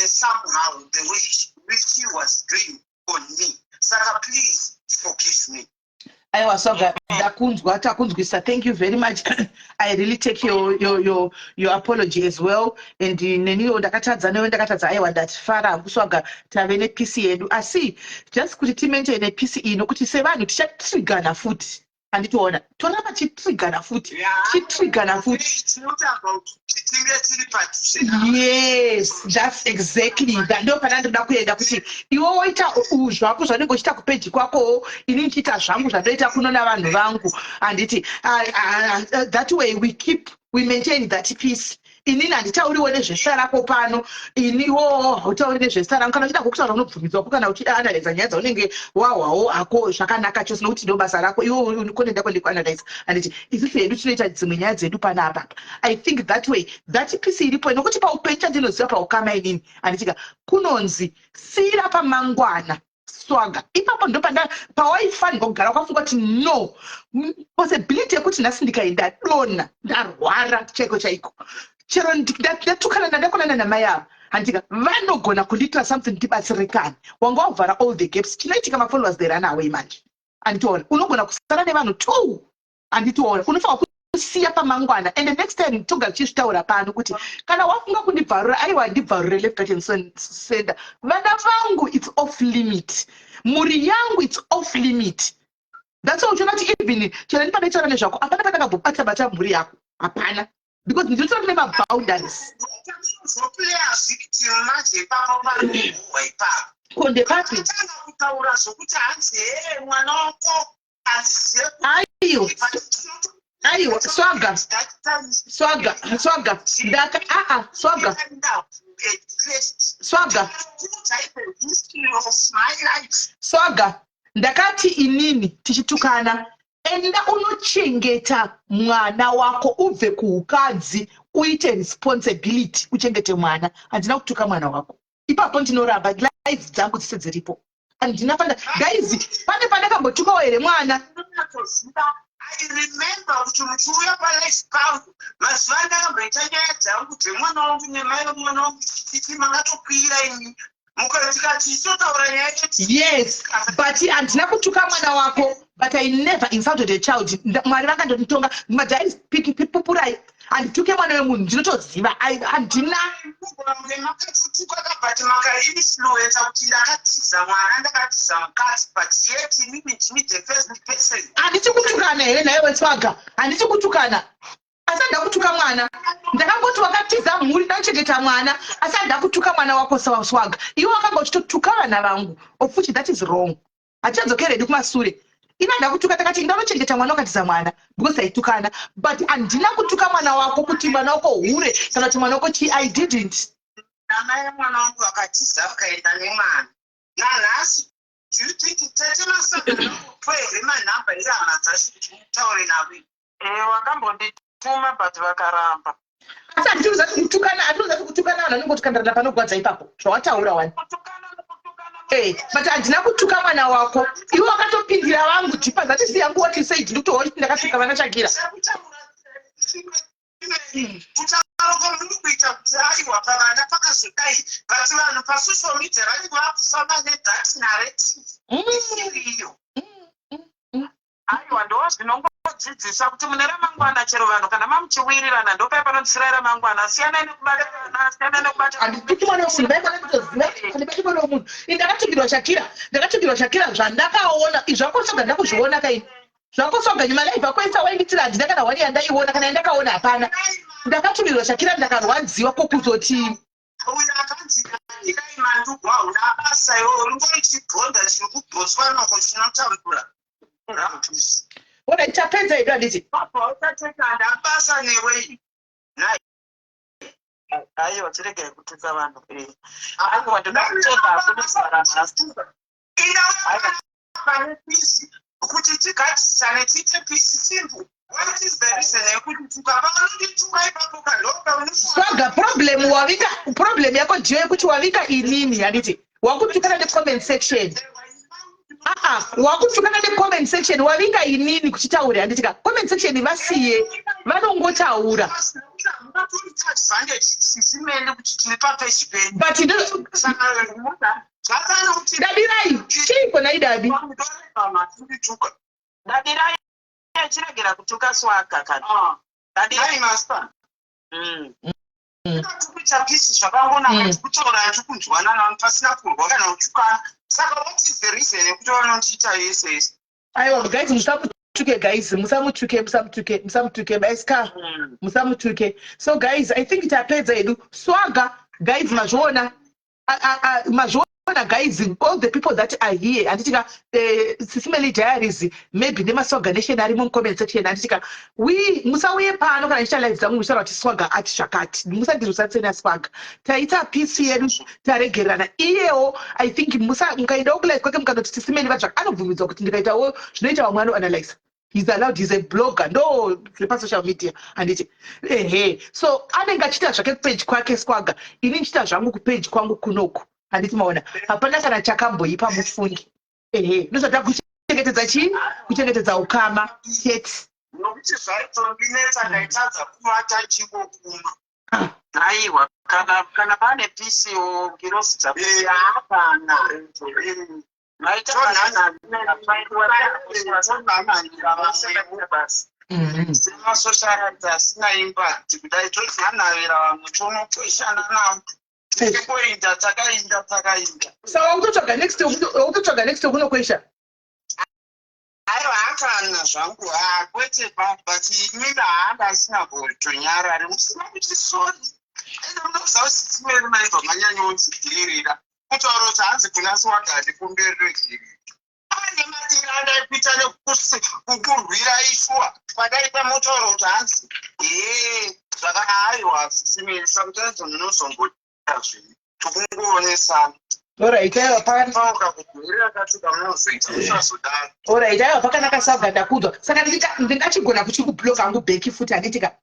somehow the way she was doing on me. Saka please forgive me. Aiwa soga ndakunzwa takunzwisa. Thank you very much. I really take your apology as well. And neniwo ndakatadza newe ndakatadza aiwa ndatifara kuswaga tave nepisi yedu asi just kuti timaintain nepisi iyi nokuti sevanhu tichatrigana futi. Anditoona toramba titrigana futi titrigana futi. Yes, that's exactly that. Ndo pana ndoda kuenda kuti iwe woita zvako zvanenge uchiita kupeji kwako, ini ndichiita zvangu zvandoita kuno navanhu vangu. Anditi that way we maintain that peace inini handitauriwo nezvezita rako pano, iniwo hautauri nezvezita rangu. Kana uchida kukutaura unobvumidzwapo kana uchianalyza nyaya dzaunenge wahwawo ako zvakanaka chose nokuti ndo basa rako iwo konenda kwendikuanalyza handiti isusu hedu tinoita dzimwe nyaya dzedu panapa. I think that way that piece iripo nokuti paupenyu chandinoziva paukama inini handitika kunonzi sira pamangwana swaga. Ipapo ndo pawaifanirwa kugara kwafunga kuti no possibility yekuti nhasi ndikaenda dona ndarwara chaiko chaiko chero ndatukana ndakonana namai avo handika vanogona kundiitira something ndibatsirikane. Wanga wavhara all the gaps. Chinoitika mafollowers they run away manje handitiona unogona kusara nevanhu tu handitiona unofanira kusiya pamangwana. And the next time toga tichitaura pano kuti kana wafunga kundibvarura aiwa ndibvarure left right and center vana vangu it's off limit, muri yangu it's off limit. That's all. Uchinati even chero ndipadaitaura nezvako hapana patakambobata mhuri yako hapana, because ndinotora kune maboundaries. Konde papi kutaura zvokuti hanzi mwana wako aiwa swaga ndaka swaga ndakati inini tichitukana enda unochengeta mwana wako ubve kuukadzi uite responsibility uchengete mwana. Handina kutuka mwana wako ipapo ndinoramba lives dzangu dzise dziripo handina fanda guys pane pandakambotukawo here mwana. I remember kuti muchiuya palife pangu mazuva ndakamboita nyaya dzangu dzemwana wangu nemai vomwana wangu tichiti makatokwira ini mukatikati isotaura nyaya yeti yes but handina kutuka mwana wako but I never insulted a child. Mwari vakandonitonga madhai pipupurai handituke mwana wemunhu ndinotoziva handina makatotuka makainfluenza kuti ndakatiza mwana ndakatiza mukadzi but yet mimi ndimi the first person. handiti kutukana here naye wetsvaga handiti kutukana asi handida kutuka mwana. Ndakangoti wakatiza mhuri ndachengeta mwana asi handida kutuka mwana wako swaga. Iwe wakanga uchitotuka vana vangu of which that is wrong. Hatichadzokeredi kumasure. Ina handida kutuka takati ndanochengeta mwana wakatiza mwana because aitukana but handina kutuka mwana wako kuti mwana wako hure kana kuti mwana wako I didn't. Namai mwana wangu wakatiza vakaenda nemwana nanhasi. Do you think tete masagara kwere manhamba irana dzasi kuti mutaure nawe wakambondituma but vakaramba. Asi handizati kutukana handizati kutukana vanhu vanongoti kandarana panogwadza ipapo zvawataura wani. But handina kutuka mwana wako. Iwe wakatopindira vangu jipa zati siyangu what you said ndikutoona kuti ndakasvika vana Shakira. Kutaura muri kuita kuti aiwa pavana pakazodai but vanhu pasocial media vanenge vakufamba nethat narrative iyo. Aiwa ndo zvinongodzidzisa kuti mune ramangwana chero vanhu kana mamuchiwirirana ndopai panonzira ramangwana siyanai nekubatana siyanai nekubata. Handituki mwana wemunhu vaikona kutoziva handibati mwana wemunhu. Ndakatukirwa Shakira zvandakaona izvakosoga ndakuzviona kaini zvakosoga nyuma live akoisa wainditira handina kana wani yandaiona kana yandakaona hapana. Ndakatukirwa Shakira ndakarwadziwa kokuzoti uyu akanzi ikai mandugwa hauna basa iwo ringori chibhonda chiri kubhoswa noko chinotambura ramtusi ona ichapedza ido handiti papa utateka handabasa newe aiwa tiregei kututsa vanhu aiwa ndinakutenda kunesara nhasi pane pisi kuti tigadzisane tiite pisi simple. What is the reason yekuti tukava vanondituka ipapo kandoka swaga problem yako ndiyo yekuti wavika inini handiti wakutukana necomment section. Wakutukana necomment section wavika inini kuchitaura handitika comment section vasiye vanongotaura but dadirai chiiko naidadi dadirai chiregera kutuka swaga kana dadirai master chapisi zvakangona kutora chikunzwana navanhu pasina kurwa kana kutukana saka what is the reason yekuti vanondiita yese yese. Aiwa guys musamutuke guys musamutuke baiska musamutuke. So guys I think tapedza edu swaga guys mazviona guys, all the people that are here, and Sisimeli Diaries, maybe they must organization and comment section. And we Musawe Pano can share lives and we shall swagger at Shakat. Musa Dirusat swag. Taita PCN Taregerana. EO, I think Musa Mkaido like Kokam Sisimeli Bachak. I don't know if it's Schneider Mano analyze. He's allowed, he's a blogger, no, the social media, and it, hey. So, anenga chita chake page kwake swaga, ini chita changu ku page kwangu kunoko, and it maona. Hapana kana chakambo ipa mufungi. Nusa ta kuchengetedza chini, kuchengetedza ukama, yet. Nokuti zvaitombinetsa ndaitadza kuvata chingokuma. Aiwa, kana pane PCO girosita. Hapana. Asina impact kudai tofanavira vamwe tonokweshana navo tichikoinda takainda. So ukutsvaga next kunokwesha. Aiwa akana zvangu kwete but inini haanda asina kutonyarari musina kuti sori ndinozausizimeri maibva manyanyonzidzivirira kutaura kuti hanzi kuna swagadi kumberi rwegiri ane madira andaipita nekukurwira ishwa padaita motauro kuti hanzi zvakahaiwa sisimeri sometimes munozomboita zvinhu tokungoonesa. Alright, aiwa pakanaka sagada kudzwa. Saka ndingachigona kuchikubloga hangu beki futi handitika.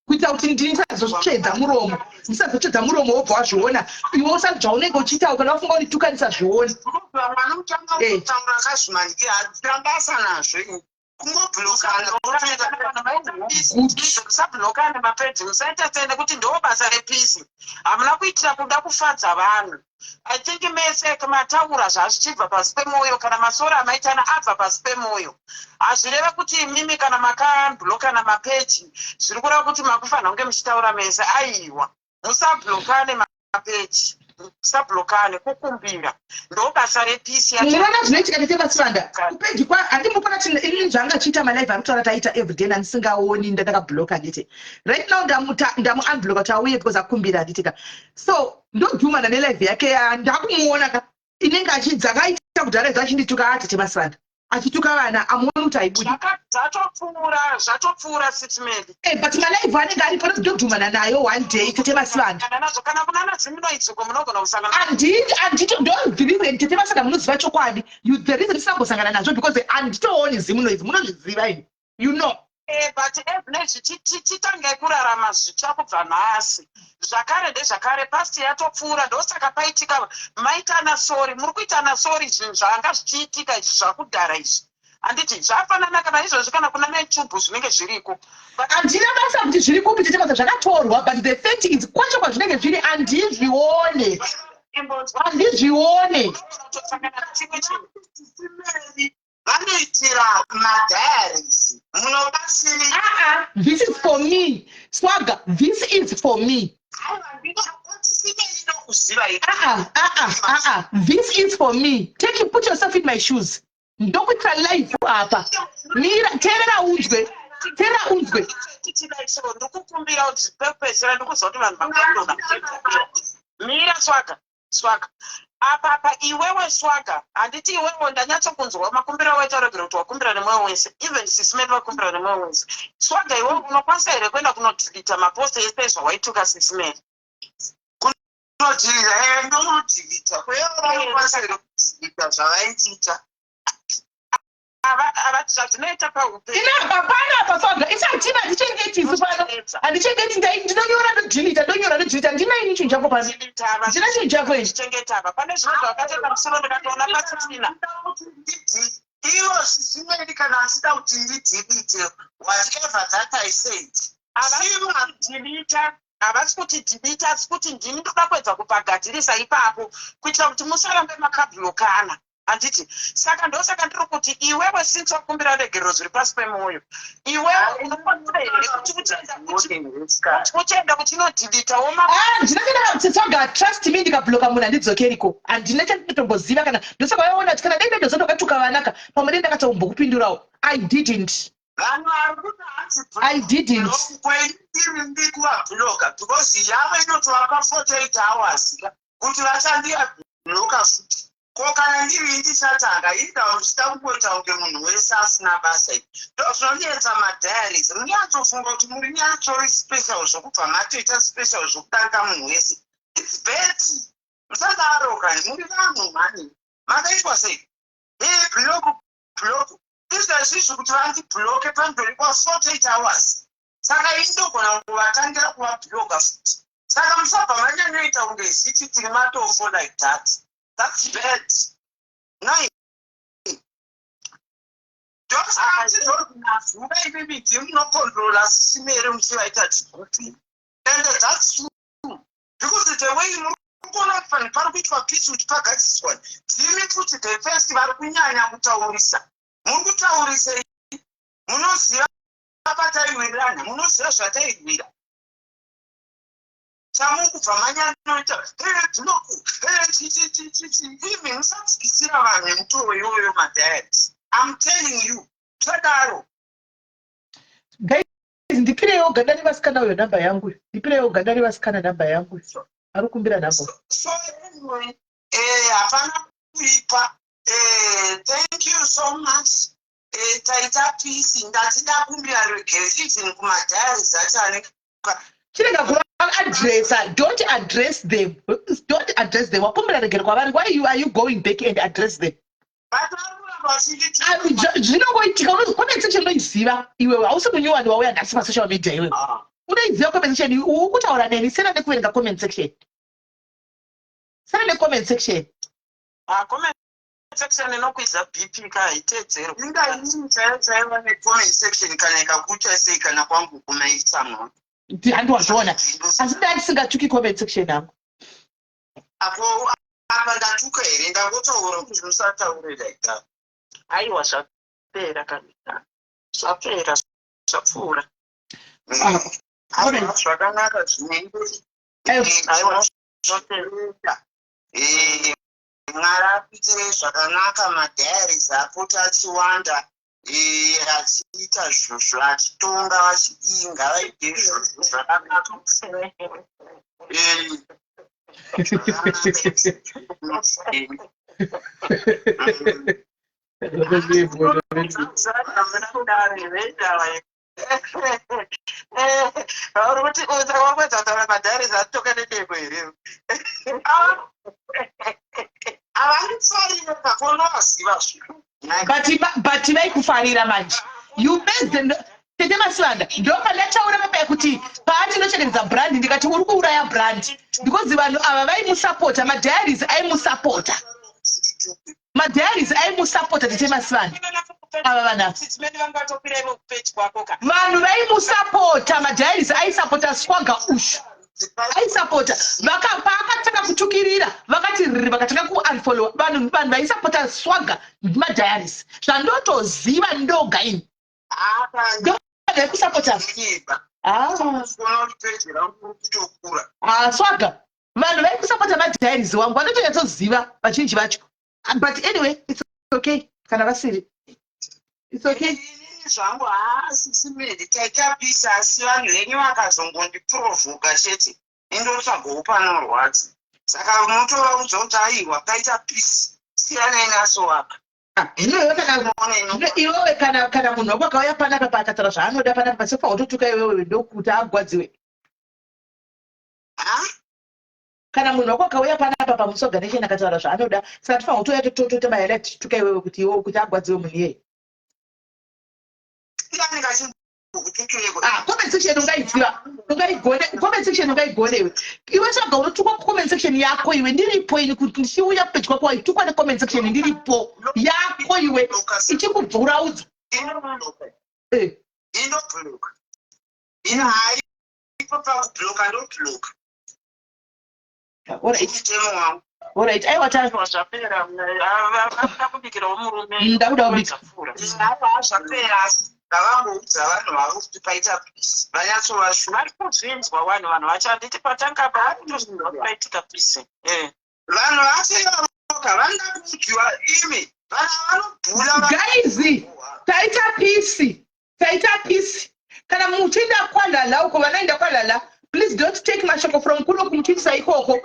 Kuita kuti ndinazozvitsvedza muromo, ndisazotsvedza muromo wobva wazviona. Iwe usati zvaunenge uchiita kana wafunga kuti tukandisazvioni. Mwana mutanga kutaura kazvimanike hatambasa nazvo. Musablokane mapedzi musaita sende kuti ndo basa repisi. Hamuna kuitira kuda kufadza vanhu. I think mese mataura zvazvichibva pasi pemwoyo kana masoro amaitana abva pasi pemwoyo. Hazvireva kuti mimi kana makablokana mapeji zviri kureva kuti makufanira kunge muchitaura mese. Aiwa, musablokane mapeji. Musablokane kukumbira. Ndo basa repisi yacho. Ndinoona zvinoitika netemasiranda. Kupeji kwa andimupona ini zvanga chiita malive anotaura taita everyday nandisingaoni ndakabloka nditi. Right now ndamu-unblock kuti auye because akumbira nditika. So ndodhumana nelive yake ndakumuona inenge achidzakaita kudhara zvachindituka ati temasiranda. Achituka vana amuoni kuti aibudi. Zvatopfuura statement. But malive anenge aripo ndodhumana nayo one day temasiranda. Kana kunana ziminoitsuko munogona kusangana. Andito don't the reason temasiranda munoziva chokwadi. The reason tisangosangana nazvo because anditooni ziminoidzi munozviziva ini. You know. But titange kurarama zvichakubva nhasi. Zvakare ndezvakare pasti yatopfuura ndosaka paitika maitana sori muri kuitana sori zvinhu zvanga zvichiitika izvi zvakudhara izvi. Anditi zvafanana kana izvozvo kana kuna neTube zvinenge zviriko. Handina basa kuti zviri kupi tetemasa zvakatorwa but the fact is kwacho kwazvinenge zviri handizvione. Handizvione. Vanoitira madiaries munobasiri. This is for me. Swagger, this is for me. This is for me. Put yourself in my shoes. Don't put your life apa. Mira, terera unzwe. Mira Swagger. Apa iwewe Swagger, handiti iwewe ndanyatsokunzwa makumbiro waitaurogera kuti wakumbira nemwoyo wese. Even Sisimeli wakumbira nemwoyo wese. Swagger iwewe unokwanisa here kuenda kunodhilita mapost ese zvawaituka Sisimeli. Kunodhilita, ndonodhilita. Unokwanisa here kudhilita zvavaitita. Avati zvazvinoita paupenyu. Hapana apa Swagger, isatina handichengeti isu pano. Handichengeti ndinonyora ndodhilita ndina ini chinhu chako pasi. Ndina chinhu chako ini. Chengeta apa. Pane zvinhu zvakatenda musoro ndikatoona pasisina. Iwo Sisimeli kana asida kuti ndidhilite whatever that I said. Havasi kuti dhilita asi kuti ndini ndoda kuedza kupagadzirisa ipapo kuitira kuti musarambe makablokana. Anditi saka ndosaka ndiri kuti iwewe since wakumbira regerero zviri pasi pemwoyo iwewe unofanira here kuti uchienda kuchinodhilitawo ndinakana trust me ndikabloka munhu handidzokeriko handina chandinotomboziva kana ndosaka waona kuti kana dai ndozondokatuka vanaka pamwe dai ndakatombokupindurawo. I didn't. I didn't. Because yawe inotowapa 48 hours kuti vashandia kubloka futi. Ko kana ndiri ndichatanga ida uchida kungoita kunge munhu wese asina basa iri. Ndozvonetsa madiaries. Munyatsofunga kuti muri nyatsori special zvokubva matoita special zvokutanga munhu wese. It's bad. Musadaro kani muri vanhu mani. Makaitwa sei? Block. Izvizvi kuti vandibloke pamberi kwa48 hours. Saka indogona kuvatangira kuvabloga futi. Saka musabva manyanoita kunge ziti tiri matofo like that. That's bad. Nine. Just as baby, you no control as similar muchivaita chigupi. And that's true. Because the way you pari kuitwa peace kuti pagadziswa. Tiri kuti the festival kunyanya kutaurisa. Muri kutaurisa munoziva pataiwirana, munoziva zvataigwira. Chamukubva manyanoita even musadzikisira vanhu mutoro iyoyo madiet. I'm telling you, tadaro. Guys, ndipirewo ganda revasikana uyo namba yangu. Ndipirewo ganda revasikana namba yangu. Ari kumbira namba. So anyway, hapana kuipa. Thank you so much. Taita peace ndatida kumbira regression kumadiaries achane. Chirega kuva address, don't address them. Don't address them. Wakumbira regero kwavari. Why are you going back and address them? Zvinogoitika comment section unoiziva iwe hausi munyowani wauya nhasi pasocial media iwe. Unoiziva comment section uri kutaura neni sena nekuverenga comment section. Sena necomment section. Comment section inokuisa BP kaitedzero. Ingainzaiva necomment section kana ikakucha sei kana kwangu kumaitsamwa. Handwazvona. Asi ndisingatuki comment section yangu. Apo apa ndatuka here ndangotaura kuti musataure like that. Aiwa zvapera kana. Zvapera zvapfuura. Aiwa zvakanaka zvinenge. Aiwa zvapera. Mwari apitire zvakanaka madiaries apota achiwanda. Achiita zvozvo achitonga vachidii ngavaite zvozvo zvakanaka. But vaikufarira manje. You made them. Tete Maswanda, ndopa ndataura papa kuti paati nocheredza brand ndikati uri kuuraya brand because vanhu ava vaimusapota, madiaries aimusapota. Madiaries aimusapota Tete Maswanda. Ava vanhu vaimusapota, madiaries aisapota Swagger ushu. Aisapota vakataka kutukirira vakati vakataka kuunfollow vanhu vaisapota Swagger madiaries. Zvandotoziva ndoga ini. Swagger vanhu vaikusapota madiaries wangu vanotonyatsoziva vazhinji vacho. But anyway, it's okay kana vasiri. It's okay. Zvangu haasisimedi taita peace asi vanhu venyu vakazongondiprovoka chete indotsvagowo panorwadza. Saka munotovaudza kuti aiwa taita peace siyanai naso waka. Iwewe kana munhu wako akauya panapa paakataura zvaanoda panapa pasefa utotuka iwewe ndokuti agwadziwe. Kana munhu wako akauya panapa pamusorganization akataura zvaanoda saka tifanira kutoya totoita maela tituka iwewe kuti iwewe kuti agwadziwe munhu iyeye. Comment section ungaiziva comment section ungaigonewe iwe saka unotukwa comment section yako iwe ndiripo ini kuti ndichiuya pedyo kwako waitukwa necomment section ndiripo yako iwe ichikubvuraudza inobloka ina haipo pakubloka ndobloka. Alright, aiwa zvapera vakubikirawo murume ndakuda kubika zvapera ngavangoudza vanhu vavo kuti paita peace vanyatsovashuma vari kuzvinzwa vanhu vachanditi patanga paitika peace. Vanhu vasevaroka vanoda kudyiwa imi vanhu vanobhula guys taita peace kana muchienda kwalala uko vanaenda kwalala please don't take mashoko from kuno kumutwitisa ikoko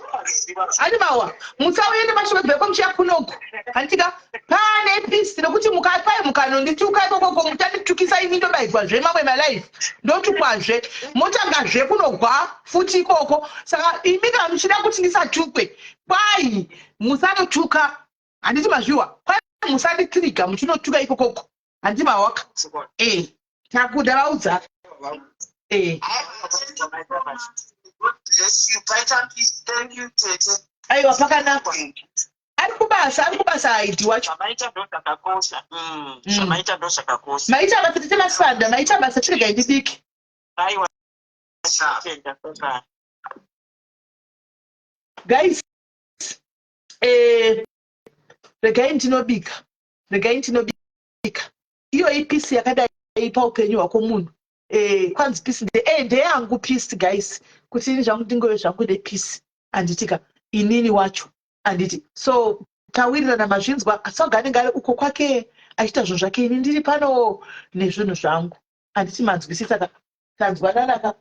ani mawa musauyende mashoko beko mchiya kunoko handitika pane peace nokuti mukapai mukanondituka ikokoko mutanditukisa ini ndobairwazve mamwe malife ndotukwazve motangazve kunogwa futi ikoko saka imi kana muchida kuti ndisatukwe kwai musanotuka handiti mazviwa kwai musanditriga muchinotuka ikokoko handiti mawaka takuda vaudza aiwa pakanaka ari kubasa aiti wacho maita basa timasanda maita basa tirega ididiki guys regai ndinobika iyo ipisi yakadai paupenyu hwako munhu kwanzi peace ndeyangu peace guys kuti ini zvangu ndingove zvangu nepeace anditika inini wacho anditi so tawirirana mazvinzwa asaga anenge ari uko kwake achiita zvinhu zvake ini ndiri pano nezvinhu zvangu anditi manzwisi saka tanzwananaka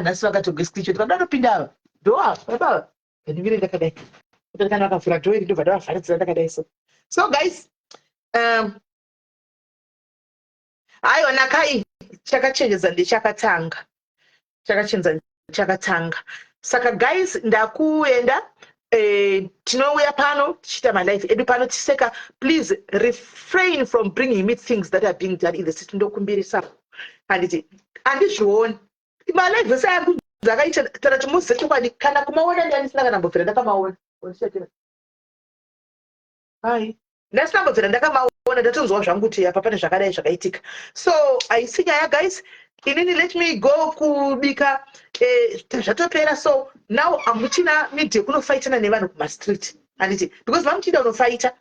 nhasi vakatogwe screensho tikada nopinda ava ndoa baba ndimire ndakadai kuti kana vakavhura dhoiri ndobva ndavavharidzira ndakadai so guys aiwa nakai chakachenjeza ndechakatanga saka guys ndakuenda tinouya pano tichiita malife edu pano tiseka please refrain from bringing me things that are being done in the city ndokumbirisa handiti handizvioni malife ese akunzi akaita tara timuzive chokwadi kana kumaona ndanisina kana mbobvira ndakamaona hai ndasina mbobvira ndakamaona ndatonzwa zvangu kuti apa pane zvakadai zvakaitika so aisi nyaya guys inini let me go kubika zvatopera so now hamuchina midhe kunofaitana nevanhu kumastreet handiti because vamuchida unofaita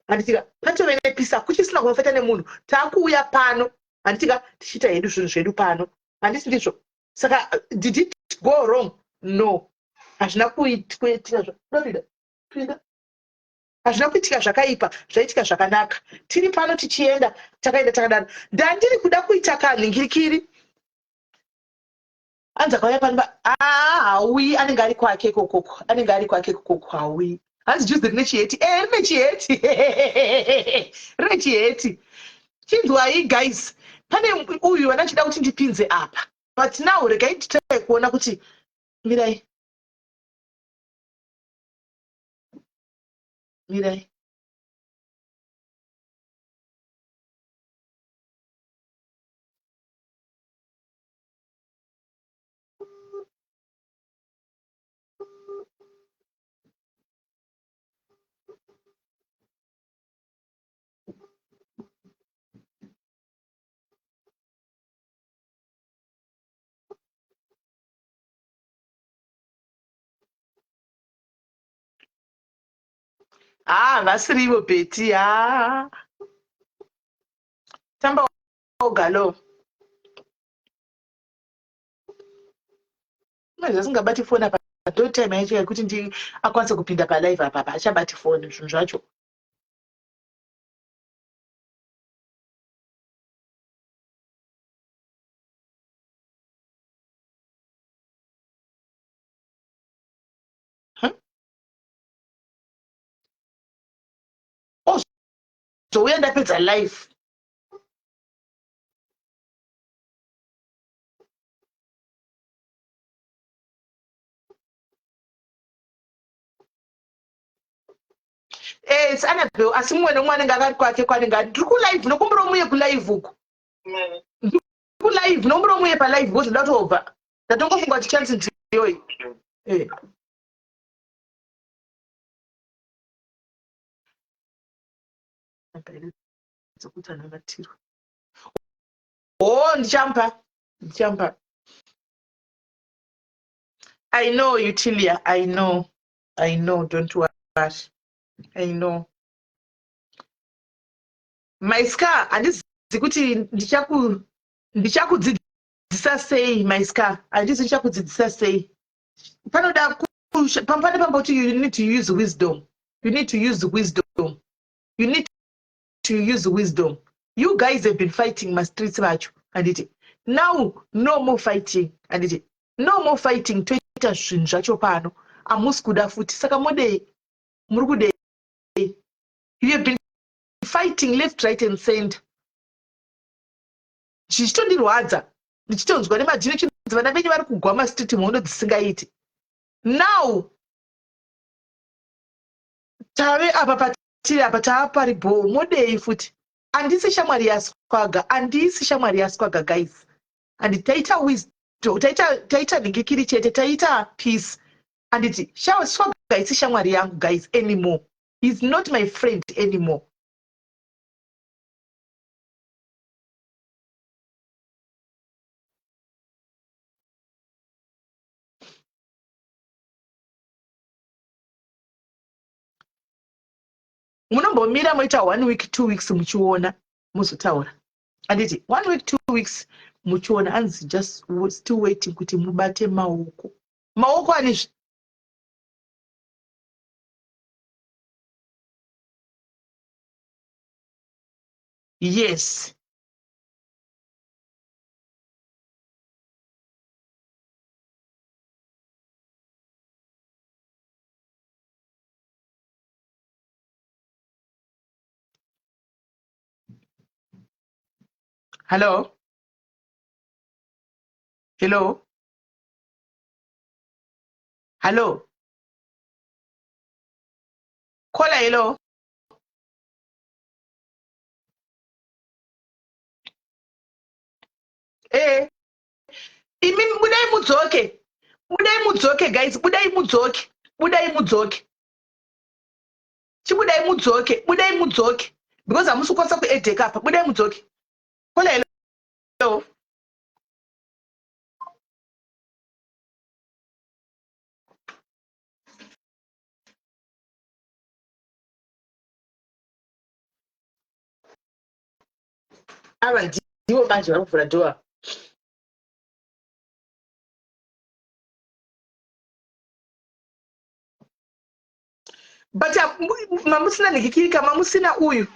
handitika patove nepisa kuchisina kunofaita nemunhu taakuuya pano handitika tichiita hedu zvinhu zvedu pano handisi ndizvo saka did it go wrong no hazvina kuitika hazvina kuitika zvakaipa zvaitika zvakanaka tiri pano tichienda takaenda takadaro ndandiri kuda kuita kanhingirikiri hanzi akauya panoba haui anenge ari kwake kokoko haui hanzi juzi rine chiheti rine chiheti rine chiheti chinzwai guys pane uyu wanachida kuti ndipinze apa but now regai titai kuona kuti mirai vasirivo beti tamba ogalo zvasingabati foni apa ndo time yacho yekuti akwanise kupinda palive apa achabati foni zvinhu zvacho zouya ndapedza life it's Annabelle asi mumwe nomwe anenge akati kwake kwanenge ati ndiri kulive nokumbura umuye kulive uku ndiri kulive nombura umuye palive bcause ndatobva ndatongofunga kuti chansi ndiyoyi ndichampa I know Utilia, I know, don't worry. I know. My scar, handizi kuti ndichakudzidzisa sei my scar. Handizi ndichakudzidzisa sei. Panoda pampane pamboti you need to use wisdom. You need to use wisdom. You guys have been fighting my streets macho. And it now no more fighting. And it no more fighting. Toita zvinhu zvacho pano. Hamusi kuda futi. Saka modei. Muri kudei. You have been fighting left, right and center. Zvichitondirwadza. Ndichitonzwa nemajinections vana venyu vari kugwama street mhondo dzisingaiti. Now tave apa patiri apa taapari bho modei futi. Handisi shamwari yaSwaga. Handisi shamwari yaSwaga guys. And taita wisdom. Taita ningekiri chete. Taita peace. And it's Swaga isi shamwari yangu guys anymore. He's not my friend anymore. Munombomira moita 1 week 2 weeks muchiona muzotaura. Anditi 1 week 2 weeks muchiona anzi just still waiting kuti mubate maoko. Maoko anizvi. Yes. Hello? Hello? Hello? Kola hello? Eh. Imi budai mudzoke. Budai mudzoke guys. Budai mudzoke. Budai mudzoke. Chibudai mudzoke. Budai mudzoke. Because hamusi kwanisa kuedheka apa. Budai mudzoke. Kola hello? Ava ndivo manje vari kuvhura dhoa. But mamusina nikikirika mamusina uyu.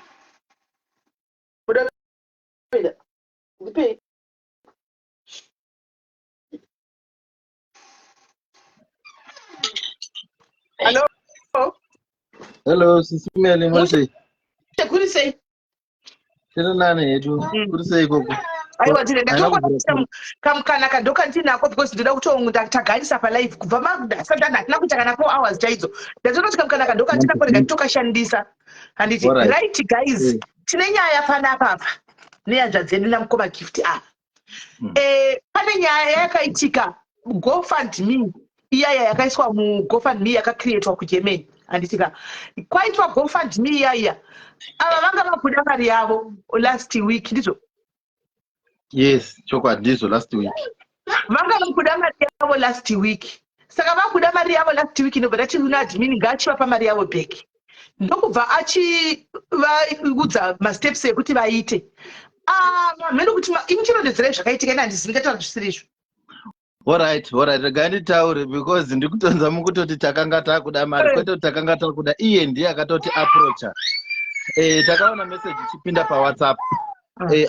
Hello? Hello, Sisimele, Mose. Kuri sei? Tino nane yedu, kuri sei koko. Aiwa ndine ndatokuona kamukana kadoka ndinako because ndinoda kutounga tagarisa palive kubva makuda saka ndatina kuita kana 4 hours chaidzo. Ndatonoti kamukana kadoka ndinako rega tokashandisa. Handiti right guys, tine nyaya panapa apa. Neyanzva dzedu namukoma gift apa. Pane nyaya yakaitika GoFundMe iya yakaiswa muGoFundMe yakacreatwa kuGermany. Handitika kwaitwa GoFundMe iya ava vanga vabuda mari yavo last week ndizvo. Yes, chokwadi ndizvo last week. Vanga vabuda mari yavo last week. Saka vabuda mari yavo last week ndobva tati una admin ngachivapa mari yavo back. Ndokubva achivaudza masteps ekuti vaite. Mhendo kuti imuchinodedzera zvakaitika ina handizingataura zvisiri izvo. Alright, regai nditaure because ndikutonza mukutoti takanga takuda mari kwete kuti takanga takuda iye ndiye akatoti approacha. Takaona message ichipinda paWhatsApp.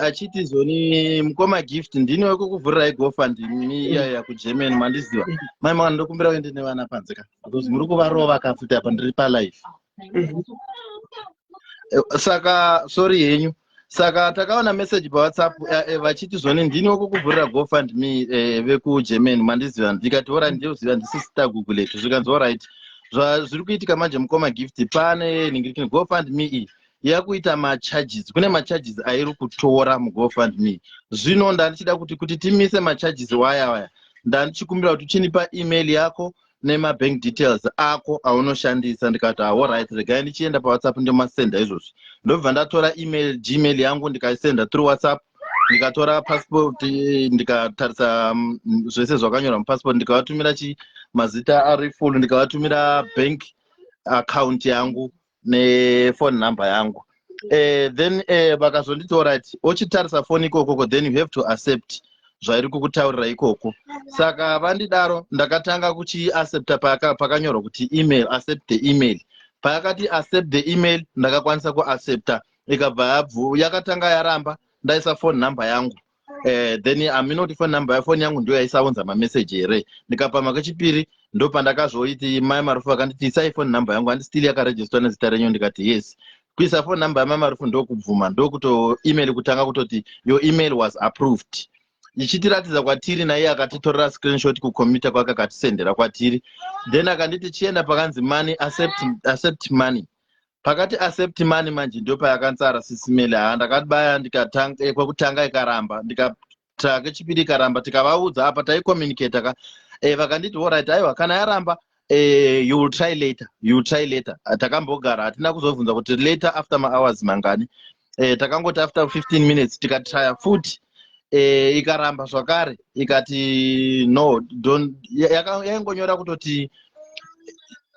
Achiti zoni mukoma gift ndini wekukuvhurirai GoFundMe iya kuGermany mandiziva. Mai mwana ndokumbira uende nevana panze ka. Because muri kuvarova kafuti apa ndiri palive. Saka sorry yenyu. Saka takaona message paWhatsApp vachiti zoni ndini wekukuvhurira GoFundMe vekuGermany mandiziva. Ndikati ora ndioziva ndisisita Google it. Zvikanzi alright. Zviri kuitika manje mukoma gift pane ningirikini GoFundMe iyi yakuita macharges. Kune macharges airi kutora muGoFundMe. Zvino ndandichida kuti timise macharges waya. Ndandichikumbira kuti uchinipa email yako nemabank details ako aunoshandisa. Ndikati alright, regai ndichienda paWhatsApp ndomasenda izvozvo. Ndobva ndatora Gmail yangu ndikaisenda through WhatsApp. Ndikatora passport ndikatarisa zvese zvakanyorwa mupassport ndikavatumira mazita ari full ndikavatumira bank account yangu nephone number yangu. Then vakazonditi alright, ochitarisa phone ikoko then you have to accept zvairi kukutaurira ikoko. Saka vandidaro ndakatanga kuchiaccepta pakanyorwa kuti email, accept the email. Pakati accept the email ndakakwanisa kuaccepta ikabva yakatanga yaramba ndaisa phone number yangu. then aminoti phone number yafoni yangu ndio yaisaunza mamessage here ndikapama kechipiri ndo pandakazoiti mai Marufu akanditi isai phone number yangu handisitili yakaregisterwa nezita renyu ndikati yes kuisa phone number yamai Marufu ndokubvuma ndokuto email kutanga kutoti your email was approved ichitiratidza kwatiri naye akatitorera screenshot kucomputer kwake akatisendera kwatiri then akanditi chienda pakanzi money accept money pakati accept money manje ndio payakansara sisimele ndakabaya ndikatanga kwekutanga ikaramba ndikatsvake chipiri ikaramba tikavaudza apa taicommunicate vakanditi alright aiwa kana yaramba you will try later takambogara hatina kuzobvunza kuti later after hours mangani takangoti after 15 minutes tikatrya futi ikaramba zvakare ikati no don't yaingonyora kutoti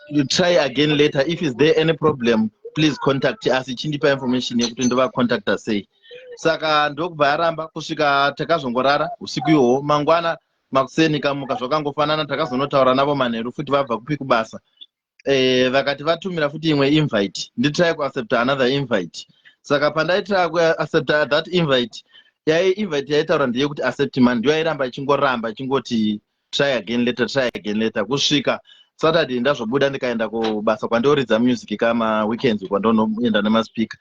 you try again later if is there any problem please contact us ichindipa information yekuti ndova contacta sei saka ndokubva yaramba kusvika takazongorara usiku ihwo mangwana makuseni kamuka zvakangofanana takazonotaura navo manheru futi vabva kupi kubasa vakati vatumira futi imwe invite nditry kuaccept another invite saka pandaitira kuaccept that invite invite yaitaura ndeyekuti accept man ndio yairamba ichingoramba ichingoti try again later kusvika Saturday ndazvobuda ndikaenda kubasa kwandioridza music kama weekends kwandonoenda nemaspika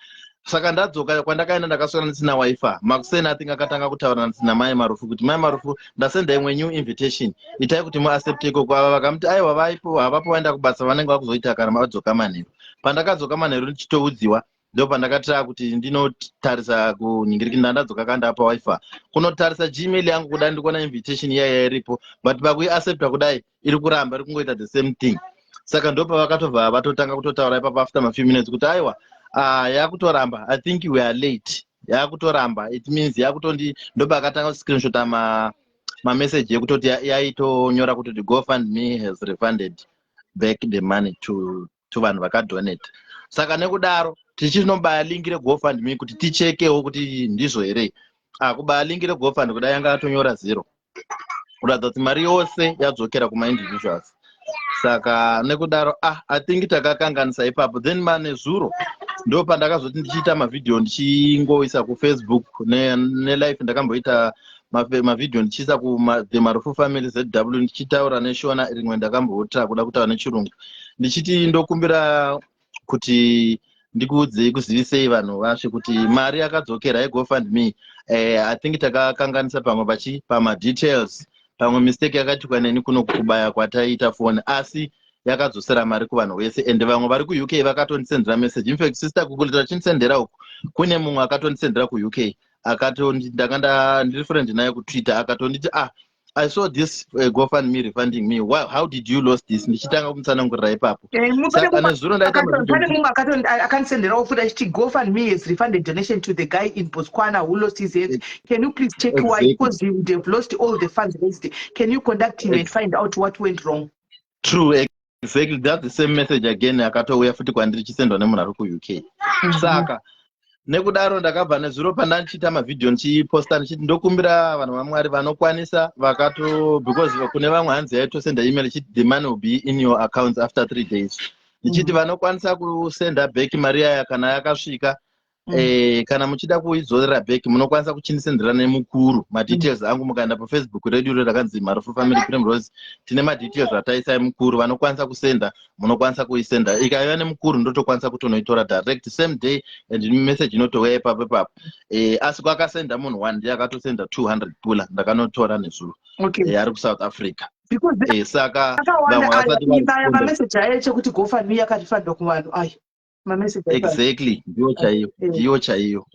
saka ndadzoka kwandakaenda ndakaswera ndisina wifi makuseni atinga akatanga kutaura ndisina mai Marufu kuti mai Marufu ndasenda imwe new invitation itai kuti muaccept iko kwava vakamuti aiwa vaipo havapo waenda kubasa vanenge vakuzoita kana vadzoka manheru pandakadzoka manheru ndichitoudziwa ndo pandakatira kuti ndinotarisa kunhingirikira ndadzoka kandapa wifi kunotarisa gmail yangu kudai ndikuona invitation iya iripo but pakuiaccepta kudai iri kuramba iri kungoita the same thing saka ndo pavakatobva vatotanga kutotaura ipapo after a few minutes kuti aiwa yakutoramba I think we are late yakutoramba it means yakutondi ndo pakatanga screenshot mamessage yekutoti yaitonyora kutoti GoFundMe has refunded back the money to vanhu vakadonate saka nekudaro tichinobayalingire GoFundMe kuti tichekewo kuti ndizvo here kubayalingire GoFundMe kudai yanga atonyora 0 kuratidza kuti mari yose yadzokera kumaindividuals saka nekudaro I think takakanganisa ipapo then manezuro ndo pandakazoti ndichiita mavidhio ndichingoisa kuFacebook nelive ndakamboita mavidhio ndichiisa kuThe Marufu Family ZW ndichitaura neshona rimwe ndakambotra kuda kutaura nechirungu ndichiti ndokumbira kuti ndikuudzei kuzivisei vanhu vasve kuti mari yakadzokera yeGoFundMe I think takakanganisa pamwe pamadetails pamwe mistake yakaitwa neni kuno kubaya kwataita foni asi yakadzosera mari kuvanhu vese ende vamwe vari kuUK vakatondisendera message in fact sister Google tachinsendera uku kune mumwe akatondisendera kuUK ndakanda ndiri friend naye kuTwitter akatonditi I saw this GoFundMe refunding me. How did you lose this? Ndichitanga kumutsanangurira ipapo. Saka nezuro ndaita mumwe akandisendera ofuta achiti GoFundMe has refunded donation to the guy in Botswana who lost his head. Can you please check why? Because they've lost all the funds raised. Can you contact him and find out what went wrong? True, exactly. That's the same message again akatouya futi kwandiri chisendwa nemunhu ari kuUK. Saka nekudaro ndakabva nezuro pandandichiita mavidhio ndichiposta ndichiti ndokumbira vanhu vaMwari vanokwanisa because kune vamwe hanzi yaitosenda email ichiti the money will be in your accounts after 3 days ndichiti vanokwanisa kusenda back mari yaya kana yakasvika kana muchida kuidzorera back munokwanisa kuchindisendera nemukuru madetails angu mukaenda paFacebook radio rakanzi Marufu Family Primrose tine madetails ataisai mukuru vanokwanisa kusenda munokwanisa kuisenda ikaiva nemukuru ndotokwanisa kutonoitora direct same day and message inotouya ipapo asi kwakasenda munhu 1 ndiye akatosenda 200 pula ndakanotora nezuro ari kuSouth Africa saka vamwe vasati message ayechekuti GoFundMe yakarifandwa kuvanhu ayo exactly ndiyo chaiyo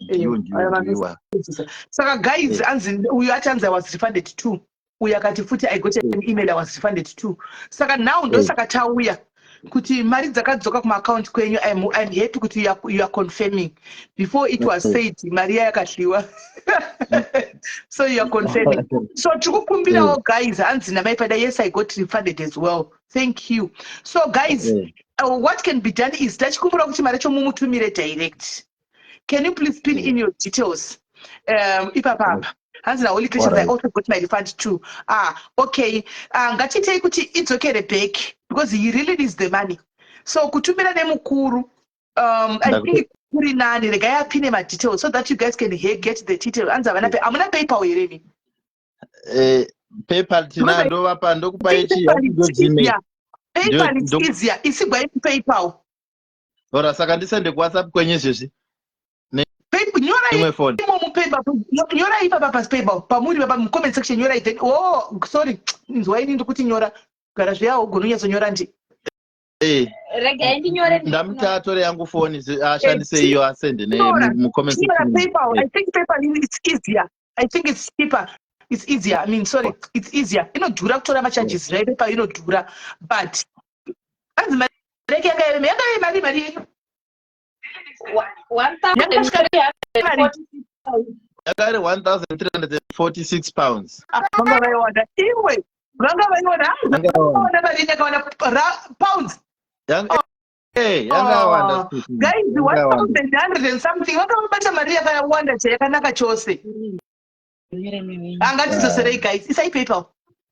saka guys uyu achanzi I was refunded too uyu akati futi I got an email I was refunded too saka now ndosaka tauya kuti mari dzakadzoka kumaaccount kwenyu I'm happy kuti you are confirming before it was said mari yakahliwa so you are confirming so tikukumbirawo guys hanzi namaipada yes I got refunded as well thank you so guys what can be done is tachikumbira kuti mari chomumutumire direct can you please pin in your details ipapapa hanzi naHoly Christians I also got my refund too okay ngatitei kuti idzokere back because he really needs the money so kutumira nemukuru I think kuri nani regai apine madetails so that you guys can get the detail anza vana amuna PayPal here ni PayPal tina ndovapa ndokupa ichi Gmail PayPal is easier isigwa PayPal ora saka ndisende ku WhatsApp kwenye zvizvi nyora ipa papa PayPal pamuri baba mu comment section nyora ite sorry nzwaini ndikuti nyora gara zviyawo gononyaso nyora ndi rega ndinyore ndamtatore yangu phone ashandise iyo asende mu comment section PayPal I think PayPal is easier I think it's cheaper it's easier I mean sorry it's easier inodhura kutora macharges right PayPal inodhura but anzi rega yanga mari yakare 1,346 pounds. Pounds. Guys, 1,100 and something. Wakamubata Maria yakawanda chayakanaka chose. Ngatizoserei guys. Isai PayPal.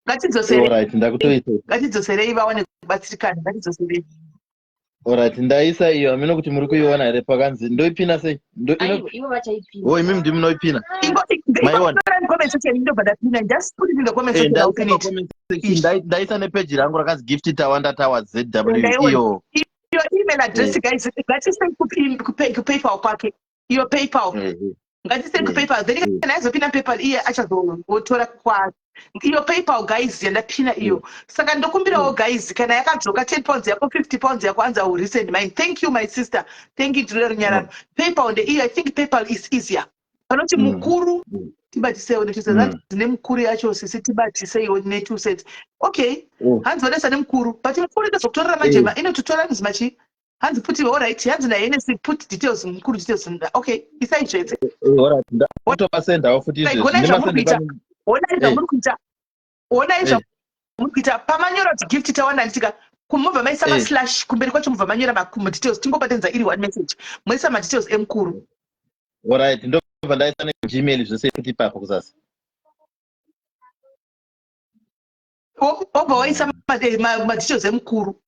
Ngatizoserei. Alright, ndakutoita. Ngatizoserei vaone kubatsirikana. Ngatizoserei. Alright, ndaisa iyo ameno kuti muri kuiona here pakanzi ndoipina sei ivo vachaipina imimi ndimi munoipina ndaisa nepage rangu rakanzi gift tawanda tower ZW iyo email address guys ngatisei kuPayPal kwake iyo PayPal ngatisei kuPayPal then kana azopina PayPal iye achazotora kwake iyo PayPal guys yandapina iyo saka ndokumbirawo guys kana yakadzoka 10 pounds yako 50 pounds yako anza resend mine thank you my sister thank you to Nyarano PayPal and I think PayPal is easier panoti mukuru tibatisewo netuzeza nemukuru yacho sisi tibatisewo netuzeza okay hanzi vanesa nemukuru but mukuru ndozokutorera majema inotutora nzimachi hanzi puti all right hanzi na NS put details mukuru details okay isaijetse all right ndotobasenda futi izvo ona izvo murikuita pamanyora kuti gift tawanda nditika kumubva maisa maslash kumberi kwacho mubva manyora madetails tingobatenza iri one message moisa madetails emukuru alright ndobva ndaisa neGmail zvose futi ipapo kuzasi obva waisa madetails emukuru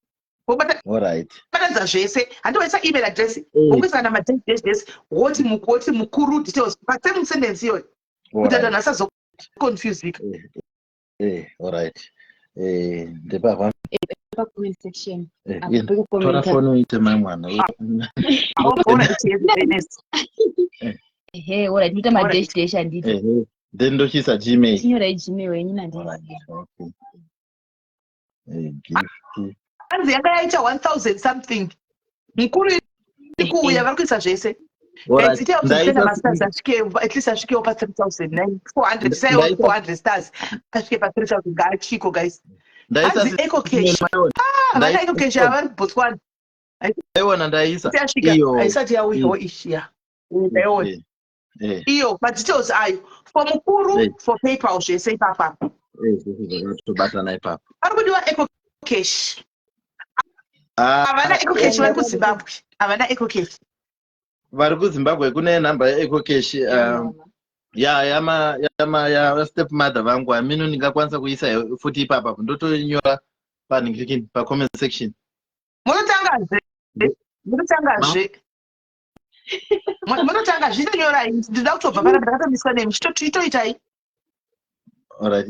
batanza zvese handiwaisa email address wokuisa kana madetails woti mukuru details pasame sentence iyoyo kuti adanhu asazoconfusika alright ndepava comment section tora phone uite mamwana alright ndita madash anditi then ndochisa Gmail tinyora Gmail wenyu nandi anzi yanga yaita 1,000 something mukuru ikuuya vari kuisa zvese at least asvikewo pa 3,400 saiwo 400 stars asvike pa 3,000 ngaachiko guys anzi ecocash vana ecocash avari Botswana aiona ndaisa iyo aisati yawiwo ishiya ndaiona iyo madetails ayo for mukuru for PayPal zvese ipapa tobatana ipapo ari kudiwa ecocash havana ecocash vari kuZimbabwe havana ecocash vari kuZimbabwe kune nhamba yeEcocash ya step mother vangu amino ndingakwanisa kuisa futi ipapa ndotonyora paningilikini pa comment section munotanga zvitonyora ndida kutobva pana ndakatomiswa nemi chitoitai alright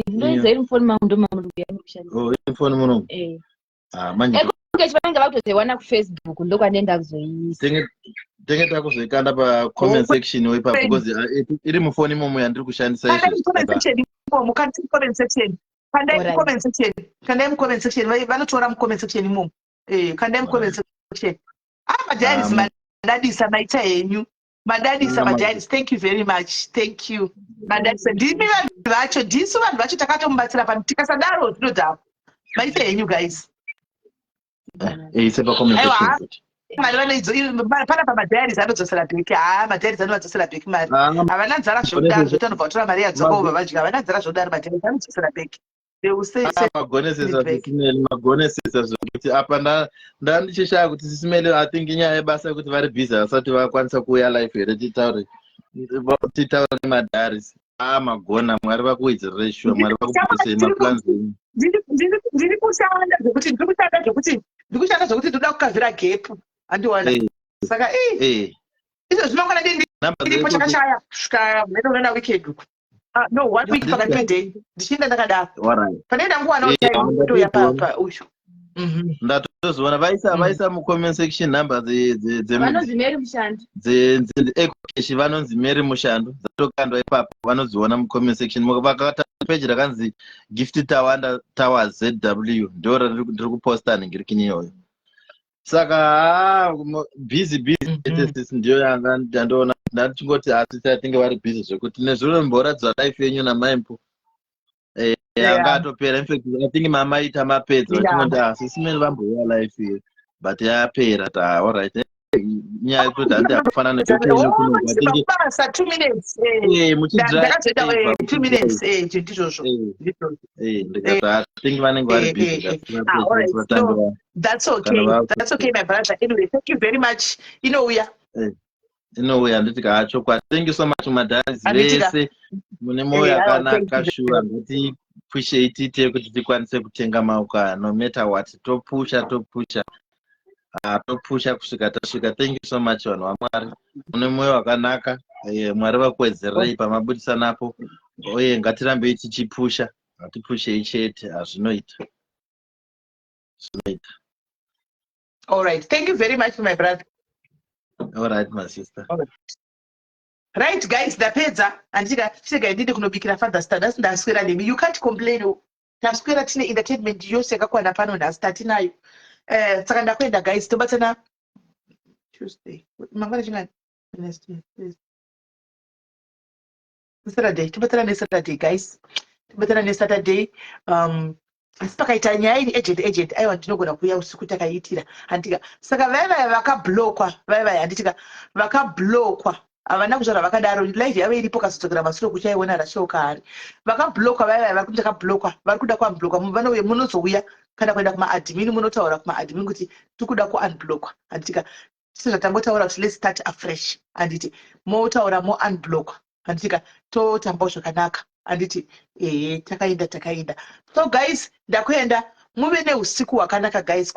ndoiza iri mufoni mangu mufoni munongu manje vanenge vakutoziwana kuFacebook ndokwanenda kuzoiisa tenge takuzoikanda pa comment section ipapo because iri mufoni imomo yandiri kushandisa kandai mucomment section vanotora mucomment section imomo kandai mucomment section madiaries madadisa maita henyu madadisa madiaries thank you very much thank you madadisa ndimi vanhu vacho ndisu vanhu vacho takatomubatsira pano tikasadaro tinodhava maita henyu guys pana pamadhiaries anodzosera bheki madhiaries anovadzosera bheki mari havana nzara zvodaro zvotanobva kutora mari yadzoko ubva vadya havana nzara zvodaro madhiaries anodzosera bheki magonesesa zvokuti apa ndandichishaya kuti sisimele athingi inyaya yebasa yekuti vari bhizi vasati vakwanisa kuuya life here titaure madhiaries magona mwari vakuwedzerere shuwa mwari vakubudisei maplans enyu ndiri kushanda zvokuti ndiri kushanda zvokuti ndoda kukavhira gepu handiwana saka izvo zvinongana ndiripo chakashaya kusvika mene unoenda weekend uku no 1 week pakati pedei ndichienda ndakadaro panoenda nguva notoya papa uyu ndatozvona vaisa mucomment section number vanonzi Mary Mushando dzeecocash vanonzi Mary Mushando dzatokandwa ipapo vanodziona mucomment section vakata page rakanzi gift tower ZW ndo ndiri kuposta ningirikini iyoyo saka busy ndiyo yanga ndandoona ndachingoti asi tinge vari busy zvekuti nezviro mboratidza life yenyu namaimpo yanga atopera in fact I think mama ita mapedza vachingoti asisimeni vamboya life here but yapera all right nyaya yekuti handi akufanana nepepenyu kunobasa 2 minutes ndakazoita 2 minutes ndizvozvo ndikati I think vanenge vari busy that's okay my brother anyway thank you very much inouya handiti kaachokwa thank you so much madharis vese mune mwoyo yakanaka shuwa ngatipushe tiite kuti tikwanise kutenga mauka no matter what topusha kusvika tasvika thank you so much vanhu vaMwari mune mwoyo wakanaka Mwari vakuwedzererei pamabudisanapo uye ngatirambei tichipusha ngatipushei chete zvinoita all right thank you very much my brother. All right, my sister. Right, guys, ndapedza andika chega ndide kunobikira Father's Day ndaswera nemi you can't complain taswera tine entertainment yose yakakwana pano ndasitinayo saka ndakwenda guys tobatsana Tuesday mangwana chingani Saturday tobatsana Saturday guys tobatsana Saturday asi pakaita nyaya ini agent aiwa ndinogona kuuya usiku takaiitira handika saka vaiva vakablokwa handitika vakablokwa havana kuzvara vakadaro live yavo iripo kazodzokera masuro kuchaiona rashauka hari vakablokwa vaiva vari kuti takablokwa vari kuda kuunblokwa vanouye munozouya kana kuenda kumaadmin munotaura kumaadmin kuti tikuda kuunblokwa handitika sezvatangotaura kuti let's start afresh handiti motaura mounblokwa handitika totambawo zvakanaka handiti takaenda so guys ndakuenda muve neusiku hwakanaka guys.